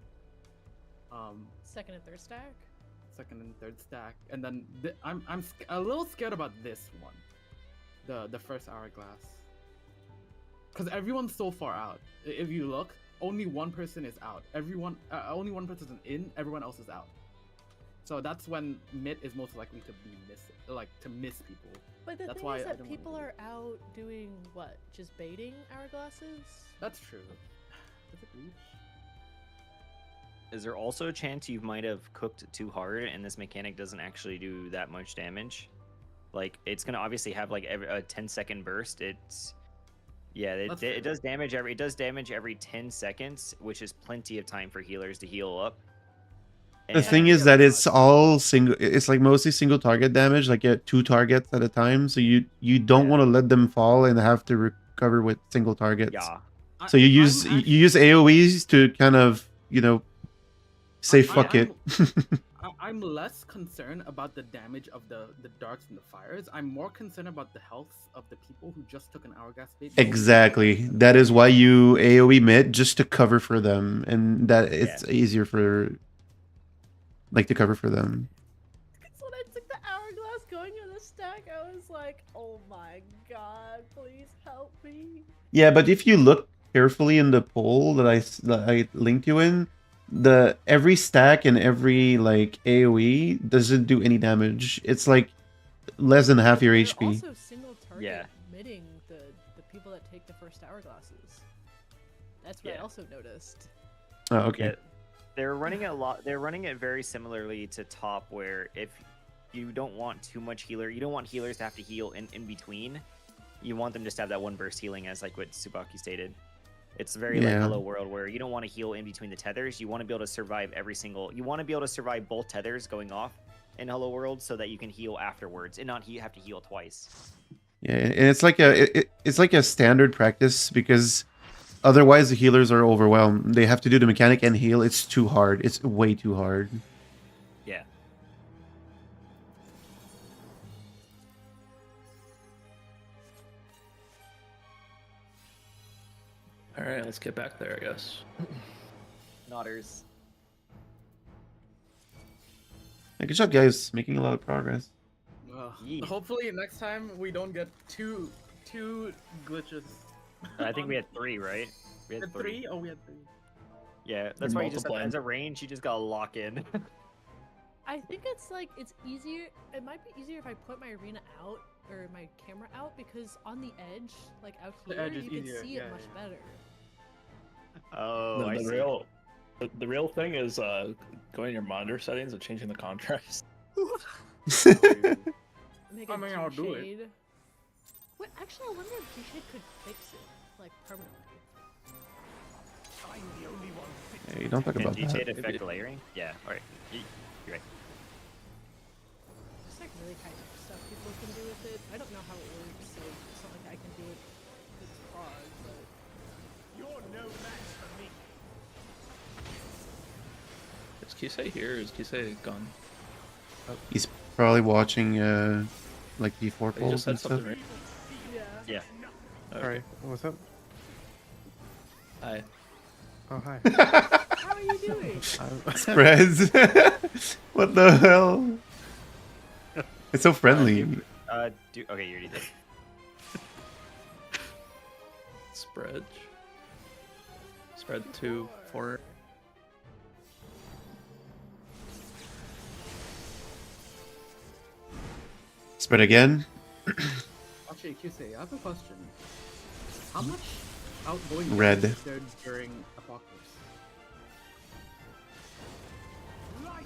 second and third stack. second and third stack, and then a little scared about this one, the first hourglass, because everyone's so far out. If you look, only one person is out. Only one person is in. Everyone else is out. So that's when mid is most likely to be to miss people. But the That's thing why is I that don't people wanna are out doing what? Just baiting hourglasses? That's true. Does it reach? Is there also a chance you might have cooked too hard and this mechanic doesn't actually do that much damage? Like, it's gonna obviously have like a 10-second burst. It does damage every 10 seconds, which is plenty of time for healers to heal up. The thing is that it's all single. It's like mostly single target damage. Like you get 2 targets at a time, so you don't want to let them fall and have to recover with single targets. Yeah. So you use AOE's to kind of say fuck it. I'm less concerned about the damage of the darts and the fires. I'm more concerned about the health of the people who just took an hourglass bait. Exactly. That is why you AOE mid, just to cover for them, and that it's easier for to cover for them. Because when I took the hourglass going in the stack, I was like, oh my god, please help me. Yeah, but if you look carefully in the poll that I linked you in, every stack and every AOE doesn't do any damage. It's like less than half your They're HP. also single target mitting the people that take the first hourglasses. That's what I also noticed. Oh, okay. Yeah, they're running it very similarly to top, where if you don't want too much healer, you don't want healers to have to heal in between. You want them just to have that one burst healing, as like what Tsubaki stated. It's very like Hello World, where you don't want to heal in between the tethers. You want to be able to survive you want to be able to survive both tethers going off in Hello World, so that you can heal afterwards and not have to heal twice. Yeah, and it's like a standard practice, because otherwise the healers are overwhelmed. They have to do the mechanic and heal. It's too hard. It's way too hard. Yeah. All right, let's get back there, I guess. Nodders. Yeah, good job, guys. Making a lot of progress. Hopefully next time we don't get two glitches. I think we had 3, right? We had 3. Oh, we had 3. Yeah, that's why you just as a range, you just gotta lock in. I think it's easier. It might be easier if I put my arena out or my camera out, because on the edge, like out here, you can see it much better. Oh, the real thing is going to your monitor settings and changing the contrast. Make I'll do it. Wait, actually, I wonder if G-Shade could fix it, like permanently. I'm the only one. Yeah, you don't talk about Can G-Shade that. affect layering? Yeah. All right. You're right. There's like really kind of stuff people can do with it. I don't know how it works, so it's not like I can do it with Prog, but You're no match for me. Is Kisei here? Is Kisei gone? He's probably watching like D4 He just polls said and stuff. something, right? Yeah. Sorry, what's up? Hi. Oh, hi. how are you doing? Spreads. What the hell? It's so friendly. Okay, you already did. Spread 2 4. Spread again. Actually, QC, I have a question. How much outgoing Red. is there during Apocalypse?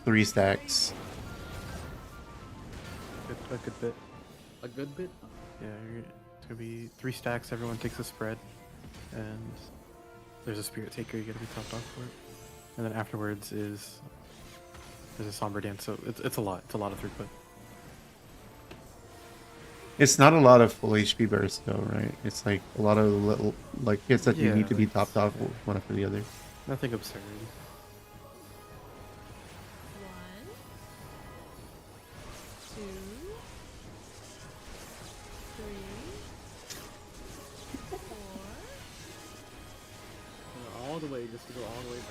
3 stacks. A good bit. A good bit? Yeah, it's gonna be 3 stacks. Everyone takes a spread, and there's a spirit taker. You gotta be topped off for it, and then afterwards there's a somber dance. So it's a lot. It's a lot of throughput. It's not a lot of full HP bursts though, right? It's like a lot of little hits that you need to be topped off one after the other. Nothing absurd. 1, 2, 3, 4. All the way, just to go all the way back.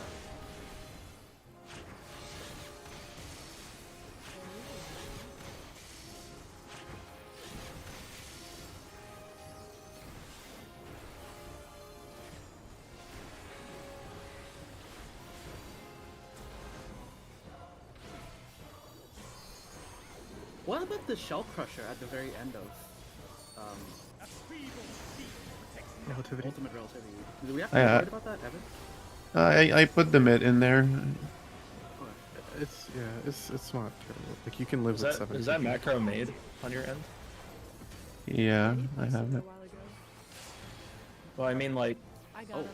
What about the Shell Crusher at the very end of Relativity. Ultimate Relativity? Do we have to be I, worried about that, Evan? I put the mid in there. It's it's not terrible. Like you can live Is with that, 7. is that macro made on your end? Yeah, I have it. Well, I mean, like, I got him.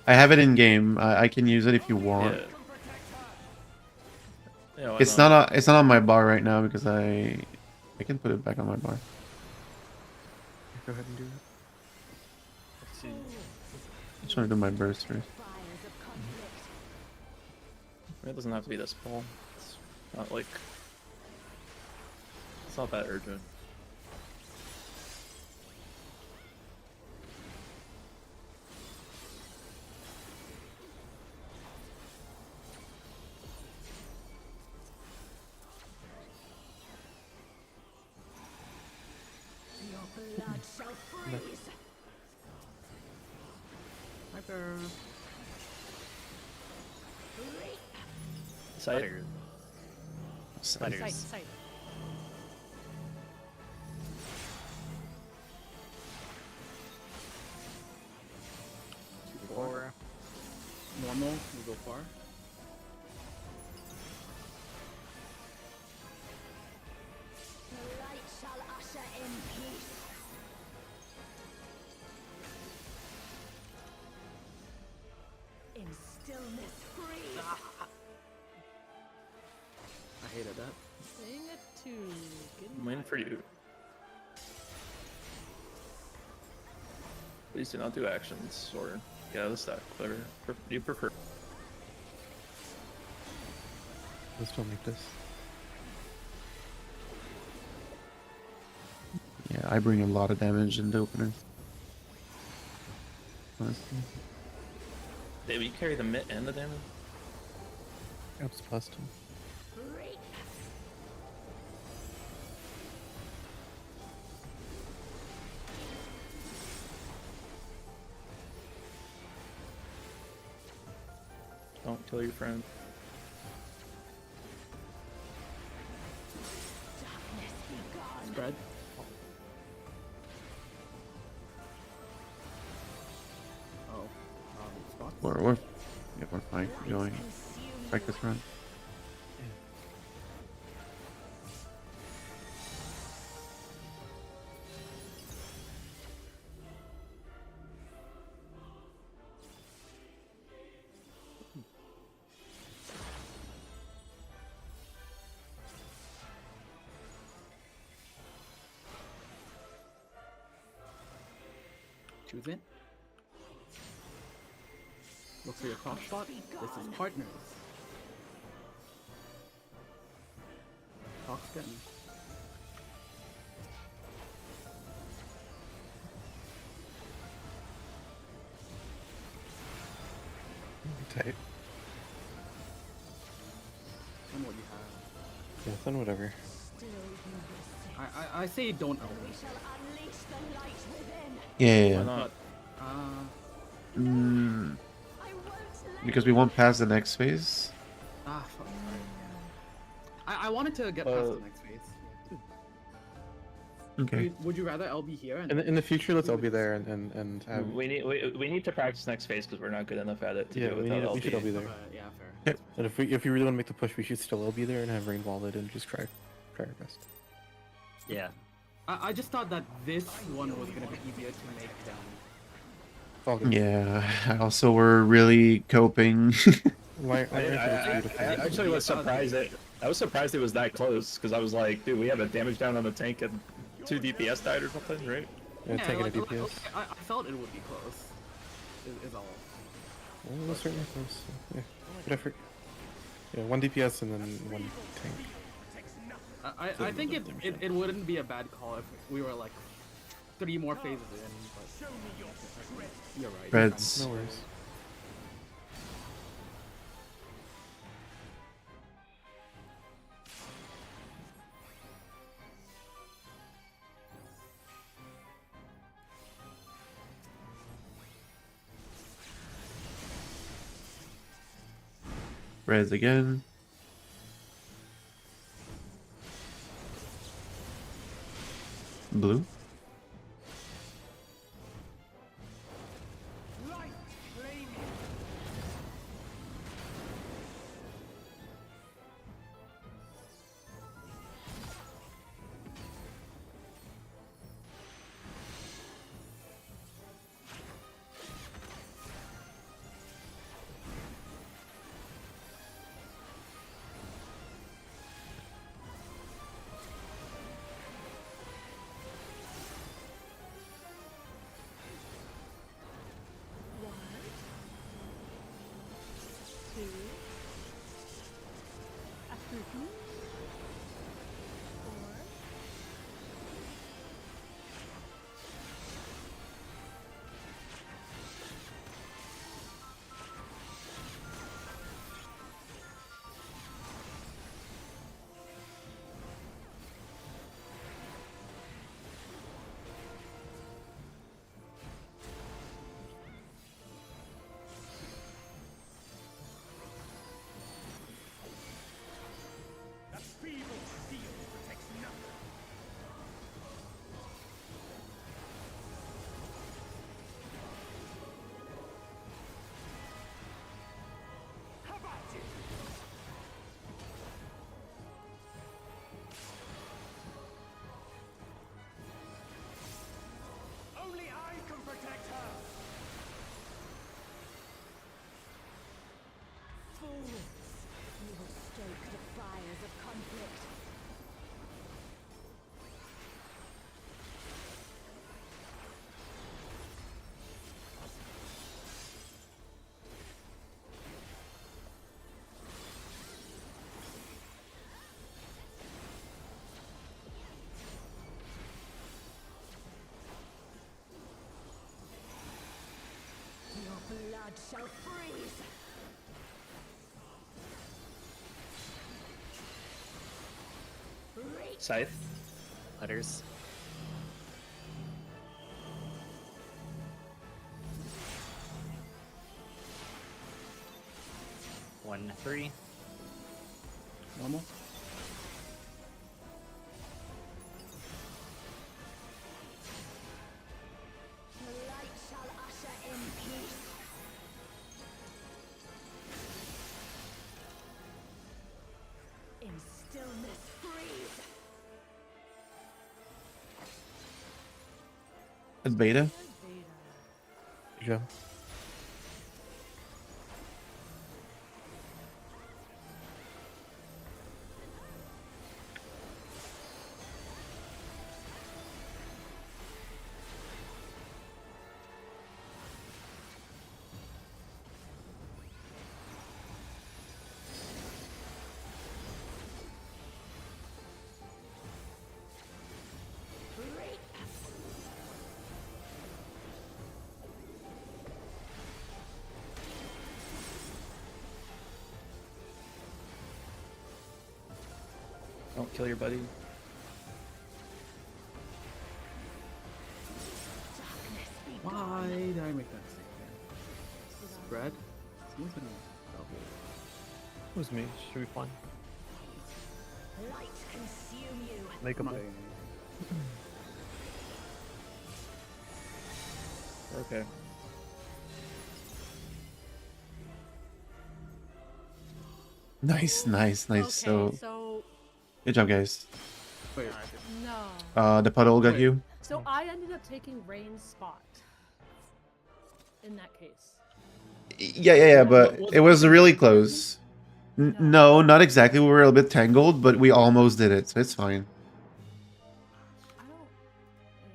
I have it in game. I can use it if you want. yeah. Yeah, why It's not it's not on my bar right now because I can put it back on my bar. Go ahead and do it. Let's see. I just want to do my burst first. It doesn't have to be this full. It's not like it's not that urgent. Your blood shall freeze. Hyper. Side. Sight, sight. Or Normal, we go far. The light shall usher in peace. In stillness freeze. I hated that. Saying it too. I'm waiting for you. Please do not do actions or get out of the stack. Whatever you prefer. Let's still make this. Yeah, I bring a lot of damage into opener. Honestly. Dave, you carry the mid and the damage? Perhaps plus 2. Don't kill your friend. Spread. Oh. Spots? We're yeah, we're fine. Keep going. Practice run. Choose it. Look for your cross spot. This is partners. Talk again. Tight. And what you have. Yeah, then whatever. I say don't own. We shall unleash the light within. Yeah. Why not? Mm, because we won't pass the next phase. Ah, fuck. I wanted to get past the next phase. Okay. Would you rather LB here? And In the future, let's all be there and have. We need to practice next phase because we're not good enough at it to Yeah, do it we without we should all be there. yeah, fair. And if we really want to make the push, we should still all be there and have rain wall it and just try our best. Yeah. I just thought that this one was gonna be easier to make than. All good. Yeah. Also, we're really coping. I actually was surprised that I was surprised it was that close because I was like, dude, we have a damage down on the tank and 2 DPS died or something, right? Yeah, taking a like, DPS. I felt it would be close. Is all. Well, it was certainly close. Yeah, good effort. Yeah, 1 DPS and then 1 tank. I think it wouldn't be a bad call if we were like 3 more phases in, but you're right. Reds. No worries. Reds again. Blue. Light claim you. That feeble steel protects nothing. How about it? Only I can protect her. Fools! You will stoke the fires of conflict. Your blood shall freeze! Scythe. Letters. One, 3. Normal. The light shall usher in peace. In stillness freeze. That's beta. Good job. Don't kill your buddy. Why did I make that mistake? Spread? Someone's gonna help me. It was me. Should be fine. Light consume you. Make a play. Okay. Nice, nice, nice. Okay, So, so good job, guys. Wait. no. The puddle got Wait. you. So I ended up taking Rain's spot. In that case. Yeah, but it was really close. No, not exactly. We were a bit tangled, but we almost did it, so it's fine.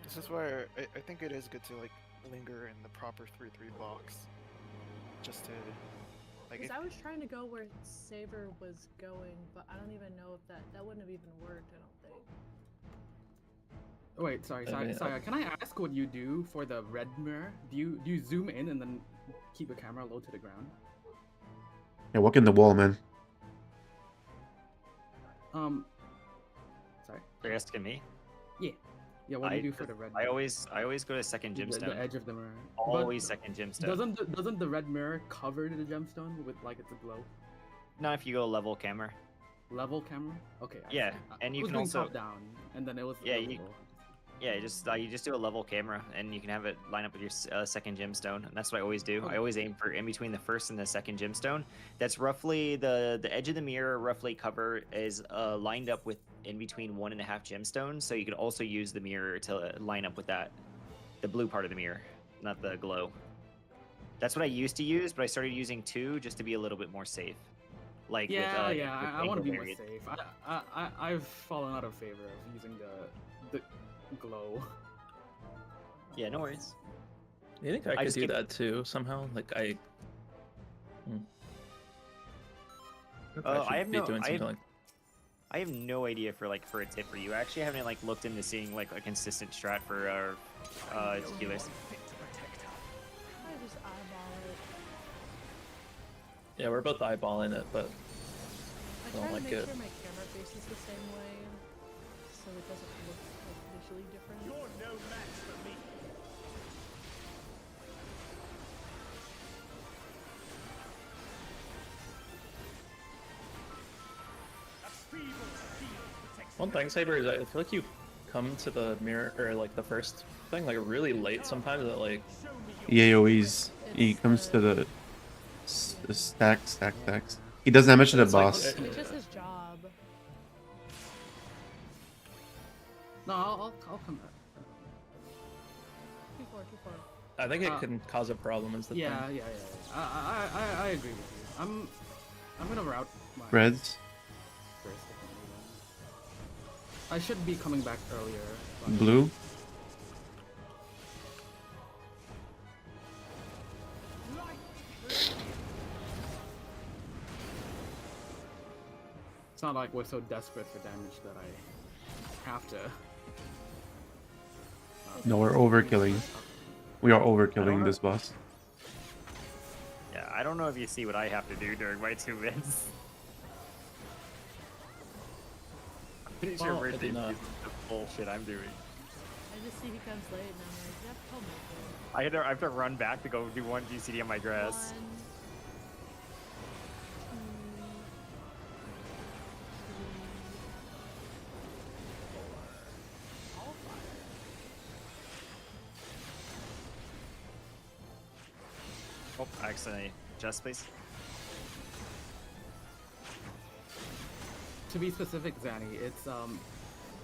This is where I think it is good to like linger in the proper 3-3 box, just to like. Because I was trying to go where Saber was going, but I don't even know if that wouldn't have even worked. I don't think. Wait, sorry. Can I ask what you do for the red mirror? Do you zoom in and then keep the camera low to the ground? Yeah, walk in the wall, man. Sorry. You're asking me? Yeah. Yeah, what do you do for the red mirror? I always go to second gemstone. The edge of the mirror. Always second gemstone. Doesn't the red mirror cover the gemstone with like it's a glow? Not if you go level camera. Level camera? Okay. Yeah, and you I was can doing also top down, and then it was yeah level. Yeah, you just do a level camera, and you can have it line up with your second gemstone. And that's what I always do. I always aim for in between the first and the second gemstone. That's roughly the edge of the mirror. Roughly cover is lined up with in between 1.5 gemstones. So you can also use the mirror to line up with that, the blue part of the mirror, not the glow. That's what I used to use, but I started using 2 just to be a little bit more safe. Like Yeah, with, yeah, with I want to angle be more variant. safe. I've fallen out of favor of using the glow. Yeah, no worries. You think I could do that too somehow? Like I. I have no. doing something like. I have no idea for a tip for you. I actually haven't looked into seeing a consistent strat for our healers. I just eyeball it. Yeah, we're both eyeballing it, but I try to like make it. sure my camera faces the same way, so it doesn't look visually different. You're no match for me. One thing, Saber, is I feel like you come to the mirror or like the first thing like really late sometimes. That like. Yeah, he comes to the stacks. He does damage to the boss. It's just his job. No, I'll come back. 2-4. I think it can cause a problem. Is the Yeah. thing. I agree with you. I'm gonna route my Reds. first. I should be coming back earlier. But... Blue. It's not like we're so desperate for damage that I have to. No, we're overkilling. We are overkilling this boss. Yeah, I don't know if you see what I have to do during my 2 minutes. I'm pretty sure we're doing the bullshit I'm doing. I just see he comes late, and I'm like, yep, he'll make it. I have to run back to go do 1 GCD on my grass. 1, 2, 3, 4. All fire. Oh, accidentally. Just please. To be specific, Zanny,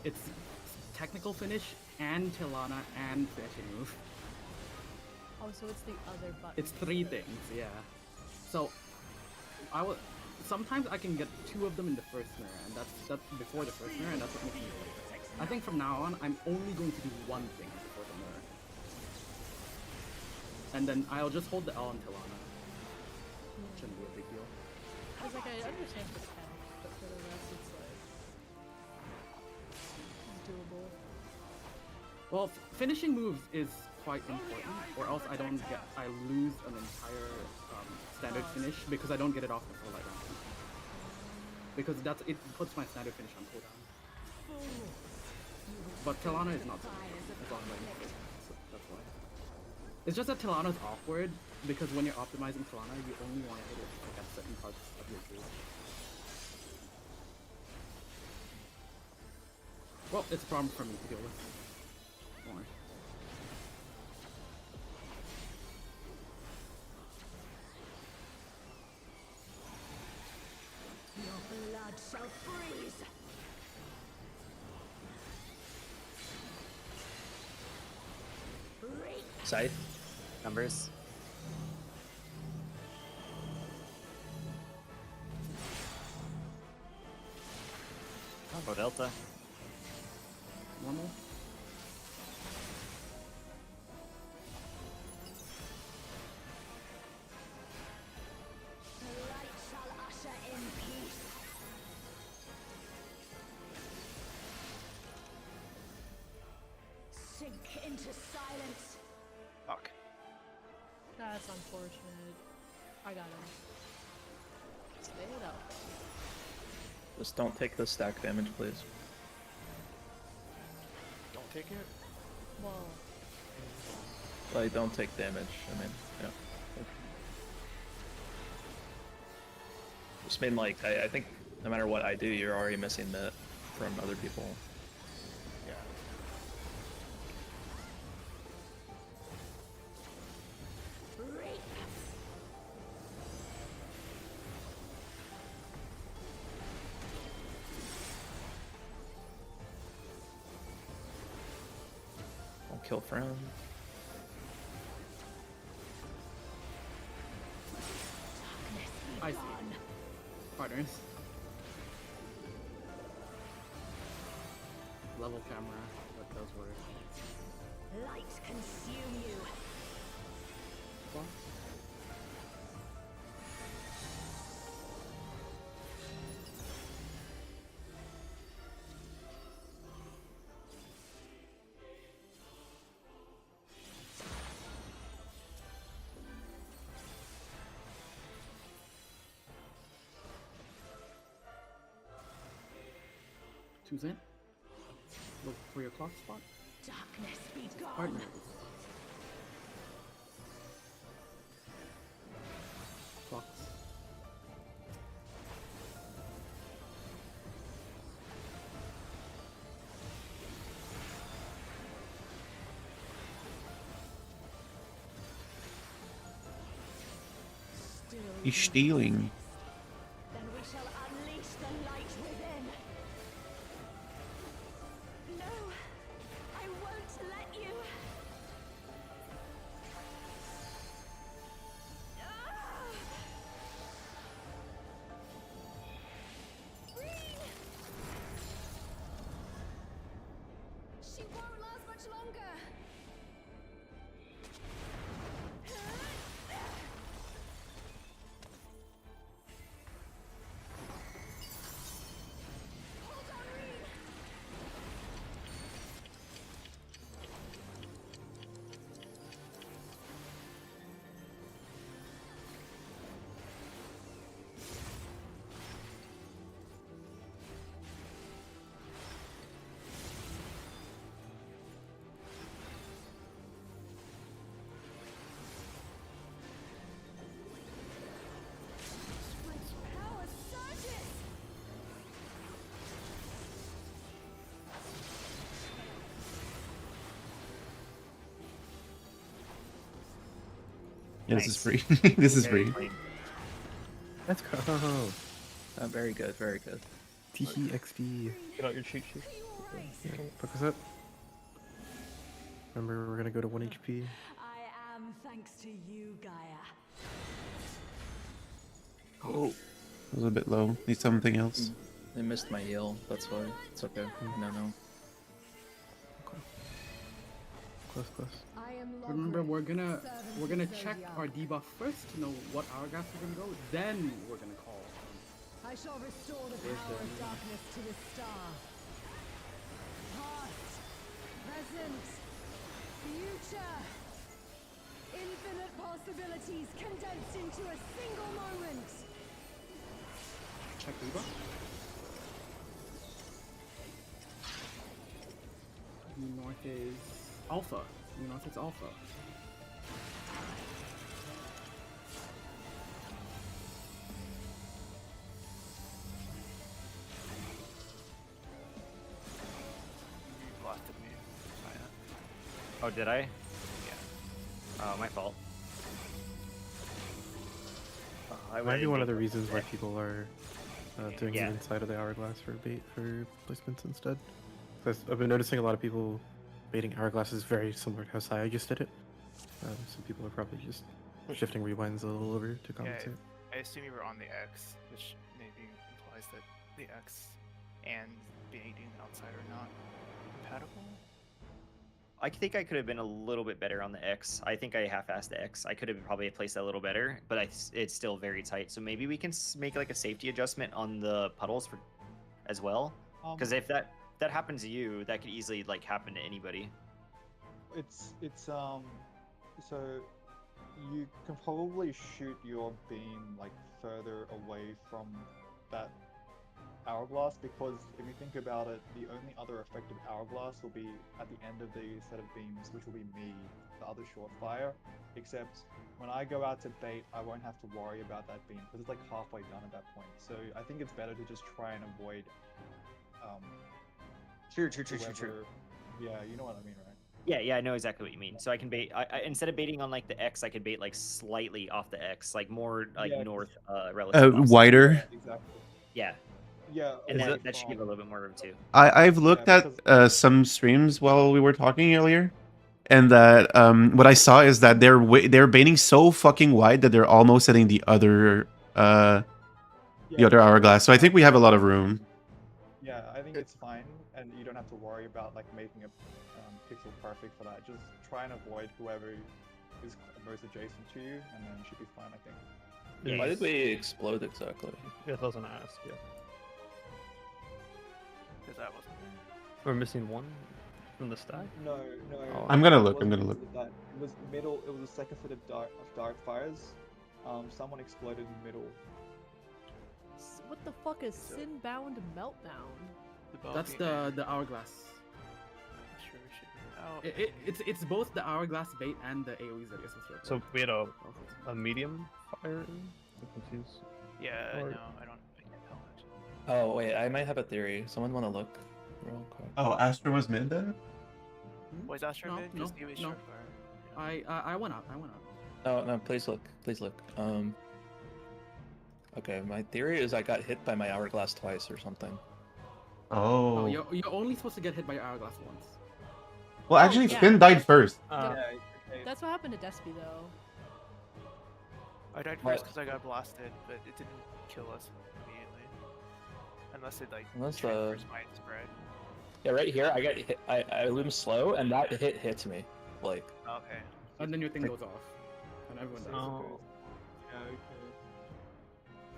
it's technical finish and Tilana and finishing move. Oh, so it's the other button. It's 3 things, yeah. So sometimes I can get 2 of them in the first mirror, and that's before the first mirror, and that's what makes me like. I think from now on, I'm only going to do 1 thing before the mirror. And then I'll just hold the L on Tilana. Shouldn't be a big deal. I was like, I understand the tech, but for the rest, it's like doable. Well, finishing moves is quite important, or else I lose an entire standard finish because I don't get it off before light round. Because it puts my standard finish on cooldown. But Tilana is not so long so that's why. It's just that Tilana's awkward because when you're optimizing Tilana, you only want to hit it at certain parts of your group. Well, it's a problem for me to deal with. Don't worry. Your blood shall freeze. Scythe. Numbers. Combo Delta. Normal. The light shall usher in peace. Sink into silence. Fuck. That's unfortunate. I got him. Stay it up. Just don't take the stack damage, please. Don't take it? Well, Like, don't take damage. I mean, yeah. Just mean like I think no matter what I do, you're already missing that from other people. Yeah. kill friend. I see. Partners. Level camera. That does work. Light consume you. What? Choose in. Look for your clock spot. Darkness be gone. Partners. Clocks. He's stealing. Then we shall unleash the light within. No, I won't let you. She won't last much longer. Power surges. Yeah, this is Nice. free. This is Very free. clean. Let's go. Very good, very good. Teehee XP. Get out your cheat sheet. Yeah, focus up. Remember, we're gonna go to 1 HP. I am thanks to you, Gaia. Oh, It was a bit low. Need something else. I missed my heal. That's why. It's okay. No. Close, close. I am Remember, we're gonna servant of check Zodiac. our debuff first to know what hourglass we're gonna go. Then we're gonna call. I shall restore the Where's power the- of darkness to the star. Past, present, future. Infinite possibilities condensed into a single moment. Check debuff. Due north is alpha. Due north is alpha. You blasted me. Oh, did I? Yeah. Oh, my fault. I Might be one of the would've reasons why made people are doing Yeah. the inside of the hourglass for bait for placements instead. 'Cause I've been noticing a lot of people baiting hourglasses very similar to how Saya just did it. So people are probably just shifting rewinds a little over to compensate. I assume you were on the X, which maybe implies that the X and baiting outside are not compatible. I think I could have been a little bit better on the X. I think I half-assed the X. I could have probably placed that a little better, but it's still very tight. So maybe we can make like a safety adjustment on the puddles for as well. Because if that happens to you, that could easily like happen to anybody. So you can probably shoot your beam like further away from that hourglass, because if you think about it, the only other effective hourglass will be at the end of the set of beams, which will be me, the other short fire. Except when I go out to bait, I won't have to worry about that beam because it's like halfway done at that point. So I think it's better to just try and avoid. True. whoever- Yeah, you know what I mean, right? Yeah, I know exactly what you mean. So I can bait. I instead of baiting on like the X, I could bait like slightly off the X, like more like Yeah, north, relative. offset. Wider. Exactly. Yeah, Yeah. and away that should give a from- little bit more room too. I've looked Yeah, at some streams while we were talking earlier, and that what I saw is that they're baiting so fucking wide that they're almost hitting the other hourglass. So I think we have a lot of room. Yeah, I think it's fine, and you don't have to worry about like making a pixel perfect for that. Just try and avoid whoever is most adjacent to you, and then you should be fine, I think. Why did we explode exactly? Yeah, I was gonna ask. Yeah. Because that wasn't. We're missing one from the stack. No. Oh, I'm gonna look. It was middle. It was the second set of dark fires. Someone exploded in the middle. What the fuck is Sinbound Meltdown? That's the hourglass. Sure, we should. Oh, It's both the hourglass bait and the AoEs that you're supposed to. So we had a medium fire. I'm confused. Yeah, Or- no, I can't tell actually. Oh wait, I might have a theory. Someone want to look real quick? Oh, Astra was mid then? Was Astro mid? Because he was short fire. I went up. Oh no, please look. Please look. Okay, my theory is I got hit by my hourglass twice or something. Oh. You're only supposed to get hit by your hourglass once. Well, actually, yeah. Finn died first. That's what happened to Despy though. I died first because I got blasted, but it didn't kill us immediately. Unless it like transfers my spread. Yeah, right here I got hit. I loomed slow, and that hits me. Like. Okay. And then your thing goes off, and everyone dies. Oh. Yeah, okay.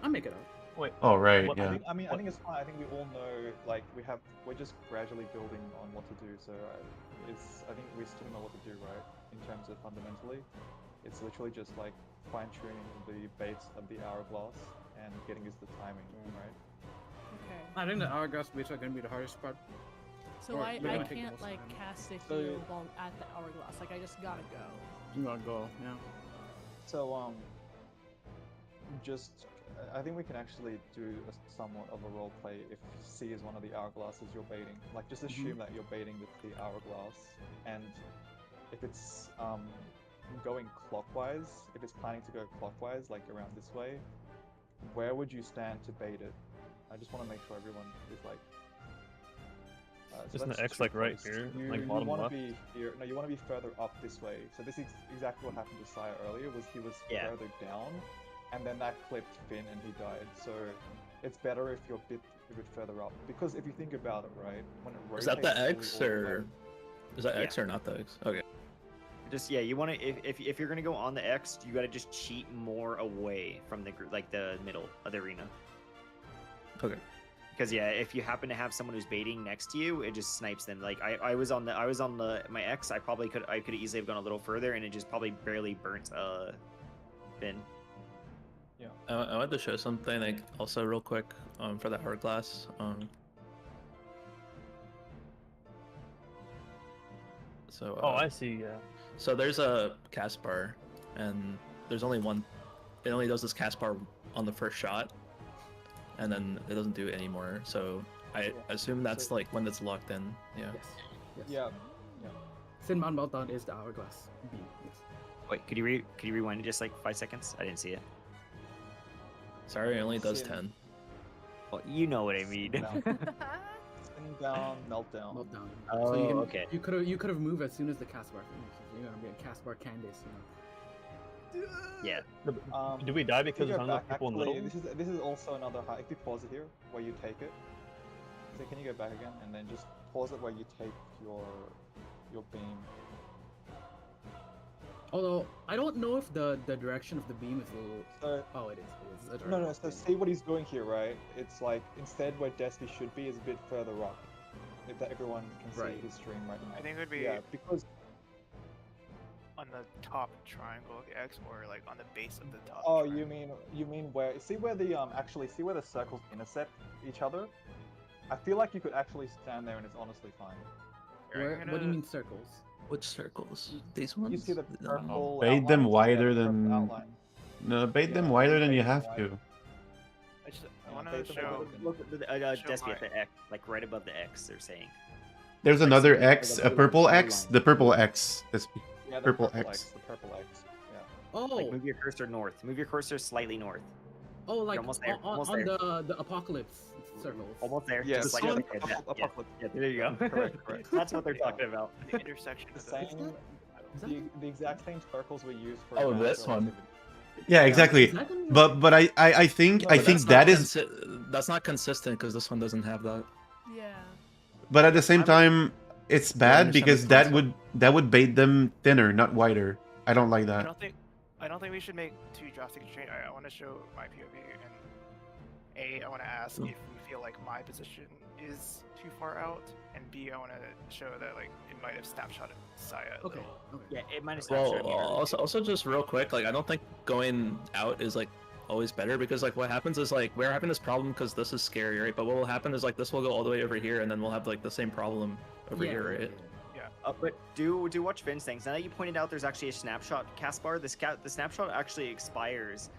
I'll make it up. Wait. Oh right, Well, yeah. I think it's fine. I think we all know, like, we're just gradually building on what to do. So I think we still know what to do, right? In terms of fundamentally, it's literally just like fine tuning the baits of the hourglass and getting us the timing, right? Okay. I think the hourglass baits are gonna be the hardest part. So Or I they're gonna take the can't most like time. cast a So- heal while at the hourglass. Like I just gotta go. You gotta go. Yeah. So I think we can actually do somewhat of a role play if C is one of the hourglasses you're baiting. Like, just assume that you're baiting the hourglass, and if it's going clockwise, if it's planning to go clockwise, like around this way, where would you stand to bait it? I just want to make sure everyone is like. Isn't that's the X too like right close. here, You, like bottom you want left? to be here. No, you want to be further up this way. So this is exactly what happened to Sire earlier. Was he was further down, and then that clipped Finn and he died. So it's better if you're a bit further up, because if you think about it, right, when it rotates. Is that the fully X all the way- or is that X or not the X? Okay. Just you want to if you're gonna go on the X, you gotta just cheat more away from the group, like the middle of the arena. Okay. Because if you happen to have someone who's baiting next to you, it just snipes them. Like I was on my X, I could easily have gone a little further, and it just probably barely burnt Finn. Yeah. I wanted to show something like also real quick for that hourglass. So. Oh, I see. Yeah. So there's a cast bar, and there's only one. It only does this cast bar on the first shot, and then it doesn't do it anymore. So I assume that's like when it's locked in. Yeah. Yes. Yeah. Sinbound Meltdown is the hourglass beam. Yes. Wait, could you rewind it just like 5 seconds? I didn't see it. Sorry, it only does Sin. 10. Well, you know what I mean. Down, meltdown. Meltdown. Oh, so you can, okay. You could have moved as soon as the cast bar finishes. You're gonna be a cast bar Candace, you know. Yeah. Do we die If you because there's go not enough back, people in the actually, middle? This is also another high. If you pause it here, where you take it. So can you go back again and then just pause it where you take your beam. Although I don't know if the direction of the beam is a little. So, it is. No. So see what he's doing here, right? It's like instead where Despy should be is a bit further up. If that everyone can see his stream right now. I think it would be. Yeah, because on the top triangle of the X, or like on the base of the top. oh, you mean where? See where the actually see where the circles intercept each other? I feel like you could actually stand there and it's honestly fine. What do you mean circles? Which circles? These ones? You see the purple. Bait them outlines? wider Yeah, the purple than. outline. No, bait Yeah, them wider than bait you them have wider. to. I want bait to them show. wider. Look at the Despy my- at the X, like right above the X. They're saying. There's Like another some- like X, a a blue- purple blue X, line. the purple X. That's Yeah, the purple purple X. The purple X. Yeah. Oh, Like move your cursor north. Move your cursor slightly north. like almost there, almost on there. the apocalypse circles. Almost there. Yeah, just like yeah, that. Yeah, apocalypse. yeah, there you go. Correct. That's what they're Yeah. talking about. The intersection The of those. same. The exact same circles we use for. Oh, advanced this one. relativity. Yeah, exactly. Is that gonna be But I think I But think that's not consistent because this one doesn't have that. Yeah. but at the same time, it's I bad understand the because that would bait them thinner, not wider. I don't like I that. don't think we should make too drastic a change. I want to show my POV and I want to ask if we feel like my position is too far out, and B, I want to show that like it might have snapshotted Saya. Okay. Yeah, it might have Well, snapshotted me. also just real quick, like I don't think going out is like always better because like what happens is like we're having this problem because this is scary, right? But what will happen is like this will go all the way over here, and then we'll have like the same problem over here, right? But do watch Vin's things. Now that you pointed out, there's actually a snapshot cast bar. The snapshot actually expires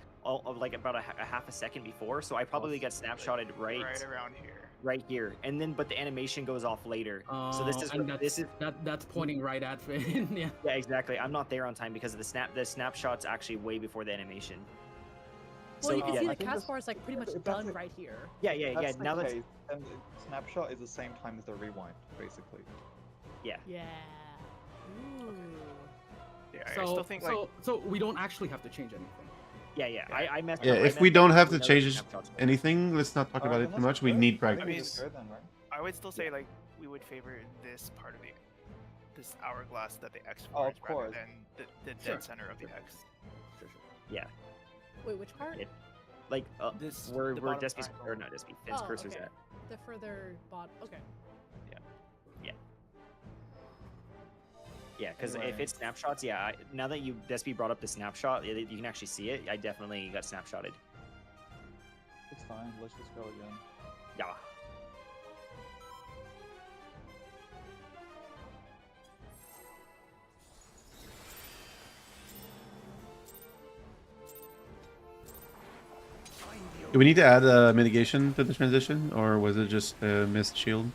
like about a half a second before, so I probably got snapshotted right around here. Right here, and then but the animation goes off later. So this is and what, that's pointing right at Finn. Yeah. Yeah, exactly. I'm not there on time because of the snapshot's actually way before the animation. Well, So you can yeah, see the cast bar is like pretty much done right here. Yeah. That's Now the that's case, and snapshot is the same time as the rewind, basically. Yeah. Yeah. Ooh. Yeah, So, I still think like so we don't actually have to change anything. Yeah. I messed Yeah, up. if we don't have to change anything, let's not talk about it too much. We need practice. I would still say like we would favor this part of this hourglass that the X Oh, forms of rather course. than the dead center of the X. Yeah. Wait, which part? Like This where the bottom Despy's triangle. or not Despy, Finn's Oh, cursor's okay. at. The further bottom. Okay. Yeah, because if Anyway. it's snapshots, now that Despy brought up the snapshot, you can actually see it. I definitely got snapshotted. It's fine. Let's just go again. Yeah. Do we need to add a mitigation to the transition, or was it just a missed shield?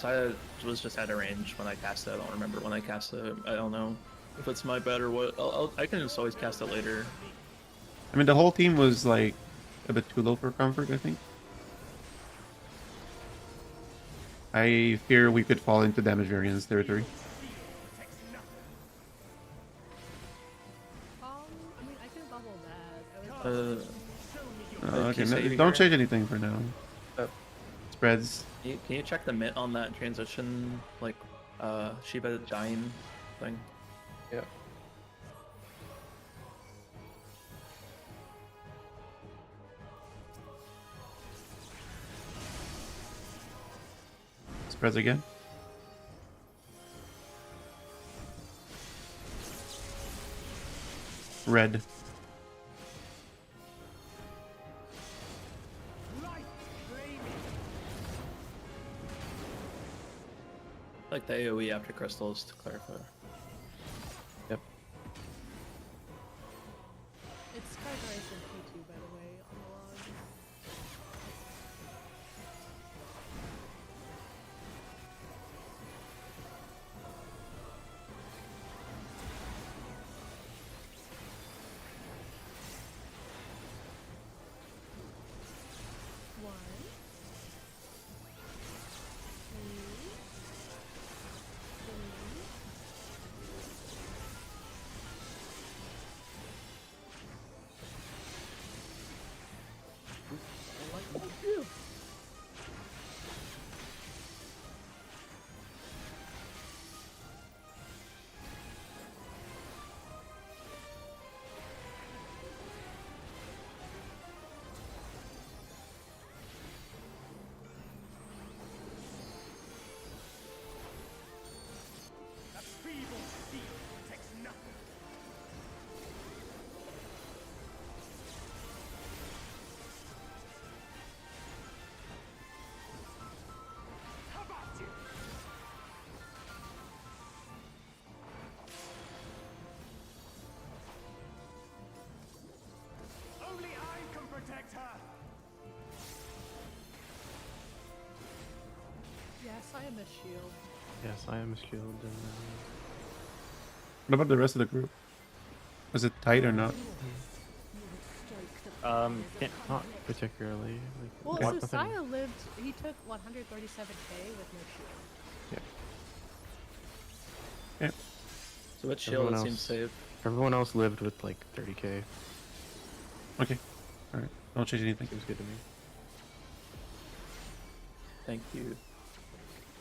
Saya was just out of range when I cast it. I don't remember when I cast it. I don't know if it's my bet or what. I can just always cast it later. I mean, the whole team was like a bit too low for comfort, I think. I fear we could fall into damage variance territory. I mean, I can bubble that. Okay, save don't here? change anything for now. Spreads. Can you check the mitt on that transition, like Shiba dying thing? Yeah. Spreads again. Red. Like the AoE after crystals to clarify. Yep. It's categorized in P2, by the way, on the log. One. That feeble steel takes nothing. How about you? Only I can protect her. Yes, I am a shield. Yes, I am a shield. And, What about the rest of the group? Was it tight or not? not particularly. Well, Like, so nothing- Saya lived. He took 137k with no shield. Yeah. So what shield Everyone seems else- safe? Everyone else lived with like 30k. Okay. All right. Don't change anything. Seems good to me. Thank you.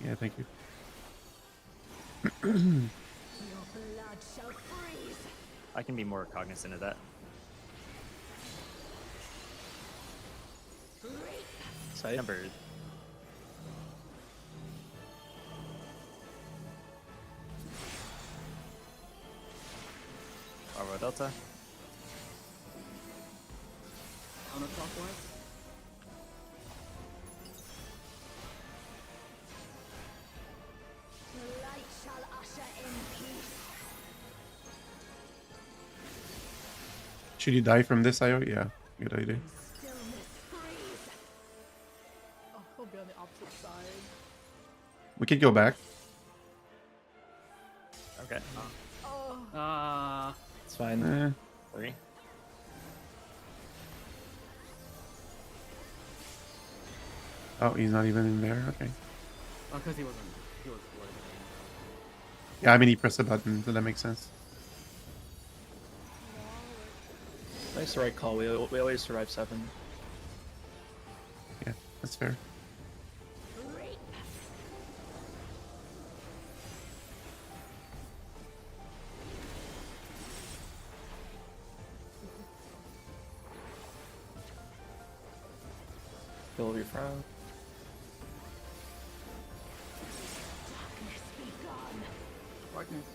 Yeah, thank you. Your blood shall freeze. I can be more cognizant of that. Scythe? Number. Bravo Delta. Counterclockwise. The light shall usher in peace. Should you die from this IO? Yeah, good idea. Stillness freeze. Oh, he'll be on the opposite side. We could go back. Okay. Oh. It's fine. 3. Oh, he's not even in there. Okay. Because he was worried. Yeah, I mean he pressed a button, so that makes sense. Nice right call. We always survive 7. Yeah, that's fair. Kill your front. Darkness be gone. Darkness.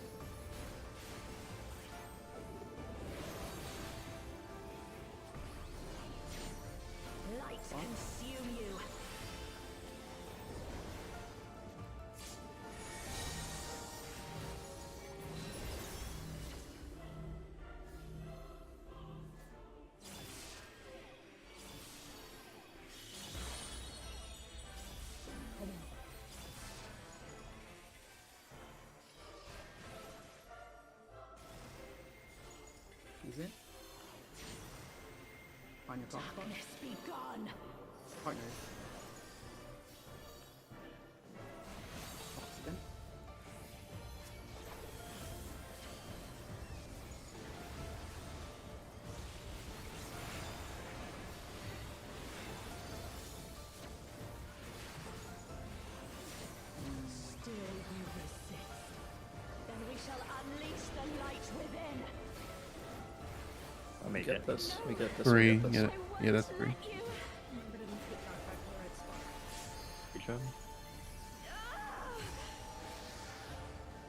Light consume you. Is it? Find your top spot. Darkness be gone. Partners. Oxygen. Still you resist. Then we shall unleash the light within. I'll We make get it. this. We get this. 3. We get this. Yeah, that's 3. Remember to get knocked back to the right spot. Good job.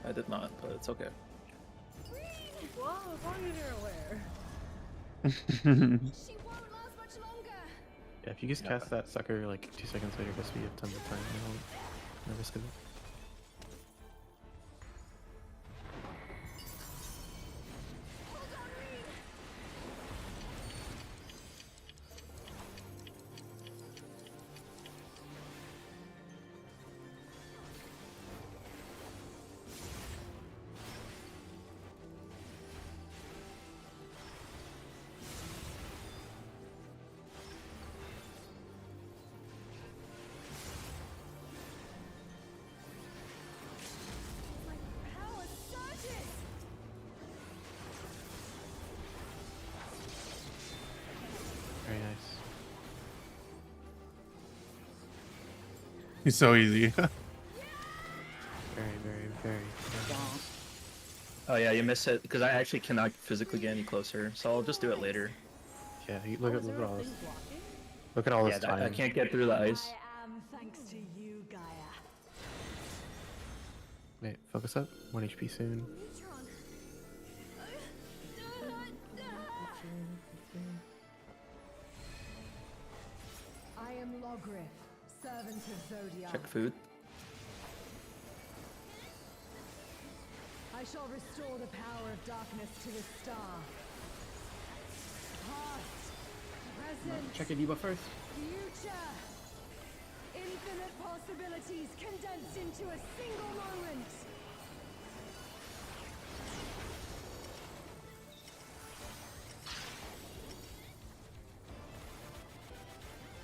I did not, but it's okay. Well, as long as you're aware. She won't last much longer. Yeah, if you just cast that sucker like 2 seconds later, guess we have tons of time. You won't no risk of it. Power surges. Very nice. He's so easy. Very, very, very. Oh yeah, you miss it because I actually cannot physically get any closer, so I'll just do it later. Yeah, look Oh, at is there look at a all this. thing blocking? Look at all this Yeah, time. I can't get through the ice. I am thanks to you, Gaia. Wait, focus up. 1 HP soon. Neutron. I am Logrith, servant of Zodiac. Check food. I shall restore the power of darkness to the star. Past, present, Check your debuff first. future. Infinite possibilities condensed into a single moment.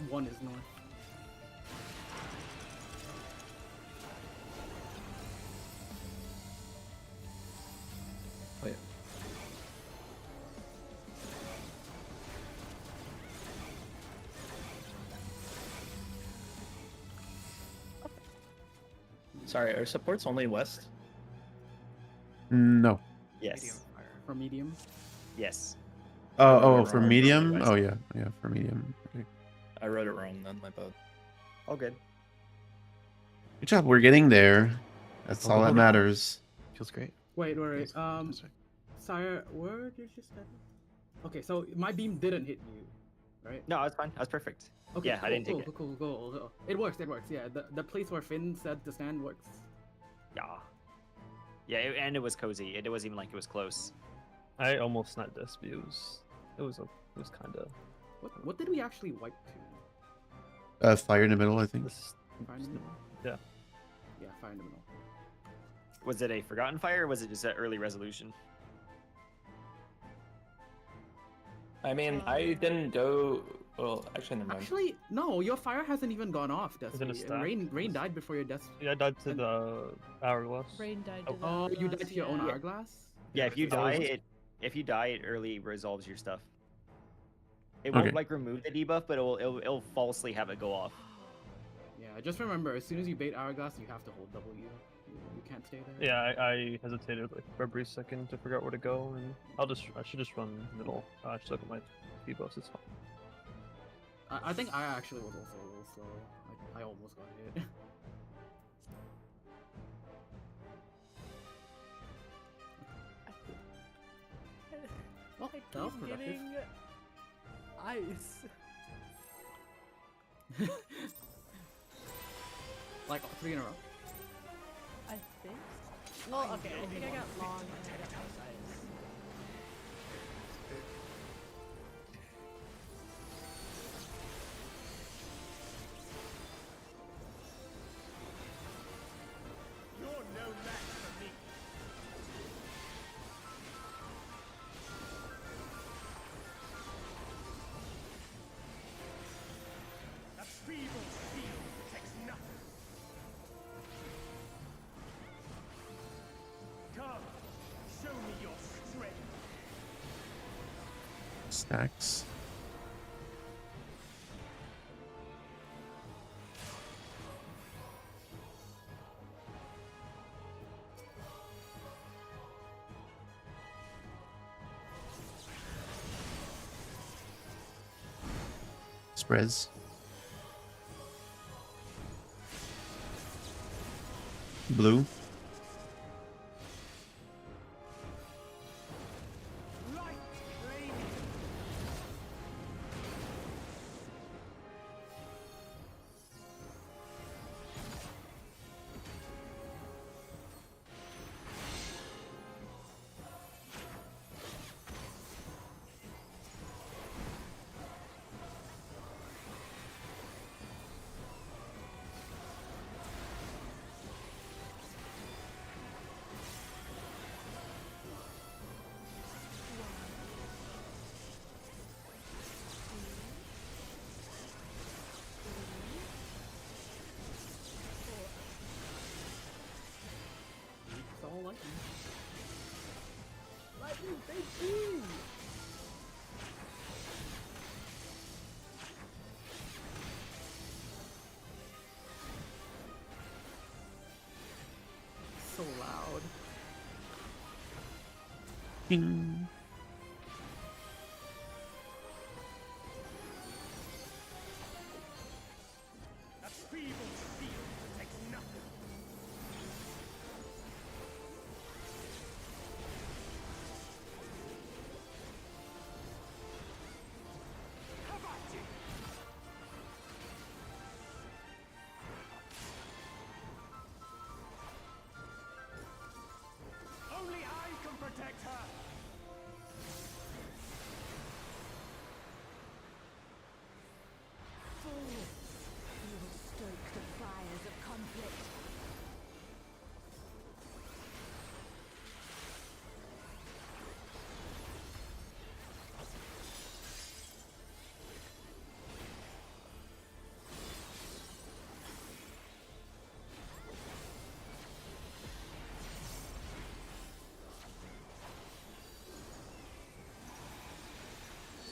One is north. Sorry, are supports only west? No. Yes. For medium. Yes. Oh, for wrong. medium? West. Oh yeah, yeah, for medium. Okay. I wrote it wrong then, my bad. All good. Good job. We're getting there. That's all that Okay. matters. Feels great. Wait. Yes, fantastic. Sire, where did you stand? Okay, so my beam didn't hit you, right? No, that's fine. That's perfect. Okay, Yeah, cool, I didn't cool, take it. cool. It works. Yeah, the place where Finn said to stand works. Yeah. Yeah, and it was cozy. It wasn't even like it was close. I almost sniped Despy. It was kind of. What did we actually wipe to? Fire in the middle, I think. Fire in the middle? Yeah. Yeah, fire in the middle. Was it a forgotten fire or was it just an early resolution? I mean, I didn't go. Well, actually, never mind. Actually, no, your fire hasn't even gone off, Is it a Despy. stack? Rain died before your death. Yeah, I died to the hourglass. Rain died to the Oh, you hourglass, died to your own yeah. hourglass? Yeah, if you that was- die, it early resolves your stuff. It Okay. won't like remove the debuff, but it'll falsely have it go off. Yeah, just remember, as soon as you bait hourglass, you have to hold W. You can't stay there. Yeah, I hesitated like for a brief second to figure out where to go, and I should just run middle. I should look at my debuffs. It's fine. I think I actually was also a little slow. I almost got hit. Oh, I that was keep productive. getting ice. Like 3 in a row. I think. Well, okay. I think I got long and I got ice. You're no match for me. A feeble shield protects nothing. Come, show me your strength. Stacks. Spreads. Blue. Light flaming. It's all lightning. Lightning, baby! So loud. Ding. A feeble shield protects nothing. Havati! Only I can protect her. Fools, you will stoke the fires of conflict.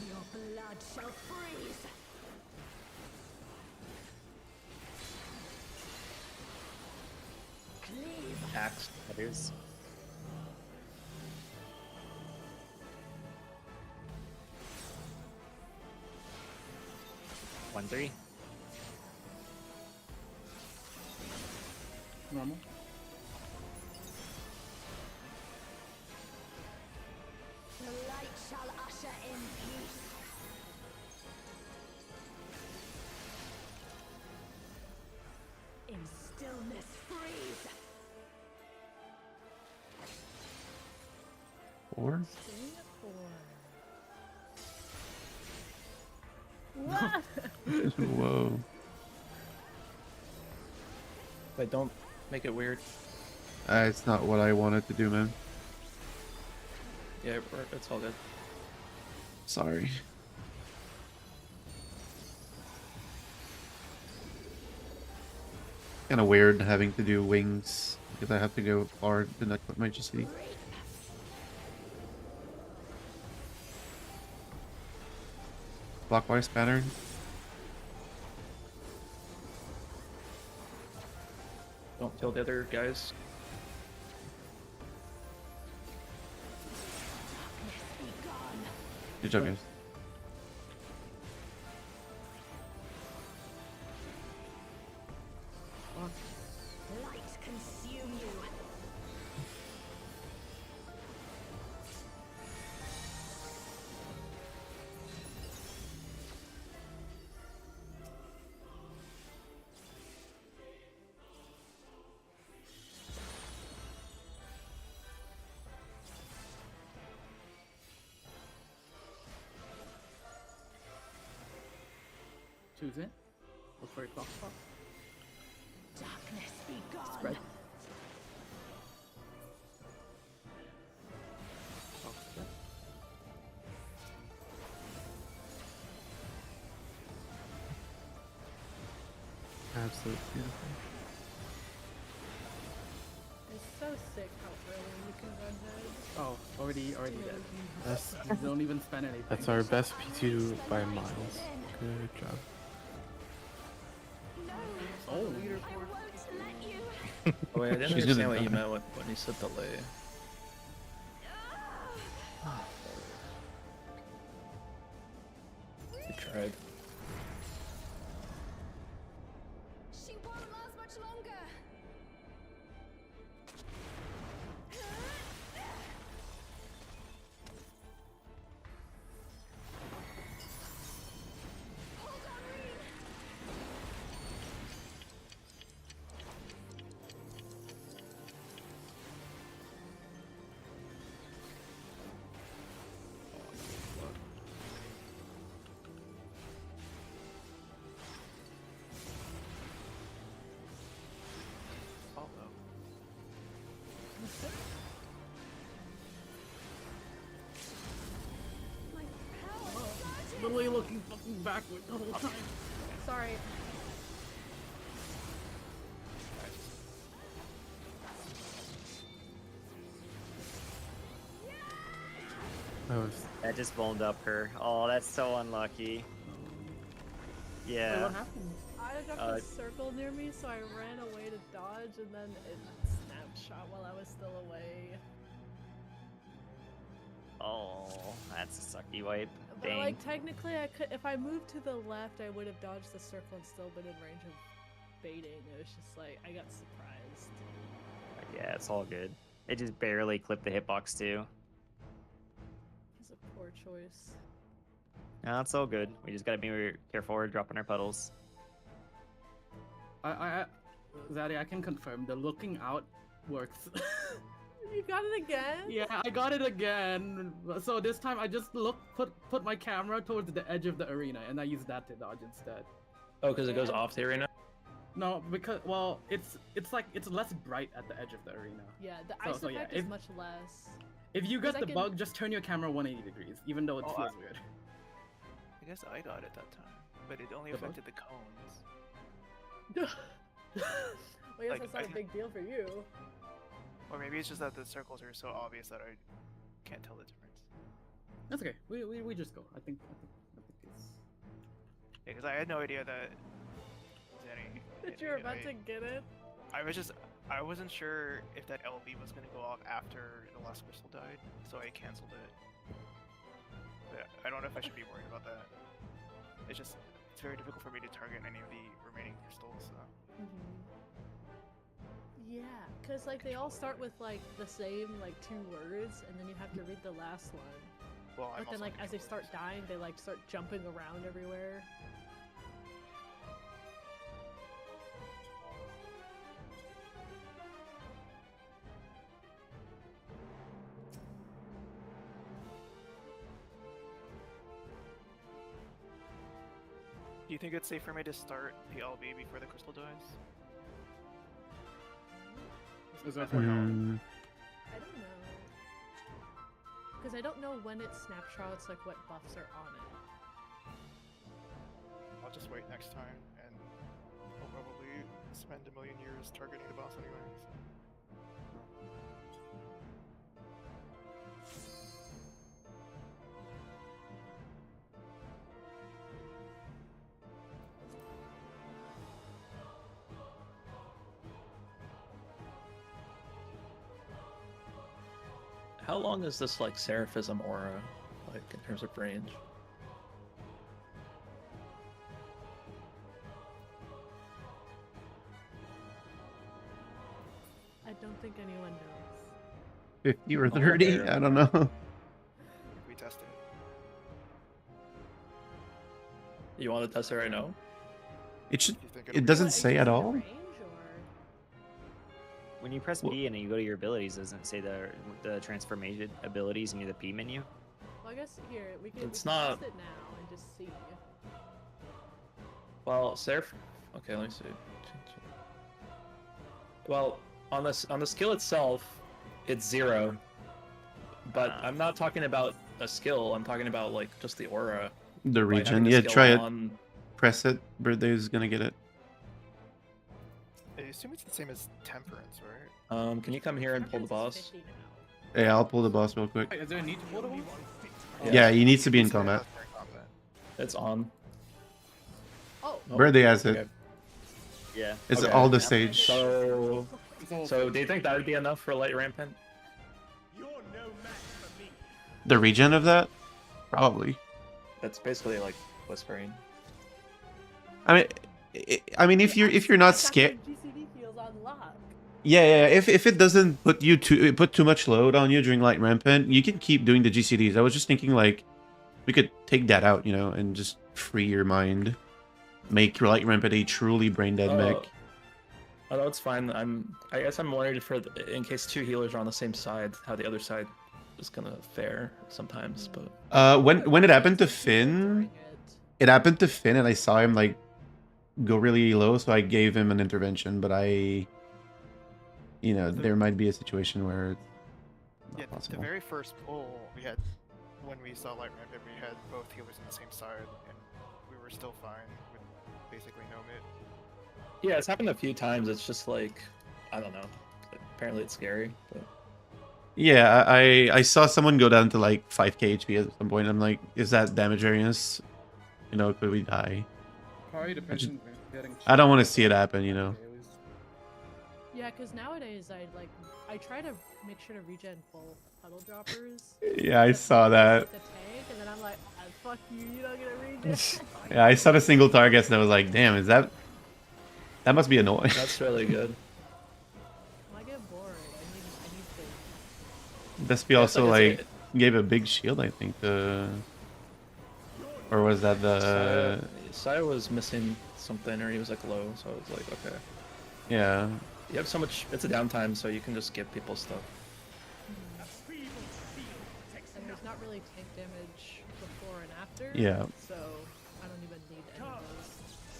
Your blood shall freeze. Headers. One three. Normal. The light shall usher in peace. In stillness freeze. 4. What? Whoa. But don't make it weird. It's not what I wanted to do, man. Yeah, it's all good. Sorry. Kind of weird having to do wings because I have to go far to not clip my GC. Clockwise pattern. Don't kill the other guys. Good job, guys. Light consume you. Choose it. Look for your clock spot. Darkness be gone. Spread. Absolutely beautiful. It's so sick how early you can run heads. Oh, already dead. That's Don't even spend anything. that's our best P2 by miles. Good job. Oh. I won't let you. Oh wait, I didn't She's understand gonna what you die. meant when you said delay. You tried. She won't last much longer. Hold on, Reen. Oh no. My power surges. Literally looking fucking backward the whole time. Sorry. That was That just boned up her. Oh, that's so unlucky. Wait, Yeah. what happened? I dropped a circle near me, so I ran away to dodge, and then it snapshot while I was still away. Oh, that's a sucky wipe. But Dang. like technically, I could if I moved to the left, I would have dodged the circle and still been in range of baiting. It was just like I got surprised. Yeah, it's all good. It just barely clipped the hitbox too. It's a poor choice. No, it's all good. We just gotta be careful. We're dropping our puddles. Zaddy, I can confirm the looking out works. You got it again? Yeah, I got it again. So this time I just put my camera towards the edge of the arena, and I used that to dodge instead. Oh, because it goes off the arena? No, because it's like it's less bright at the edge of the arena. Yeah, the ice effect is much less. If you Because got I the can- bug, just turn your camera 180 degrees, even though it Oh, feels weird. I guess I got it that time, but it only The bug? affected the cones. Well, I guess Like, that's not I a can- big deal for you. Or maybe it's just that the circles are so obvious that I can't tell the difference. That's okay. We just go. I think it's. Yeah, because I had no idea that Zanny. That you were about to get it. I was just, I wasn't sure if that LB was gonna go off after the last crystal died, so I canceled it. But I don't know if I should be worried about that. It's very difficult for me to target any of the remaining crystals. So. Yeah, because like they all start with like the same like 2 words, and then you have to read the last one. Well, but then like as they start dying, they like start jumping around everywhere. Do you think it's safe for me to start the LB before the crystal dies? Is that I don't know. Because I don't know when it snapshots like what buffs are on it. I'll just wait next time, and I'll probably spend a million years targeting the boss anyway. So. How long is this like Seraphism aura, like in terms of range? I don't think anyone knows. 50 or 30? I don't know. We test it. You want to test it right now? It should. It doesn't say at all. When you press B and you go to your abilities, doesn't it say the transformation abilities in the P menu? Well, I guess here we can, It's we can not- test it now and just see. Well, Seraph. Okay, let me see. Well, on the skill itself, it's 0. But I'm not talking about a skill. I'm talking about like just the aura. The By having region. the Yeah, skill try it. on- Press it. Birthday's gonna get it. I assume it's the same as Temperance, right? Can you come here and pull the boss? Yeah, I'll pull the boss real quick. Wait, is there a need to pull the one? Yeah, he needs to be in combat. It's on. Oh. Birthday has it. Okay. Yeah. It's Okay. all the stage. So do you think that would be enough for light rampant? The regen of that? Probably. That's basically like whispering. I mean, if you're not scared. GCD heals on lock. Yeah. If it doesn't put too much load on you during light rampant, you can keep doing the GCDs. I was just thinking like we could take that out, you know, and just free your mind, make your light rampant a truly brain dead mech. Oh, no, it's fine. I guess I'm worried for in case 2 healers are on the same side, how the other side is gonna fare sometimes. But When it happened to Finn, and I saw him like go really low, so I gave him an intervention. But there might be a situation where it's not Yeah, possible. the very first pull we had, when we saw Light Rampant, we had both healers on the same side, and we were still fine with basically no mid. yeah, it's happened a few times. It's just like I don't know. Apparently, it's scary. But Yeah, I saw someone go down to like 5k HP at some point. I'm like, is that damage variance? You know, could we die? Probably depends on getting. I don't want to see it happen, you know. Yeah, because nowadays I try to make sure to regen full puddle droppers. Yeah, I saw that. The tank, and then I'm like, ah, fuck you, you don't get a regen. Yeah, I saw the single targets and I was like, damn, is that must be annoying. that's really good. I get bored. I need to. Despy also like gave a big shield, I think. Or was that the? Saya was missing something, or he was like low, so I was like, okay. Yeah. You have so much. It's a downtime, so you can just give people stuff. And there's not really tank damage before and after. Yeah. So I don't even need any of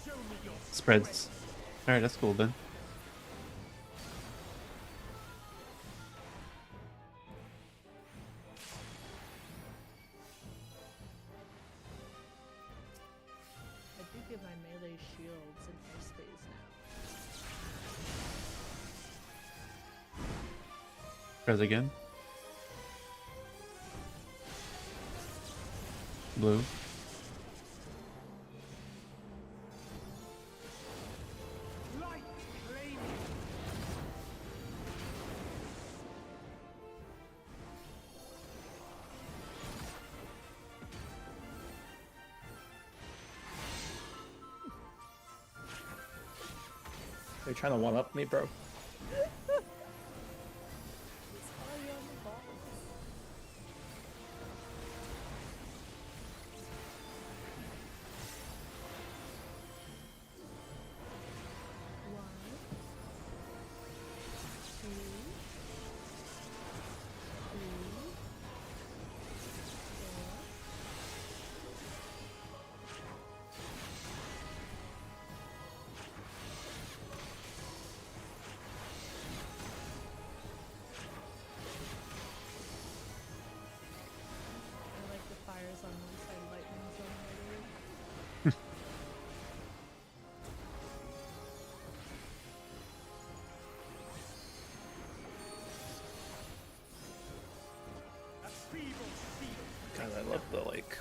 those. Spreads. All right, that's cool then. I do give my melee shields in ice phase now. Press again. Blue. They're trying to one up me, bro. I like the fires on one side, lightning's on the other. God, I love the like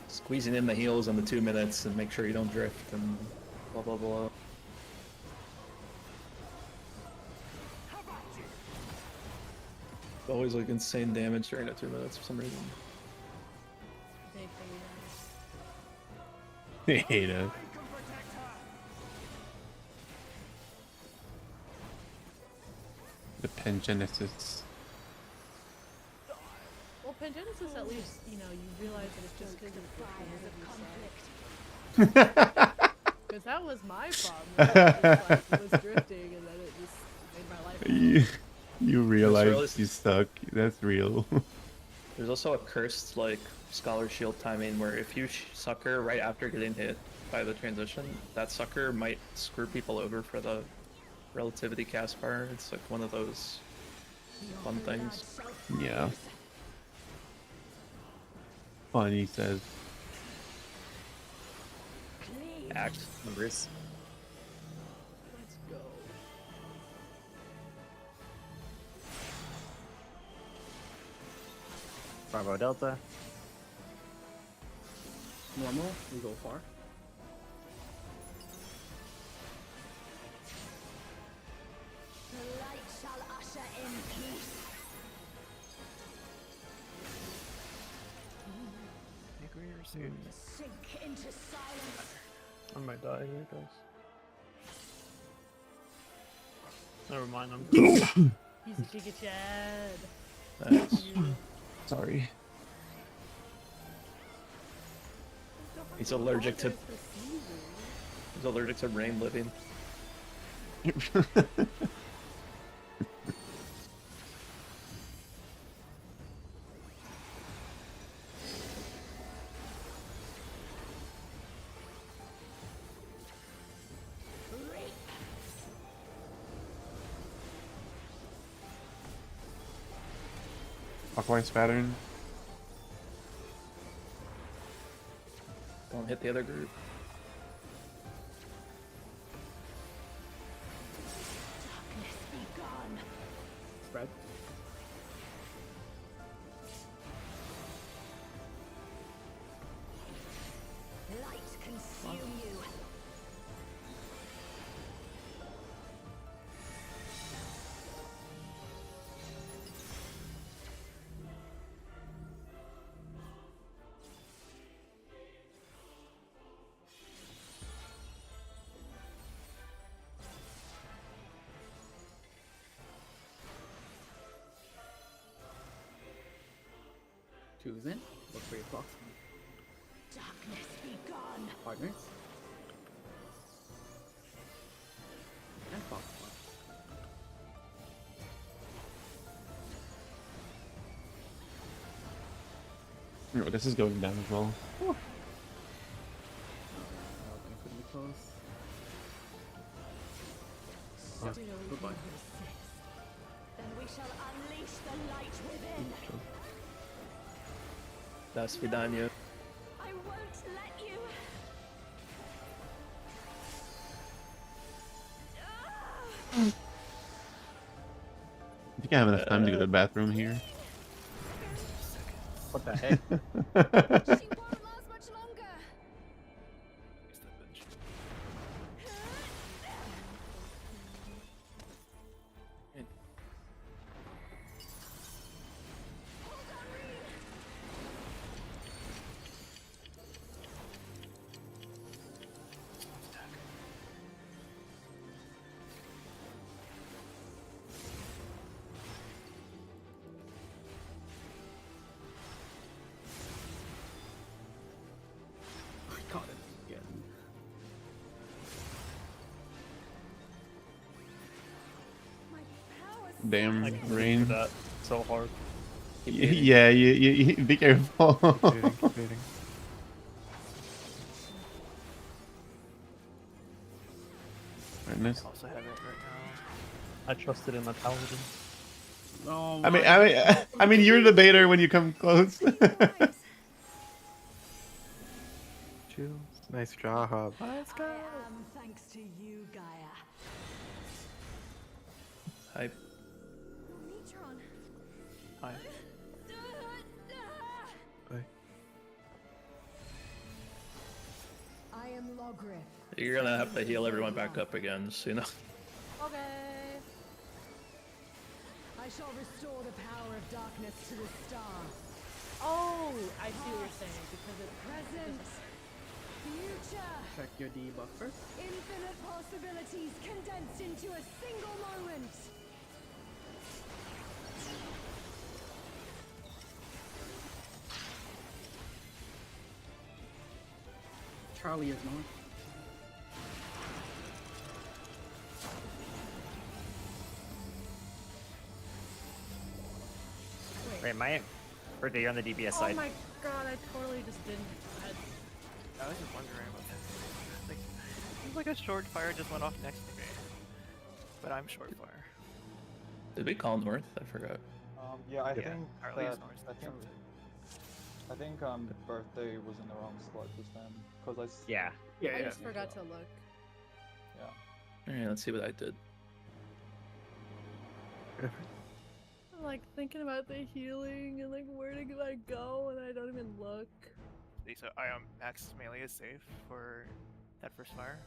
squeezing in the heals in the 2 minutes and make sure you don't drift and blah blah blah. Always like insane damage during that 2 minutes for some reason. They hate us. They hate us. The Pangenesis. Well, Pangenesis, at least, you know, you realize that it's just because of the fires of conflict. Because that was my problem. It was drifting, and then it just made my life hell. You realize you suck. That's real. There's also a cursed like Scholar Shield timing where if you sucker right after getting hit by the transition, that sucker might screw people over for the relativity cast bar. It's like one of those fun things. Yeah. Fun, he says. Act numbers. Let's go. Bravo Delta. Normal, we go far. The light shall usher in peace. Sink into silence. I might die here, guys. Never mind, I'm good. He's a Giga Chad. Nice. Sorry. He's allergic to rain living. Clockwise pattern. Don't hit the other group. Darkness be gone. Spread. Light consume you. Choosing. Look for your clocks. Darkness be gone. Partners. And Fox. No, this is going down as well. Infinitely close. Still goodbye. persist. Then we shall unleash the light within. That's Vidania. I won't let you. I think I have enough time to go to the bathroom here. What the heck? She won't last much longer. Damn I can relate to rain. that so hard. Yeah, you be careful. Keep baiting. Very nice. I also have it right I trusted in my paladin. Oh I mean, my I mean, you're the baiter when you come close. Nice job. Let's go. Thanks to you, Gaia. Hype. Neutron. now. Hi. I am Logrith. You're gonna have to heal everyone back up again soon. Okay. I shall restore the power of darkness to the stars. Oh, I see what you're saying because it Present. Future. Check your debuff first. Infinite possibilities condensed into a single moment. Charlie is north. Wait, my birthday, you're on the DPS Oh side. my god, I totally just didn't. I was just wondering about this. Like, seems like a short fire just went off next to me. But I'm short fire. Did we call north? I forgot. Yeah, I think Harley is that, north. I think birthday was in the wrong spot this time because Yeah. I just forgot to look. Yeah. Alright, let's see what I did. I'm like thinking about the healing and like where do I go and I don't even look. So max melee is safe for that first fire.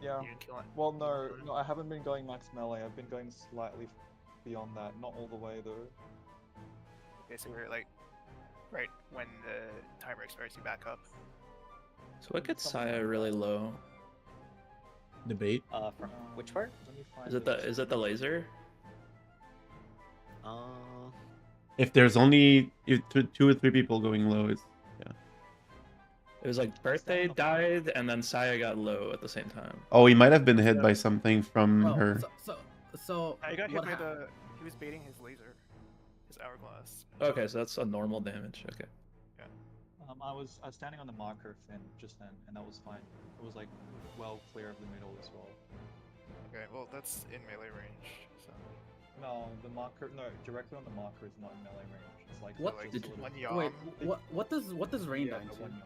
Yeah. You didn't kill it. Well, no, I haven't been going max melee. I've been going slightly beyond that, not all the way though. Okay, so we're like right when the timer expires, you back up. So what gets Saya really low? Debate. From which part? Is it the laser? If there's only two or three people going low, it's It was like birthday died and then Saya got low at the same time. Oh, he might have been hit by something from Oh, her. So I got hit what by hap- he was baiting his laser, his hourglass. Okay, so that's a normal damage. Okay. I was standing on the marker fin just then, and that was fine. It was like well clear of the middle as well. Okay, well that's in melee range. So No, directly on the marker is not in melee range. It's like What just did a you- little- Wait, what does rain Yeah, dine the to? one-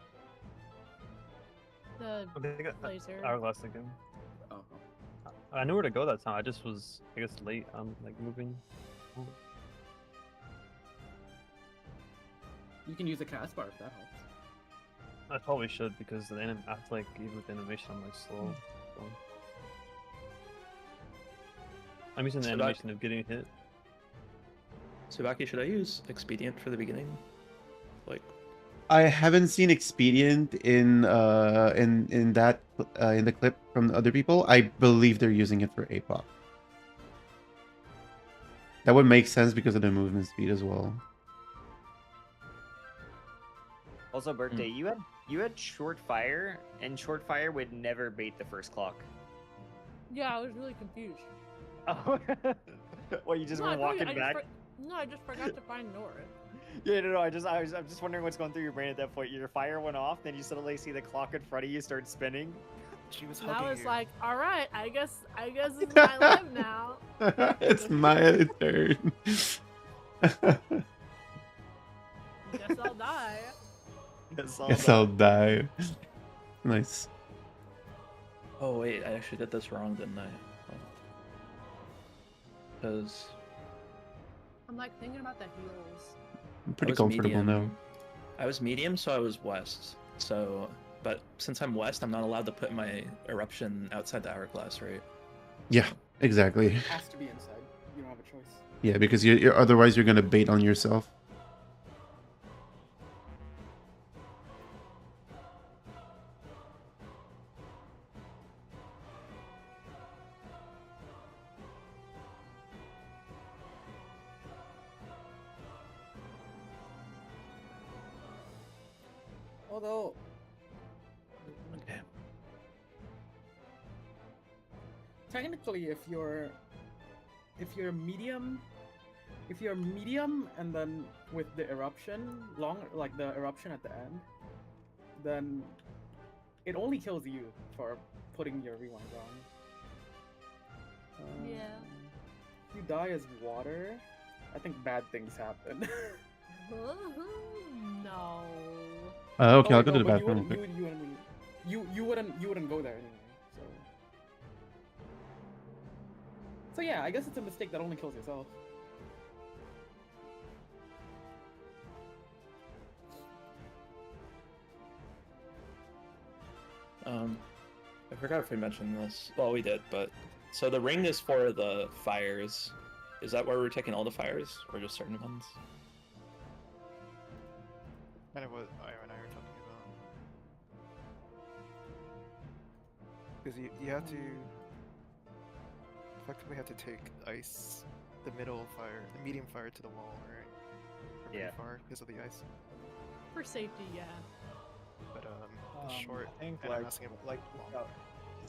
The laser. Hourglass again. Oh. I knew where to go that time. I just was, I guess, late on like moving. You can use a cast bar if that helps. I probably should because the I feel like even with the animation, I'm like slow. So. I'm using the So animation of getting hit. Subaki, should I use expedient for the beginning? Like, I haven't seen expedient in that in the clip from other people. I believe they're using it for APOC. That would make sense because of the movement speed as well. Also, birthday, you had short fire, and short fire would never bait the first clock. Yeah, I was really confused. Oh, well, you just No, were I told you, walking back. No, I just forgot to find north. Yeah, no, I'm just wondering what's going through your brain at that point. Your fire went off, then you suddenly see the clock in front of you start spinning. She was And I hugging was you. like, all right, I guess it's my live now. It's my turn. Guess I'll die. Guess I'll die. Nice. oh wait, I actually did this wrong, didn't I? Because I'm like thinking about the heels. I'm pretty comfortable now. I was medium, so I was west. So, but since I'm west, I'm not allowed to put my eruption outside the hourglass, right? Yeah, exactly. It has to be inside. You don't have a choice. Yeah, because you're otherwise you're gonna bait on yourself. Although, Okay. technically, if you're if you're medium and then with the eruption, like the eruption at the end, then it only kills you for putting your rewind on. Yeah. If you die as water, I think bad things happen. No. Okay, I'll wait, go to the but bathroom. real quick. You wouldn't go there anyway. So yeah, I guess it's a mistake that only kills yourself. I forgot if we mentioned this. Well, we did, but so the ring is for the fires. Is that where we're taking all the fires, or just certain ones? Kind of what Ira and I were talking about. Because you have to effectively have to take ice, the middle fire, the medium fire to the wall, right? Or pretty far because of the ice. For safety, yeah. But the short. I think and I'm asking about like long.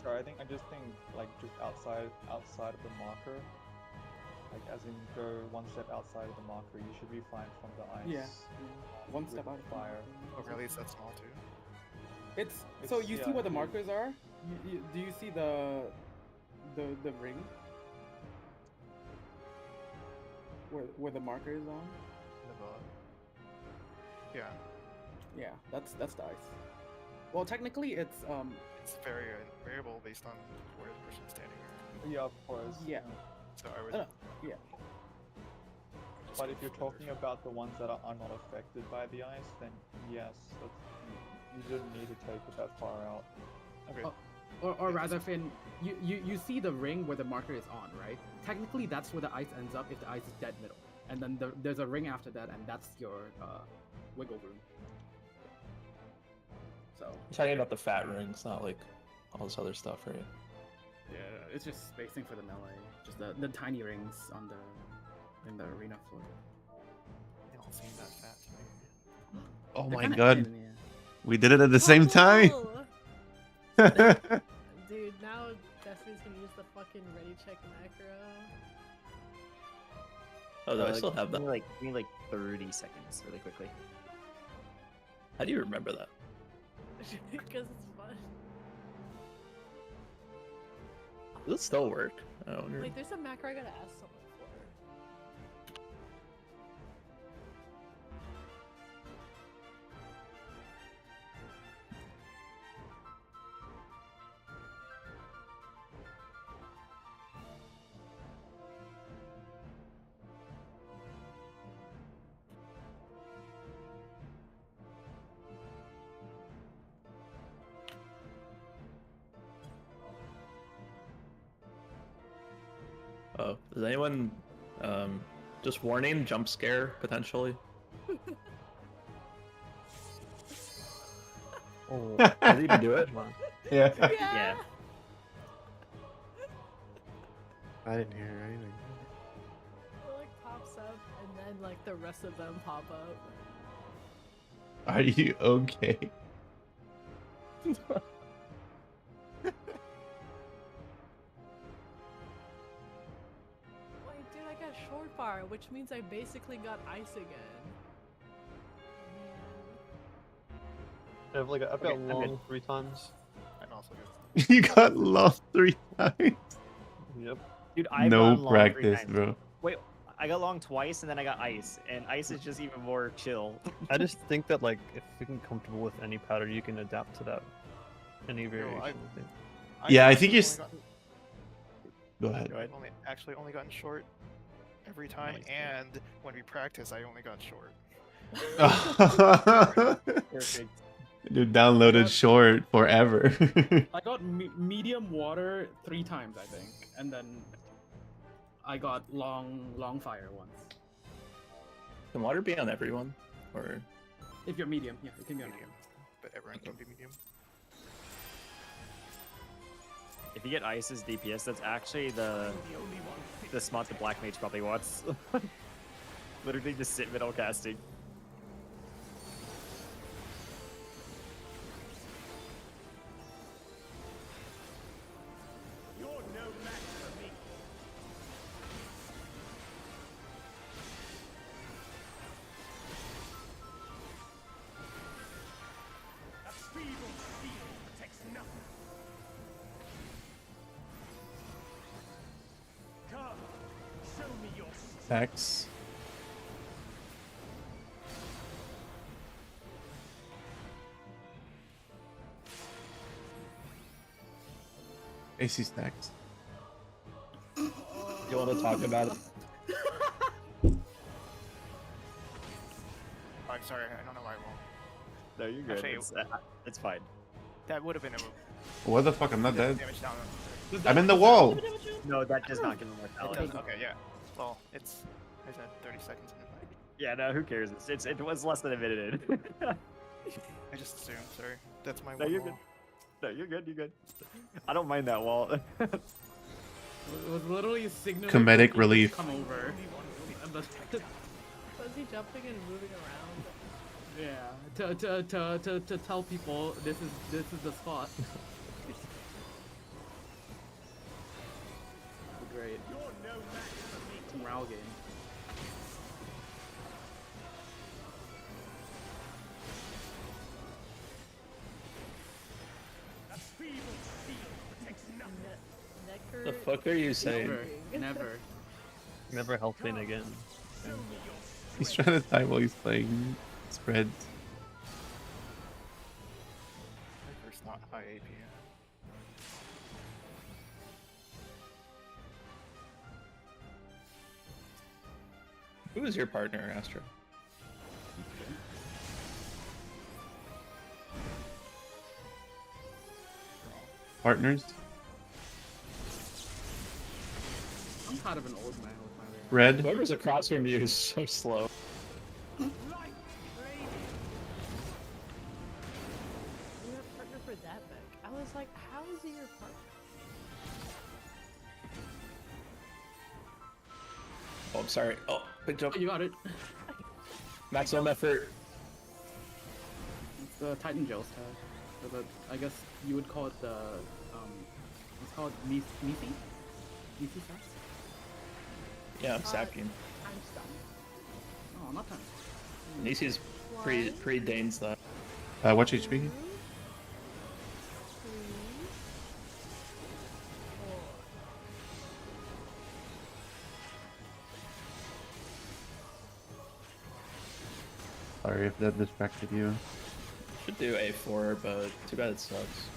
sorry, I just think like just outside of the marker, like as in go one step outside of the marker, you should be fine from the ice. Yeah. One step out of the fire. Oh, really? It's that small too? It's so you see where the markers are. Do you see the ring? Where the marker is on? The bottom. Yeah. Yeah, that's the ice. Well, technically it's It's very variable based on where the person's standing. Right? Yeah, of course. Yeah. So I was. Yeah. But if you're talking about the ones that are not affected by the ice, then yes, you didn't need to take it that far out. Okay. Or rather, Finn, you see the ring where the marker is on, right? Technically, that's where the ice ends up if the ice is dead middle. And then there's a ring after that, and that's your wiggle room. So. You're talking about the fat rings, not like all this other stuff, right? Yeah, it's just spacing for the melee. Just the tiny rings on in the arena floor. They all seem that fat to me. Oh They're my kinda god. thin, yeah. We did it at the same time. Dude, now Destiny's gonna use the fucking ready check macro. Oh, do I still have that? Give me like 30 seconds, really quickly. How do you remember that? Because it's fun. Does it still work? I wonder. Like, there's a macro I gotta ask someone for. Oh, does anyone, just warning, jump scare, potentially? Oh, Does it even do it? Yeah. Yeah. I didn't hear anything. It like pops up, and then like the rest of them pop up. Are you okay? Wait, dude, I got short fire, which means I basically got ice again. I've got I'm long good. 3 times. I'm also good. You got lost 3 times. Yep. Dude, I've No gotten long 3 practice, times. bro. Wait, I got long twice, and then I got ice, and ice is just even more chill. I just think that like if you can comfortable with any pattern, you can adapt to that. Any variation. I think. Yeah, I I've think actually you're only Go ahead. I've only gotten short every time, and when we practice, I only got short. Perfect. Dude, downloaded short forever. I got medium water 3 times, I think, and then I got long fire once. Can water be on everyone? Or If you're medium, yeah, it can be on Medium, but everyone can be medium. If you get ice as DPS, that's actually the spot the Black Mage probably wants. Literally just sit middle casting. You're no match for me. stacks. AC stacks. You want to talk about it? Oh, I'm sorry, I don't know why I won't. No, you're good. Actually, It's fine. that would have been a move. What the fuck? I'm not dead. Damage down. I'm in the wall. No, that does not give him It mortality. does. Okay, yeah. Well, it's. I said 30 seconds in the fight. Yeah, no, who cares? It was less than a minute in. I just assumed. Sorry, that's my. No, you're good. No, you're good. You're good. I don't mind that wall. It was literally signaling Comedic for people relief. to come over. Was he jumping and moving around? Yeah, to tell people this is the spot. Great. It's a morale game. The fuck are you saying? Never. Never helping again. He's trying to die while he's playing spreads. It's not high AP. Who is your partner, Astro? Partners. I'm kind of an old man with my Red. Whoever's across from you is so slow. You have a partner for that big. I was like, how is he your partner? Oh, I'm sorry. Oh, big jump. You got it. Maximum effort. It's the Titan Gels tag. So I guess you would call it the it's called Nisi? Nisi sass? Yeah, I'm sacking. I'm stunned. Oh, not time. Nisi's pre-Danes that. Watch HP. 3, 4. Sorry if that distracted you. Should do A4, but too bad it sucks.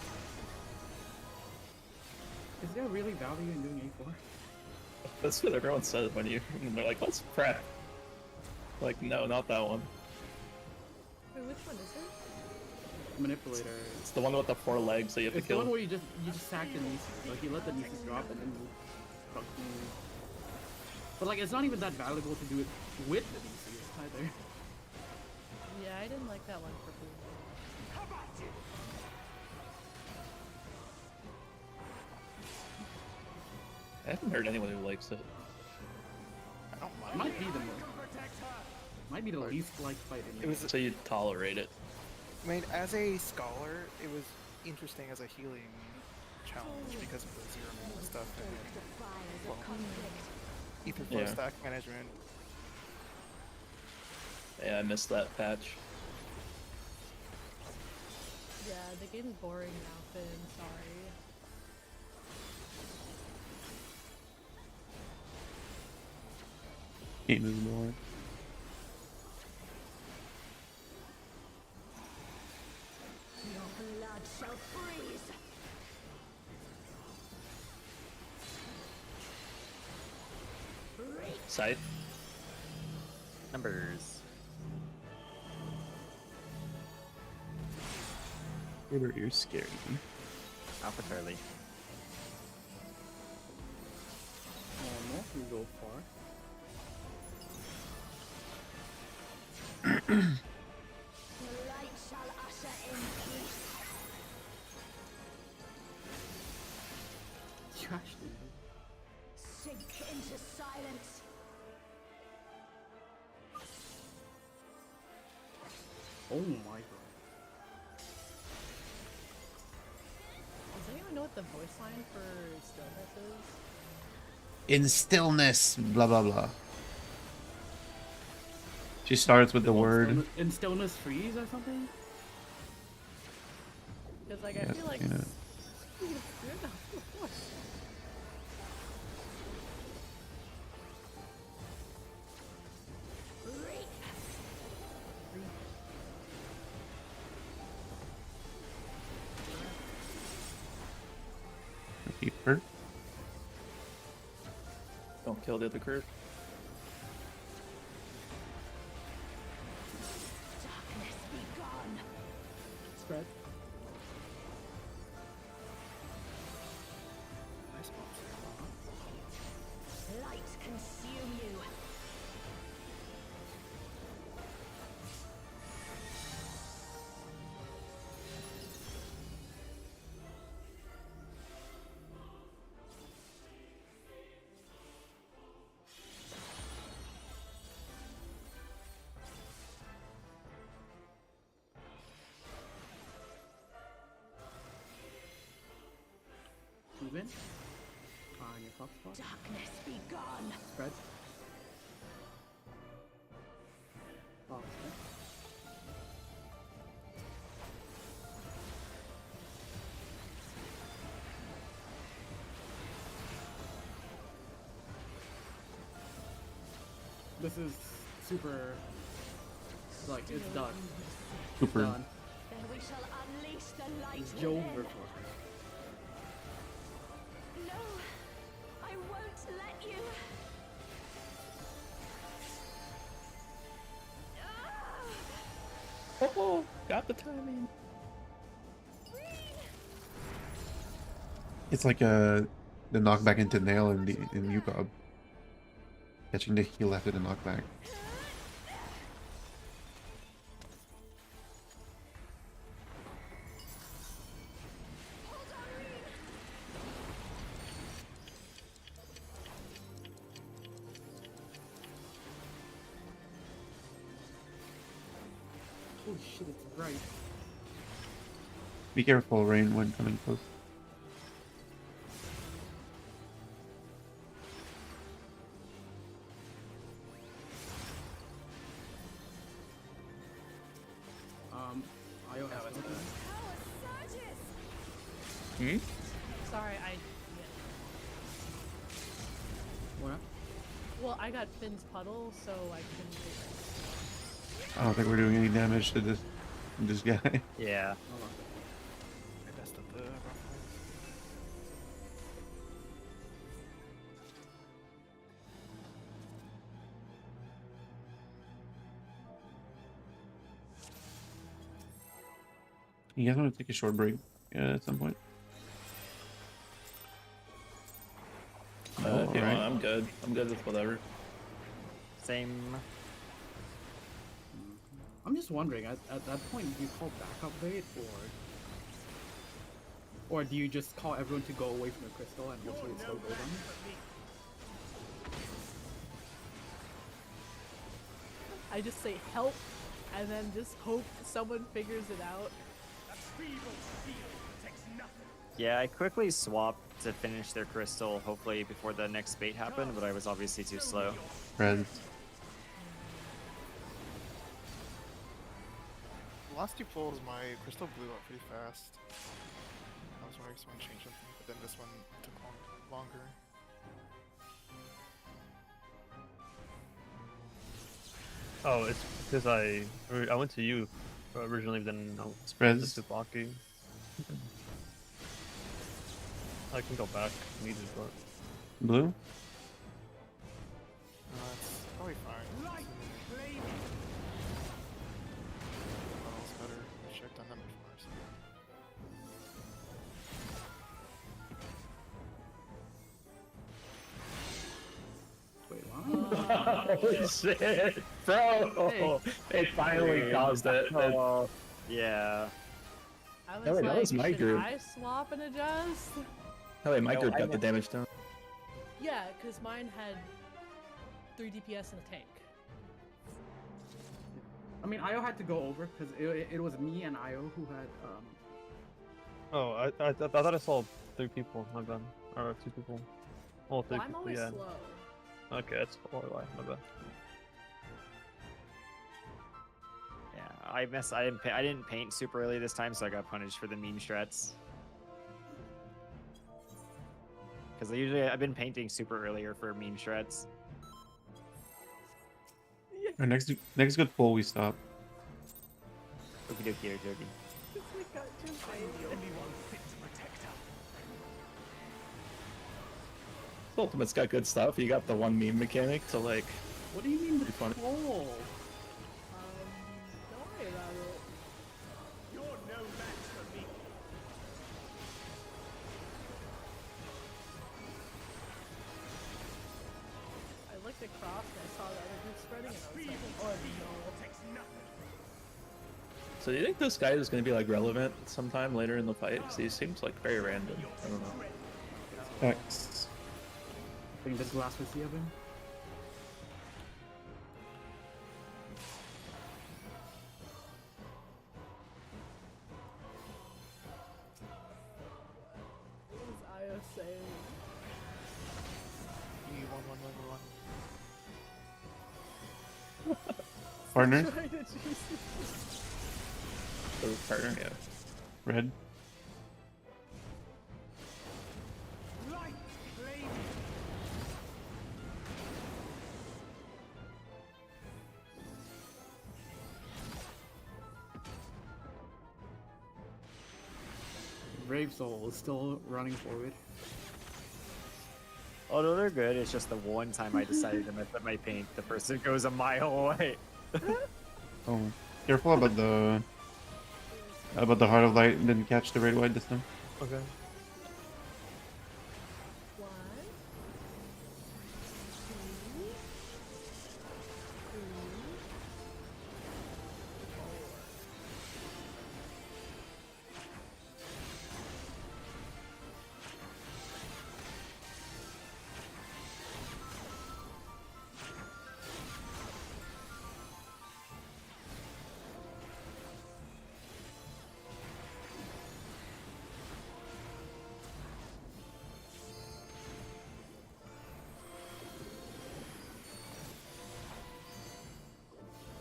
Is there really value in doing A4? That's what everyone says when when they're like, let's prep. Like, no, not that one. Wait, which one is it? Manipulator. It's the one with the 4 legs that you have It's to the one kill. where you just sack the Nisi. Like you let the Nisi drop and then you proc move. But like it's not even that valuable to do it with the Nisi either. Yeah, I didn't like that one for food. I haven't heard anyone who likes it. I don't It mind. might be the least liked fight in It was. So you tolerate it. I mean, as a scholar, it was interesting as a healing challenge because of the zero mana stuff and well, ether flow Yeah. stack management. Yeah, I missed that patch. Yeah, the game's boring now, Finn. Sorry. Game is more. Your blood shall freeze. Scythe. Numbers. You're scaring me. Alpha Charlie. Oh no, you go far. The light shall usher in peace. You actually do. Sink into silence. Oh my god. Does anyone know what the voice line for stillness is? In stillness, blah blah blah. She starts with the word. In stillness freeze or something? Because like I Yeah, feel like yeah. you're not- Keeper. Don't kill the other group. Darkness be gone. Spread. Nice box. Light consume you. Even. On your top spot. Darkness be gone. Spread. Box. This is super. Like it's done. Super. Done. Then we shall unleash the light It's Joe within. Vertor. No, I won't let you. Oh, got the timing. It's like the knockback into nail in UCOB. Catching the heal after the knockback. Holy shit, it's right. Be careful, Rain, when coming close. IO has something. Hmm? Sorry, What? well, I got Finn's puddle, so I couldn't do it. I don't think we're doing any damage to this guy. Yeah. I messed up the rough ones. You guys want to take a short break at some point? If you alright. want, I'm good. I'm good with whatever. Same. I'm just wondering, at that point, do you call backup bait, or do you just call everyone to go away from the crystal and hopefully it's still golden? I just say help, and then just hope someone figures it out. Yeah, I quickly swapped to finish their crystal, hopefully before the next bait happened, but I was obviously too slow. Red. The last two pulls, my crystal blew up pretty fast. I was wondering if someone changed something, but then this one took longer. Oh, it's because I went to you originally, but then no. Spreads. The Tsubaki. I can go back if needed, but Blue? It's probably fine. Light claim. Funnel's better. I checked on them before, so. Wait, what? Holy shit, bro! It finally caused it. Yeah. I was Oh, wait, that like, was my should group. I swap and adjust? Oh wait, my No, group I got the went- damage done. Yeah, because mine had 3 DPS and a tank. I mean, Io had to go over because it was me and Io who had oh, I thought I saw 3 people. My bad, or 2 people. Oh, 3 Well, I'm people. always Yeah. slow. Okay, that's probably why. My bad. Yeah, I didn't paint super early this time, so I got punished for the meme strats. Because I've been painting super earlier for meme strats. Our next good pull, we stop. Okie dokie, okie dokie. I'm the only one fit to protect her. Ultimate's got good stuff. You got the one meme mechanic to like. What do you mean the Pretty funny. troll? Don't worry about it. You're no match for me. I looked across and I saw the other group spreading, and I was like, oh no. Takes nothing. So do you think this guy is going to be like relevant sometime later in the fight? Because he seems like very random. I don't know. X. I think this is the last we see of him. What is Io saying? Partner? Trying to choose. Oh, partner, yeah. Red. Light flame. Brave Soul is still running forward. Oh no, they're good. It's just the one time I decided to mess up my paint, the person goes a mile away. Oh, careful about the Heart of Light and didn't catch the red white this time. Okay. One, two, three, four.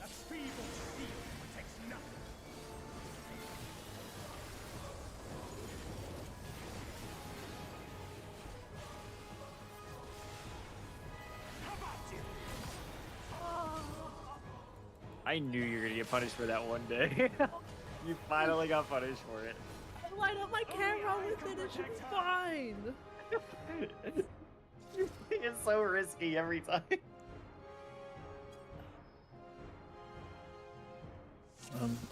A feeble steel protects nothing. How about you? I knew you were gonna get punished for that one day. You finally got punished for it. I light up my camera with it, it should be fine. It's so risky every time.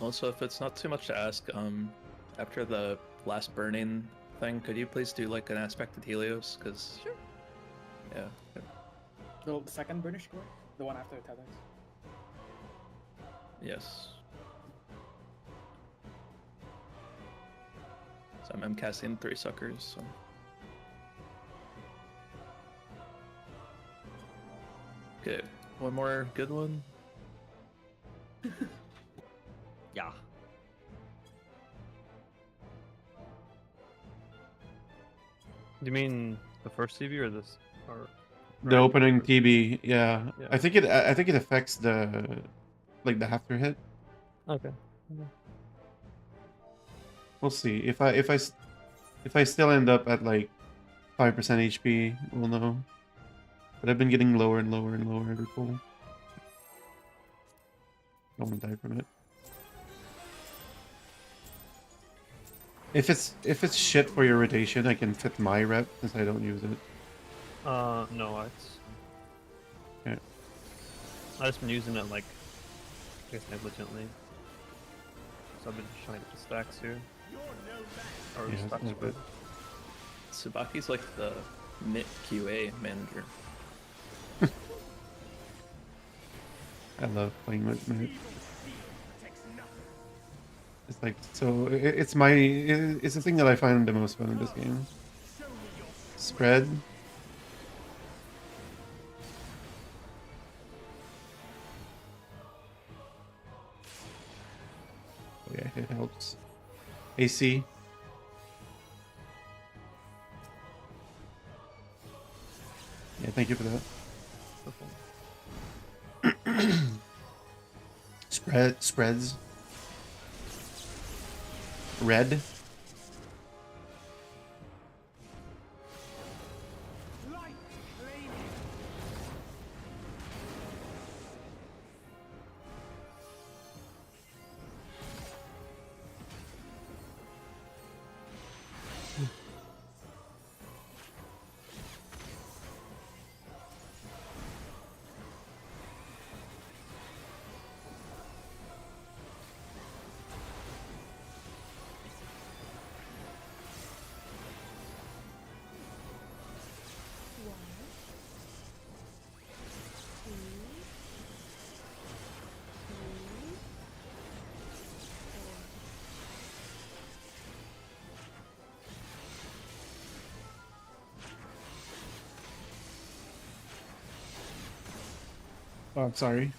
Also, if it's not too much to ask, after the last burning thing, could you please do like an aspected Helios? Because Sure. yeah, The second burnish score? The one after the tethers? yes. So I'm casting 3 suckers. So. Okay, one more good one. Yeah. Do you mean the first TV or this? Or The opening TB, yeah. Yeah. I think it affects the like the after hit. Okay. We'll see. If I still end up at like 5% HP, we'll know. But I've been getting lower and lower and lower every pull. Don't want to die from it. If it's shit for your rotation, I can fit my rep since I don't use it. No, it's. Okay. I've just been using it like, I guess negligently. So I've been trying to get the stacks here. Or Yeah, stacks that's good. Tsubaki's like the MIT QA manager. I love playing with it. It's like so. It's the thing that I find the most fun in this game. Spread. Oh yeah, it helps. AC. Yeah, thank you for that. Spreads. Red. Light flame. Oh, I'm sorry.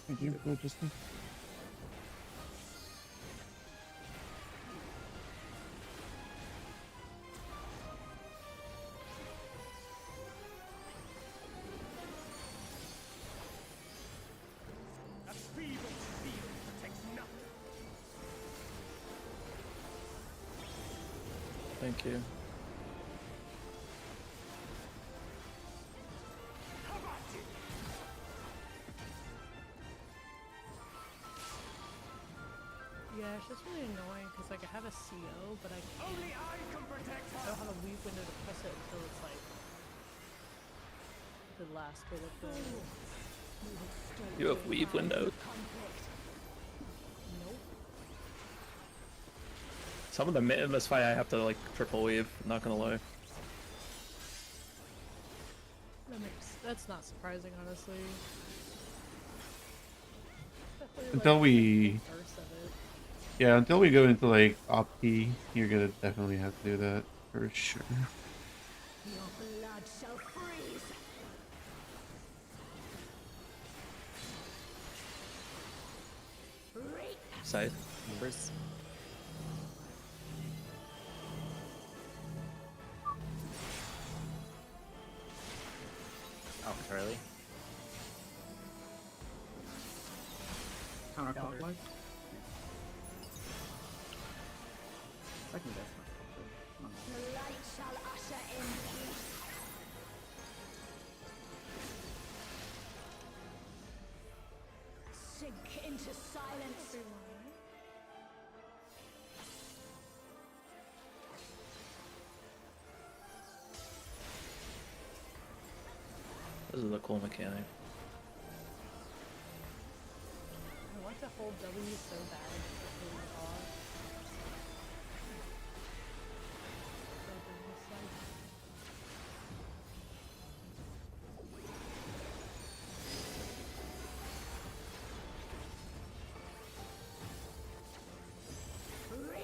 Thank you. Go, Justin. A feeble shield protects nothing. Thank you. Yeah, it's just really annoying because like I have a CO, but Only I can protect I don't have a weave window to press it until it's like the last bit of the. You have weave window. Nope. Some of the in this fight I have to like triple weave. Not gonna lie. That's not surprising, honestly. Definitely, Until like, we, the first of it. yeah, until we go into like Opti, you're gonna definitely have to do that for sure. Your blood shall freeze. Scythe. Numbers. Oh, Charlie. Counterclockwise. Second death. The light shall usher in peace. Sink into silence. This is a cool mechanic. I want to hold W so bad. It's really odd. Open this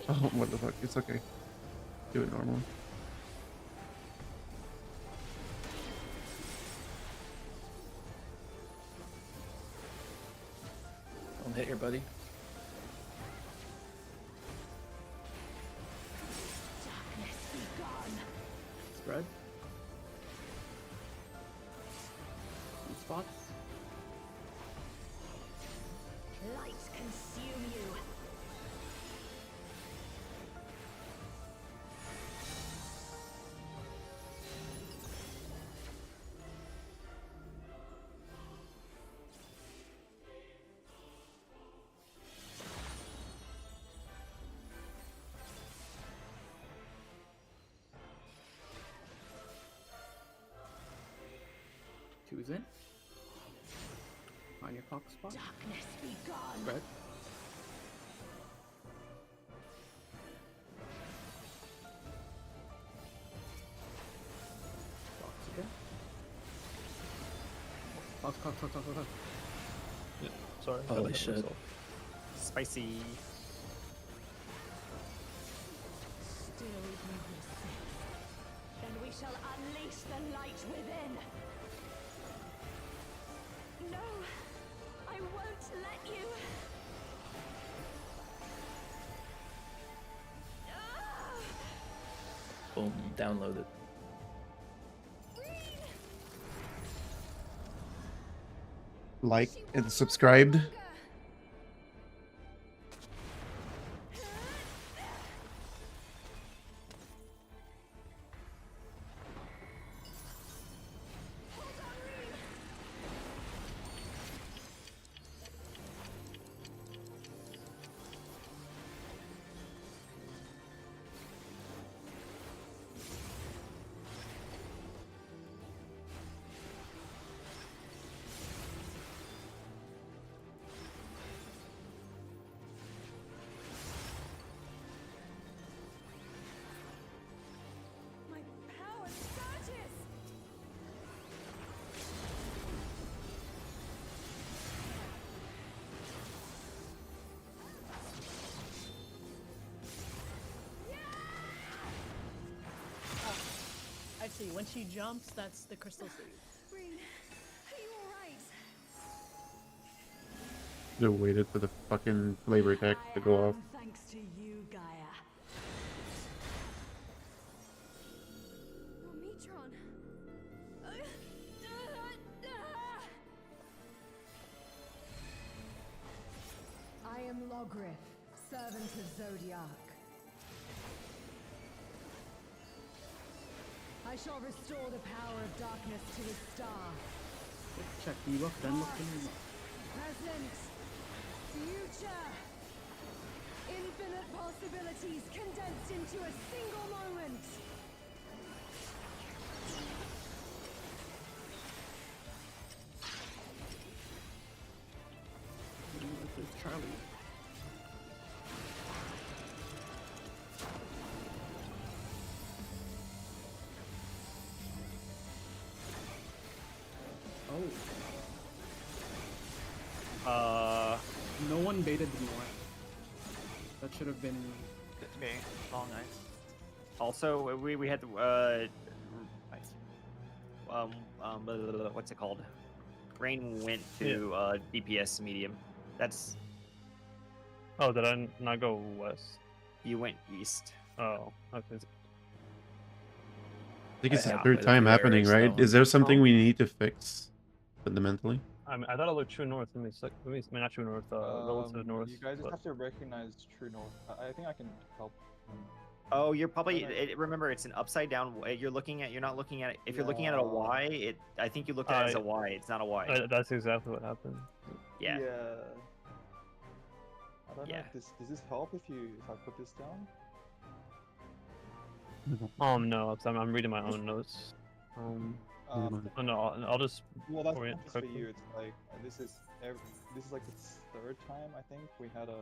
side. Oh, what the fuck? It's okay. Do it normal. Don't hit your buddy. Darkness be gone. Spread. Two spots. Light consume you. Two's in. Find your clock spot. Darkness be gone. Spread. Clocks again. Clock. Yeah, sorry. I Holy hit shit. myself. Spicy. Still you resist. Then we shall unleash the light within. No, I won't let you. Ah! Boom. Download it. Like and subscribed. My power surges. I see. When she jumps, that's the crystal sleeve. Green, are you Should have waited for the fucking flavor attack to go off. Thanks to you, Gaia. Oh, Metron. I am Logrith, servant of Zodiac. I shall restore the power of darkness to the star. Check debuff, then look in. Present. Future. Infinite possibilities condensed into a single moment. This is Charlie. Oh. No one baited the north. That should have been. It's me. Oh, nice. Also, we had Nice. what's it called? Rain went to DPS medium. That's Oh, did I not go west? you went east. Oh, okay. I think it's the Yeah, third but time there happening, is right? no- Is there something we need to fix fundamentally? I mean, I thought it looked true north. Let me not true north. Relative north. You guys just but- have to recognize true north. I think I can help. Oh, you're probably remember it's an upside down. You're not looking at it. If you're looking at it a Y, I think you looked at it as a Y. It's not a Y. That's exactly what happened. Yeah. I don't know. Yeah. Does this help if I put this down? No, I'm reading my own notes. Oh no, I'll just. Well, that's orient not just for quickly. you. It's like this is like the third time I think we had a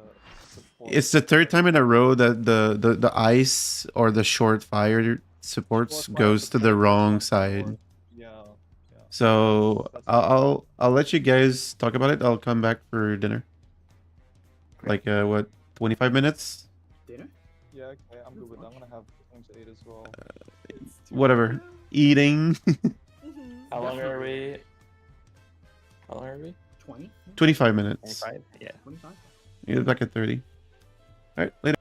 support. It's the third time in a row that the ice or the short fire supports goes to the wrong side. Yeah. So I'll let you guys talk about it. I'll come back for dinner. Like what, 25 minutes? Dinner? Yeah, okay, I'm good with that. I'm gonna have things to eat as well. Whatever. Eating. How long are we? 20? 25 minutes. 25? Yeah. 25? You're back at 30. All right, later.